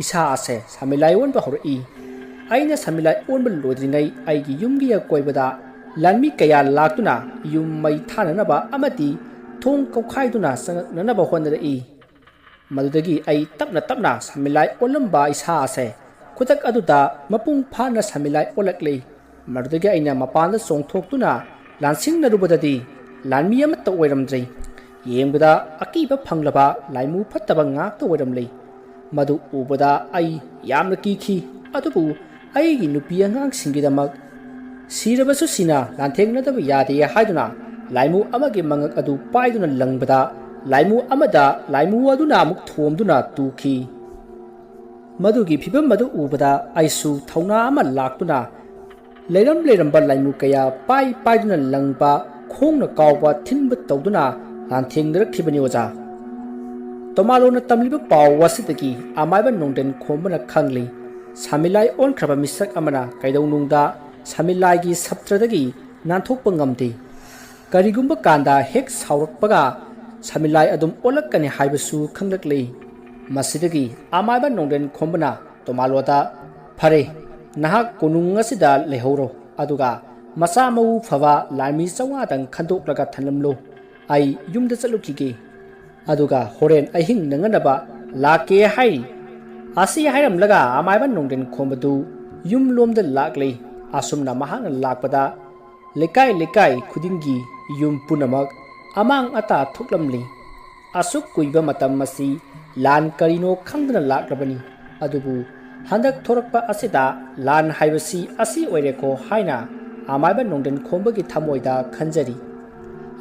ꯏꯁꯥ ꯑꯁꯦ ꯁꯃꯤꯂꯥꯏ ꯑꯣꯟꯕ ꯍꯧꯔꯛꯏ ꯑꯩꯅ ꯁꯃꯤꯂꯥꯏ ꯑꯣꯟꯕ ꯂꯣꯏꯗ꯭ꯔꯤꯉꯩ ꯑꯩꯒꯤ ꯌꯨꯝꯒꯤ ꯑꯀꯣꯏꯕꯗ ꯂꯥꯟꯃꯤ ꯀꯌꯥ ꯂꯥꯛꯇꯨꯅ ꯌꯨꯝ ꯃꯩ ꯊꯥꯅꯅꯕ ꯑꯃꯗꯤ ꯊꯣꯡ ꯀꯧꯈꯥꯏꯗꯨꯅ ꯆꯪꯉꯛꯅꯅꯕ ꯍꯣꯠꯅꯔꯛꯏ ꯃꯗꯨꯗꯒꯤ ꯑꯩ ꯇꯞꯅ ꯇꯞꯅ ꯁꯃꯤꯂꯥꯏ ꯑꯣꯜꯂꯝꯕ ꯏꯁꯥ ꯑꯁꯦ ꯈꯨꯗꯛ ꯑꯗꯨꯗ ꯃꯄꯨꯡ ꯐꯥꯅ ꯁꯃꯤꯂꯥꯏ ꯑꯣꯜꯂꯛꯂꯤ ꯃꯗꯨꯗꯒꯤ ꯑꯩꯅ ꯃꯄꯥꯟꯗ ꯆꯣꯡꯊꯣꯛꯇꯨꯅ ꯂꯥꯟꯁꯤꯡꯅꯔꯨꯕꯗꯗꯤ ꯂꯥꯟꯃꯤ ꯑꯃꯠꯇ ꯑꯣꯏꯔꯝꯗ꯭ꯔꯦ ꯌꯦꯡꯕꯗ ꯑꯀꯤꯕ ꯐꯪꯂꯕ ꯂꯥꯏꯃꯨ ꯐꯠꯇꯕ ꯉꯥꯛꯇ ꯑꯣꯏꯔꯝꯂꯤ ꯃꯗꯨ ꯎꯕꯗ ꯑꯩ ꯌꯥꯝꯅ ꯀꯤꯈꯤ ꯑꯗꯨꯕꯨ ꯑꯩꯒꯤ ꯅꯨꯄꯤ ꯑꯉꯥꯡꯁꯤꯡꯒꯤꯗꯃꯛ ꯁꯤꯔꯕꯁꯨ ꯁꯤꯅ ꯂꯥꯟꯊꯦꯡꯅꯗꯕ ꯌꯥꯗꯦ ꯍꯥꯏꯗꯨꯅ ꯂꯥꯏꯃꯨ ꯑꯃꯒꯤ ꯃꯉꯛ ꯑꯗꯨ ꯄꯥꯏꯗꯨꯅ ꯂꯪꯕꯗ ꯂꯥꯏꯃꯨ ꯑꯃꯗ ꯂꯥꯏꯃꯨ ꯑꯗꯨꯅ ꯑꯃꯨꯛ ꯊꯣꯝꯗꯨꯅ ꯇꯨꯈꯤ ꯃꯗꯨꯒꯤ ꯐꯤꯕꯝ ꯑꯗꯨ ꯎꯕꯗ ꯑꯩꯁꯨ ꯊꯧꯅꯥ ꯑꯃ ꯂꯥꯛꯇꯨꯅ ꯂꯩꯔꯝꯕ ꯂꯥꯏꯃꯨ ꯀꯌꯥ ꯄꯥꯏꯗꯨꯅ ꯂꯪꯕ ꯈꯣꯡꯅ ꯀꯥꯎꯕ ꯊꯤꯟꯕ ꯇꯧꯗꯨꯅ ꯂꯥꯟꯊꯦꯡꯅꯔꯛꯈꯤꯕꯅꯤ ꯑꯣꯖꯥ ꯇꯣꯃꯥꯂꯣꯅ ꯇꯝꯂꯤꯕ ꯄꯥꯎ ꯑꯁꯤꯗꯒꯤ ꯑꯃꯥꯏꯕ ꯅꯣꯡꯗꯦꯟ ꯈꯣꯝꯕꯅ ꯈꯪꯂꯤ ꯁꯃꯤꯂꯥꯏ ꯑꯣꯟꯈ꯭ꯔꯕ ꯃꯤꯁꯛ ꯑꯃꯅ ꯀꯩꯗꯧꯅꯨꯡꯗ ꯁꯃꯤꯂꯥꯏꯒꯤ ꯁꯞꯇ꯭ꯔꯗꯒꯤ ꯅꯥꯟꯊꯣꯛꯄ ꯉꯝꯗꯦ ꯀꯔꯤꯒꯨꯝꯕ ꯀꯥꯟꯗ ꯍꯦꯛ ꯁꯥꯎꯔꯛꯄꯒ ꯁꯃꯤꯂꯥꯏ ꯑꯗꯨꯝ ꯑꯣꯜꯂꯛꯀꯅꯤ ꯍꯥꯏꯕꯁꯨ ꯈꯪꯂꯛꯂꯤ ꯃꯁꯤꯗꯒꯤ ꯑꯃꯥꯏꯕ ꯅꯣꯡꯗꯦꯟ ꯈꯣꯝꯕꯅ ꯇꯣꯃꯥꯂꯣꯗ ꯐꯔꯦ ꯅꯍꯥꯛ ꯀꯣꯅꯨꯡ ꯑꯁꯤꯗ ꯂꯩꯍꯧꯔꯣ ꯑꯗꯨꯒ ꯃꯆꯥ ꯃꯎ ꯐꯕ ꯂꯥꯟꯃꯤ 500ꯗꯪ ꯈꯟꯗꯣꯛꯂꯒ ꯊꯅꯝꯂꯨ ꯑꯩ ꯌꯨꯝꯗ ꯆꯠꯂꯨꯈꯤꯒꯦ ꯑꯗꯨꯒ ꯍꯣꯔꯦꯟ ꯑꯍꯤꯡ ꯅꯪꯅꯕ ꯂꯥꯛꯀꯦ ꯍꯥꯏꯔꯤ ꯑꯁꯤ ꯍꯥꯏꯔꯝꯂꯒ ꯑꯃꯥꯏꯕ ꯅꯣꯡꯗꯦꯟ ꯈꯣꯝꯕꯗꯨ ꯌꯨꯝꯂꯣꯝꯗ ꯂꯥꯛꯂꯤ ꯑꯁꯨꯝꯅ ꯃꯍꯥꯛꯅ ꯂꯥꯛꯄꯗ ꯂꯩꯀꯥꯏ ꯂꯩꯀꯥꯏ ꯈꯨꯗꯤꯡꯒꯤ ꯌꯨꯝ ꯄꯨꯝꯅꯃꯛ ꯑꯃꯥꯡ ꯑꯇꯥ ꯊꯣꯛꯂꯝꯂꯤ ꯑꯁꯨꯛ ꯀꯨꯏꯕ ꯃꯇꯝ ꯑꯁꯤ ꯂꯥꯟ ꯀꯔꯤꯅꯣ ꯈꯪꯗꯅ ꯂꯥꯛꯂꯕꯅꯤ ꯑꯗꯨꯕꯨ ꯍꯟꯗꯛ ꯊꯣꯔꯛꯄ ꯑꯁꯤꯗ ꯂꯥꯟ ꯍꯥꯏꯕꯁꯤ ꯑꯁꯤ ꯑꯣꯏꯔꯦꯀꯣ ꯍꯥꯏꯅ ꯑꯃꯥꯏꯕ ꯅꯣꯡꯗꯦꯟ ꯈꯣꯝꯕꯒꯤ ꯊꯃꯣꯏꯗ ꯈꯟꯖꯔꯤ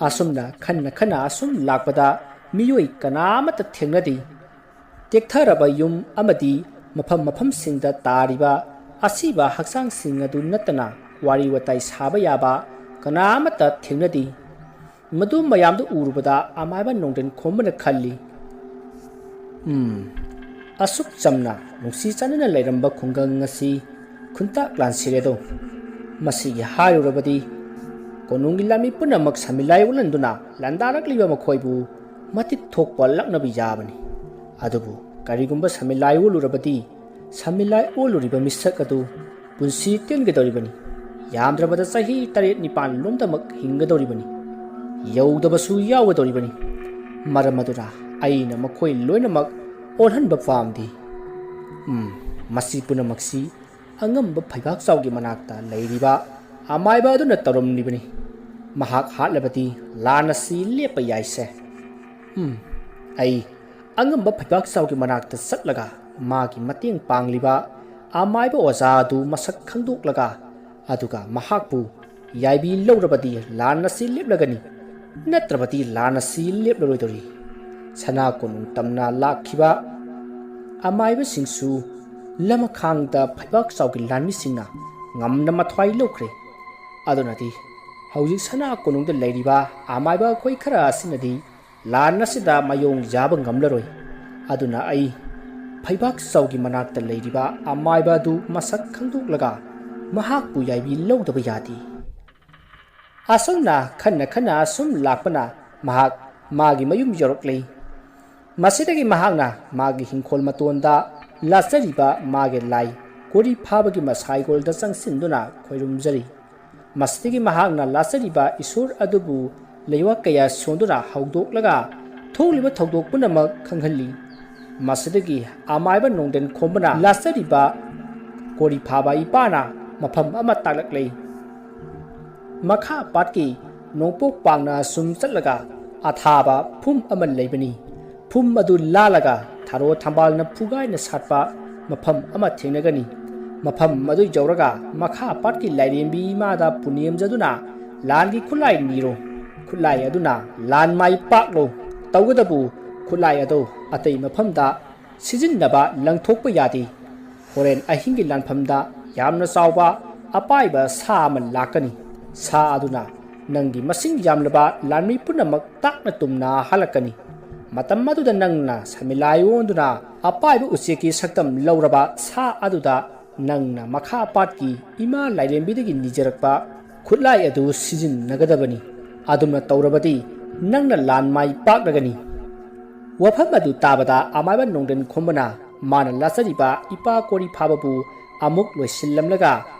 ꯑꯁꯨꯝꯅ ꯈꯟꯅ ꯈꯟꯅ ꯑꯁꯨꯝ ꯂꯥꯛꯄꯗ ꯃꯤꯑꯣꯏ ꯀꯅꯥꯃꯠꯇ ꯊꯦꯡꯅꯗꯦ ꯇꯦꯛꯊꯔꯕ ꯌꯨꯝ ꯑꯃꯗꯤ ꯃꯐꯝ ꯃꯐꯝꯁꯤꯡꯗ ꯇꯥꯔꯤꯕ ꯑꯁꯤꯕ ꯍꯛꯆꯥꯡꯁꯤꯡ ꯑꯗꯨ ꯅꯠꯇꯅ ꯋꯥꯔꯤ ꯋꯥꯇꯥꯏ ꯁꯥꯕ ꯌꯥꯕ ꯀꯅꯥꯃꯠꯇ ꯊꯦꯡꯅꯗꯦ ꯃꯗꯨ ꯃꯌꯥꯝꯗꯨ ꯎꯔꯨꯕꯗ ꯑꯃꯥꯏꯕ ꯅꯣꯡꯗꯦꯟ ꯈꯣꯝꯕꯅ ꯈꯜꯂꯤ ꯑꯁꯨꯛ ꯆꯝꯅ ꯅꯨꯡꯁꯤ ꯆꯥꯟꯅꯅ ꯂꯩꯔꯝꯕ ꯈꯨꯡꯒꯪ ꯑꯁꯤ ꯈꯨꯟꯇꯥꯛ ꯂꯥꯟꯁꯤꯔꯦꯗꯣ ꯃꯁꯤꯒꯤ ꯍꯥꯏꯔꯨꯔꯕꯗꯤ ꯀꯣꯅꯨꯡꯒꯤ ꯂꯥꯟꯃꯤ ꯄꯨꯝꯅꯃꯛ ꯁꯃꯤꯂꯥꯏ ꯑꯣꯜꯍꯟꯗꯨꯅ ꯂꯥꯟꯗꯥꯔꯛꯂꯤꯕ ꯃꯈꯣꯏꯕꯨ ꯃꯇꯤꯛ ꯊꯣꯛꯄ ꯂꯛꯅꯕ ꯌꯥꯕꯅꯤ ꯑꯗꯨꯕꯨ ꯀꯔꯤꯒꯨꯝꯕ ꯁꯃꯤꯂꯥꯏ ꯑꯣꯜꯂꯨꯔꯕꯗꯤ ꯁꯃꯤꯂꯥꯏ ꯑꯣꯜꯂꯨꯔꯤꯕ ꯃꯤꯁꯛ ꯑꯗꯨ ꯄꯨꯟꯁꯤ ꯇꯦꯟꯒꯗꯧꯔꯤꯕꯅꯤ ꯌꯥꯝꯗ꯭ꯔꯕꯗ ꯆꯍꯤ 7-9 ꯂꯣꯝꯗꯃꯛ ꯍꯤꯡꯒꯗꯧꯔꯤꯕꯅꯤ ꯌꯧꯗꯕꯁꯨ ꯌꯥꯎꯒꯗꯧꯔꯤꯕꯅꯤ ꯃꯔꯝ ꯑꯗꯨꯅ ꯑꯩꯅ ꯃꯈꯣꯏ ꯂꯣꯏꯅꯃꯛ ꯑꯣꯜꯍꯟꯕ ꯄꯥꯝꯗꯦ ꯃꯁꯤ ꯄꯨꯝꯅꯃꯛꯁꯤ ꯑꯉꯝꯕ ꯐꯩꯕꯥꯛꯆꯥꯎꯒꯤ ꯃꯅꯥꯛꯇ ꯂꯩꯔꯤꯕ ꯑꯃꯥꯏꯕ ꯑꯗꯨꯅ ꯇꯧꯔꯝꯂꯤꯕꯅꯤ ꯃꯍꯥꯛ ꯍꯥꯠꯂꯕꯗꯤ ꯂꯥꯟ ꯑꯁꯤ ꯂꯦꯞꯄ ꯌꯥꯏꯁꯦ ꯑꯩ ꯑꯉꯝꯕ ꯐꯩꯕꯥꯛꯆꯥꯎꯒꯤ ꯃꯅꯥꯛꯇ ꯆꯠꯂꯒ ꯃꯥꯒꯤ ꯃꯇꯦꯡ ꯄꯥꯡꯂꯤꯕ ꯑꯃꯥꯏꯕ ꯑꯣꯖꯥ ꯑꯗꯨ ꯃꯁꯛ ꯈꯪꯗꯣꯛꯂꯒ ꯑꯗꯨꯒ ꯃꯍꯥꯛꯄꯨ ꯌꯥꯏꯕꯤ ꯂꯧꯔꯕꯗꯤ ꯂꯥꯟ ꯑꯁꯤ ꯂꯦꯞꯂꯒꯅꯤ ꯅꯠꯇ꯭ꯔꯕꯗꯤ ꯂꯥꯟ ꯑꯁꯤ ꯂꯦꯞꯂꯔꯣꯏꯗꯧꯔꯤ ꯁꯅꯥ ꯀꯣꯅꯨꯡ ꯇꯝꯅ ꯂꯥꯛꯈꯤꯕ ꯑꯃꯥꯏꯕꯁꯤꯡꯁꯨ ꯂꯃꯈꯥꯡꯗ ꯐꯩꯕꯥꯛꯆꯥꯎꯒꯤ ꯂꯥꯟꯃꯤꯁꯤꯡꯅ ꯉꯝꯅ ꯃꯊ꯭ꯋꯥꯏ ꯂꯧꯈ꯭ꯔꯦ ꯑꯗꯨꯅꯗꯤ ꯍꯧꯖꯤꯛ ꯁꯅꯥ ꯀꯣꯅꯨꯡꯗ ꯂꯩꯔꯤꯕ ꯑꯃꯥꯏꯕ ꯑꯩꯈꯣꯏ ꯈꯔ ꯑꯁꯤꯅꯗꯤ ꯂꯥꯟ ꯑꯁꯤꯗ ꯃꯌꯣꯡ ꯌꯥꯕ ꯉꯝꯂꯔꯣꯏ ꯑꯗꯨꯅ ꯑꯩ ꯐꯩꯕꯥꯛꯆꯥꯎꯒꯤ ꯃꯅꯥꯛꯇ ꯂꯩꯔꯤꯕ ꯑꯃꯥꯏꯕ ꯑꯗꯨ ꯃꯁꯛ ꯈꯪꯗꯣꯛꯂꯒ ꯃꯍꯥꯛꯄꯨ ꯌꯥꯏꯕꯤ ꯂꯧꯗꯕ ꯌꯥꯗꯦ ꯑꯁꯨꯝꯅ ꯈꯟꯅ ꯈꯟꯅ ꯑꯁꯨꯝ ꯂꯥꯛꯄꯅ ꯃꯍꯥꯛ ꯃꯥꯒꯤ ꯃꯌꯨꯝ ꯌꯧꯔꯛꯂꯤ ꯃꯁꯤꯗꯒꯤ ꯃꯍꯥꯛꯅ ꯃꯥꯒꯤ ꯍꯤꯡꯈꯣꯜ ꯃꯇꯣꯟꯗ ꯂꯥꯠꯆꯔꯤꯕ ꯃꯥꯒꯤ ꯂꯥꯏ ꯀꯣꯔꯤ ꯐꯥꯕꯒꯤ ꯃꯁꯥꯏꯒꯣꯜꯗ ꯆꯪꯁꯤꯟꯗꯨꯅ ꯈꯣꯏꯔꯨꯝꯖꯔꯤ ꯃꯁꯤꯗꯒꯤ ꯃꯍꯥꯛꯅ ꯂꯥꯠꯆꯔꯤꯕ ꯏꯁꯣꯔ ꯑꯗꯨꯕꯨ ꯂꯩꯋꯥ ꯀꯌꯥ ꯁꯣꯟꯗꯨꯅ ꯍꯧꯗꯣꯛꯂꯒ ꯊꯣꯛꯂꯤꯕ ꯊꯧꯗꯣꯛ ꯄꯨꯝꯅꯃꯛ ꯈꯪꯍꯜꯂꯤ ꯃꯁꯤꯗꯒꯤ ꯑꯃꯥꯏꯕ ꯅꯣꯡꯗꯦꯟ ꯈꯣꯝꯕꯅ ꯂꯥꯠꯆꯔꯤꯕ ꯀꯣꯔꯤ ꯐꯥꯕ ꯏꯄꯥꯅ ꯃꯐꯝ ꯑꯃ ꯇꯥꯛꯂꯛꯂꯤ ꯃꯈꯥ ꯄꯥꯠꯀꯤ ꯅꯣꯡꯄꯣꯛ ꯄꯥꯡꯅ ꯁꯨꯝ ꯆꯠꯂꯒ ꯑꯊꯥꯕ ꯐꯨꯝ ꯑꯃ ꯂꯩꯕꯅꯤ ꯐꯨꯝ ꯑꯗꯨ ꯂꯥꯜꯂꯒ ꯊꯥꯔꯣ ꯊꯝꯕꯥꯜꯅ ꯐꯨꯒꯥꯏꯅ ꯁꯥꯠꯄ ꯃꯐꯝ ꯑꯃ ꯊꯦꯡꯅꯒꯅꯤ ꯃꯐꯝ ꯑꯗꯨ ꯌꯧꯔꯒ ꯃꯈꯥ ꯄꯥꯠꯀꯤ ꯂꯥꯏꯔꯦꯝꯕꯤ ꯏꯃꯥꯗ ꯄꯨꯅꯦꯝꯖꯗꯨꯅ ꯂꯥꯟꯒꯤ ꯈꯨꯠꯂꯥꯏ ꯅꯤꯔꯣ ꯈꯨꯠꯂꯥꯏ ꯑꯗꯨꯅ ꯂꯥꯟ ꯃꯥꯏ ꯄꯥꯛꯂꯣ ꯇꯧꯒꯗꯕꯨ ꯈꯨꯠꯂꯥꯏ ꯑꯗꯨ ꯑꯇꯩ ꯃꯐꯝꯗ ꯁꯤꯖꯤꯟꯅꯕ ꯂꯪꯊꯣꯛꯄ ꯌꯥꯗꯦ ꯍꯣꯔꯦꯟ ꯑꯍꯤꯡꯒꯤ ꯂꯥꯟꯐꯝꯗ ꯌꯥꯝꯅ ꯆꯥꯎꯕ ꯑꯄꯥꯏꯕ ꯁꯥ ꯑꯃ ꯂꯥꯛꯀꯅꯤ ꯁꯥ ꯑꯗꯨꯅ ꯅꯪꯒꯤ ꯃꯁꯤꯡ ꯌꯥꯝꯂꯕ ꯂꯥꯟꯃꯤ ꯄꯨꯝꯅꯃꯛ ꯇꯥꯛꯅ ꯇꯨꯝꯅ ꯍꯜꯂꯛꯀꯅꯤ ꯃꯇꯝ ꯑꯗꯨꯗ ꯅꯪꯅ ꯁꯃꯤꯂꯥꯏ ꯑꯣꯟꯗꯨꯅ ꯑꯄꯥꯏꯕ ꯎꯆꯦꯛꯀꯤ ꯁꯛꯇꯝ ꯂꯧꯔꯕ ꯁꯥ ꯑꯗꯨꯗ ꯅꯪꯅ ꯃꯈꯥ ꯄꯥꯠꯀꯤ ꯏꯃꯥ ꯂꯥꯏꯔꯦꯝꯕꯤꯗꯒꯤ ꯅꯤꯖꯔꯛꯄ ꯈꯨꯠꯂꯥꯏ ꯑꯗꯨ ꯁꯤꯖꯤꯟꯅꯒꯗꯕꯅꯤ ꯑꯗꯨꯝꯅ ꯇꯧꯔꯕꯗꯤ ꯅꯪꯅ ꯂꯥꯟ ꯃꯥꯏ ꯄꯥꯛꯂꯒꯅꯤ ꯋꯥꯐꯝ ꯑꯗꯨ ꯇꯥꯕꯗ ꯑꯃꯥꯏꯕ ꯅꯣꯡꯗꯦꯟ ꯈꯣꯝꯕꯅ ꯃꯥꯅ ꯂꯥꯠꯆꯔꯤꯕ ꯏꯄꯥ ꯀꯣꯔꯤ ꯐꯥꯕꯕꯨ ꯑꯃꯨꯛ ꯂꯣꯏꯁꯤꯜꯂꯝꯂꯒ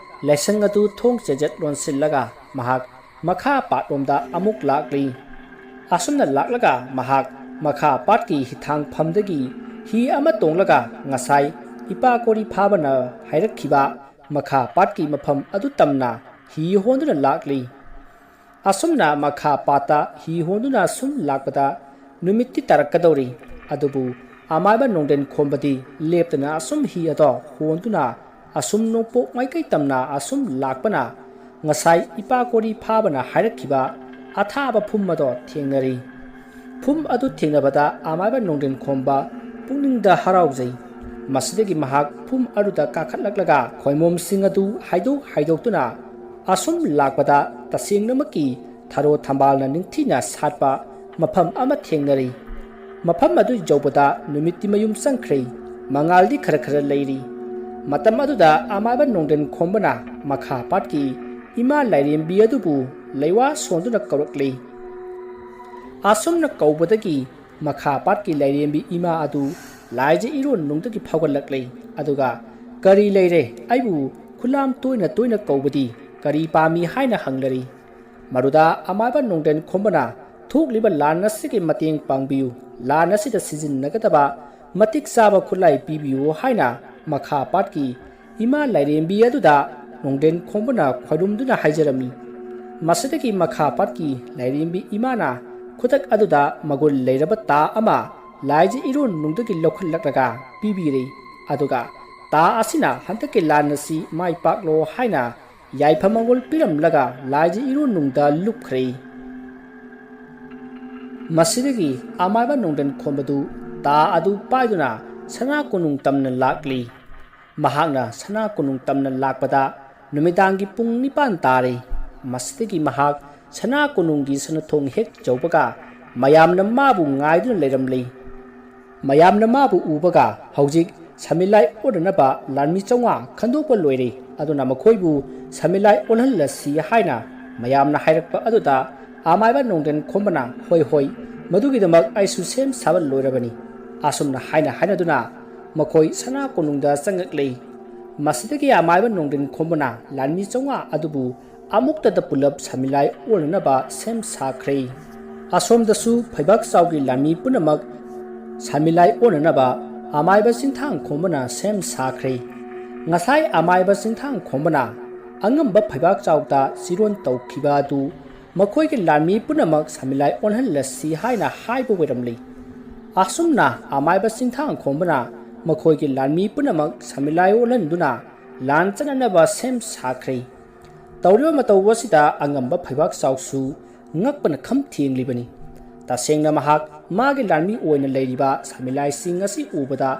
ꯂꯥꯏꯁꯪ ꯑꯗꯨ ꯊꯣꯡ ꯆꯦꯖꯠ ꯂꯣꯟꯁꯤꯜꯂꯒ ꯃꯍꯥꯛ ꯃꯈꯥ ꯄꯥꯠꯂꯣꯝꯗ ꯑꯃꯨꯛ ꯂꯥꯛꯂꯤ ꯑꯁꯨꯝꯅ ꯂꯥꯛꯂꯒ ꯃꯍꯥꯛ ꯃꯈꯥ ꯄꯥꯠꯀꯤ ꯍꯤꯊꯥꯡꯐꯝꯗꯒꯤ ꯍꯤ ꯑꯃ ꯇꯣꯡꯂꯒ ꯉꯁꯥꯏ ꯏꯄꯥ ꯀꯣꯔꯤ ꯐꯥꯕꯅ ꯍꯥꯏꯔꯛꯈꯤꯕ ꯃꯈꯥ ꯄꯥꯠꯀꯤ ꯃꯐꯝ ꯑꯗꯨ ꯇꯝꯅ ꯍꯤ ꯍꯣꯟꯗꯨꯅ ꯂꯥꯛꯂꯤ ꯑꯁꯨꯝꯅ ꯃꯈꯥ ꯄꯥꯠꯇ ꯍꯤ ꯍꯣꯟꯗꯨꯅ ꯁꯨꯝ ꯂꯥꯛꯄꯗ ꯅꯨꯃꯤꯠꯇꯤ ꯇꯥꯔꯛꯀꯗꯧꯔꯤ ꯑꯗꯨꯕꯨ ꯑꯃꯥꯏꯕ ꯅꯣꯡꯗꯦꯟ ꯈꯣꯝꯕꯗꯤ ꯂꯦꯞꯇꯅ ꯑꯁꯨꯝ ꯍꯤ ꯑꯗꯣ ꯍꯣꯟꯗꯨꯅ ꯑꯁꯨꯝ ꯅꯣꯡꯄꯣꯛ ꯃꯥꯏꯀꯩ ꯇꯝꯅ ꯑꯁꯨꯝ ꯂꯥꯛꯄꯅ ꯉꯁꯥꯏ ꯏꯄꯥ ꯀꯣꯔꯤ ꯐꯥꯕꯅ ꯍꯥꯏꯔꯛꯈꯤꯕ ꯑꯊꯥꯕ ꯐꯨꯝ ꯑꯗꯣ ꯊꯦꯡꯅꯔꯤ ꯐꯨꯝ ꯑꯗꯨ ꯊꯦꯡꯅꯕꯗ ꯑꯃꯥꯏꯕ ꯅꯣꯡꯗꯦꯟ ꯈꯣꯝꯕ ꯄꯨꯛꯅꯤꯡꯗ ꯍꯔꯥꯎꯖꯩ ꯃꯁꯤꯗꯒꯤ ꯃꯍꯥꯛ ꯐꯨꯝ ꯑꯗꯨꯗ ꯀꯥꯈꯠꯂꯛꯂꯒ ꯈꯣꯏꯃꯣꯝꯁꯤꯡ ꯑꯗꯨ ꯍꯥꯏꯗꯣꯛꯇꯨꯅ ꯑꯁꯨꯝ ꯂꯥꯛꯄꯗ ꯇꯁꯦꯡꯅꯃꯛꯀꯤ ꯊꯔꯣ ꯊꯝꯕꯥꯜꯅ ꯅꯤꯡꯊꯤꯅ ꯁꯥꯠꯄ ꯃꯐꯝ ꯑꯃ ꯊꯦꯡꯅꯔꯤ ꯃꯐꯝ ꯑꯗꯨ ꯌꯧꯕꯗ ꯅꯨꯃꯤꯠꯇꯤ ꯃꯌꯨꯝ ꯆꯪꯈ꯭ꯔꯦ ꯃꯉꯥꯜꯗꯤ ꯈꯔ ꯈꯔ ꯂꯩꯔꯤ ꯃꯇꯝ ꯑꯗꯨꯗ ꯑꯃꯥꯏꯕ ꯅꯣꯡꯗꯦꯟ ꯈꯣꯝꯕꯅ ꯃꯈꯥ ꯄꯥꯠꯀꯤ ꯏꯃꯥ ꯂꯥꯏꯔꯦꯝꯕꯤ ꯑꯗꯨꯕꯨ ꯂꯩꯋꯥ ꯁꯣꯟꯗꯨꯅ ꯀꯧꯔꯛꯂꯤ ꯑꯁꯨꯝꯅ ꯀꯧꯕꯗꯒꯤ ꯃꯈꯥ ꯄꯥꯠꯀꯤ ꯂꯥꯏꯔꯦꯝꯕꯤ ꯏꯃꯥ ꯑꯗꯨ ꯂꯥꯏꯖꯦ ꯏꯔꯣꯟ ꯅꯨꯡꯗꯒꯤ ꯐꯥꯎꯒꯠꯂꯛꯂꯦ ꯑꯗꯨꯒ ꯀꯔꯤ ꯂꯩꯔꯦ ꯑꯩꯕꯨ ꯈꯨꯂꯥꯝ ꯇꯣꯏꯅ ꯀꯧꯕꯗꯤ ꯀꯔꯤ ꯄꯥꯝꯃꯤ ꯍꯥꯏꯅ ꯍꯪꯂꯔꯤ ꯃꯗꯨꯗ ꯑꯃꯥꯏꯕ ꯅꯣꯡꯗꯦꯟ ꯈꯣꯝꯕꯅ ꯊꯣꯛꯂꯤꯕ ꯂꯥꯟ ꯑꯁꯤꯒꯤ ꯃꯇꯦꯡ ꯄꯥꯡꯕꯤꯌꯨ ꯂꯥꯟ ꯑꯁꯤꯗ ꯁꯤꯖꯤꯟꯅꯒꯗꯕ ꯃꯇꯤꯛ ꯆꯥꯕ ꯈꯨꯠꯂꯥꯏ ꯄꯤꯕꯤꯌꯨ ꯍꯥꯏꯅ ꯃꯈꯥ ꯄꯥꯠꯀꯤ ꯏꯃꯥ ꯂꯥꯏꯔꯦꯝꯕꯤ ꯑꯗꯨꯗ ꯅꯣꯡꯗꯦꯟ ꯈꯣꯝꯕꯅ ꯈꯣꯏꯔꯨꯝꯗꯨꯅ ꯍꯥꯏꯖꯔꯝꯃꯤ ꯃꯁꯤꯗꯒꯤ ꯃꯈꯥ ꯄꯥꯠꯀꯤ ꯂꯥꯏꯔꯦꯝꯕꯤ ꯏꯃꯥꯅ ꯈꯨꯗꯛ ꯑꯗꯨꯗ ꯃꯒꯨꯟ ꯂꯩꯔꯕ ꯇꯥ ꯑꯃ ꯂꯥꯏꯖꯦ ꯏꯔꯣꯟ ꯅꯨꯡꯗꯒꯤ ꯂꯧꯈꯠꯂꯛꯂꯒ ꯄꯤꯕꯤꯔꯦ ꯑꯗꯨꯒ ꯇꯥ ꯑꯁꯤꯅ ꯍꯟꯗꯛꯀꯤ ꯂꯥꯟ ꯑꯁꯤ ꯃꯥꯏ ꯄꯥꯛꯂꯣ ꯍꯥꯏꯅ ꯌꯥꯏꯐ ꯃꯪꯒꯣꯜ ꯄꯤꯔꯝꯂꯒ ꯂꯥꯏꯖꯦ ꯏꯔꯣꯟ ꯅꯨꯡꯗ ꯂꯨꯞꯈ꯭ꯔꯦ ꯃꯁꯤꯗꯒꯤ ꯑꯃꯥꯏꯕ ꯅꯣꯡꯗꯦꯟ ꯈꯣꯝꯕꯗꯨ ꯇꯥ ꯑꯗꯨ ꯄꯥꯏꯗꯨꯅ ꯁꯅꯥ ꯀꯣꯅꯨꯡ ꯇꯝꯅ ꯂꯥꯛꯂꯤ ꯃꯍꯥꯛꯅ ꯁꯅꯥ ꯀꯣꯅꯨꯡ ꯇꯝꯅ ꯂꯥꯛꯄꯗ ꯅꯨꯃꯤꯗꯥꯡꯒꯤ ꯄꯨꯡ 9 ꯇꯥꯔꯦ ꯃꯁꯤꯗꯒꯤ ꯃꯍꯥꯛ ꯁꯅꯥ ꯀꯣꯅꯨꯡꯒꯤ ꯁꯅꯊꯣꯡ ꯍꯦꯛ ꯌꯧꯕꯒ ꯃꯌꯥꯝꯅ ꯃꯥꯕꯨ ꯉꯥꯏꯗꯨꯅ ꯂꯩꯔꯝꯂꯤ ꯃꯌꯥꯝꯅ ꯃꯥꯕꯨ ꯎꯕꯒ ꯍꯧꯖꯤꯛ ꯁꯃꯤꯂꯥꯏ ꯑꯣꯟꯅꯅꯕ ꯂꯥꯟꯃꯤ 500 ꯈꯟꯗꯣꯛꯄ ꯂꯣꯏꯔꯦ ꯑꯗꯨꯅ ꯃꯈꯣꯏꯕꯨ ꯁꯃꯤꯂꯥꯏ ꯑꯣꯜꯍꯜꯂꯁꯤ ꯍꯥꯏꯅ ꯃꯌꯥꯝꯅ ꯍꯥꯏꯔꯛꯄ ꯑꯗꯨꯗ ꯑꯃꯥꯏꯕ ꯅꯣꯡꯗꯦꯟ ꯈꯣꯝꯕꯅ ꯍꯣꯏ ꯃꯗꯨꯒꯤꯗꯃꯛ ꯑꯩꯁꯨ ꯁꯦꯝ ꯁꯥꯕ ꯂꯣꯏꯔꯕꯅꯤ ꯑꯁꯨꯝꯅ ꯍꯥꯏꯅꯗꯨꯅ ꯃꯈꯣꯏ ꯁꯅꯥ ꯀꯣꯅꯨꯡꯗ ꯆꯪꯉꯛꯂꯤ ꯃꯁꯤꯗꯒꯤ ꯑꯃꯥꯏꯕ ꯅꯣꯡꯗꯦꯟ ꯈꯣꯝꯕꯅ ꯂꯥꯟꯃꯤ 500 ꯑꯗꯨꯕꯨ ꯑꯃꯨꯛꯇꯗ ꯄꯨꯂꯞ ꯁꯃꯤꯂꯥꯏ ꯑꯣꯜꯅꯅꯕ ꯁꯦꯝ ꯁꯥꯈ꯭ꯔꯦ ꯑꯁꯣꯝꯗꯁꯨ ꯐꯩꯕꯥꯛ ꯆꯥꯎꯒꯤ ꯂꯥꯟꯃꯤ ꯄꯨꯝꯅꯃꯛ ꯁꯃꯤꯂꯥꯏ ꯑꯣꯟꯅꯅꯕ ꯑꯃꯥꯏꯕ ꯆꯤꯡꯊꯥꯡ ꯈꯣꯝꯕꯅ ꯁꯦꯝ ꯁꯥꯈ꯭ꯔꯦ ꯉꯁꯥꯏ ꯑꯃꯥꯏꯕ ꯆꯤꯡꯊꯥꯡ ꯈꯣꯝꯕꯅ ꯑꯉꯝꯕ ꯐꯩꯕꯥꯛ ꯆꯥꯎꯗ ꯆꯤꯔꯣꯟ ꯇꯧꯈꯤꯕ ꯑꯗꯨ ꯃꯈꯣꯏꯒꯤ ꯂꯥꯟꯃꯤ ꯄꯨꯝꯅꯃꯛ ꯁꯃꯤꯂꯥꯏ ꯑꯣꯟꯍꯜꯂꯁꯤ ꯍꯥꯏꯅ ꯍꯥꯏꯕ ꯑꯣꯏꯔꯝꯂꯤ ꯑꯁꯨꯝꯅ ꯑꯃꯥꯏꯕ ꯆꯤꯡꯊꯥꯡ ꯈꯣꯝꯕꯅ ꯃꯈꯣꯏꯒꯤ ꯂꯥꯟꯃꯤ ꯄꯨꯝꯅꯃꯛ ꯁꯃꯤꯂꯥꯏ ꯑꯣꯜꯍꯟꯗꯨꯅ ꯂꯥꯟ ꯆꯠꯅꯅꯕ ꯁꯦꯝ ꯁꯥꯈ꯭ꯔꯦ ꯇꯧꯔꯤꯕ ꯃꯇꯧ ꯑꯁꯤꯗ ꯑꯉꯝꯕ ꯐꯩꯕꯥꯛ ꯆꯥꯎꯁꯨ ꯉꯛꯄꯅ ꯈꯝ ꯊꯦꯡꯂꯤꯕꯅꯤ ꯇꯁꯦꯡꯅ ꯃꯍꯥꯛ ꯃꯥꯒꯤ ꯂꯥꯟꯃꯤ ꯑꯣꯏꯅ ꯂꯩꯔꯤꯕ ꯁꯃꯤꯂꯥꯏꯁꯤꯡ ꯑꯁꯤ ꯎꯕꯗ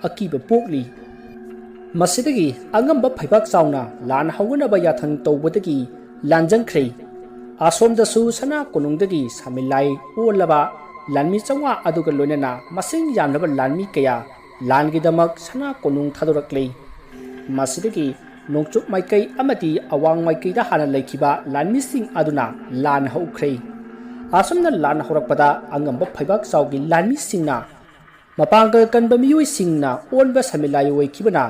ꯑꯀꯤꯕ ꯄꯣꯛꯂꯤ ꯃꯁꯤꯗꯒꯤ ꯑꯉꯝꯕ ꯐꯩꯕꯥꯛ ꯆꯥꯎꯅ ꯂꯥꯟ ꯍꯧꯅꯅꯕ ꯌꯥꯊꯪ ꯇꯧꯕꯗꯒꯤ ꯂꯥꯟꯖꯪꯈ꯭ꯔꯦ ꯑꯁꯣꯝꯗꯁꯨ ꯁꯅꯥ ꯀꯣꯅꯨꯡꯗꯒꯤ ꯁꯃꯤꯂꯥꯏ ꯑꯣꯜꯂꯕ ꯂꯥꯟꯃꯤ 500 ꯑꯗꯨꯒ ꯂꯣꯏꯅꯅ ꯃꯁꯤꯡ ꯌꯥꯝꯂꯕ ꯂꯥꯟꯃꯤ ꯀꯌꯥ ꯂꯥꯟꯒꯤꯗꯃꯛ ꯁꯅꯥ ꯀꯣꯅꯨꯡ ꯊꯥꯗꯣꯔꯛꯂꯤ ꯃꯁꯤꯗꯒꯤ ꯅꯣꯡꯆꯨꯞ ꯃꯥꯏꯀꯩ ꯑꯃꯗꯤ ꯑꯋꯥꯡ ꯃꯥꯏꯀꯩꯗ ꯍꯥꯟꯅ ꯂꯩꯈꯤꯕ ꯂꯥꯟꯃꯤꯁꯤꯡ ꯑꯗꯨꯅ ꯂꯥꯟ ꯍꯧꯈ꯭ꯔꯦ ꯑꯁꯨꯝꯅ ꯂꯥꯟ ꯍꯧꯔꯛꯄꯗ ꯑꯉꯝꯕ ꯐꯩꯕꯥꯛ ꯆꯥꯎꯒꯤ ꯂꯥꯟꯃꯤꯁꯤꯡꯅ ꯃꯄꯥꯡꯒꯜ ꯀꯟꯕ ꯃꯤꯑꯣꯏꯁꯤꯡꯅ ꯑꯣꯟꯕ ꯁꯃꯤꯂꯥꯏ ꯑꯣꯏꯈꯤꯕꯅ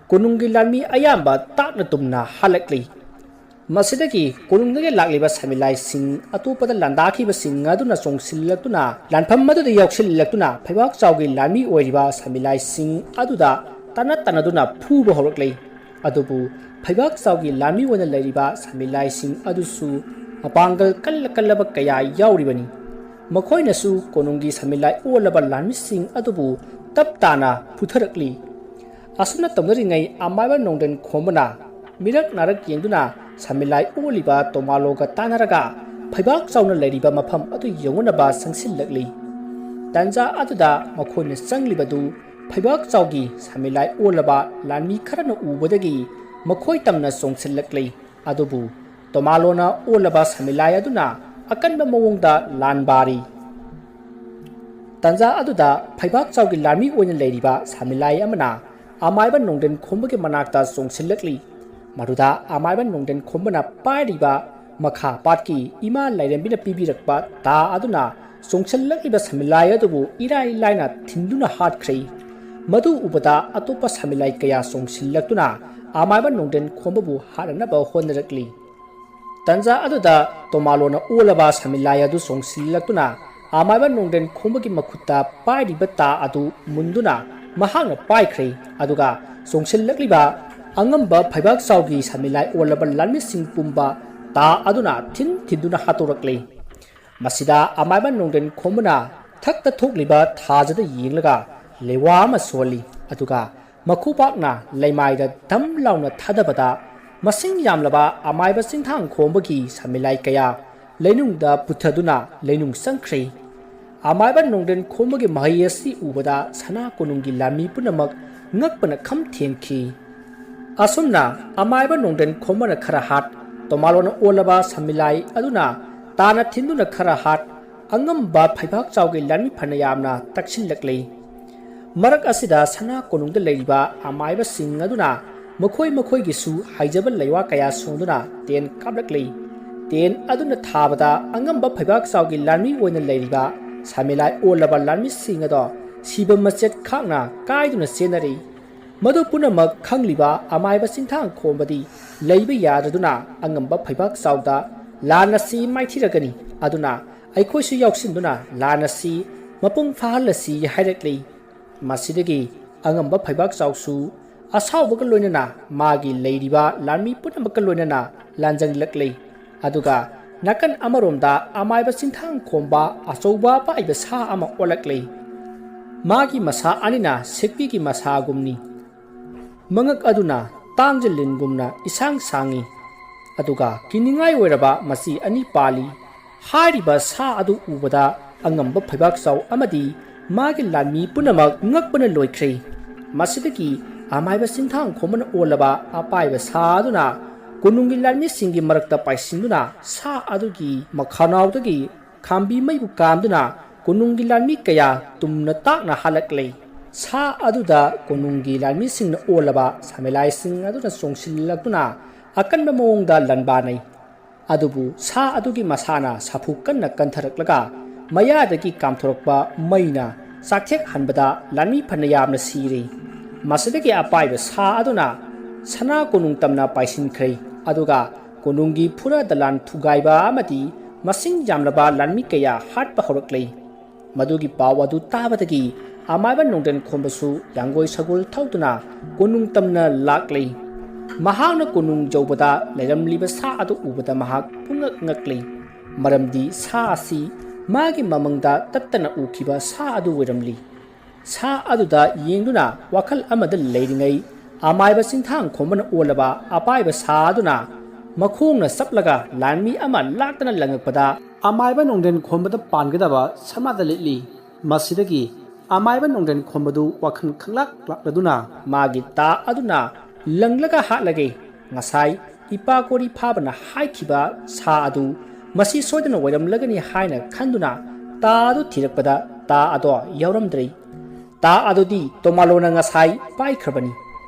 ꯀꯣꯅꯨꯡꯒꯤ ꯂꯥꯟꯃꯤ ꯑꯌꯥꯝꯕ ꯇꯥꯛꯅ ꯇꯨꯝꯅ ꯍꯜꯂꯛꯂꯤ ꯃꯁꯤꯗꯒꯤ ꯀꯣꯅꯨꯡꯗꯒꯤ ꯂꯥꯛꯂꯤꯕ ꯁꯃꯤꯂꯥꯏꯁꯤꯡ ꯑꯇꯣꯞꯄꯗ ꯂꯥꯟꯗꯥꯈꯤꯕꯁꯤꯡ ꯑꯗꯨꯅ ꯆꯣꯡꯁꯤꯜꯂꯛꯇꯨꯅ ꯂꯥꯟꯐꯝ ꯑꯗꯨꯗ ꯌꯥꯎꯁꯤꯜꯂꯛꯇꯨꯅ ꯐꯩꯕꯥꯛ ꯆꯥꯎꯒꯤ ꯂꯥꯟꯃꯤ ꯑꯣꯏꯔꯤꯕ ꯁꯃꯤꯂꯥꯏꯁꯤꯡ ꯑꯗꯨꯗ ꯇꯥꯟꯅꯗꯨꯅ ꯐꯨꯕ ꯍꯧꯔꯛꯂꯤ ꯑꯗꯨꯕꯨ ꯐꯩꯕꯥꯛ ꯆꯥꯎꯒꯤ ꯂꯥꯟꯃꯤ ꯑꯣꯏꯅ ꯂꯩꯔꯤꯕ ꯁꯃꯤꯂꯥꯏꯁꯤꯡ ꯑꯗꯨꯁꯨ ꯃꯄꯥꯡꯒꯜ ꯀꯜꯂꯕ ꯀꯌꯥ ꯌꯥꯎꯔꯤꯕꯅꯤ ꯃꯈꯣꯏꯅꯁꯨ ꯀꯣꯅꯨꯡꯒꯤ ꯁꯃꯤꯂꯥꯏ ꯑꯣꯜꯂꯕ ꯂꯥꯟꯃꯤꯁꯤꯡ ꯑꯗꯨꯕꯨ ꯇꯞ ꯇꯥꯅ ꯐꯨꯊꯔꯛꯂꯤ ꯑꯁꯨꯝꯅ ꯇꯧꯅꯔꯤꯉꯩ ꯑꯃꯥꯏꯕ ꯅꯣꯡꯗꯦꯟ ꯈꯣꯝꯕꯅ ꯃꯤꯔꯛ ꯅꯥꯔꯛ ꯌꯦꯡꯗꯨꯅ ꯁꯃꯤꯂꯥꯏ ꯑꯣꯜꯂꯤꯕ ꯇꯣꯃꯥꯂꯣꯒ ꯇꯥꯟꯅꯔꯒ ꯐꯩꯕꯥꯛ ꯆꯥꯎꯅ ꯂꯩꯔꯤꯕ ꯃꯐꯝ ꯑꯗꯨ ꯌꯧꯅꯅꯕ ꯆꯪꯁꯤꯜꯂꯛꯂꯤ ꯇꯥꯟꯖꯥ ꯑꯗꯨꯗ ꯃꯈꯣꯏꯅ ꯆꯪꯂꯤꯕꯗꯨ ꯐꯩꯕꯥꯛ ꯆꯥꯎꯒꯤ ꯁꯃꯤꯂꯥꯏ ꯑꯣꯜꯂꯕ ꯂꯥꯟꯃꯤ ꯈꯔꯅ ꯎꯕꯗꯒꯤ ꯃꯈꯣꯏ ꯇꯝꯅ ꯆꯣꯡꯁꯤꯜꯂꯛꯂꯤ ꯑꯗꯨꯕꯨ ꯇꯣꯃꯥꯂꯣꯅ ꯑꯣꯜꯂꯕ ꯁꯃꯤꯂꯥꯏ ꯑꯗꯨꯅ ꯑꯀꯟꯕ ꯃꯑꯣꯡꯗ ꯂꯥꯟ ꯕꯥꯔꯤ ꯇꯥꯟꯖꯥ ꯑꯗꯨꯗ ꯐꯩꯕꯥꯛ ꯆꯥꯎꯒꯤ ꯂꯥꯟꯃꯤ ꯑꯣꯏꯅ ꯂꯩꯔꯤꯕ ꯁꯃꯤꯂꯥꯏ ꯑꯃꯅ ꯑꯃꯥꯏꯕ ꯅꯣꯡꯗꯦꯟ ꯈꯣꯝꯕꯒꯤ ꯃꯅꯥꯛꯇ ꯆꯣꯡꯁꯤꯜꯂꯛꯂꯤ ꯃꯗꯨꯗ ꯑꯃꯥꯏꯕ ꯅꯣꯡꯗꯦꯟ ꯈꯣꯝꯕꯅ ꯄꯥꯏꯔꯤꯕ ꯃꯈꯥ ꯄꯥꯠꯀꯤ ꯏꯃꯥ ꯂꯥꯏꯔꯦꯝꯕꯤꯅ ꯄꯤꯕꯤꯔꯛꯄ ꯇꯥ ꯑꯗꯨꯅ ꯆꯣꯡꯁꯤꯜꯂꯛꯂꯤꯕ ꯁꯃꯤꯂꯥꯏ ꯑꯗꯨꯕు ꯏꯔꯥꯏ ꯂꯥꯏꯅ ꯊꯤꯟꯗꯨꯅ ꯍꯥꯠꯈ꯭ꯔꯦ ꯃꯗꯨ ꯎꯕꯗ ꯑꯇꯣꯞꯄ ꯁꯃꯤꯂꯥꯏ ꯀꯌꯥ ꯆꯣꯡꯁꯤꯜꯂꯛꯇꯨꯅ ꯑꯃꯥꯏꯕ ꯅꯣꯡꯗꯦꯟ ꯈꯣꯝꯕꯕꯨ ꯍꯥꯠꯅꯅꯕ ꯍꯣꯠꯅꯔꯛꯂꯤ ꯇꯥꯟꯖꯥ ꯑꯗꯨꯗ ꯇꯣꯃꯥꯂꯣꯅ ꯑꯣꯜꯂꯕ ꯁꯃꯤꯂꯥꯏ ꯑꯗꯨ ꯆꯣꯡꯁꯤꯜꯂꯛꯇꯨꯅ ꯑꯃꯥꯏꯕ ꯅꯣꯡꯗꯦꯟ ꯈꯣꯝꯕꯒꯤ ꯃꯈꯨꯠꯇ ꯄꯥꯏꯔꯤꯕ ꯇꯥ ꯑꯗꯨ ꯃꯨꯟꯗꯨꯅ ꯃꯍꯥꯛꯅ ꯄꯥꯏꯈ꯭ꯔꯦ ꯑꯗꯨꯒ ꯆꯣꯡꯁꯤꯜꯂꯛꯂꯤꯕ ꯑꯉꯝꯕ ꯐꯩꯕꯥꯛ ꯆꯥꯎꯒꯤ ꯁꯃꯤꯂꯥꯏ ꯑꯣꯜꯂꯕ ꯂꯥꯟꯃꯤꯁꯤꯡ ꯄꯨꯝꯕ ꯇꯥ ꯑꯗꯨꯅ ꯊꯤꯟꯗꯨꯅ ꯍꯥꯠꯇꯣꯔꯛꯂꯤ ꯃꯁꯤꯗ ꯑꯃꯥꯏꯕ ꯅꯣꯡꯗꯦꯟ ꯈꯣꯝꯕꯅ ꯊꯛꯇ ꯊꯣꯛꯂꯤꯕ ꯊꯥꯖꯗ ꯌꯦꯡꯂꯒ ꯂꯩꯋꯥ ꯑꯃ ꯁꯣꯜꯂꯤ ꯑꯗꯨꯒ ꯃꯈꯨꯄꯥꯛꯅ ꯂꯩꯃꯥꯏꯗ ꯙꯝ ꯂꯥꯎꯅ ꯊꯥꯗꯕꯗ ꯃꯁꯤꯡ ꯌꯥꯝꯂꯕ ꯑꯃꯥꯏꯕ ꯆꯤꯡꯊꯥꯡ ꯈꯣꯝꯕꯒꯤ ꯁꯃꯤꯂꯥꯏ ꯀꯌꯥ ꯂꯩꯅꯨꯡꯗ ꯄꯨꯊꯗꯨꯅ ꯂꯩꯅꯨꯡ ꯆꯪꯈ꯭ꯔꯦ ꯑꯃꯥꯏꯕ ꯅꯣꯡꯗꯦꯟ ꯈꯣꯝꯕꯒꯤ ꯃꯍꯩ ꯑꯁꯤ ꯎꯕꯗ ꯁꯅꯥ ꯀꯣꯅꯨꯡꯒꯤ ꯂꯥꯟꯃꯤ ꯄꯨꯝꯅꯃꯛ ꯉꯛꯄꯅ ꯈꯝ ꯊꯦꯡꯈꯤ ꯑꯁꯨꯝꯅ ꯑꯃꯥꯏꯕ ꯅꯣꯡꯗꯦꯟ ꯈꯣꯝꯕꯅ ꯈꯔ ꯍꯥꯠ ꯇꯣꯃꯥꯂꯣꯅ ꯑꯣꯜꯂꯕ ꯁꯃꯤꯂꯥꯏ ꯑꯗꯨꯅ ꯇꯥꯅ ꯊꯤꯟꯗꯨꯅ ꯈꯔ ꯍꯥꯠ ꯑꯉꯝꯕ ꯐꯩꯕꯥꯛ ꯆꯥꯎꯒꯤ ꯂꯥꯟꯃꯤ ꯐꯅ ꯌꯥꯝꯅ ꯇꯛꯁꯤꯜꯂꯛꯂꯤ ꯃꯔꯛ ꯑꯁꯤꯗ ꯁꯅꯥ ꯀꯣꯅꯨꯡꯗ ꯂꯩꯔꯤꯕ ꯑꯃꯥꯏꯕꯁꯤꯡ ꯑꯗꯨꯅ ꯃꯈꯣꯏꯒꯤꯁꯨ ꯍꯩꯖꯕ ꯂꯩꯋꯥ ꯀꯌꯥ ꯁꯣꯟꯗꯨꯅ ꯇꯦꯟ ꯀꯥꯞꯂꯛꯂꯤ ꯇꯦꯟ ꯑꯗꯨꯅ ꯊꯥꯕꯗ ꯑꯉꯝꯕ ꯐꯩꯕꯥꯛ ꯆꯥꯎꯒꯤ ꯂꯥꯟꯃꯤ ꯑꯣꯏꯅ ꯂꯩꯔꯤꯕ ꯁꯃꯤꯂꯥꯏ ꯑꯣꯜꯂꯕ ꯂꯥꯟꯃꯤꯁꯤꯡ ꯑꯗꯣ ꯁꯤꯕ ꯃꯆꯦꯠ ꯈꯥꯛꯅ ꯀꯥꯏꯗꯨꯅ ꯆꯦꯟꯅꯔꯛꯏ ꯃꯗꯨ ꯄꯨꯝꯅꯃꯛ ꯈꯪꯂꯤꯕ ꯑꯃꯥꯏꯕ ꯆꯤꯟꯊꯥꯡ ꯈꯣꯝꯕꯗꯤ ꯂꯩꯕ ꯌꯥꯗꯗꯨꯅ ꯑꯉꯝꯕ ꯐꯩꯕꯥꯛ ꯆꯥꯎꯗ ꯂꯥꯟ ꯑꯁꯤ ꯃꯥꯏꯊꯤꯔꯒꯅꯤ ꯑꯗꯨꯅ ꯑꯩꯈꯣꯏꯁꯨ ꯌꯥꯎꯁꯤꯟꯗꯨꯅ ꯂꯥꯟ ꯑꯁꯤ ꯃꯄꯨꯡ ꯐꯥꯍꯜꯂꯁꯤ ꯍꯥꯏꯔꯛꯂꯤ ꯃꯁꯤꯗꯒꯤ ꯑꯉꯝꯕ ꯐꯩꯕꯥꯛ ꯆꯥꯎꯁꯨ ꯑꯁꯥꯎꯕꯒ ꯂꯣꯏꯅꯅ ꯃꯥꯒꯤ ꯂꯩꯔꯤꯕ ꯂꯥꯟꯃꯤ ꯄꯨꯝꯅꯃꯛꯀ ꯂꯣꯏꯅꯅ ꯂꯥꯟꯖꯪꯂꯛꯂꯤ ꯑꯗꯨꯒ ꯅꯥꯀꯟ ꯑꯃꯔꯣꯝꯗ ꯑꯃꯥꯏꯕ ꯆꯤꯟꯊꯥꯡ ꯈꯣꯝꯕ ꯑꯆꯧꯕ ꯄꯥꯏꯕ ꯁꯥ ꯑꯃ ꯑꯣꯜꯂꯛꯂꯤ ꯃꯥꯒꯤ ꯃꯁꯥ ꯑꯅꯤꯅ ꯁꯦꯛꯄꯤꯒꯤ ꯃꯁꯥꯒꯨꯝꯅꯤ ꯃꯉꯛ ꯑꯗꯨꯅ ꯇꯥꯡꯖꯂꯤꯟꯒꯨꯝꯅ ꯏꯁꯥꯡ ꯁꯥꯡꯉꯤ ꯑꯗꯨꯒ ꯀꯤꯅꯤꯡꯉꯥꯏ ꯑꯣꯏꯔꯕ ꯃꯆꯤ ꯑꯅꯤ ꯄꯥꯜꯂꯤ ꯍꯥꯏꯔꯤꯕ ꯁꯥ ꯑꯗꯨ ꯎꯕꯗ ꯑꯉꯝꯕ ꯐꯩꯕꯥꯛ ꯆꯥꯎ ꯑꯃꯗꯤ ꯃꯥꯒꯤ ꯂꯥꯟꯃꯤ ꯄꯨꯝꯅꯃꯛ ꯉꯛꯄꯅ ꯂꯣꯏꯈ꯭ꯔꯦ ꯃꯁꯤꯗꯒꯤ ꯑꯃꯥꯏꯕ ꯆꯤꯟꯊꯥꯡ ꯈꯣꯝꯕꯅ ꯑꯣꯜꯂꯕ ꯑꯄꯥꯏꯕ ꯁꯥ ꯑꯗꯨꯅ ꯀꯣꯅꯨꯡꯒꯤ ꯂꯥꯟꯃꯤꯁꯤꯡꯒꯤ ꯃꯔꯛꯇ ꯄꯥꯏꯁꯤꯟꯗꯨꯅ ꯁꯥ ꯑꯗꯨꯒꯤ ꯃꯈꯥꯅꯥꯎꯗꯒꯤ ꯈꯥꯝꯕꯤ ꯃꯩꯕꯨ ꯀꯥꯝꯗꯨꯅ ꯀꯣꯅꯨꯡꯒꯤ ꯂꯥꯟꯃꯤ ꯀꯌꯥ ꯇꯨꯝꯅ ꯇꯥꯛꯅ ꯍꯜꯂꯛꯂꯦ ꯁꯥ ꯑꯗꯨꯗ ꯀꯣꯅꯨꯡꯒꯤ ꯂꯥꯟꯃꯤꯁꯤꯡꯅ ꯑꯣꯜꯂꯕ ꯁꯥꯃꯦꯂꯥꯏꯁꯤꯡ ꯑꯗꯨꯅ ꯆꯣꯡꯁꯤꯜꯂꯛꯇꯨꯅ ꯑꯀꯟꯕ ꯃꯑꯣꯡꯗ ꯂꯥꯟꯕꯥꯅꯩ ꯑꯗꯨꯕꯨ ꯁꯥ ꯑꯗꯨꯒꯤ ꯃꯁꯥꯅ ꯁꯥꯐꯨ ꯀꯟꯅ ꯀꯟꯊꯔꯛꯂꯒ ꯃꯌꯥꯗꯒꯤ ꯀꯥꯝꯊꯣꯔꯛꯄ ꯃꯩꯅ ꯆꯥꯛꯊꯦꯛꯍꯟꯕꯗ ꯂꯥꯟꯃꯤ ꯐꯅ ꯌꯥꯝꯅ ꯁꯤꯔꯦ ꯃꯁꯤꯗꯒꯤ ꯑꯄꯥꯏꯕ ꯁꯥ ꯑꯗꯨꯅ ꯁꯅꯥ ꯀꯣꯅꯨꯡ ꯇꯝꯅ ꯄꯥꯏꯁꯤꯟꯈ꯭ꯔꯦ ꯑꯗꯨꯒ ꯀꯣꯅꯨꯡꯒꯤ ꯐꯨꯔ ꯗꯂꯥꯟ ꯊꯨꯒꯥꯏꯕ ꯑꯃꯗꯤ ꯃꯁꯤꯡ ꯌꯥꯝꯂꯕ ꯂꯥꯟꯃꯤ ꯀꯌꯥ ꯍꯥꯠꯄ ꯍꯧꯔꯛꯂꯦ ꯃꯗꯨꯒꯤ ꯄꯥꯎ ꯑꯗꯨ ꯇꯥꯕꯗꯒꯤ ꯑꯃꯥꯏꯕ ꯅꯣꯡꯗꯦꯟ ꯈꯣꯝꯕꯁꯨ ꯌꯥꯡꯒꯣꯏ ꯁꯒꯣꯜ ꯊꯧꯗꯨꯅ ꯀꯣꯅꯨꯡ ꯇꯝꯅ ꯂꯥꯛꯂꯤ ꯃꯍꯥꯛꯅ ꯀꯣꯅꯨꯡ ꯌꯧꯕꯗ ꯂꯩꯔꯝꯂꯤꯕ ꯁꯥ ꯑꯗꯨ ꯎꯕꯗ ꯃꯍꯥꯛ ꯄꯨꯡꯉꯛ ꯉꯛꯂꯤ ꯃꯔꯝꯗꯤ ꯁꯥ ꯑꯁꯤ ꯃꯥꯒꯤ ꯃꯃꯪꯗ ꯇꯠꯇꯅ ꯎꯈꯤꯕ ꯁꯥ ꯑꯗꯨ ꯑꯣꯏꯔꯝꯂꯤ ꯁꯥ ꯑꯗꯨꯗ ꯌꯦꯡꯗꯨꯅ ꯋꯥꯈꯜ ꯑꯃꯗ ꯂꯩꯔꯤꯉꯩ ꯑꯃꯥꯏꯕ ꯆꯤꯟꯊꯥꯡ ꯈꯣꯝꯕꯅ ꯑꯣꯜꯂꯕ ꯑꯄꯥꯏꯕ ꯁꯥ ꯑꯗꯨꯅ ꯃꯈꯣꯡꯅ ꯆꯞꯂꯒ ꯂꯥꯟꯃꯤ ꯑꯃ ꯂꯥꯛꯇꯅ ꯂꯪꯉꯛꯄꯗ ꯑꯃꯥꯏꯕ ꯅꯣꯡꯗꯦꯟ ꯈꯣꯝꯕꯗ ꯄꯥꯟꯒꯗꯕ ꯁꯃꯥꯗ ꯂꯤꯠꯂꯤ ꯃꯁꯤꯗꯒꯤ ꯑꯃꯥꯏꯕ ꯅꯣꯡꯗꯦꯟ ꯈꯣꯝꯕꯗꯨ ꯋꯥꯈꯜ ꯈꯪꯂꯛꯂꯗꯨꯅ ꯃꯥꯒꯤ ꯇꯥ ꯑꯗꯨꯅ ꯂꯪꯂꯒ ꯍꯥꯠꯂꯒꯦ ꯉꯁꯥꯏ ꯏꯄꯥ ꯀꯣꯔꯤ ꯐꯥꯕꯅ ꯍꯥꯏꯈꯤꯕ ꯁꯥ ꯑꯗꯨ ꯃꯁꯤ ꯁꯣꯏꯗꯅ ꯑꯣꯏꯔꯝꯂꯒꯅꯤ ꯍꯥꯏꯅ ꯈꯟꯗꯨꯅ ꯇꯥ ꯑꯗꯨ ꯊꯤꯔꯛꯄꯗ ꯇꯥ ꯑꯗꯣ ꯌꯥꯎꯔꯝꯗ꯭ꯔꯦ ꯇꯥ ꯑꯗꯨꯗꯤ ꯇꯣꯃꯥꯂꯣꯅ ꯉꯁꯥꯏ ꯄꯥꯏꯈ꯭ꯔꯕꯅꯤ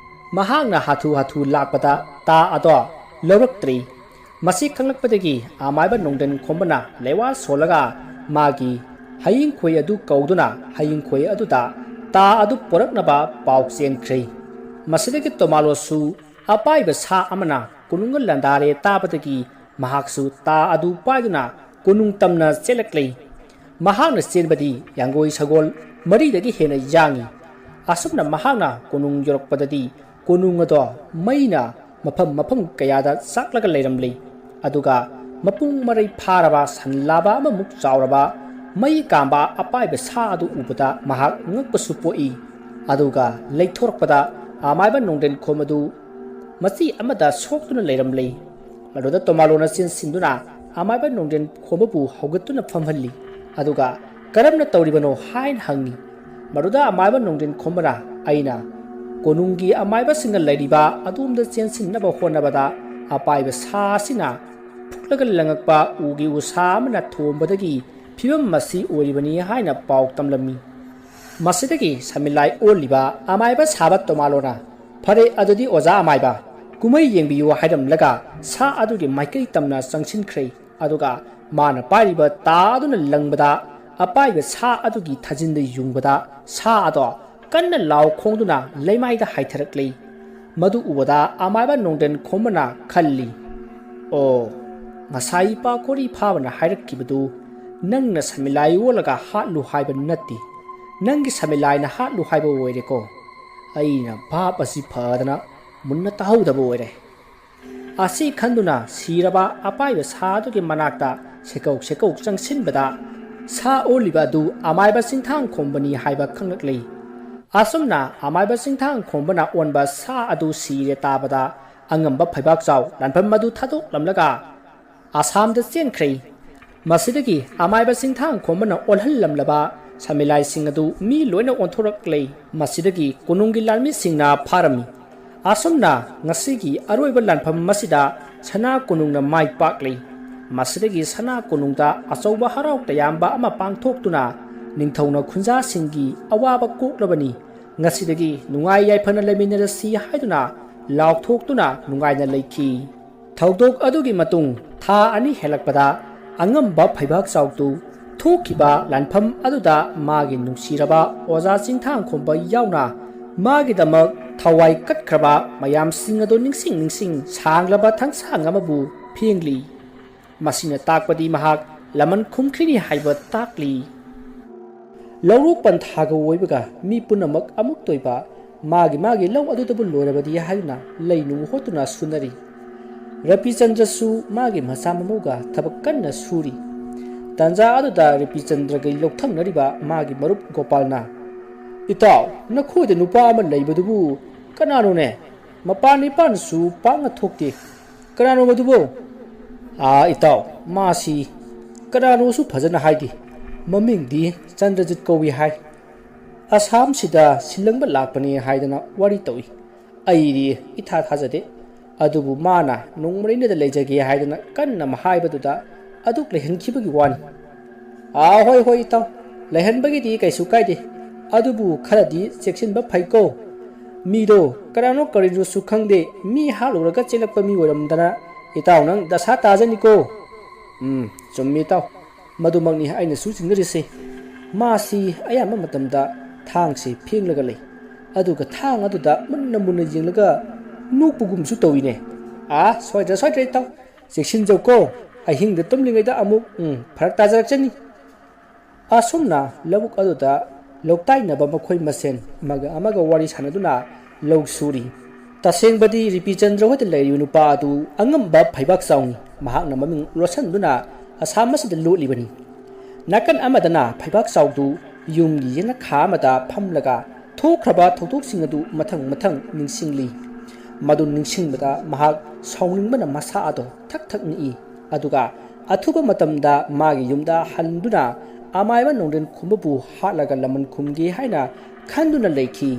ꯃꯍꯥꯛꯅ ꯍꯥꯊꯨ ꯍꯥꯊꯨ ꯂꯥꯛꯄꯗ ꯇꯥ ꯑꯗꯣ ꯂꯧꯔꯛꯇ꯭ꯔꯤ ꯃꯁꯤ ꯈꯪꯂꯛꯄꯗꯒꯤ ꯑꯃꯥꯏꯕ ꯅꯣꯡꯗꯦꯟ ꯈꯣꯝꯕꯅ ꯂꯩꯋꯥ ꯁꯣꯜꯂꯒ ꯃꯥꯒꯤ ꯍꯌꯤꯡꯈꯣꯏ ꯑꯗꯨ ꯀꯧꯗꯨꯅ ꯍꯌꯤꯡꯈꯣꯏ ꯑꯗꯨꯗ ꯇꯥ ꯑꯗꯨ ꯄꯣꯔꯛꯅꯕ ꯄꯥꯎ ꯆꯦꯟꯈ꯭ꯔꯦ ꯃꯁꯤꯗꯒꯤ ꯇꯣꯃꯥꯂꯣꯁꯨ ꯑꯄꯥꯏꯕ ꯁꯥ ꯑꯃꯅ ꯀꯣꯅꯨꯡꯒ ꯂꯥꯟꯗꯥꯔꯦ ꯇꯥꯕꯗꯒꯤ ꯃꯍꯥꯛꯁꯨ ꯇꯥ ꯑꯗꯨ ꯄꯥꯏꯗꯨꯅ ꯀꯣꯅꯨꯡ ꯇꯝꯅ ꯆꯦꯜꯂꯛꯂꯦ ꯃꯍꯥꯛꯅ ꯆꯦꯟꯕꯗꯤ ꯌꯥꯡꯒꯣꯏ ꯁꯒꯣꯜ ꯃꯔꯤꯗꯒꯤ ꯍꯦꯟꯅ ꯌꯥꯡꯉꯤ ꯑꯁꯨꯝꯅ ꯃꯍꯥꯛꯅ ꯀꯣꯅꯨꯡ ꯌꯧꯔꯛꯄꯗꯗꯤ ꯀꯣꯅꯨꯡ ꯑꯗꯣ ꯃꯩꯅ ꯃꯐꯝ ꯀꯌꯥꯗ ꯆꯥꯛꯂꯒ ꯂꯩꯔꯝꯂꯤ ꯑꯗꯨꯒ ꯃꯄꯨꯡ ꯃꯔꯩ ꯐꯥꯔꯕ ꯁꯟ ꯂꯥꯕ ꯑꯃꯃꯨꯛ ꯆꯥꯎꯔꯕ ꯃꯩ ꯀꯥꯝꯕ ꯑꯄꯥꯏꯕ ꯁꯥ ꯑꯗꯨ ꯎꯕꯗ ꯃꯍꯥꯛ ꯉꯛꯄꯁꯨ ꯄꯣꯛꯏ ꯑꯗꯨꯒ ꯂꯩꯊꯣꯔꯛꯄꯗ ꯑꯃꯥꯏꯕ ꯅꯣꯡꯗꯦꯟ ꯈꯣꯝꯕꯗꯨ ꯃꯆꯤ ꯑꯃꯗ ꯁꯣꯛꯇꯨꯅ ꯂꯩꯔꯝꯂꯤ ꯃꯗꯨꯗ ꯇꯣꯃꯥꯂꯣꯅ ꯆꯦꯟꯁꯤꯟꯗꯨꯅ ꯑꯃꯥꯏꯕ ꯅꯣꯡꯗꯦꯟ ꯈꯣꯝꯕꯕꯨ ꯍꯧꯒꯠꯇꯨꯅ ꯐꯝꯍꯜꯂꯤ ꯑꯗꯨꯒ ꯀꯔꯝꯅ ꯇꯧꯔꯤꯕꯅꯣ ꯍꯥꯏꯅ ꯍꯪꯉꯤ ꯃꯗꯨꯗ ꯑꯃꯥꯏꯕ ꯅꯣꯡꯗꯦꯟ ꯈꯣꯝꯕꯅ ꯑꯩꯅ ꯀꯣꯅꯨꯡꯒꯤ ꯑꯃꯥꯏꯕꯁꯤꯡꯅ ꯂꯩꯔꯤꯕ ꯑꯗꯣꯝꯗ ꯆꯦꯟꯁꯤꯟꯅꯕ ꯍꯣꯠꯅꯕꯗ ꯑꯄꯥꯏꯕ ꯁꯥ ꯑꯁꯤꯅ ꯐꯨꯛꯂꯒ ꯂꯪꯉꯛꯄ ꯎꯒꯤ ꯎꯁꯥ ꯑꯃꯅ ꯊꯣꯝꯕꯗꯒꯤ ꯐꯤꯕꯝ ꯃꯁꯤ ꯑꯣꯏꯔꯤꯕꯅꯤ ꯍꯥꯏꯅ ꯄꯥꯎ ꯇꯝꯂꯝꯃꯤ ꯃꯁꯤꯗꯒꯤ ꯁꯃꯤꯂꯥꯏ ꯑꯣꯜꯂꯤꯕ ꯑꯃꯥꯏꯕ ꯁꯥꯕ ꯇꯣꯃꯥꯂꯣꯅ ꯐꯔꯦ ꯑꯗꯨꯗꯤ ꯑꯣꯖꯥ ꯑꯃꯥꯏꯕ ꯀꯨꯝꯍꯩ ꯌꯦꯡꯕꯤꯌꯨ ꯍꯥꯏꯔꯝꯂꯒ ꯁꯥ ꯑꯗꯨꯒꯤ ꯃꯥꯏꯀꯩ ꯇꯝꯅ ꯆꯪꯁꯤꯟꯈ꯭ꯔꯦ ꯑꯗꯨꯒ ꯃꯥꯅ ꯄꯥꯏꯔꯤꯕ ꯇꯥ ꯑꯗꯨꯅ ꯂꯪꯕꯗ ꯑꯄꯥꯏꯕ ꯁꯥ ꯑꯗꯨꯒꯤ ꯊꯥꯖꯤꯟꯗ ꯌꯨꯡꯕꯗ ꯁꯥ ꯑꯗꯣ ꯀꯟꯅ ꯂꯥꯎ ꯈꯣꯡꯗꯨꯅ ꯂꯩꯃꯥꯏꯗ ꯍꯥꯏꯊꯔꯛꯂꯤ ꯃꯗꯨ ꯎꯕꯗ ꯑꯃꯥꯏꯕ ꯅꯣꯡꯗꯦꯟ ꯈꯣꯝꯕꯅ ꯈꯜꯂꯤ ꯑꯣ ꯉꯁꯥꯏ ꯏꯄꯥ ꯀꯣꯔꯤ ꯐꯥꯕꯅ ꯍꯥꯏꯔꯛꯈꯤꯕꯗꯨ ꯅꯪꯅ ꯁꯃꯤꯂꯥꯏ ꯑꯣꯜꯂꯒ ꯍꯥꯠꯂꯨ ꯍꯥꯏꯕ ꯅꯠꯇꯦ ꯅꯪꯒꯤ ꯁꯃꯤꯂꯥꯏꯅ ꯍꯥꯠꯂꯨ ꯍꯥꯏꯕ ꯑꯣꯏꯔꯦꯀꯣ ꯑꯩꯅ ꯚꯥꯞ ꯑꯁꯤ ꯐꯗꯅ ꯃꯨꯟꯅ ꯇꯥꯍꯧꯗꯕ ꯑꯣꯏꯔꯦ ꯑꯁꯤ ꯈꯟꯗꯨꯅ ꯁꯤꯔꯕ ꯑꯄꯥꯏꯕ ꯁꯥ ꯑꯗꯨꯒꯤ ꯃꯅꯥꯛꯇ ꯁꯦꯀꯧ ꯆꯪꯁꯤꯟꯕꯗ ꯁꯥ ꯑꯣꯜꯂꯤꯕ ꯑꯗꯨ ꯑꯃꯥꯏꯕ ꯆꯤꯡꯊꯥꯡ ꯈꯣꯝꯕꯅꯤ ꯍꯥꯏꯕ ꯈꯪꯂꯛꯂꯤ ꯑꯁꯨꯝꯅ ꯑꯃꯥꯏꯕ ꯆꯤꯡꯊꯥꯡ ꯈꯣꯝꯕꯅ ꯑꯣꯟꯕ ꯁꯥ ꯑꯗꯨ ꯁꯤꯔꯦ ꯇꯥꯕꯗ ꯑꯉꯝꯕ ꯐꯩꯕꯥꯛ ꯆꯥꯎ ꯂꯥꯟꯐꯝ ꯑꯗꯨ ꯊꯥꯗꯣꯛꯂꯝꯂꯒ ꯑꯁꯥꯝꯗ ꯆꯦꯟꯈ꯭ꯔꯦ ꯃꯁꯤꯗꯒꯤ ꯑꯃꯥꯏꯕ ꯆꯤꯡꯊꯥꯡ ꯈꯣꯝꯕꯅ ꯑꯣꯜꯍꯜꯂꯝꯂꯕ ꯁꯃꯤꯂꯥꯏꯁꯤꯡ ꯑꯗꯨ ꯃꯤ ꯂꯣꯏꯅ ꯑꯣꯟꯊꯣꯔꯛꯂꯦ ꯃꯁꯤꯗꯒꯤ ꯀꯣꯅꯨꯡꯒꯤ ꯂꯥꯟꯃꯤꯁꯤꯡꯅ ꯐꯥꯔꯝꯃꯤ ꯑꯁꯨꯝꯅ ꯉꯁꯤꯒꯤ ꯑꯔꯣꯏꯕ ꯂꯥꯟꯐꯝ ꯑꯁꯤꯗ ꯁꯅꯥ ꯀꯣꯅꯨꯡꯅ ꯃꯥꯏ ꯄꯥꯛꯂꯤ ꯃꯁꯤꯗꯒꯤ ꯁꯅꯥ ꯀꯣꯅꯨꯡꯗ ꯑꯆꯧꯕ ꯍꯔꯥꯎ ꯇꯌꯥꯝꯕ ꯑꯃ ꯄꯥꯡꯊꯣꯛꯇꯨꯅ ꯅꯤꯡꯊꯧꯅ ꯈꯨꯟꯖꯥꯁꯤꯡꯒꯤ ꯑꯋꯥꯕ ꯀꯣꯛꯂꯕꯅꯤ ꯉꯁꯤꯗꯒꯤ ꯅꯨꯡꯉꯥꯏ ꯌꯥꯏꯐꯅ ꯂꯩꯃꯤꯟꯅꯔꯁꯤ ꯍꯥꯏꯗꯨꯅ ꯂꯥꯎꯊꯣꯛꯇꯨꯅ ꯅꯨꯡꯉꯥꯏꯅ ꯂꯩꯈꯤ ꯊꯧꯗꯣꯛ ꯑꯗꯨꯒꯤ ꯃꯇꯨꯡ ꯊꯥ 2 ꯍꯦꯜꯂꯛꯄꯗ ꯑꯉꯝꯕ ꯐꯩꯕꯥꯛ ꯆꯥꯎꯇꯨ ꯊꯣꯛꯈꯤꯕ ꯂꯥꯟꯐꯝ ꯑꯗꯨꯗ ꯃꯥꯒꯤ ꯅꯨꯡꯁꯤꯔꯕ ꯑꯣꯖꯥ ꯆꯤꯡꯊꯥꯡ ꯈꯣꯝꯕ ꯌꯥꯎꯅ ꯃꯥꯒꯤꯗꯃꯛ ꯊꯋꯥꯏ ꯀꯠꯈ꯭ꯔꯕ ꯃꯌꯥꯝꯁꯤꯡ ꯑꯗꯨ ꯅꯤꯡꯁꯤꯡ ꯁꯥꯡꯂꯕ ꯊꯥꯡꯁꯥꯡ ꯑꯃꯕꯨ ꯐꯦꯡꯂꯤ꯫ ꯃꯁꯤꯅ ꯇꯥꯛꯄꯗꯤ ꯃꯍꯥꯛ ꯂꯃꯟ ꯈꯨꯝꯈ꯭ꯔꯤꯅꯤ ꯍꯥꯏꯕ ꯇꯥꯛꯂꯤ꯫ ꯂꯧꯔꯣꯛ ꯄꯟꯊꯥꯒ ꯑꯣꯏꯕꯒ ꯃꯤ ꯄꯨꯝꯅꯃꯛ ꯑꯃꯨꯛꯇꯣꯏꯕ ꯃꯥꯒꯤ ꯂꯧ ꯑꯗꯨꯗꯕꯨ ꯂꯣꯏꯔꯕꯗꯤ ꯍꯥꯏꯗꯨꯅ ꯂꯩꯅꯨꯡ ꯍꯣꯠꯇꯨꯅ ꯁꯨꯅꯔꯤ꯫ ꯔꯕꯤꯆꯟꯗ꯭ꯔꯁꯨ ꯃꯥꯒꯤ ꯃꯆꯥ ꯃꯃꯧꯒ ꯊꯕꯛ ꯀꯟꯅ ꯁꯨꯔꯤ꯫ ꯇꯥꯟꯖꯥ ꯑꯗꯨꯗ ꯔꯕꯤꯆꯟꯗ꯭ꯔꯒ ꯂꯧꯊꯪꯅꯔꯤꯕ ꯃꯥꯒꯤ ꯃꯔꯨꯞ ꯒꯣꯄꯥꯜꯅ "ꯏꯇꯥꯎ, ꯅꯈꯣꯏꯗ ꯅꯨꯄꯥ ꯑꯃ ꯂꯩꯕꯗꯨꯕꯨ ꯀꯅꯥꯅꯣꯅꯦ? ꯃꯄꯥꯟ ꯏꯄꯥꯟꯁꯨ ꯄꯥꯛꯅ ꯊꯣꯛꯇꯦ꯫ ꯀꯅꯥꯅꯣ ꯃꯗꯨꯕꯣ?" "ꯏꯇꯥꯎ, ꯃꯥꯁꯤ ꯀꯅꯥꯅꯣꯁꯨ ꯐꯖꯅ ꯍꯥꯏꯗꯦ꯫ ꯃꯃꯤꯡꯗꯤ ꯆꯟꯗ꯭ꯔꯖꯤꯠ ꯀꯧꯏ ꯍꯥꯏ꯫ ꯑꯁꯥꯝꯁꯤꯗ ꯁꯤꯜꯂꯪꯕ ꯂꯥꯛꯄꯅꯤ ꯍꯥꯏꯗꯅ ꯋꯥꯔꯤ ꯇꯧꯏ꯫ ꯑꯩꯗꯤ ꯏꯊꯥ ꯊꯥꯖꯗꯦ꯫ ꯑꯗꯨꯕꯨ ꯃꯥꯅ ꯅꯣꯡꯃꯔꯩꯅꯗ ꯂꯩꯖꯒꯦ ꯍꯥꯏꯗꯅ ꯀꯟꯅ ꯍꯥꯏꯕꯗꯨꯗ ꯑꯗꯨꯛ ꯂꯩꯍꯟꯈꯤꯕꯒꯤ ꯋꯥꯅꯤ." "ꯍꯣꯏ ꯏꯇꯥꯎ, ꯂꯩꯍꯟꯕꯒꯤꯗꯤ ꯀꯩꯁꯨ ꯀꯥꯏꯗꯦ꯫ ꯑꯗꯨꯕꯨ ꯈꯔꯗꯤ ꯆꯦꯛꯁꯤꯟꯕ ꯐꯩꯀꯣ꯫ ꯃꯤꯗꯣ ꯀꯅꯥꯅꯣ ꯀꯔꯤꯅꯣꯁꯨ ꯈꯪꯗꯦ, ꯃꯤ ꯍꯥꯠꯂꯨꯔꯒ ꯆꯦꯜꯂꯛꯄ ꯃꯤ ꯑꯣꯏꯔꯝꯗꯅ ꯏꯇꯥꯎ ꯅꯪ ꯗꯁꯥ ꯇꯥꯖꯅꯤꯀꯣ." "ꯆꯨꯝꯃꯤ ꯏꯇꯥꯎ, ꯃꯗꯨꯃꯛꯅꯤ ꯑꯩꯅꯁꯨ ꯆꯤꯡꯅꯔꯤꯁꯦ꯫ ꯃꯥꯁꯤ ꯑꯌꯥꯝꯕ ꯃꯇꯝꯗ ꯊꯥꯡꯁꯦ ꯐꯦꯡꯂꯒ ꯂꯩ, ꯑꯗꯨꯒ ꯊꯥꯡ ꯑꯗꯨꯗ ꯃꯨꯟꯅ ꯌꯦꯡꯂꯒ ꯅꯣꯛꯄꯒꯨꯝꯁꯨ ꯇꯧꯏꯅꯦ." "ꯁꯣꯏꯗ꯭ꯔꯦ ꯏꯇꯥꯎ, ꯆꯦꯛꯁꯤꯟꯖꯧꯀꯣ꯫ ꯑꯍꯤꯡꯗ ꯇꯨꯝꯂꯤꯉꯩꯗ ꯑꯃꯨꯛ ꯐꯔꯛ ꯇꯥꯖꯔꯛꯆꯅꯤ." ꯑꯁꯨꯝꯅ ꯂꯧꯕꯨꯛ ꯑꯗꯨꯗ ꯂꯧꯇꯥꯏꯅꯕ ꯃꯈꯣꯏ ꯃꯁꯦꯟ ꯑꯃꯒ ꯋꯥꯔꯤ ꯁꯥꯟꯅꯗꯨꯅ ꯂꯧ ꯁꯨꯔꯤ꯫ ꯇꯁꯦꯡꯕꯗꯤ ꯔꯕꯤꯆꯟꯗ꯭ꯔ ꯍꯣꯏꯗ ꯂꯩꯔꯤꯕ ꯅꯨꯄꯥ ꯑꯗꯨ ꯑꯉꯝꯕ ꯐꯩꯕꯥꯛ ꯆꯥꯎꯅꯤ꯫ ꯃꯍꯥꯛꯅ ꯃꯃꯤꯡ ꯂꯣꯠꯁꯤꯟꯗꯨꯅ ꯑꯁꯥꯝ ꯑꯁꯤꯗ ꯂꯣꯠꯂꯤꯕꯅꯤ꯫ ꯅꯥꯀꯟ ꯑꯃꯗꯅ ꯐꯩꯕꯥꯛ ꯆꯥꯎꯗꯨ ꯌꯨꯝꯒꯤ ꯌꯦꯅꯈꯥ ꯑꯃꯗ ꯐꯝꯂꯒ ꯊꯣꯛꯈ꯭ꯔꯕ ꯊꯧꯗꯣꯛꯁꯤꯡ ꯑꯗꯨ ꯃꯊꯪ ꯅꯤꯡꯁꯤꯡꯂꯤ꯫ ꯃꯗꯨ ꯅꯤꯡꯁꯤꯡꯕꯗ ꯃꯍꯥꯛ ꯁꯥꯎꯅꯤꯡꯕꯅ ꯃꯁꯥ ꯑꯗꯨ ꯊꯛ ꯅꯤꯛꯏ꯫ ꯑꯗꯨꯒ ꯑꯊꯨꯕ ꯃꯇꯝꯗ ꯃꯥꯒꯤ ꯌꯨꯝꯗ ꯍꯟꯗꯨꯅ ꯑꯃꯥꯏꯕ ꯅꯣꯡꯗꯦꯟ ꯈꯨꯝꯕꯕꯨ ꯍꯥꯠꯂꯒ ꯂꯃꯟ ꯈꯨꯝꯒꯦ ꯍꯥꯏꯅ ꯈꯟꯗꯨꯅ ꯂꯩꯈꯤ꯫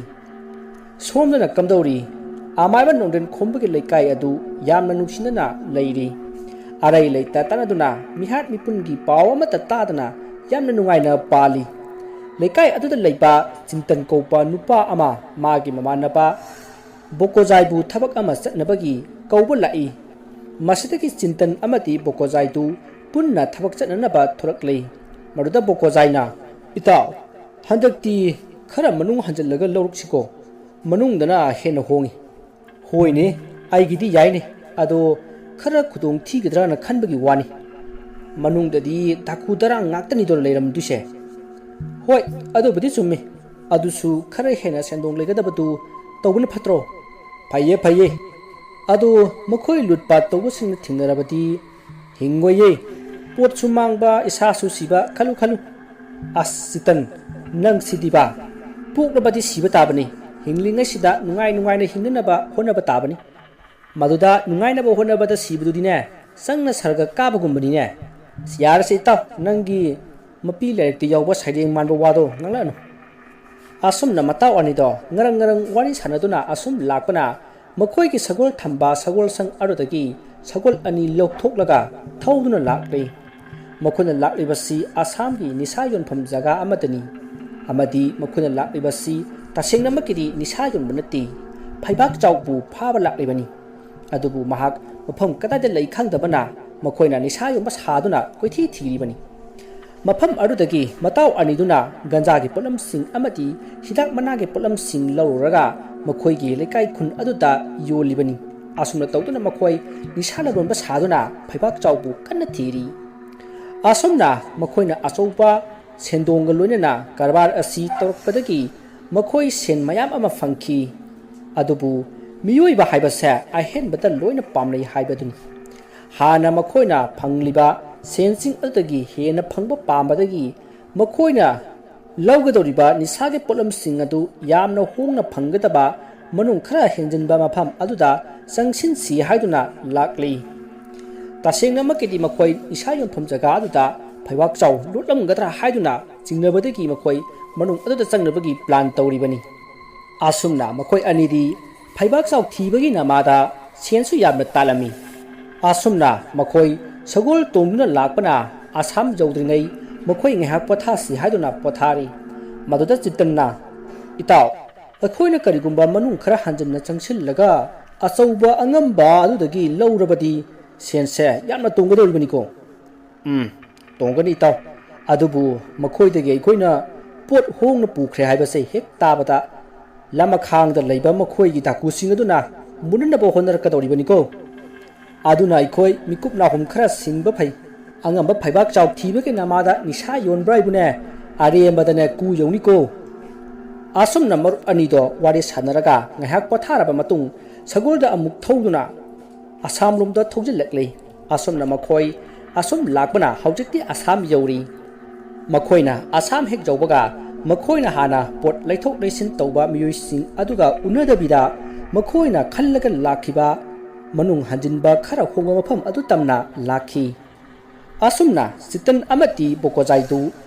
ꯁꯣꯝꯗꯅ ꯀꯝꯗꯧꯔꯤ? ꯑꯃꯥꯏꯕ ꯅꯣꯡꯗꯦꯟ ꯈꯣꯝꯕꯒꯤ ꯂꯩꯀꯥꯏ ꯑꯗꯨ ꯌꯥꯝꯅ ꯅꯨꯡꯁꯤꯅꯅ ꯂꯩꯔꯤ꯫ ꯑꯔꯩ ꯂꯩꯇ ꯇꯥꯟꯅꯗꯨꯅ ꯃꯤꯍꯥꯠ ꯃꯤꯄꯨꯟꯒꯤ ꯄꯥꯎ ꯑꯃꯠꯇ ꯇꯥꯗꯅ ꯌꯥꯝꯅ ꯅꯨꯡꯉꯥꯏꯅ ꯄꯥꯜꯂꯤ꯫ ꯂꯩꯀꯥꯏ ꯑꯗꯨꯗ ꯂꯩꯕ ꯆꯤꯟꯇꯟ ꯀꯧꯕ ꯅꯨꯄꯥ ꯑꯃ ꯃꯥꯒꯤ ꯃꯃꯥꯟꯅꯕ ꯕꯣꯀꯣꯖꯥꯏꯕꯨ ꯊꯕꯛ ꯑꯃ ꯆꯠꯅꯕꯒꯤ ꯀꯧꯕ ꯂꯥꯛꯏ꯫ ꯃꯁꯤꯗꯒꯤ ꯆꯤꯟꯇꯟ ꯑꯃꯗꯤ ꯕꯣꯀꯣꯖꯥꯏꯗꯨ ꯄꯨꯟꯅ ꯊꯕꯛ ꯆꯠꯅꯅꯕ ꯊꯣꯔꯛꯂꯤ꯫ ꯃꯗꯨꯗ ꯕꯣꯀꯣꯖꯥꯏꯅ "ꯏꯇꯥꯎ, ꯍꯟꯗꯛꯇꯤ ꯈꯔ ꯃꯅꯨꯡ ꯍꯟꯖꯤꯜꯂꯒ ꯂꯧꯔꯛꯁꯤꯀꯣ, ꯃꯅꯨꯡꯗꯅ ꯍꯦꯟꯅ ꯍꯣꯡꯏ." "ꯍꯣꯏꯅꯦ, ꯑꯩꯒꯤꯗꯤ ꯌꯥꯏꯅꯦ, ꯑꯗꯣ ꯈꯔ ꯈꯨꯗꯣꯡ ꯊꯤꯒꯗ꯭ꯔꯅ ꯈꯟꯕꯒꯤ ꯋꯥꯅꯤ꯫ ꯃꯅꯨꯡꯗꯗꯤ ꯗꯥꯀꯨ ꯗꯔꯥꯡ ꯉꯥꯛꯇꯅꯤꯗꯣ ꯂꯩꯔꯝꯗꯣꯏꯁꯦ." "ꯍꯣꯏ, ꯑꯗꯨꯕꯨꯗꯤ ꯆꯨꯝꯃꯤ꯫ ꯑꯗꯨꯁꯨ ꯈꯔ ꯍꯦꯟꯅ ꯁꯦꯟꯗꯣꯡ ꯂꯩꯒꯗꯕꯗꯨ ꯇꯧꯕꯅ ꯐꯠꯇ꯭ꯔꯣ?" "ꯐꯩꯌꯦ꯫ ꯑꯗꯣ ꯃꯈꯣꯏ ꯂꯨꯠꯄꯥꯠ ꯇꯧꯕꯁꯤꯡꯅ ꯊꯦꯡꯅꯔꯕꯗꯤ ꯍꯤꯡꯉꯣꯏꯌꯦ꯫ ꯄꯣꯠꯁꯨ ꯃꯥꯡꯕ, ꯏꯁꯥꯁꯨ ꯁꯤꯕ, ꯈꯜꯂꯨ." "ꯑꯁ ꯆꯤꯇꯟ, ꯅꯪ ꯁꯤꯗꯤꯕ, ꯄꯣꯛꯂꯕꯗꯤ ꯁꯤꯕ ꯇꯥꯕꯅꯤ꯫ ꯍꯤꯡꯂꯤꯉꯩꯁꯤꯗ ꯅꯨꯡꯉꯥꯏꯅ ꯍꯤꯡꯅꯅꯕ ꯍꯣꯠꯅꯕ ꯇꯥꯕꯅꯤ꯫ ꯃꯗꯨꯗ ꯅꯨꯡꯉꯥꯏꯅꯕ ꯍꯣꯠꯅꯕꯗ ꯁꯤꯕꯗꯨꯗꯤꯅꯦ, ꯆꯪꯅ ꯁꯔꯒ ꯀꯥꯕꯒꯨꯝꯕꯅꯤꯅꯦ." "ꯌꯥꯔꯁꯦ ꯏꯇꯥꯎ, ꯅꯪꯒꯤ ꯃꯄꯤ ꯂꯥꯏꯔꯤꯛꯇ ꯌꯥꯎꯕ ꯁꯩꯔꯦꯡ ꯃꯥꯟꯕ ꯋꯥꯗꯣ ꯉꯥꯡꯂꯛꯑꯅꯨ." ꯑꯁꯨꯝꯅ ꯃꯇꯥꯎ ꯑꯅꯤꯗꯣ ꯉꯔꯪ ꯋꯥꯔꯤ ꯁꯥꯟꯅꯗꯨꯅ ꯑꯁꯨꯝ ꯂꯥꯛꯄꯅ ꯃꯈꯣꯏꯒꯤ ꯁꯒꯣꯜ ꯊꯝꯕ ꯁꯒꯣꯜꯁꯪ ꯑꯗꯨꯗꯒꯤ ꯁꯒꯣꯜ ꯑꯅꯤ ꯂꯧꯊꯣꯛꯂꯒ ꯊꯧꯗꯨꯅ ꯂꯥꯛꯂꯤ꯫ ꯃꯈꯣꯏꯅ ꯂꯥꯛꯂꯤꯕꯁꯤ ꯑꯁꯥꯝꯒꯤ ꯅꯤꯁꯥ ꯌꯣꯟꯐꯝ ꯖꯒꯥ ꯑꯃꯗꯅꯤ꯫ ꯑꯃꯗꯤ ꯃꯈꯣꯏꯅ ꯂꯥꯛꯂꯤꯕꯁꯤ ꯇꯁꯦꯡꯅꯃꯛꯀꯤꯗꯤ ꯅꯤꯁꯥ ꯌꯣꯟꯕ ꯅꯠꯇꯦ, ꯐꯩꯕꯥꯛ ꯆꯥꯎꯕꯨ ꯐꯥꯕ ꯂꯥꯛꯂꯤꯕꯅꯤ꯫ ꯑꯗꯨꯕꯨ ꯃꯍꯥꯛ ꯃꯐꯝ ꯀꯗꯥꯏꯗ ꯂꯩ ꯈꯪꯗꯕꯅ ꯃꯈꯣꯏꯅ ꯅꯤꯁꯥ ꯌꯣꯟꯕ ꯁꯥꯗꯨꯅ ꯀꯣꯏꯊꯤ ꯊꯤꯔꯤꯕꯅꯤ꯫ ꯃꯐꯝ ꯑꯗꯨꯗꯒꯤ ꯃꯇꯥꯎ ꯑꯅꯤꯗꯨꯅ ꯒꯟꯖꯥꯒꯤ ꯄꯣꯠꯂꯝꯁꯤꯡ ꯑꯃꯗꯤ ꯍꯤꯗꯥꯛ ꯃꯅꯥꯒꯤ ꯄꯣꯠꯂꯝꯁꯤꯡ ꯂꯧꯔꯨꯔꯒ ꯃꯈꯣꯏꯒꯤ ꯂꯩꯀꯥꯏ ꯈꯨꯟ ꯑꯗꯨꯗ ꯌꯣꯜꯂꯤꯕꯅꯤ꯫ ꯑꯁꯨꯝꯅ ꯇꯧꯗꯨꯅ ꯃꯈꯣꯏ ꯅꯤꯁꯥ ꯂꯂꯣꯟꯕ ꯁꯥꯗꯨꯅ ꯐꯩꯕꯥꯛ ꯆꯥꯎꯕꯨ ꯀꯟꯅ ꯊꯤꯔꯤ꯫ ꯑꯁꯨꯝꯅ ꯃꯈꯣꯏꯅ ꯑꯆꯧꯕ ꯁꯦꯟꯗꯣꯡꯒ ꯂꯣꯏꯅꯅ ꯀꯔꯕꯥꯔ ꯑꯁꯤ ꯇꯧꯔꯛꯄꯗꯒꯤ ꯃꯈꯣꯏ ꯁꯦꯟ ꯃꯌꯥꯝ ꯑꯃ ꯐꯪꯈꯤ꯫ ꯑꯗꯨꯕꯨ ꯃꯤꯑꯣꯏꯕ ꯍꯥꯏꯕꯁꯦ ꯑꯍꯦꯟꯕꯗ ꯂꯣꯏꯅ ꯄꯥꯝꯅꯩ ꯍꯥꯏꯕꯗꯨꯅꯤ꯫ ꯍꯥꯟꯅ ꯃꯈꯣꯏꯅ ꯐꯪꯂꯤꯕ ꯁꯦꯟꯁꯤꯡ ꯑꯗꯨꯗꯒꯤ ꯍꯦꯟꯅ ꯐꯪꯕ ꯄꯥꯝꯕꯗꯒꯤ ꯃꯈꯣꯏꯅ ꯂꯧꯒꯗꯧꯔꯤꯕ ꯅꯤꯁꯥꯒꯤ ꯄꯣꯠꯂꯝꯁꯤꯡ ꯑꯗꯨ ꯌꯥꯝꯅ ꯍꯣꯡꯅ ꯐꯪꯒꯗꯕ ꯃꯅꯨꯡ ꯈꯔ ꯍꯦꯟꯖꯤꯟꯕ ꯃꯐꯝ ꯑꯗꯨꯗ ꯆꯪꯁꯤꯟꯁꯤ ꯍꯥꯏꯗꯨꯅ ꯂꯥꯛꯂꯤ꯫ ꯇꯁꯦꯡꯅꯃꯛꯀꯤꯗꯤ ꯃꯈꯣꯏ ꯅꯤꯁꯥ ꯌꯣꯟꯐꯝ ꯖꯒꯥ ꯑꯗꯨꯗ ꯐꯩꯕꯥꯛ ꯆꯥꯎ ꯂꯣꯠꯂꯝꯒꯗ꯭ꯔꯥ ꯍꯥꯏꯗꯨꯅ ꯆꯤꯡꯅꯕꯗꯒꯤ ꯃꯈꯣꯏ ꯃꯅꯨꯡ ꯑꯗꯨꯗ ꯆꯪꯅꯕꯒꯤ ꯄ꯭ꯂꯥꯟ ꯇꯧꯔꯤꯕꯅꯤ꯫ ꯑꯁꯨꯝꯅ ꯃꯈꯣꯏ ꯑꯅꯤꯗꯤ ꯐꯩꯕꯥꯛ ꯆꯥꯎ ꯊꯤꯕꯒꯤ ꯅꯃꯥꯗ ꯁꯦꯟꯁꯨ ꯌꯥꯝꯅ ꯇꯥꯜꯂꯝꯃꯤ꯫ ꯑꯁꯨꯝꯅ ꯃꯈꯣꯏ ꯁꯒꯣꯜ ꯇꯣꯡꯗꯨꯅ ꯂꯥꯛꯄꯅ ꯑꯁꯥꯝ ꯌꯧꯗ꯭ꯔꯤꯉꯩ ꯃꯈꯣꯏ ꯉꯥꯏꯍꯥꯛ ꯄꯣꯊꯥꯁꯤ ꯍꯥꯏꯗꯨꯅ ꯄꯣꯊꯥꯔꯤ꯫ ꯃꯗꯨꯗ ꯆꯤꯇꯟꯅ "ꯏꯇꯥꯎ, ꯑꯩꯈꯣꯏꯅ ꯀꯔꯤꯒꯨꯝꯕ ꯃꯅꯨꯡꯈꯔ ꯍꯟꯖꯤꯟꯅ ꯆꯪꯁꯤꯜꯂꯒ ꯑꯆꯧꯕ ꯑꯉꯝꯕ ꯑꯗꯨꯗꯒꯤ ꯂꯧꯔꯕꯗꯤ ꯁꯦꯟꯁꯦ ꯌꯥꯝꯅ ꯇꯣꯡꯒꯗꯧꯔꯤꯕꯅꯤꯀꯣ." "ꯇꯣꯡꯒꯅꯤ ꯏꯇꯥꯎ꯫ ꯑꯗꯨꯕꯨ ꯃꯈꯣꯏꯗꯒꯤ ꯑꯩꯈꯣꯏꯅ ꯄꯣꯠ ꯍꯣꯡꯅ ꯄꯨꯈ꯭ꯔꯦ ꯍꯥꯏꯕꯁꯦ ꯍꯦꯛ ꯇꯥꯕꯗ ꯂꯃꯈꯥꯡꯗ ꯂꯩꯕ ꯃꯈꯣꯏꯒꯤ ꯗꯥꯀꯨꯁꯤꯡ ꯑꯗꯨꯅ ꯃꯨꯟꯅꯅꯕ ꯍꯣꯠꯅꯔꯛꯀꯗꯧꯔꯤꯕꯅꯤꯀꯣ ꯑꯗꯨꯅ ꯑꯩꯈꯣꯏ ꯃꯤꯀꯨꯞ ꯅꯥꯍꯨꯝ ꯈꯔ ꯁꯤꯡꯕ ꯐꯩ ꯑꯉꯝꯕ ꯐꯩꯕꯥꯛ ꯆꯥꯎ ꯊꯤꯕꯒꯤ ꯅꯃꯥꯗ ꯅꯤꯁꯥ ꯌꯣꯟꯕ꯭ꯔꯥ ꯍꯥꯏꯕꯨꯅꯦ ꯑꯔꯦꯝꯕꯗꯅꯦ ꯀꯨ ꯌꯧꯅꯤꯀꯣ ꯑꯁꯨꯝꯅ ꯃꯔꯨꯞ ꯑꯅꯤꯗꯣ ꯋꯥꯔꯤ ꯁꯥꯟꯅꯔꯒ ꯉꯥꯏꯍꯥꯛ ꯄꯣꯊꯥꯔꯕ ꯃꯇꯨꯡ ꯁꯒꯣꯜꯗ ꯑꯃꯨꯛ ꯊꯧꯗꯨꯅ ꯑꯁꯥꯝꯂꯣꯝꯗ ꯊꯧꯖꯤꯜꯂꯛꯂꯤ ꯑꯁꯨꯝꯅ ꯃꯈꯣꯏ ꯑꯁꯨꯝ ꯂꯥꯛꯄꯅ ꯍꯧꯖꯤꯛꯇꯤ ꯑꯁꯥꯝ ꯌꯧꯔꯤ ꯃꯈꯣꯏꯅ ꯑꯁꯥꯝ ꯍꯦꯛ ꯌꯧꯕꯒ ꯃꯈꯣꯏꯅ ꯍꯥꯟꯅ ꯄꯣꯠ ꯂꯩꯊꯣꯛ ꯂꯩꯁꯤꯟ ꯇꯧꯕ ꯃꯤꯑꯣꯏꯁꯤꯡ ꯑꯗꯨꯒ ꯎꯅꯗꯕꯤꯗ ꯃꯈꯣꯏꯅ ꯈꯜꯂꯒ ꯂꯥꯛꯈꯤꯕ ꯃꯅꯨꯡ ꯍꯟꯖꯤꯟꯕ ꯈꯔ ꯍꯣꯡꯕ ꯃꯐꯝ ꯑꯗꯨ ꯇꯝꯅ ꯂꯥꯛꯈꯤ ꯑꯁꯨꯝꯅ ꯆꯤꯇꯟ ꯑꯃꯗꯤ ꯕꯣꯀꯣꯖꯥꯏꯗꯨ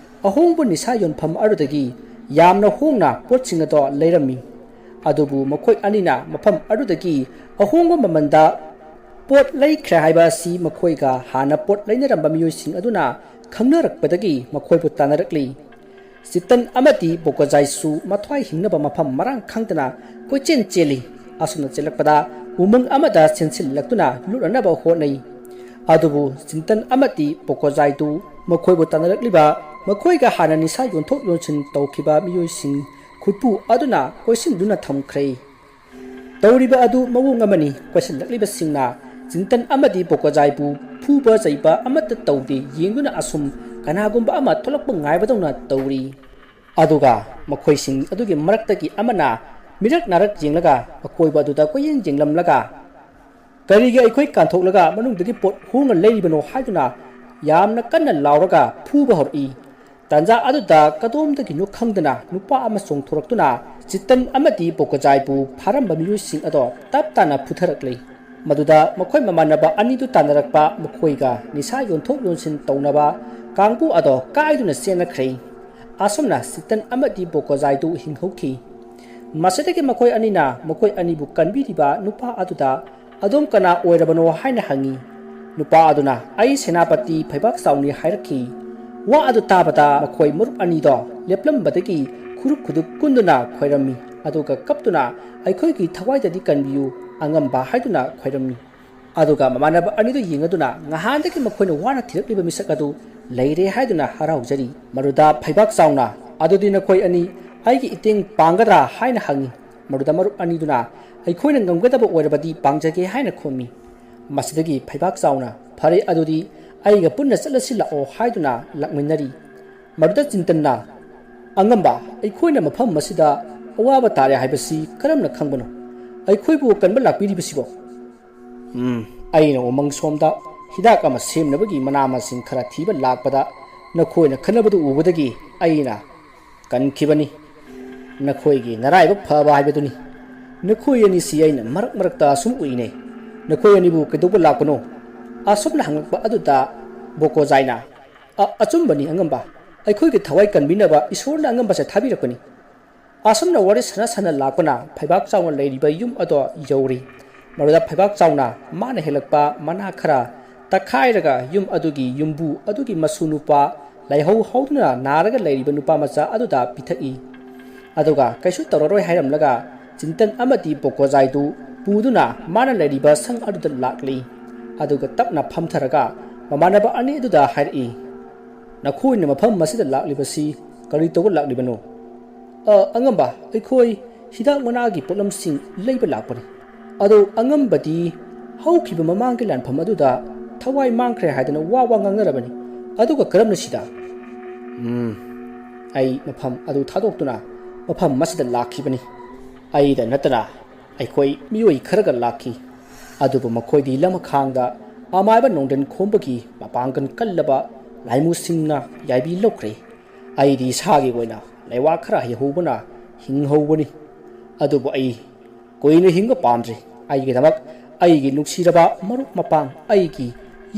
ꯑꯍꯣꯡꯕ ꯅꯤꯁꯥ ꯌꯣꯟꯐꯝ ꯑꯗꯨꯗꯒꯤ ꯌꯥꯝꯅ ꯍꯣꯡꯅ ꯄꯣꯠꯁꯤꯡ ꯑꯗꯨ ꯂꯩꯔꯝꯃꯤ ꯑꯗꯨꯕꯨ ꯃꯈꯣꯏ ꯑꯅꯤꯅ ꯃꯐꯝ ꯑꯗꯨꯗꯒꯤ ꯑꯍꯣꯡꯕ ꯃꯃꯟꯗ ꯄꯣꯠ ꯂꯩꯈ꯭ꯔꯦ ꯍꯥꯏꯕ ꯑꯁꯤ ꯃꯈꯣꯏꯒ ꯍꯥꯟꯅ ꯄꯣꯠ ꯂꯩꯅꯔꯝꯕ ꯃꯤꯑꯣꯏꯁꯤꯡ ꯑꯗꯨꯅ ꯈꯪꯅꯔꯛꯄꯗꯒꯤ ꯃꯈꯣꯏꯕꯨ ꯇꯥꯟꯅꯔꯛꯂꯤ ꯆꯤꯇꯟ ꯑꯃꯗꯤ ꯕꯣꯀꯣꯖꯥꯏꯁꯨ ꯃꯊ꯭ꯋꯥꯏ ꯍꯤꯡꯅꯕ ꯃꯐꯝ ꯃꯔꯥꯡ ꯈꯪꯗꯅ ꯀꯣꯏꯆꯦꯟ ꯆꯦꯜꯂꯤ ꯑꯁꯨꯝꯅ ꯆꯦꯜꯂꯛꯄꯗ ꯎꯃꯪ ꯑꯃꯗ ꯆꯦꯟꯁꯤꯜꯂꯛꯇꯨꯅ ꯂꯨꯠꯅꯅꯕ ꯍꯣꯠꯅꯩ ꯑꯗꯨꯕꯨ ꯆꯤꯇꯟ ꯑꯃꯗꯤ ꯕꯣꯀꯣꯖꯥꯏꯗꯨ ꯃꯈꯣꯏꯕꯨ ꯇꯥꯟꯅꯔꯛꯂꯤꯕ ꯃꯈꯣꯏꯒ ꯍꯥꯟꯅ ꯅꯤꯁꯥ ꯌꯣꯟꯊꯣꯛ ꯌꯣꯟꯁꯤꯟ ꯇꯧꯈꯤꯕ ꯃꯤꯑꯣꯏꯁꯤꯡ ꯈꯨꯠꯄꯨ ꯑꯗꯨꯅ ꯀꯣꯏꯁꯤꯟꯗꯨꯅ ꯊꯝꯈ꯭ꯔꯦ ꯇꯧꯔꯤꯕ ꯑꯗꯨ ꯃꯑꯣꯡ ꯑꯃꯅꯤ ꯀꯣꯏꯁꯤꯜꯂꯛꯂꯤꯕꯁꯤꯡꯅ ꯆꯤꯇꯟ ꯑꯃꯗꯤ ꯕꯣꯀꯣꯖꯥꯏꯕꯨ ꯐꯨꯕ ꯆꯩꯕ ꯑꯃꯠꯇ ꯇꯧꯗꯦ ꯌꯦꯡꯗꯨꯅ ꯑꯁꯨꯝ ꯀꯅꯥꯒꯨꯝꯕ ꯑꯃ ꯊꯣꯛꯂꯛꯄ ꯉꯥꯏꯕꯗꯧꯅ ꯇꯧꯔꯤ ꯑꯗꯨꯒ ꯃꯈꯣꯏꯁꯤꯡ ꯑꯗꯨꯒꯤ ꯃꯔꯛꯇꯒꯤ ꯑꯃꯅ ꯃꯤꯔꯛ ꯅꯥꯔꯛ ꯌꯦꯡꯂꯒ ꯑꯀꯣꯏꯕ ꯑꯗꯨꯗ ꯀꯣꯏꯌꯦꯡ ꯌꯦꯡꯂꯝꯂꯒ ꯀꯔꯤꯒꯤ ꯑꯩꯈꯣꯏ ꯀꯥꯟꯊꯣꯛꯂꯒ ꯃꯅꯨꯡꯗꯒꯤ ꯄꯣꯠ ꯍꯣꯡꯅ ꯂꯩꯔꯤꯕꯅꯣ ꯍꯥꯏꯗꯨꯅ ꯌꯥꯝꯅ ꯀꯟꯅ ꯂꯥꯎꯔꯒ ꯐꯨꯕ ꯍꯧꯔꯛꯏ ꯇꯥꯟꯖꯥ ꯑꯗꯨꯗ ꯀꯗꯣꯝꯗꯒꯤꯅꯣ ꯈꯪꯗꯅ ꯅꯨꯄꯥ ꯑꯃ ꯆꯣꯡꯊꯣꯔꯛꯇꯨꯅ ꯆꯤꯇꯟ ꯑꯃꯗꯤ ꯕꯣꯀꯣꯖꯥꯏꯕꯨ ꯐꯥꯔꯝꯕ ꯃꯤꯑꯣꯏꯁꯤꯡ ꯑꯗꯣ ꯇꯞ ꯇꯥꯅ ꯐꯨꯊꯔꯛꯂꯤ ꯃꯗꯨꯗ ꯃꯈꯣꯏ ꯃꯃꯥꯟꯅꯕ ꯑꯅꯤꯗꯨ ꯇꯥꯟꯅꯔꯛꯄ ꯃꯈꯣꯏꯒ ꯅꯤꯁꯥ ꯌꯣꯟꯊꯣꯛ ꯌꯣꯟꯁꯤꯟ ꯇꯧꯅꯕ ꯀꯥꯡꯕꯨ ꯑꯗꯣ ꯀꯥꯏꯗꯨꯅ ꯆꯦꯟꯅꯈ꯭ꯔꯦ ꯑꯁꯨꯝꯅ ꯆꯤꯇꯟ ꯑꯃꯗꯤ ꯕꯣꯀꯣꯖꯥꯏꯗꯨ ꯍꯤꯡꯍꯧꯈꯤ ꯃꯁꯤꯗꯒꯤ ꯃꯈꯣꯏ ꯑꯅꯤꯅ ꯃꯈꯣꯏ ꯑꯅꯤꯕꯨ ꯀꯟꯕꯤꯔꯤꯕ ꯅꯨꯄꯥ ꯑꯗꯨꯗ ꯑꯗꯣꯝ ꯀꯅꯥ ꯑꯣꯏꯔꯕꯅꯣ ꯍꯥꯏꯅ ꯍꯪꯉꯤ ꯅꯨꯄꯥ ꯑꯗꯨꯅ ꯑꯩ ꯁꯦꯅꯥꯄꯇꯤ ꯐꯩꯕꯥꯛ ꯆꯥꯎꯅꯤ ꯍꯥꯏꯔꯛꯈꯤ ꯋꯥ ꯑꯗꯨ ꯇꯥꯕꯗ ꯃꯈꯣꯏ ꯃꯔꯨꯞ ꯑꯅꯤꯗꯣ ꯂꯦꯞꯂꯝꯕꯗꯒꯤ ꯈꯨꯔꯨꯞ ꯈꯨꯗꯨꯞ ꯀꯨꯟꯗꯨꯅ ꯈꯣꯏꯔꯝꯃꯤ ꯑꯗꯨꯒ ꯀꯞꯇꯨꯅ ꯑꯩꯈꯣꯏꯒꯤ ꯊꯋꯥꯏꯗꯗꯤ ꯀꯟꯕꯤꯌꯨ ꯑꯉꯝꯕ ꯍꯥꯏꯗꯨꯅ ꯈꯣꯏꯔꯝꯃꯤ ꯑꯗꯨꯒ ꯃꯃꯥꯟꯅꯕ ꯑꯅꯤꯗꯨ ꯌꯦꯡꯉꯗꯨꯅ ꯉꯍꯥꯟꯗꯒꯤ ꯃꯈꯣꯏꯅ ꯋꯥꯅ ꯊꯤꯔꯛꯂꯤꯕ ꯃꯤꯁꯛ ꯑꯗꯨ ꯂꯩꯔꯦ ꯍꯥꯏꯗꯨꯅ ꯍꯔꯥꯎꯖꯔꯤ ꯃꯗꯨꯗ ꯐꯩꯕꯥꯛ ꯆꯥꯎꯅ ꯑꯗꯨꯗꯤ ꯅꯈꯣꯏ ꯑꯅꯤ ꯑꯩꯒꯤ ꯏꯇꯦꯡ ꯄꯥꯡꯒꯗ꯭ꯔꯥ ꯍꯥꯏꯅ ꯍꯪꯉꯤ ꯃꯗꯨꯗ ꯃꯔꯨꯞ ꯑꯅꯤꯗꯨꯅ ꯑꯩꯈꯣꯏꯅ ꯉꯝꯒꯗꯕ ꯑꯣꯏꯔꯕꯗꯤ ꯄꯥꯡꯖꯒꯦ ꯍꯥꯏꯅ ꯈꯨꯝꯃꯤ ꯃꯁꯤꯗꯒꯤ ꯐꯩꯕꯥꯛ ꯆꯥꯎꯅ ꯐꯔꯦ ꯑꯗꯨꯗꯤ ꯑꯩꯒ ꯄꯨꯟꯅ ꯆꯠꯂꯁꯤ ꯂꯥꯛꯑꯣ ꯍꯥꯏꯗꯨꯅ ꯂꯥꯛꯃꯤꯟꯅꯔꯤ ꯃꯗꯨꯗ ꯆꯤꯇꯟꯅ ꯑꯉꯝꯕ ꯑꯩꯈꯣꯏꯅ ꯃꯐꯝ ꯑꯁꯤꯗ ꯑꯋꯥꯕ ꯇꯥꯔꯦ ꯍꯥꯏꯕꯁꯤ ꯀꯔꯝꯅ ꯈꯪꯕꯅꯣ ꯑꯩꯈꯣꯏꯕꯨ ꯀꯟꯕ ꯂꯥꯛꯄꯤꯔꯤꯕꯁꯤꯕꯣ ꯑꯩꯅ ꯎꯃꯪ ꯁꯣꯝꯗ ꯍꯤꯗꯥꯛ ꯑꯃ ꯁꯦꯝꯅꯕꯒꯤ ꯃꯅꯥ ꯃꯁꯤꯡ ꯈꯔ ꯊꯤꯕ ꯂꯥꯛꯄꯗ ꯅꯈꯣꯏꯅ ꯈꯟꯅꯕꯗꯨ ꯎꯕꯗꯒꯤ ꯑꯩꯅ ꯀꯟꯈꯤꯕꯅꯤ ꯅꯈꯣꯏꯒꯤ ꯅꯔꯥꯏꯕꯛ ꯐꯕ ꯍꯥꯏꯕꯗꯨꯅꯤ ꯅꯈꯣꯏ ꯑꯅꯤꯁꯤ ꯑꯩꯅ ꯃꯔꯛ ꯃꯔꯛꯇ ꯑꯁꯨꯝ ꯎꯏꯅꯦ ꯅꯈꯣꯏ ꯑꯅꯤꯕꯨ ꯀꯩꯗꯧꯕ ꯂꯥꯛꯄꯅꯣ ꯑꯁꯨꯝꯅ ꯍꯪꯂꯛꯄ ꯑꯗꯨꯗ ꯕꯣꯀꯣꯖꯥꯏꯅ ꯑꯆꯨꯝꯕꯅꯤ ꯑꯉꯝꯕ ꯑꯩꯈꯣꯏꯒꯤ ꯊꯋꯥꯏ ꯀꯟꯕꯤꯅꯕ ꯏꯁꯣꯔꯅ ꯑꯉꯝꯕꯁꯦ ꯊꯥꯕꯤꯔꯛꯄꯅꯤ ꯑꯁꯨꯝꯅ ꯋꯥꯔꯤ ꯁꯥꯟꯅ ꯁꯥꯟꯅ ꯂꯥꯛꯄꯅ ꯐꯩꯕꯥꯛ ꯆꯥꯎꯅ ꯂꯩꯔꯤꯕ ꯌꯨꯝ ꯑꯗꯣ ꯌꯧꯔꯤ ꯃꯗꯨꯗ ꯐꯩꯕꯥꯛ ꯆꯥꯎꯅ ꯃꯥꯅ ꯍꯦꯜꯂꯛꯄ ꯃꯅꯥ ꯈꯔ ꯇꯛꯈꯥꯏꯔꯒ ꯌꯨꯝ ꯑꯗꯨꯒꯤ ꯌꯨꯝꯕꯨ ꯑꯗꯨꯒꯤ ꯃꯁꯨ ꯅꯨꯄꯥ ꯂꯥꯏꯍꯧ ꯍꯧꯗꯨꯅ ꯅꯥꯔꯒ ꯂꯩꯔꯤꯕ ꯅꯨꯄꯥ ꯃꯆꯥ ꯑꯗꯨꯗ ꯄꯤꯊꯛꯏ ꯑꯗꯨꯒ ꯀꯩꯁꯨ ꯇꯧꯔꯔꯣꯏ ꯍꯥꯏꯔꯝꯂꯒ ꯆꯤꯇꯟ ꯑꯃꯗꯤ ꯕꯣꯀꯣꯖꯥꯏꯗꯨ ꯄꯨꯗꯨꯅ ꯃꯥꯅ ꯂꯩꯔꯤꯕ ꯁꯪ ꯑꯗꯨꯗ ꯂꯥꯛꯂꯤ ꯑꯗꯨꯒ ꯇꯞꯅ ꯐꯝꯊꯔꯒ ꯃꯃꯥꯟꯅꯕ ꯑꯅꯤ ꯑꯗꯨꯗ ꯍꯥꯏꯔꯛꯏ ꯅꯈꯣꯏꯅ ꯃꯐꯝ ꯑꯁꯤꯗ ꯂꯥꯛꯂꯤꯕꯁꯤ ꯀꯔꯤ ꯇꯧꯕ ꯂꯥꯛꯂꯤꯕꯅꯣ ꯑꯉꯝꯕ ꯑꯩꯈꯣꯏ ꯍꯤꯗꯥꯛ ꯃꯅꯥꯒꯤ ꯄꯣꯠꯂꯝꯁꯤꯡ ꯂꯩꯕ ꯂꯥꯛꯄꯅꯤ ꯑꯗꯣ ꯑꯉꯝꯕꯗꯤ ꯍꯧꯈꯤꯕ ꯃꯃꯥꯡꯒꯤ ꯂꯥꯟꯐꯝ ꯑꯗꯨꯗ ꯊꯋꯥꯏ ꯃꯥꯡꯈ꯭ꯔꯦ ꯍꯥꯏꯗꯅ ꯋꯥ ꯉꯥꯡꯅꯔꯕꯅꯤ ꯑꯗꯨꯒ ꯀꯔꯝꯅ ꯁꯤꯗ ꯑꯩ ꯃꯐꯝ ꯑꯗꯨ ꯊꯥꯗꯣꯛꯇꯨꯅ ꯃꯐꯝ ꯑꯁꯤꯗ ꯂꯥꯛꯈꯤꯕꯅꯤ ꯑꯩꯗ ꯅꯠꯇꯅ ꯑꯩꯈꯣꯏ ꯃꯤꯑꯣꯏ ꯈꯔꯒ ꯂꯥꯛꯈꯤ ꯑꯗꯨꯕꯨ ꯃꯈꯣꯏꯗꯤ ꯂꯃꯈꯥꯡꯗ ꯑꯃꯥꯏꯕ ꯅꯣꯡꯗꯟ ꯈꯣꯝꯕꯒꯤ ꯃꯄꯥꯡꯒꯜ ꯀꯜꯂꯕ ꯂꯥꯏꯃꯨꯁꯤꯡꯅ ꯌꯥꯏꯕꯤ ꯂꯧꯈ꯭ꯔꯦ ꯑꯩꯗꯤ ꯏꯁꯥꯒꯤ ꯑꯣꯏꯅ ꯂꯩꯋꯥ ꯈꯔ ꯍꯩꯍꯧꯕꯅ ꯍꯤꯡꯍꯧꯕꯅꯤ ꯑꯗꯨꯕꯨ ꯑꯩ ꯀꯨꯏꯅ ꯍꯤꯡꯕ ꯄꯥꯝꯗ꯭ꯔꯤ ꯑꯩꯒꯤꯗꯃꯛ ꯑꯩꯒꯤ ꯅꯨꯡꯁꯤꯔꯕ ꯃꯔꯨꯞ ꯃꯄꯥꯡ ꯑꯩꯒꯤ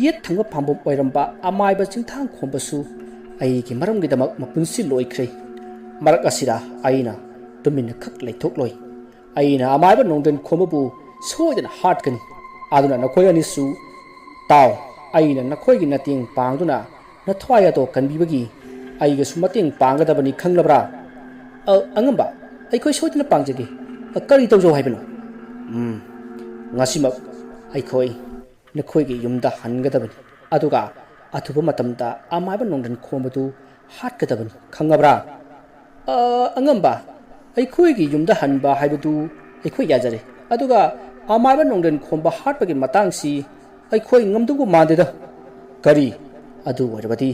ꯌꯦꯠ ꯊꯪꯕ ꯄꯥꯝꯕꯣꯝ ꯑꯣꯏꯔꯝꯕ ꯑꯃꯥꯏꯕ ꯆꯤꯡꯊꯥꯡ ꯈꯣꯝꯕꯁꯨ ꯑꯩꯒꯤ ꯃꯔꯝꯒꯤꯗꯃꯛ ꯃꯄꯨꯟꯁꯤ ꯂꯣꯏꯈ꯭ꯔꯦ ꯃꯔꯛ ꯑꯁꯤꯗ ꯑꯩꯅ ꯇꯨꯃꯤꯟꯅ ꯈꯛ ꯂꯩꯊꯣꯛꯂꯣꯏ ꯑꯩꯅ ꯑꯃꯥꯏꯕ ꯅꯣꯡꯗꯟ ꯈꯣꯝꯕꯕꯨ ꯁꯣꯏꯗꯅ ꯍꯥꯠꯀꯅꯤ ꯑꯗꯨꯅ ꯅꯈꯣꯏ ꯑꯅꯤꯁꯨ ꯇꯥꯎ ꯑꯩꯅ ꯅꯈꯣꯏꯒꯤ ꯃꯇꯦꯡ ꯄꯥꯡꯗꯨꯅ ꯅꯊ꯭ꯋꯥꯏ ꯑꯗꯣ ꯀꯟꯕꯤꯕꯒꯤ ꯑꯩꯒꯁꯨ ꯃꯇꯦꯡ ꯄꯥꯡꯒꯗꯕꯅꯤ ꯈꯪꯂꯕ꯭ꯔꯥ ꯑꯉꯝꯕ ꯑꯩꯈꯣꯏ ꯁꯣꯏꯗꯅ ꯄꯥꯡꯖꯒꯦ ꯀꯔꯤ ꯇꯧꯖꯧ ꯍꯥꯏꯕꯅꯣ ꯉꯁꯤꯃꯛ ꯑꯩꯈꯣꯏ ꯅꯈꯣꯏꯒꯤ ꯌꯨꯝꯗ ꯍꯟꯒꯗꯕꯅꯤ ꯑꯗꯨꯒ ꯑꯊꯨꯕ ꯃꯇꯝꯗ ꯑꯃꯥꯏꯕ ꯅꯣꯡꯗꯟ ꯈꯣꯝꯕꯗꯨ ꯍꯥꯠꯀꯗꯕꯅꯤ ꯈꯪꯉꯕ꯭ꯔꯥ ꯑꯉꯝꯕ ꯑꯩꯈꯣꯏꯒꯤ ꯌꯨꯝꯗ ꯍꯟꯕ ꯍꯥꯏꯕꯗꯨ ꯑꯩꯈꯣꯏ ꯌꯥꯖꯔꯦ ꯑꯗꯨꯒ ꯑꯃꯥꯏꯕ ꯅꯣꯡꯗꯦꯟ ꯈꯣꯝꯕ ꯍꯥꯠꯄꯒꯤ ꯃꯇꯥꯡꯁꯤ ꯑꯩꯈꯣꯏ ꯉꯝꯗꯧꯕ ꯃꯥꯟꯗꯦꯗ ꯀꯔꯤ ꯑꯗꯨ ꯑꯣꯏꯔꯕꯗꯤ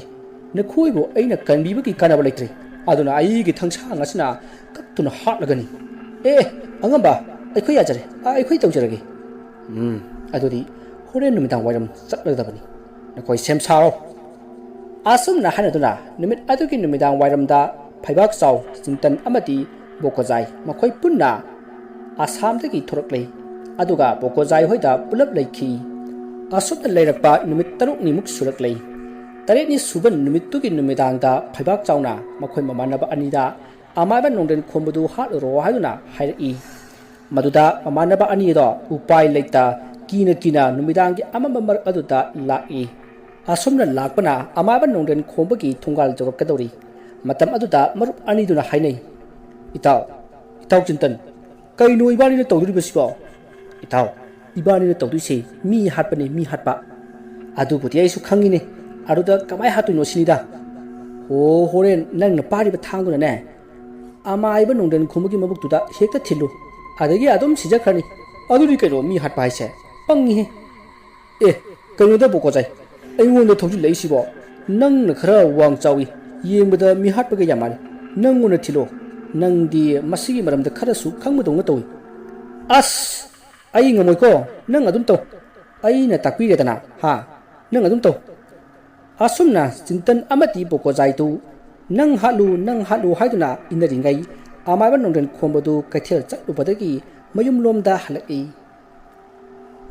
ꯅꯈꯣꯏꯕꯨ ꯑꯩꯅ ꯀꯟꯕꯤꯕꯒꯤ ꯀꯥꯟꯅꯕ ꯂꯩꯇ꯭ꯔꯦ ꯑꯗꯨꯅ ꯑꯩꯒꯤ ꯊꯥꯡꯁꯥꯡ ꯑꯁꯤꯅ ꯀꯛꯇꯨꯅ ꯍꯥꯠꯂꯒꯅꯤ ꯑꯉꯝꯕ ꯑꯩꯈꯣꯏ ꯌꯥꯖꯔꯦ ꯑꯩꯈꯣꯏ ꯇꯧꯖꯔꯒꯦ ꯑꯗꯨꯗꯤ ꯍꯣꯔꯦꯟ ꯅꯨꯃꯤꯗꯥꯡ ꯋꯥꯏꯔꯝ ꯆꯠꯂꯗꯕꯅꯤ ꯅꯈꯣꯏ ꯁꯦꯝ ꯁꯥꯔꯣ ꯑꯁꯨꯝꯅ ꯍꯥꯏꯅꯗꯨꯅ ꯅꯨꯃꯤꯠ ꯑꯗꯨꯒꯤ ꯅꯨꯃꯤꯗꯥꯡ ꯋꯥꯏꯔꯝꯗ ꯐꯩꯕꯥꯛꯆꯥꯎ ꯆꯤꯡꯇꯟ ꯑꯃꯗꯤ ꯕꯣꯀꯣꯖꯥꯏ ꯃꯈꯣꯏ ꯄꯨꯟꯅ ꯑꯁꯥꯝꯗꯒꯤ ꯊꯣꯔꯛꯂꯦ ꯑꯗꯨꯒ ꯕꯣꯀꯣꯖꯥꯏ ꯍꯣꯏꯗ ꯄꯨꯂꯞ ꯂꯩꯈꯤ ꯑꯁꯨꯝꯅ ꯂꯩꯔꯛꯄ ꯅꯨꯃꯤꯠ 6ꯅꯤꯃꯨꯛ ꯁꯨꯔꯛꯂꯦ 8ꯅꯤ ꯁꯨꯕ ꯅꯨꯃꯤꯠꯇꯨꯒꯤ ꯅꯨꯃꯤꯗꯥꯡꯗ ꯐꯩꯕꯥꯛꯆꯥꯎꯅ ꯃꯈꯣꯏ ꯃꯃꯥꯟꯅꯕ ꯑꯅꯤꯗ ꯑꯃꯥꯏꯕ ꯅꯣꯡꯗꯦꯟ ꯈꯣꯝꯕꯗꯨ ꯍꯥꯠꯂꯨꯔꯣ ꯍꯥꯏꯗꯨꯅ ꯍꯥꯏꯔꯛꯏ ꯃꯗꯨꯗ ꯃꯃꯥꯟꯅꯕ ꯑꯅꯤꯗꯣ ꯎꯄꯥꯏ ꯂꯩꯇ ꯀꯤꯅ ꯅꯨꯃꯤꯗꯥꯡꯒꯤ ꯑꯃꯝꯕ ꯃꯔꯛ ꯑꯗꯨꯗ ꯂꯥꯛꯏ ꯑꯁꯨꯝꯅ ꯂꯥꯛꯄꯅ ꯑꯃꯥꯏꯕ ꯅꯣꯡꯗꯦꯟ ꯈꯣꯝꯕꯒꯤ ꯊꯣꯡꯒꯥꯜ ꯌꯧꯔꯛꯀꯗꯧꯔꯤ ꯃꯇꯝ ꯑꯗꯨꯗ ꯃꯔꯨꯞ ꯑꯅꯤꯗꯨꯅ ꯍꯥꯏꯅꯩ ꯏꯇꯥꯎ ꯆꯤꯟꯇꯟ ꯀꯩꯅꯣ ꯏꯕꯥꯅꯤꯅ ꯇꯧꯗꯣꯔꯤꯕꯁꯤꯕꯣ ꯏꯇꯥꯎ ꯏꯕꯥꯅꯤꯅ ꯇꯧꯗꯣꯏꯁꯦ ꯃꯤ ꯍꯥꯠꯄꯅꯦ ꯃꯤ ꯍꯥꯠꯄ ꯑꯗꯨꯕꯨꯗꯤ ꯑꯩꯁꯨ ꯈꯪꯉꯤꯅꯦ ꯑꯗꯨꯗ ꯀꯃꯥꯏ ꯍꯥꯠꯇꯣꯏꯅꯣ ꯁꯤꯅꯤꯗ ꯍꯣꯔꯦꯟ ꯅꯪꯅ ꯄꯥꯔꯤꯕ ꯊꯥꯡꯗꯨꯅꯅꯦ ꯑꯃꯥꯏꯕ ꯅꯣꯡꯗꯦꯟ ꯈꯣꯝꯕꯒꯤ ꯃꯕꯨꯛꯇꯨꯗ ꯍꯦꯛꯇ ꯊꯤꯜꯂꯨ ꯑꯗꯒꯤ ꯑꯗꯨꯝ ꯁꯤꯖꯈ꯭ꯔꯅꯤ ꯑꯗꯨꯗꯤ ꯀꯩꯅꯣ ꯃꯤ ꯍꯥꯠꯄ ꯍꯥꯏꯁꯦ ꯄꯪꯉꯤꯍꯦ ꯀꯩꯅꯣꯗ ꯕꯣꯀꯣꯖꯥꯏ ꯑꯩꯉꯣꯟꯗ ꯊꯧꯖꯤꯜꯂꯛꯏꯁꯤꯕꯣ ꯅꯪꯅ ꯈꯔ ꯋꯥꯡ ꯆꯥꯎꯏ ꯌꯦꯡꯕꯗ ꯃꯤ ꯍꯥꯠꯄꯒ ꯌꯥꯝ ꯃꯥꯜꯂꯤ ꯅꯪꯉꯣꯟꯗ ꯊꯤꯜꯂꯣ ꯅꯪꯗꯤ ꯃꯁꯤꯒꯤ ꯃꯔꯝꯗ ꯈꯔꯁꯨ ꯈꯪꯕꯗꯧꯅ ꯇꯧꯏ ꯑꯁ ꯑꯩ ꯉꯝꯃꯣꯏꯀꯣ ꯅꯪ ꯑꯗꯨꯝ ꯇꯧ ꯑꯩꯅ ꯇꯥꯛꯄꯤꯔꯦꯗꯅ ꯅꯪ ꯑꯗꯨꯝ ꯇꯧ ꯑꯁꯨꯝꯅ ꯆꯤꯟꯇꯟ ꯑꯃꯗꯤ ꯕꯣꯀꯣꯖꯥꯏꯗꯨ ꯅꯪ ꯍꯥꯠꯂꯨ ꯍꯥꯏꯗꯨꯅ ꯏꯟꯅꯔꯤꯉꯩ ꯑꯃꯥꯏꯕ ꯅꯣꯡꯗꯦꯟ ꯈꯣꯝꯕꯗꯨ ꯀꯩꯊꯦꯜ ꯆꯠꯂꯨꯕꯗꯒꯤ ꯃꯌꯨꯝꯂꯣꯝꯗ ꯍꯜꯂꯛꯏ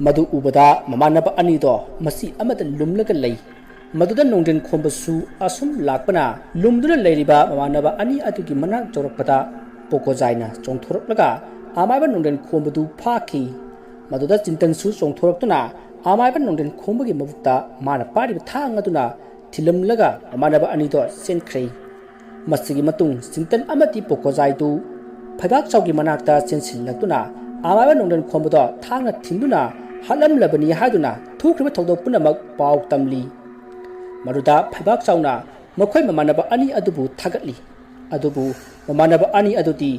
ꯃꯗꯨ ꯎꯕꯗ ꯃꯃꯥꯟꯅꯕ ꯑꯅꯤꯗꯣ ꯃꯁꯤ ꯑꯃꯗ ꯂꯨꯝꯂꯒ ꯂꯩ ꯃꯗꯨꯗ ꯅꯣꯡꯗꯦꯟ ꯈꯣꯝꯕꯁꯨ ꯑꯁꯨꯝ ꯂꯥꯛꯄꯅ ꯂꯨꯝꯗꯨꯅ ꯂꯩꯔꯤꯕ ꯃꯃꯥꯟꯅꯕ ꯑꯅꯤ ꯑꯗꯨꯒꯤ ꯃꯅꯥꯛ ꯌꯧꯔꯛꯄꯗ ꯕꯣꯀꯣꯖꯥꯏꯅ ꯆꯣꯡꯊꯣꯔꯛꯂꯒ ꯑꯃꯥꯏꯕ ꯅꯣꯡꯗꯦꯟ ꯈꯣꯝꯕꯗꯨ ꯐꯥꯈꯤ ꯃꯗꯨꯗ ꯆꯤꯟꯇꯟꯁꯨ ꯆꯣꯡꯊꯣꯔꯛꯇꯨꯅ ꯑꯃꯥꯏꯕ ꯅꯣꯡꯗꯦꯟ ꯈꯣꯝꯕꯒꯤ ꯃꯕꯨꯛꯇ ꯃꯥꯅ ꯄꯥꯏꯔꯤꯕ ꯊꯥꯡ ꯑꯗꯨꯅ ꯊꯤꯜꯂꯝꯂꯒ ꯃꯃꯥꯟꯅꯕ ꯑꯅꯤꯗꯣ ꯆꯦꯟꯈ꯭ꯔꯦ ꯃꯁꯤꯒꯤ ꯃꯇꯨꯡ ꯆꯤꯟꯇꯟ ꯑꯃꯗꯤ ꯕꯣꯀꯣꯖꯥꯏꯗꯨ ꯐꯩꯕꯥꯛꯆꯥꯎꯒꯤ ꯃꯅꯥꯛꯇ ꯆꯦꯟꯁꯤꯜꯂꯛꯇꯨꯅ ꯑꯃꯥꯏꯕ ꯅꯣꯡꯗꯦꯟ ꯈꯣꯝꯕꯗꯣ ꯊꯥꯡꯅ ꯊꯤꯟꯗꯨꯅ ꯍꯥꯠꯂꯝꯂꯕꯅꯤ ꯍꯥꯏꯗꯨꯅ ꯊꯣꯛꯈ꯭ꯔꯤꯕ ꯊꯧꯗꯣꯛ ꯄꯨꯝꯅꯃꯛ ꯄꯥꯎ ꯇꯝꯂꯤ ꯃꯗꯨꯗ ꯐꯩꯕꯥꯛꯆꯥꯎꯅ ꯃꯈꯣꯏ ꯃꯃꯥꯟꯅꯕ ꯑꯅꯤ ꯑꯗꯨꯕꯨ ꯊꯥꯒꯠꯂꯤ ꯑꯗꯨꯕꯨ ꯃꯃꯥꯟꯅꯕ ꯑꯅꯤ ꯑꯗꯨꯗꯤ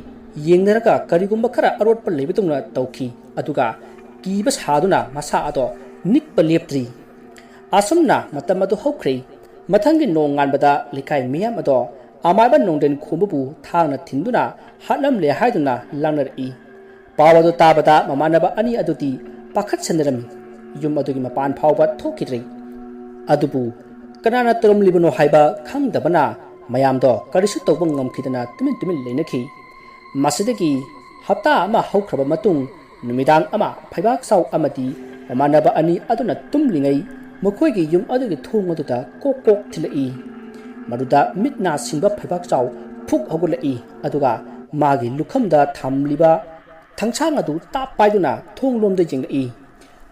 ꯌꯦꯡꯅꯔꯒ ꯀꯔꯤꯒꯨꯝꯕ ꯈꯔ ꯑꯔꯣꯠꯄ ꯂꯩꯕꯗꯧꯅ ꯇꯧꯈꯤ ꯑꯗꯨꯒ ꯀꯤꯕ ꯁꯥꯗꯨꯅ ꯃꯁꯥ ꯑꯗꯣ ꯅꯤꯛꯄ ꯂꯦꯞꯇ꯭ꯔꯤ ꯑꯁꯨꯝꯅ ꯃꯇꯝ ꯑꯗꯨ ꯍꯧꯈ꯭ꯔꯦ ꯃꯊꯪꯒꯤ ꯅꯣꯡ ꯉꯥꯟꯕꯗ ꯂꯩꯀꯥꯏ ꯃꯤꯌꯥꯝ ꯑꯗꯣ ꯑꯃꯥꯏꯕ ꯅꯣꯡꯗꯦꯟ ꯈꯣꯝꯕꯕꯨ ꯊꯥꯡꯅ ꯊꯤꯟꯗꯨꯅ ꯍꯥꯠꯂꯝꯂꯦ ꯍꯥꯏꯗꯨꯅ ꯂꯥꯡꯅꯔꯛꯏ ꯄꯥꯎ ꯑꯗꯨ ꯇꯥꯕꯗ ꯃꯃꯥꯟꯅꯕ ꯑꯅꯤ ꯑꯗꯨꯗꯤ ꯄꯥꯈꯠꯁꯟꯅꯔꯝꯃꯤ ꯌꯨꯝ ꯑꯗꯨꯒꯤ ꯃꯄꯥꯟ ꯐꯥꯎꯕ ꯊꯣꯛꯈꯤꯗ꯭ꯔꯦ ꯑꯗꯨꯕꯨ ꯀꯅꯥꯅ ꯇꯧꯔꯝꯂꯤꯕꯅꯣ ꯍꯥꯏꯕ ꯈꯪꯗꯕꯅ ꯃꯌꯥꯝꯗꯣ ꯀꯔꯤꯁꯨ ꯇꯧꯕ ꯉꯝꯈꯤꯗꯅ ꯇꯨꯃꯤꯟ ꯂꯩꯅꯈꯤ ꯃꯁꯤꯗꯒꯤ ꯍꯞꯇꯥ ꯑꯃ ꯍꯧꯈ꯭ꯔꯕ ꯃꯇꯨꯡ ꯅꯨꯃꯤꯗꯥꯡ ꯑꯃ ꯐꯩꯕꯥꯛꯆꯥꯎ ꯑꯃꯗꯤ ꯃꯃꯥꯟꯅꯕ ꯑꯅꯤ ꯑꯗꯨꯅ ꯇꯨꯝꯂꯤꯉꯩ ꯃꯈꯣꯏꯒꯤ ꯌꯨꯝ ꯑꯗꯨꯒꯤ ꯊꯣꯡ ꯑꯗꯨꯗ ꯀꯣꯛ ꯊꯤꯜꯂꯛꯏ ꯃꯗꯨꯗ ꯃꯤꯠ ꯅꯥ ꯁꯤꯡꯕ ꯐꯩꯕꯥꯛꯆꯥꯎ ꯐꯨꯛ ꯍꯧꯒꯠꯂꯛꯏ ꯑꯗꯨꯒ ꯃꯥꯒꯤ ꯂꯨꯈꯝꯗ ꯊꯝꯂꯤꯕ ꯊꯥꯡꯁꯥꯡ ꯑꯗꯨ ꯇꯥꯞ ꯄꯥꯏꯗꯨꯅ ꯊꯣꯡꯂꯣꯝꯗ ꯌꯦꯡꯂꯛꯏ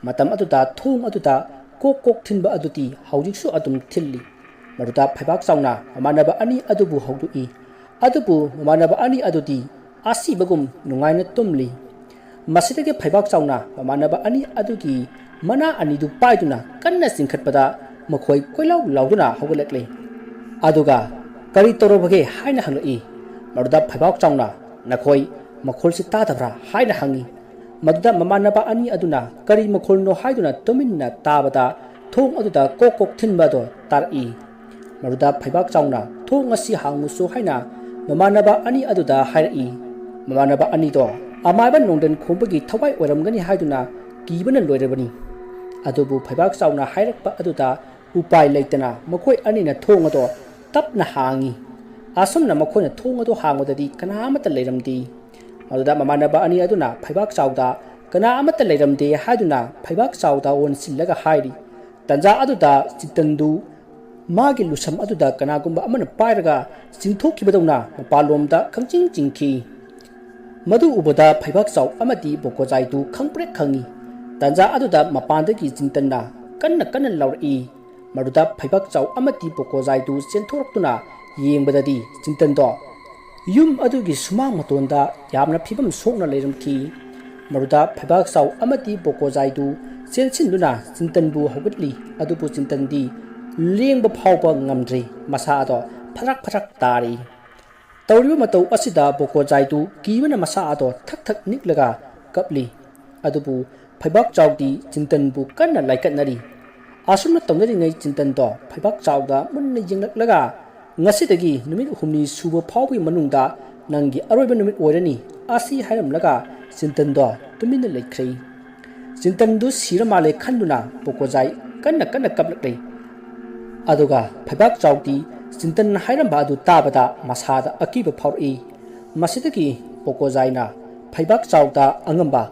ꯃꯇꯝ ꯑꯗꯨꯗ ꯊꯣꯡ ꯑꯗꯨꯗ ꯀꯣꯛ ꯊꯤꯟꯕ ꯑꯗꯨꯗꯤ ꯍꯧꯖꯤꯛꯁꯨ ꯑꯗꯨꯝ ꯊꯤꯜꯂꯤ ꯃꯗꯨꯗ ꯐꯩꯕꯥꯛꯆꯥꯎꯅ ꯃꯃꯥꯟꯅꯕ ꯑꯅꯤ ꯑꯗꯨꯕు ꯍꯧꯗꯣꯛꯏ ꯑꯗꯨꯕꯨ ꯃꯃꯥꯟꯅꯕ ꯑꯅꯤ ꯑꯗꯨꯗꯤ ꯑꯁꯤꯕꯒꯨꯝ ꯅꯨꯡꯉꯥꯏꯅ ꯇꯨꯝꯂꯤ ꯃꯁꯤꯗꯒꯤ ꯐꯩꯕꯥꯛꯆꯥꯎꯅ ꯃꯃꯥꯟꯅꯕ ꯑꯅꯤ ꯑꯗꯨꯒꯤ ꯃꯅꯥ ꯑꯅꯤꯗꯨ ꯄꯥꯏꯗꯨꯅ ꯀꯟꯅ ꯆꯤꯡꯈꯠꯄꯗ ꯃꯈꯣꯏ ꯀꯣꯏꯂꯥꯎ ꯂꯥꯎꯗꯨꯅ ꯍꯧꯒꯠꯂꯛꯂꯦ ꯑꯗꯨꯒ ꯀꯔꯤ ꯇꯧꯔꯕꯒꯦ ꯍꯥꯏꯅ ꯍꯪꯂꯛꯏ ꯃꯗꯨꯗ ꯐꯩꯕꯥꯛꯆꯥꯎꯅ ꯅꯈꯣꯏ ꯃꯈꯣꯜꯁꯤ ꯇꯥꯗꯕ꯭ꯔꯥ ꯍꯥꯏꯅ ꯍꯪꯉꯤ ꯃꯗꯨꯗ ꯃꯃꯥꯟꯅꯕ ꯑꯅꯤ ꯑꯗꯨꯅ ꯀꯔꯤ ꯃꯈꯣꯜꯅꯣ ꯍꯥꯏꯗꯨꯅ ꯇꯨꯃꯤꯟꯅ ꯇꯥꯕꯗ ꯊꯣꯡ ꯑꯗꯨꯗ ꯀꯣꯛ ꯊꯤꯟꯕ ꯑꯗꯣ ꯇꯥꯔꯛꯏ ꯃꯗꯨꯗ ꯐꯩꯕꯥꯛꯆꯥꯎꯅ ꯊꯣꯡ ꯑꯁꯤ ꯍꯥꯡꯉꯨꯆꯣ ꯍꯥꯏꯅ ꯃꯃꯥꯟꯅꯕ ꯑꯅꯤ ꯑꯗꯨꯗ ꯍꯥꯏꯔꯛꯏ ꯃꯃꯥꯟꯅꯕ ꯑꯅꯤꯗꯣ ꯑꯃꯥꯏꯕ ꯅꯣꯡꯗꯦꯟ ꯈꯣꯝꯕꯒꯤ ꯊꯋꯥꯏ ꯑꯣꯏꯔꯝꯒꯅꯤ ꯍꯥꯏꯗꯨꯅ ꯀꯤꯕꯅ ꯂꯣꯏꯔꯕꯅꯤ ꯑꯗꯨꯕꯨ ꯐꯩꯕꯥꯛꯆꯥꯎꯅ ꯍꯥꯏꯔꯛꯄ ꯑꯗꯨꯗ ꯎꯄꯥꯏ ꯂꯩꯇꯅ ꯃꯈꯣꯏ ꯑꯅꯤꯅ ꯊꯣꯡ ꯑꯗꯣ ꯇꯞꯅ ꯍꯥꯡꯉꯤ ꯑꯁꯨꯝꯅ ꯃꯈꯣꯏꯅ ꯊꯣꯡ ꯑꯗꯣ ꯍꯥꯡꯕꯗꯗꯤ ꯀꯅꯥ ꯑꯃꯠꯇ ꯂꯩꯔꯝꯗꯦ ꯃꯗꯨꯗ ꯃꯃꯥꯟꯅꯕ ꯑꯅꯤ ꯑꯗꯨꯅ ꯐꯩꯕꯥꯛꯆꯥꯎꯗ ꯀꯅꯥ ꯑꯃꯠꯇ ꯂꯩꯔꯝꯗꯦ ꯍꯥꯏꯗꯨꯅ ꯐꯩꯕꯥꯛꯆꯥꯎꯗ ꯑꯣꯟꯁꯤꯜꯂꯒ ꯍꯥꯏꯔꯤ ꯇꯟꯖꯥ ꯑꯗꯨꯗ ꯆꯤꯟꯇꯟꯗꯨ ꯃꯥꯒꯤ ꯂꯨꯁꯝ ꯑꯗꯨꯗ ꯀꯅꯥꯒꯨꯝꯕ ꯑꯃꯅ ꯄꯥꯏꯔꯒ ꯆꯤꯡꯊꯣꯛꯈꯤꯕꯗꯧꯅ ꯃꯄꯥꯟꯂꯣꯝꯗ ꯈꯪꯆꯤꯡ ꯆꯤꯡꯈꯤ ꯃꯗꯨ ꯎꯕꯗ ꯐꯩꯕꯥꯛꯆꯥꯎ ꯑꯃꯗꯤ ꯕꯣꯀꯣꯖꯥꯏꯗꯨ ꯈꯪꯄ꯭ꯔꯦꯛ ꯈꯪꯉꯤ ꯇꯟꯖꯥ ꯑꯗꯨꯗ ꯃꯄꯥꯟꯗꯒꯤ ꯆꯤꯟꯇꯟꯅ ꯀꯟꯅ ꯂꯥꯎꯔꯛꯏ ꯃꯗꯨꯗ ꯐꯩꯕꯥꯛꯆꯥꯎ ꯑꯃꯗꯤ ꯕꯣꯀꯣꯖꯥꯏꯗꯨ ꯆꯦꯟꯊꯣꯔꯛꯇꯨꯅ ꯌꯦꯡꯕꯗꯗꯤ ꯆꯤꯟꯇꯟꯗꯣ ꯌꯨꯝ ꯑꯗꯨꯒꯤ ꯁꯨꯃꯥꯡ ꯃꯇꯣꯟꯗ ꯌꯥꯝꯅ ꯐꯤꯕꯝ ꯁꯣꯛꯅ ꯂꯩꯔꯝꯈꯤ ꯃꯗꯨꯗ ꯐꯩꯕꯥꯛꯆꯥꯎ ꯑꯃꯗꯤ ꯕꯣꯀꯣꯖꯥꯏꯗꯨ ꯆꯦꯟꯁꯤꯟꯗꯨꯅ ꯆꯤꯟꯇꯟꯕꯨ ꯍꯧꯒꯠꯂꯤ ꯑꯗꯨꯕꯨ ꯆꯤꯟꯇꯟꯗꯤ ꯂꯦꯡꯕ ꯐꯥꯎꯕ ꯉꯝꯗ꯭ꯔꯤ ꯃꯁꯥ ꯑꯗꯣ ꯐꯔꯛ ꯇꯥꯔꯤ ꯇꯧꯔꯤꯕ ꯃꯇꯧ ꯑꯁꯤꯗ ꯕꯣꯀꯣꯖꯥꯏꯗꯨ ꯀꯤꯕꯅ ꯃꯁꯥ ꯑꯗꯣ ꯊꯛ ꯅꯤꯛꯂꯒ ꯀꯞꯂꯤ ꯑꯗꯨꯕꯨ ꯐꯩꯕꯥꯛ ꯆꯥꯎꯗꯤ ꯆꯤꯟꯇꯟꯕꯨ ꯀꯟꯅ ꯂꯥꯏꯀꯠꯅꯔꯤ ꯑꯁꯨꯝꯅ ꯇꯧꯅꯔꯤꯉꯩ ꯆꯤꯟꯇꯟꯗꯣ ꯐꯩꯕꯥꯛ ꯆꯥꯎꯗ ꯃꯨꯟꯅ ꯌꯦꯡꯂꯛꯂꯒ ꯉꯁꯤꯗꯒꯤ ꯅꯨꯃꯤꯠ 6ꯅꯤ ꯁꯨꯕ ꯐꯥꯎꯕꯒꯤ ꯃꯅꯨꯡꯗ ꯅꯪꯒꯤ ꯑꯔꯣꯏꯕ ꯅꯨꯃꯤꯠ ꯑꯣꯏꯔꯅꯤ ꯑꯁꯤ ꯍꯥꯏꯔꯝꯂꯒ ꯆꯤꯟꯇꯟꯗꯣ ꯇꯨꯃꯤꯟꯅ ꯂꯩꯈ꯭ꯔꯦ ꯆꯤꯟꯇꯟꯗꯨ ꯁꯤꯔ ꯃꯥꯜꯂꯦ ꯈꯟꯗꯨꯅ ꯕꯣꯀꯣꯖꯥꯏ ꯀꯟꯅ ꯀꯞꯂꯛꯂꯦ ꯑꯗꯨꯒ ꯐꯩꯕꯥꯛ ꯆꯥꯎꯗꯤ ꯆꯤꯟꯇꯟ ꯍꯥꯏꯔꯝꯕ ꯑꯗꯨ ꯇꯥꯕꯗ ꯃꯁꯥꯗ ꯑꯀꯤꯕ ꯐꯥꯎꯔꯛꯏ ꯃꯁꯤꯗꯒꯤ ꯕꯣꯀꯣꯖꯥꯏꯅ ꯐꯩꯕꯥꯛ ꯆꯥꯎꯗ ꯑꯉꯝꯕ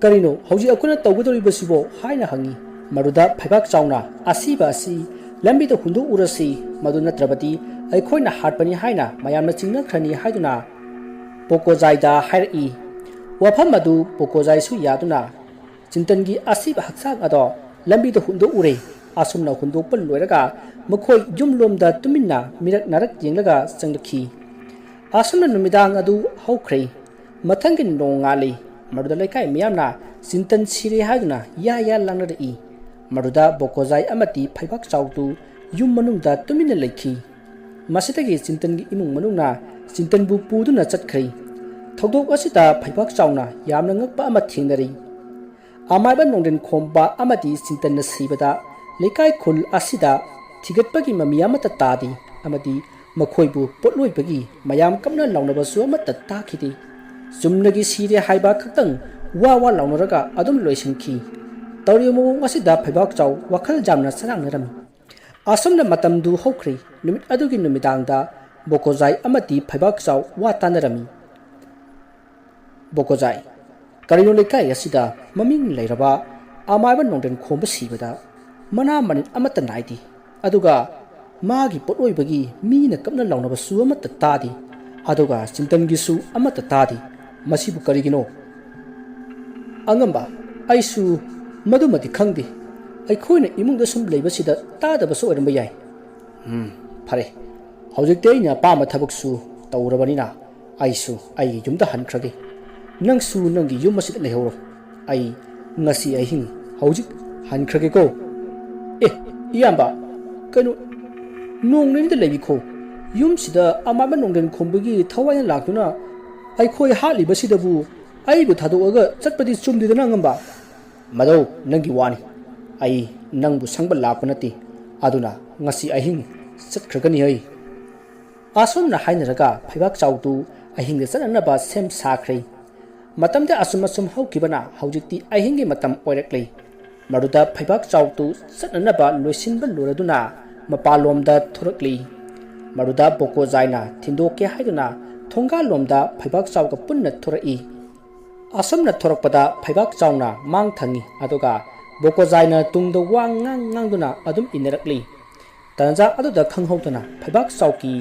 ꯀꯔꯤꯅꯣ ꯍꯧꯖꯤꯛ ꯑꯩꯈꯣꯏꯅ ꯇꯧꯒꯗꯧꯔꯤꯕꯁꯤꯕꯣ ꯍꯥꯏꯅ ꯍꯪꯉꯤ ꯃꯗꯨꯗ ꯐꯩꯕꯥꯛ ꯆꯥꯎꯅ ꯑꯁꯤꯕ ꯑꯁꯤ ꯂꯝꯕꯤꯗ ꯍꯨꯟꯗꯣꯛꯎꯔꯁꯤ ꯃꯗꯨ ꯅꯠꯇ꯭ꯔꯕꯗꯤ ꯑꯩꯈꯣꯏꯅ ꯍꯥꯠꯄꯅꯤ ꯍꯥꯏꯅ ꯃꯌꯥꯝꯅ ꯆꯤꯡꯅꯈ꯭ꯔꯅꯤ ꯍꯥꯏꯗꯨꯅ ꯕꯣꯀꯣꯖꯥꯏꯗ ꯍꯥꯏꯔꯛꯏ ꯋꯥꯐꯝ ꯑꯗꯨ ꯕꯣꯀꯣꯖꯥꯏꯁꯨ ꯌꯥꯗꯨꯅ ꯆꯤꯟꯇꯟꯒꯤ ꯑꯁꯤꯕ ꯍꯛꯆꯥꯡ ꯑꯗꯣ ꯂꯝꯕꯤꯗ ꯍꯨꯟꯗꯣꯛꯎꯔꯦ ꯑꯁꯨꯝꯅ ꯍꯨꯟꯗꯣꯛꯄ ꯂꯣꯏꯔꯒ ꯃꯈꯣꯏ ꯌꯨꯝꯂꯣꯝꯗ ꯇꯨꯃꯤꯟꯅ ꯃꯤꯔꯛ ꯅꯥꯔꯛ ꯌꯦꯡꯂꯒ ꯆꯪꯂꯛꯈꯤ ꯑꯁꯨꯝꯅ ꯅꯨꯃꯤꯗꯥꯡ ꯑꯗꯨ ꯍꯧꯈ꯭ꯔꯦ ꯃꯊꯪꯒꯤ ꯅꯣꯡ ꯉꯥꯜꯂꯤ ꯃꯗꯨꯗ ꯂꯩꯀꯥꯏ ꯃꯤꯌꯥꯝꯅ ꯆꯤꯟꯇꯟ ꯁꯤꯔꯦ ꯍꯥꯏꯗꯨꯅ ꯌꯥ ꯂꯥꯡꯅꯔꯛꯏ ꯃꯗꯨꯗ ꯕꯣꯀꯣꯖꯥꯏ ꯑꯃꯗꯤ ꯐꯩꯕꯥꯛ ꯆꯥꯎꯗꯨ ꯌꯨꯝ ꯃꯅꯨꯡꯗ ꯇꯨꯃꯤꯟꯅ ꯂꯩꯈꯤ ꯃꯁꯤꯗꯒꯤ ꯆꯤꯟꯇꯟꯒꯤ ꯏꯃꯨꯡ ꯃꯅꯨꯡꯅ ꯆꯤꯟꯇꯟꯕꯨ ꯄꯨꯗꯨꯅ ꯆꯠꯈ꯭ꯔꯦ ꯊꯧꯗꯣꯛ ꯑꯁꯤꯗ ꯐꯩꯕꯥꯛ ꯆꯥꯎꯅ ꯌꯥꯝꯅ ꯉꯛꯄ ꯑꯃ ꯊꯦꯡꯅꯔꯤ ꯑꯃꯥꯏꯕ ꯅꯣꯡꯗꯦꯟ ꯈꯣꯝꯕ ꯑꯃꯗꯤ ꯆꯤꯟꯇꯟꯅ ꯁꯤꯕꯗ ꯂꯩꯀꯥꯏ ꯈꯨꯜ ꯑꯁꯤꯗ ꯊꯤꯒꯠꯄꯒꯤ ꯃꯃꯤ ꯑꯃꯠꯇ ꯇꯥꯗꯦ ꯑꯃꯗꯤ ꯃꯈꯣꯏꯕꯨ ꯄꯣꯠꯂꯣꯏꯕꯒꯤ ꯃꯌꯥꯝ ꯀꯞꯅ ꯂꯥꯎꯅꯕꯁꯨ ꯑꯃꯠꯇ ꯇꯥꯈꯤꯗꯦ ꯆꯨꯝꯅꯒꯤ ꯁꯤꯔꯦ ꯍꯥꯏꯕ ꯈꯛꯇꯪ ꯋꯥ ꯂꯥꯎꯅꯔꯒ ꯑꯗꯨꯝ ꯂꯣꯏꯁꯤꯟꯈꯤ ꯇꯧꯔꯤꯕ ꯃꯑꯣꯡ ꯑꯁꯤꯗ ꯐꯩꯕꯥꯛ ꯆꯥꯎ ꯋꯥꯈꯜ ꯌꯥꯝꯅ ꯆꯔꯥꯡꯅꯔꯝꯃꯤ ꯑꯁꯨꯝꯅ ꯃꯇꯝꯗꯨ ꯍꯧꯈ꯭ꯔꯦ ꯅꯨꯃꯤꯠ ꯑꯗꯨꯒꯤ ꯅꯨꯃꯤꯗꯥꯡꯗ ꯕꯣꯀꯣꯖꯥꯏ ꯑꯃꯗꯤ ꯐꯩꯕꯥꯛ ꯆꯥꯎ ꯋꯥ ꯇꯥꯟꯅꯔꯝꯃꯤ ꯕꯣꯀꯣꯖꯥꯏ ꯀꯔꯤꯅꯣ ꯂꯩꯀꯥꯏ ꯑꯁꯤꯗ ꯃꯃꯤꯡ ꯂꯩꯔꯕ ꯑꯃꯥꯏꯕ ꯅꯣꯡꯗꯦꯟ ꯈꯣꯝꯕ ꯁꯤꯕꯗ ꯃꯅꯥ ꯃꯅꯤꯠ ꯑꯃꯠꯇ ꯅꯥꯏꯗꯦ ꯑꯗꯨꯒ ꯃꯥꯒꯤ ꯄꯣꯠꯂꯣꯏꯕꯒꯤ ꯃꯤꯅ ꯀꯞꯅ ꯂꯥꯎꯅꯕꯁꯨ ꯑꯃꯠꯇ ꯇꯥꯗꯦ ꯑꯗꯨꯒ ꯆꯤꯟꯇꯟꯒꯤꯁꯨ ꯑꯃꯠꯇ ꯇꯥꯗꯦ ꯃꯁꯤꯕꯨ ꯀꯔꯤꯒꯤꯅꯣ ꯑꯉꯝꯕ ꯑꯩꯁꯨ ꯃꯗꯨꯃꯗꯤ ꯈꯪꯗꯦ ꯑꯩꯈꯣꯏꯅ ꯏꯃꯨꯡꯗ ꯁꯨꯝ ꯂꯩꯕꯁꯤꯗ ꯇꯥꯗꯕꯁꯨ ꯑꯣꯏꯔꯝꯕ ꯌꯥꯏ ꯐꯔꯦ ꯍꯧꯖꯤꯛꯇꯤ ꯑꯩꯅ ꯑꯄꯥꯝꯕ ꯊꯕꯛꯁꯨ ꯇꯧꯔꯕꯅꯤꯅ ꯑꯩꯁꯨ ꯑꯩꯒꯤ ꯌꯨꯝꯗ ꯍꯟꯈ꯭ꯔꯒꯦ ꯅꯪꯁꯨ ꯅꯪꯒꯤ ꯌꯨꯝ ꯑꯁꯤꯗ ꯂꯩꯍꯧꯔꯣ ꯑꯩ ꯉꯁꯤ ꯑꯍꯤꯡ ꯍꯧꯖꯤꯛ ꯍꯟꯈ꯭ꯔꯒꯦꯀꯣ ꯏꯌꯥꯝꯕ ꯀꯩꯅꯣ ꯅꯣꯡ ꯅꯤꯅꯤꯗ ꯂꯩꯕꯤꯈꯣ ꯌꯨꯝꯁꯤꯗ ꯑꯃꯥꯏꯕ ꯅꯣꯡꯗꯦꯟ ꯈꯣꯝꯕꯒꯤ ꯊꯋꯥꯏꯅ ꯂꯥꯛꯇꯨꯅ ꯑꯩꯈꯣꯏ ꯍꯥꯠꯂꯤꯕꯁꯤꯗꯕꯨ ꯑꯩꯕꯨ ꯊꯥꯗꯣꯛꯑꯒ ꯆꯠꯄꯗꯤ ꯆꯨꯝꯗꯦꯗꯅ ꯑꯉꯝꯕ ꯃꯗꯧ ꯅꯪꯒꯤ ꯋꯥꯅꯤ ꯑꯩ ꯅꯪꯕꯨ ꯁꯪꯕ ꯂꯥꯛꯄ ꯅꯠꯇꯦ ꯑꯗꯨꯅ ꯉꯁꯤ ꯑꯍꯤꯡ ꯆꯠꯈ꯭ꯔꯒꯅꯤ ꯑꯩ ꯑꯁꯨꯝꯅ ꯍꯥꯏꯅꯔꯒ ꯐꯩꯕꯥꯛ ꯆꯥꯎꯗꯨ ꯑꯍꯤꯡꯗ ꯆꯠꯅꯅꯕ ꯁꯦꯝ ꯁꯥꯈ꯭ꯔꯦ ꯃꯇꯝꯗ ꯑꯁꯨꯝ ꯍꯧꯈꯤꯕꯅ ꯍꯧꯖꯤꯛꯇꯤ ꯑꯍꯤꯡꯒꯤ ꯃꯇꯝ ꯑꯣꯏꯔꯛꯂꯦ ꯃꯗꯨꯗ ꯐꯩꯕꯥꯛ ꯆꯥꯎꯗꯨ ꯆꯠꯅꯅꯕ ꯂꯣꯏꯁꯤꯟꯕ ꯂꯣꯏꯔꯗꯨꯅ ꯃꯄꯥꯟꯂꯣꯝꯗ ꯊꯣꯔꯛꯂꯤ ꯃꯗꯨꯗ ꯕꯣꯀꯣꯖꯥꯏꯅ ꯊꯤꯟꯗꯣꯛꯀꯦ ꯍꯥꯏꯗꯨꯅ ꯊꯣꯡꯒꯥꯜꯂꯣꯝꯗ ꯐꯩꯕꯥꯛ ꯆꯥꯎꯒ ꯄꯨꯟꯅ ꯊꯣꯔꯛꯏ ꯑꯁꯨꯝꯅ ꯊꯣꯔꯛꯄꯗ ꯐꯩꯕꯥꯛ ꯆꯥꯎꯅ ꯃꯥꯡ ꯊꯪꯉꯤ ꯑꯗꯨꯒ ꯕꯣꯀꯣꯖꯥꯏꯅ ꯇꯨꯡꯗ ꯋꯥ ꯉꯥꯡꯗꯨꯅ ꯑꯗꯨꯝ ꯏꯟꯅꯔꯛꯂꯤ ꯇꯟꯖꯥ ꯑꯗꯨꯗ ꯈꯪꯍꯧꯗꯅ ꯐꯩꯕꯥꯛ ꯆꯥꯎꯒꯤ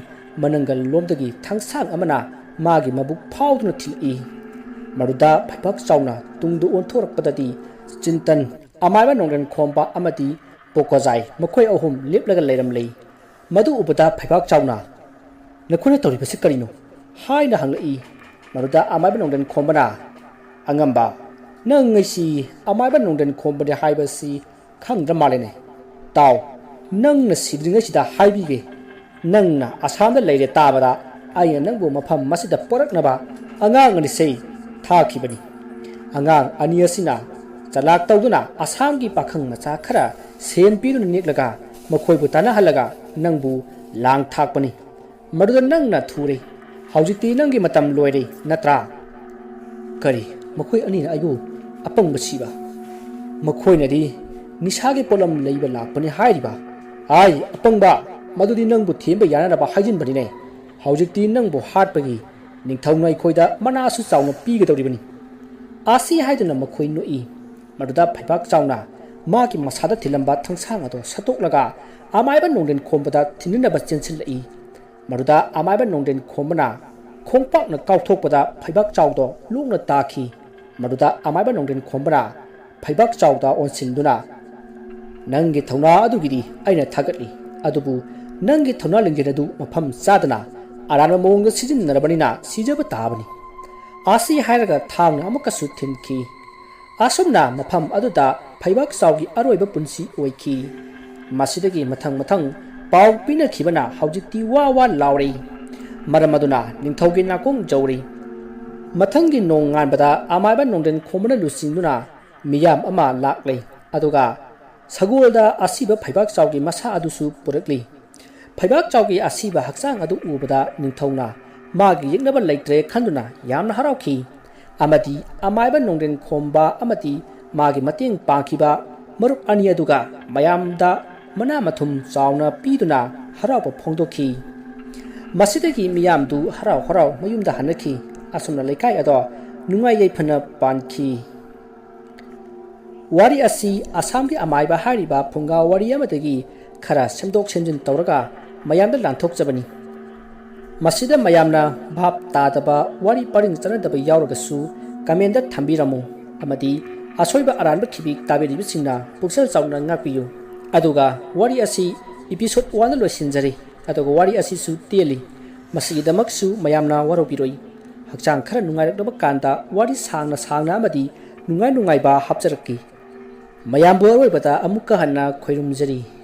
ꯃꯅꯪꯒꯜ ꯂꯣꯝꯗꯒꯤ ꯊꯥꯡꯁꯥꯡ ꯑꯃꯅ ꯃꯥꯒꯤ ꯃꯕꯨꯛ ꯐꯥꯎꯗꯨꯅ ꯊꯤꯜꯂꯛꯏ ꯃꯗꯨꯗ ꯐꯩꯕꯥꯛ ꯆꯥꯎꯅ ꯇꯨꯡꯗ ꯑꯣꯟꯊꯣꯔꯛꯄꯗꯗꯤ ꯆꯤꯟꯇꯟ ꯑꯃꯥꯏꯕ ꯅꯣꯡꯗꯦꯟ ꯈꯣꯝꯕ ꯑꯃꯗꯤ ꯕꯣꯀꯣꯖꯥꯏ ꯃꯈꯣꯏ ꯑꯍꯨꯝ ꯂꯦꯞꯂꯒ ꯂꯩꯔꯝꯂꯦ ꯃꯗꯨ ꯎꯕꯗ ꯐꯩꯕꯥꯛ ꯆꯥꯎꯅ ꯅꯈꯣꯏꯅ ꯇꯧꯔꯤꯕꯁꯤ ꯀꯔꯤꯅꯣ ꯍꯥꯏꯅ ꯍꯪꯂꯛꯏ ꯃꯗꯨꯗ ꯑꯃꯥꯏꯕ ꯅꯣꯡꯗꯦꯟ ꯈꯣꯝꯕꯅ ꯑꯉꯝꯕ ꯅꯪ ꯉꯁꯤ ꯑꯃꯥꯏꯕ ꯅꯣꯡꯗꯦꯟ ꯈꯣꯝꯕꯅꯤ ꯍꯥꯏꯕꯁꯤ ꯈꯪꯗ꯭ꯔ ꯃꯥꯜꯂꯦꯅꯦ ꯇꯥꯎ ꯅꯪꯅ ꯁꯤꯗ꯭ꯔꯤꯉꯩꯁꯤꯗ ꯍꯥꯏꯕꯤꯒꯦ ꯅꯪꯅ ꯑꯁꯥꯝꯗ ꯂꯩꯔꯦ ꯇꯥꯕꯗ ꯑꯩꯅ ꯅꯪꯕꯨ ꯃꯐꯝ ꯃꯁꯤꯗ ꯄꯣꯔꯛꯅꯕ ꯑꯉꯥꯡ ꯑꯅꯤꯁꯦ ꯊꯥꯈꯤꯕꯅꯤ ꯑꯉꯥꯡ ꯑꯅꯤ ꯑꯁꯤꯅ ꯆꯂꯥꯛ ꯇꯧꯗꯨꯅ ꯑꯁꯥꯝꯒꯤ ꯄꯥꯈꯪ ꯃꯆꯥ ꯈꯔ ꯁꯦꯟ ꯄꯤꯗꯨꯅ ꯅꯦꯛꯂꯒ ꯃꯈꯣꯏꯕꯨ ꯇꯥꯟꯅꯍꯜꯂꯒ ꯅꯪꯕꯨ ꯂꯥꯡ ꯊꯥꯛꯄꯅꯤ ꯃꯗꯨꯗ ꯅꯪꯅ ꯊꯨꯔꯦ ꯍꯧꯖꯤꯛꯇꯤ ꯅꯪꯒꯤ ꯃꯇꯝ ꯂꯣꯏꯔꯦ ꯅꯠꯇ꯭ꯔꯥ ꯀꯔꯤ ꯃꯈꯣꯏ ꯑꯅꯤꯅ ꯑꯩꯕꯨ ꯑꯄꯪꯕ ꯁꯤꯕ ꯃꯈꯣꯏꯅꯗꯤ ꯅꯤꯁꯥꯒꯤ ꯄꯣꯠꯂꯝ ꯂꯩꯕ ꯂꯥꯛꯄꯅꯤ ꯍꯥꯏꯔꯤꯕ ꯑꯄꯪꯕ ꯃꯗꯨꯗꯤ ꯅꯪꯕꯨ ꯊꯦꯝꯕ ꯌꯥꯅꯅꯕ ꯍꯥꯏꯖꯤꯟꯕꯅꯤꯅꯦ ꯍꯧꯖꯤꯛꯇꯤ ꯅꯪꯕꯨ ꯍꯥꯠꯄꯒꯤ ꯅꯤꯡꯊꯧꯅ ꯑꯩꯈꯣꯏꯗ ꯃꯅꯥꯁꯨ ꯆꯥꯎꯅ ꯄꯤꯒꯗꯧꯔꯤꯕꯅꯤ ꯑꯁꯤ ꯍꯥꯏꯗꯨꯅ ꯃꯈꯣꯏ ꯅꯣꯛꯏ ꯃꯗꯨꯗ ꯐꯩꯕꯥꯛ ꯆꯥꯎꯅ ꯃꯥꯒꯤ ꯃꯁꯥꯗ ꯊꯤꯜꯂꯝꯕ ꯊꯥꯡꯁꯥꯡ ꯑꯗꯨ ꯁꯠꯇꯣꯛꯂꯒ ꯑꯃꯥꯏꯕ ꯅꯣꯡꯗꯦꯟ ꯈꯣꯝꯕꯗ ꯊꯤꯟꯅꯅꯕ ꯆꯦꯟꯁꯤꯜꯂꯛꯏ ꯃꯗꯨꯗ ꯑꯃꯥꯏꯕ ꯅꯣꯡꯗꯦꯟ ꯈꯣꯝꯕꯅ ꯈꯣꯡꯄꯥꯛꯅ ꯀꯥꯎꯊꯣꯛꯄꯗ ꯐꯩꯕꯥꯛ ꯆꯥꯎꯗꯣ ꯂꯣꯛꯅ ꯇꯥꯈꯤ ꯃꯗꯨꯗ ꯑꯃꯥꯏꯕ ꯅꯣꯡꯗꯦꯟ ꯈꯣꯝꯕꯅ ꯐꯩꯕꯥꯛ ꯆꯥꯎꯗ ꯑꯣꯟꯁꯤꯟꯗꯨꯅ ꯅꯪꯒꯤ ꯊꯧꯅꯥ ꯑꯗꯨꯒꯤꯗꯤ ꯑꯩꯅ ꯊꯥꯒꯠꯂꯤ ꯑꯗꯨꯕꯨ ꯅꯪꯒꯤ ꯊꯧꯅꯥ ꯂꯤꯡꯖꯦꯜ ꯑꯗꯨ ꯃꯐꯝ ꯆꯥꯗꯅ ꯑꯔꯥꯟꯕ ꯃꯑꯣꯡꯗ ꯁꯤꯖꯤꯟꯅꯔꯕꯅꯤꯅ ꯁꯤꯖꯕ ꯇꯥꯕꯅꯤ ꯑꯁꯤ ꯍꯥꯏꯔꯒ ꯊꯥꯡꯅ ꯑꯃꯨꯛꯀꯁꯨ ꯊꯤꯟꯈꯤ ꯑꯁꯨꯝꯅ ꯃꯐꯝ ꯑꯗꯨꯗ ꯐꯩꯕꯥꯛ ꯆꯥꯎꯒꯤ ꯑꯔꯣꯏꯕ ꯄꯨꯟꯁꯤ ꯑꯣꯏꯈꯤ ꯃꯁꯤꯗꯒꯤ ꯃꯊꯪ ꯄꯥꯎ ꯄꯤꯅꯈꯤꯕꯅ ꯍꯧꯖꯤꯛꯇꯤ ꯋꯥ ꯋꯥ ꯂꯥꯎꯔꯤ ꯃꯔꯝ ꯑꯗꯨꯅ ꯅꯤꯡꯊꯧꯒꯤ ꯅꯥꯀꯣꯡ ꯖꯧꯔꯤ ꯃꯊꯪꯒꯤ ꯅꯣꯡ ꯉꯥꯟꯕꯗ ꯑꯃꯥꯏꯕ ꯅꯣꯡꯗꯦꯟ ꯈꯣꯝꯕꯅ ꯂꯨꯆꯤꯡꯗꯨꯅ ꯃꯤꯌꯥꯝ ꯑꯃ ꯂꯥꯛꯂꯤ ꯑꯗꯨꯒ ꯁꯒꯣꯜꯗ ꯑꯁꯤꯕ ꯐꯩꯕꯥꯛ ꯆꯥꯎꯒꯤ ꯃꯁꯥ ꯑꯗꯨꯁꯨ ꯄꯨꯔꯛꯂꯤ ꯐꯩꯕꯥꯛ ꯆꯥꯎꯒꯤ ꯑꯁꯤꯕ ꯍꯛꯆꯥꯡ ꯑꯗꯨ ꯎꯕꯗ ꯅꯤꯡꯊꯧꯅ ꯃꯥꯒꯤ ꯌꯦꯛꯅꯕ ꯂꯩꯇ꯭ꯔꯦ ꯈꯟꯗꯨꯅ ꯌꯥꯝꯅ ꯍꯔꯥꯎꯈꯤ ꯑꯃꯗꯤ ꯑꯃꯥꯏꯕ ꯅꯣꯡꯗꯦꯟ ꯈꯣꯝꯕ ꯑꯃꯗꯤ ꯃꯥꯒꯤ ꯃꯇꯦꯡ ꯄꯥꯡꯈꯤꯕ ꯃꯔꯨꯞ ꯑꯅꯤ ꯑꯗꯨꯒ ꯃꯌꯥꯝꯗ ꯃꯅꯥ ꯃꯊꯨꯝ ꯆꯥꯎꯅ ꯄꯤꯗꯨꯅ ꯍꯔꯥꯎꯕ ꯐꯣꯡꯗꯣꯛꯈꯤ ꯃꯁꯤꯗꯒꯤ ꯃꯤꯌꯥꯝꯗꯨ ꯍꯔꯥꯎ ꯍꯔꯥꯎ ꯃꯌꯨꯝꯗ ꯍꯟꯅꯈꯤ ꯑꯁꯨꯝꯅ ꯂꯩꯀꯥꯏ ꯑꯗꯣ ꯅꯨꯡꯉꯥꯏ ꯌꯩꯐꯅ ꯄꯥꯟꯈꯤ ꯋꯥꯔꯤ ꯑꯁꯤ ꯑꯁꯥꯝꯒꯤ ꯑꯃꯥꯏꯕ ꯍꯥꯏꯔꯤꯕ ꯐꯨꯡꯒꯥ ꯋꯥꯔꯤ ꯑꯃꯗꯒꯤ ꯈꯔ ꯁꯦꯝꯗꯣꯛ ꯁꯦꯝꯖꯤꯟ ꯇꯧꯔꯒ ꯃꯌꯥꯝꯗ ꯂꯥꯟꯊꯣꯛꯆꯕꯅꯤ ꯃꯁꯤꯗ ꯃꯌꯥꯝꯅ ꯚꯥꯞ ꯇꯥꯗꯕ ꯋꯥꯔꯤ ꯄꯔꯤꯡ ꯆꯠꯅꯗꯕ ꯌꯥꯎꯔꯒꯁꯨ ꯀꯃꯦꯟꯗ ꯊꯝꯕꯤꯔꯝꯃꯨ ꯑꯃꯗꯤ ꯑꯁꯣꯏꯕ ꯑꯔꯥꯟꯕ ꯈꯤꯕꯤ ꯇꯥꯕꯤꯔꯤꯕꯁꯤꯡꯅ ꯄꯨꯛꯆꯦꯜ ꯆꯥꯎꯅ ꯉꯥꯛꯄꯤꯌꯨ ꯑꯗꯨꯒ ꯋꯥꯔꯤ ꯑꯁꯤ ꯏꯄꯤꯁꯣꯗ 1ꯗ ꯂꯣꯏꯁꯤꯟꯖꯔꯤ ꯑꯗꯨꯒ ꯋꯥꯔꯤ ꯑꯁꯤꯁꯨ ꯇꯦꯜꯂꯤ ꯃꯁꯤꯒꯤꯗꯃꯛꯁꯨ ꯃꯌꯥꯝꯅ ꯋꯥꯔꯧꯕꯤꯔꯣꯏ ꯍꯛꯆꯥꯡ ꯈꯔ ꯅꯨꯡꯉꯥꯏꯔꯛꯂꯕ ꯀꯥꯟꯗ ꯋꯥꯔꯤ ꯁꯥꯡꯅ ꯑꯃꯗꯤ ꯅꯨꯡꯉꯥꯏꯕ ꯍꯥꯞꯆꯔꯛꯈꯤ ꯃꯌꯥꯝꯕꯨ ꯑꯔꯣꯏꯕꯗ ꯑꯃꯨꯛꯀ ꯍꯟꯅ ꯈꯣꯏꯔꯨꯝꯖꯔꯤ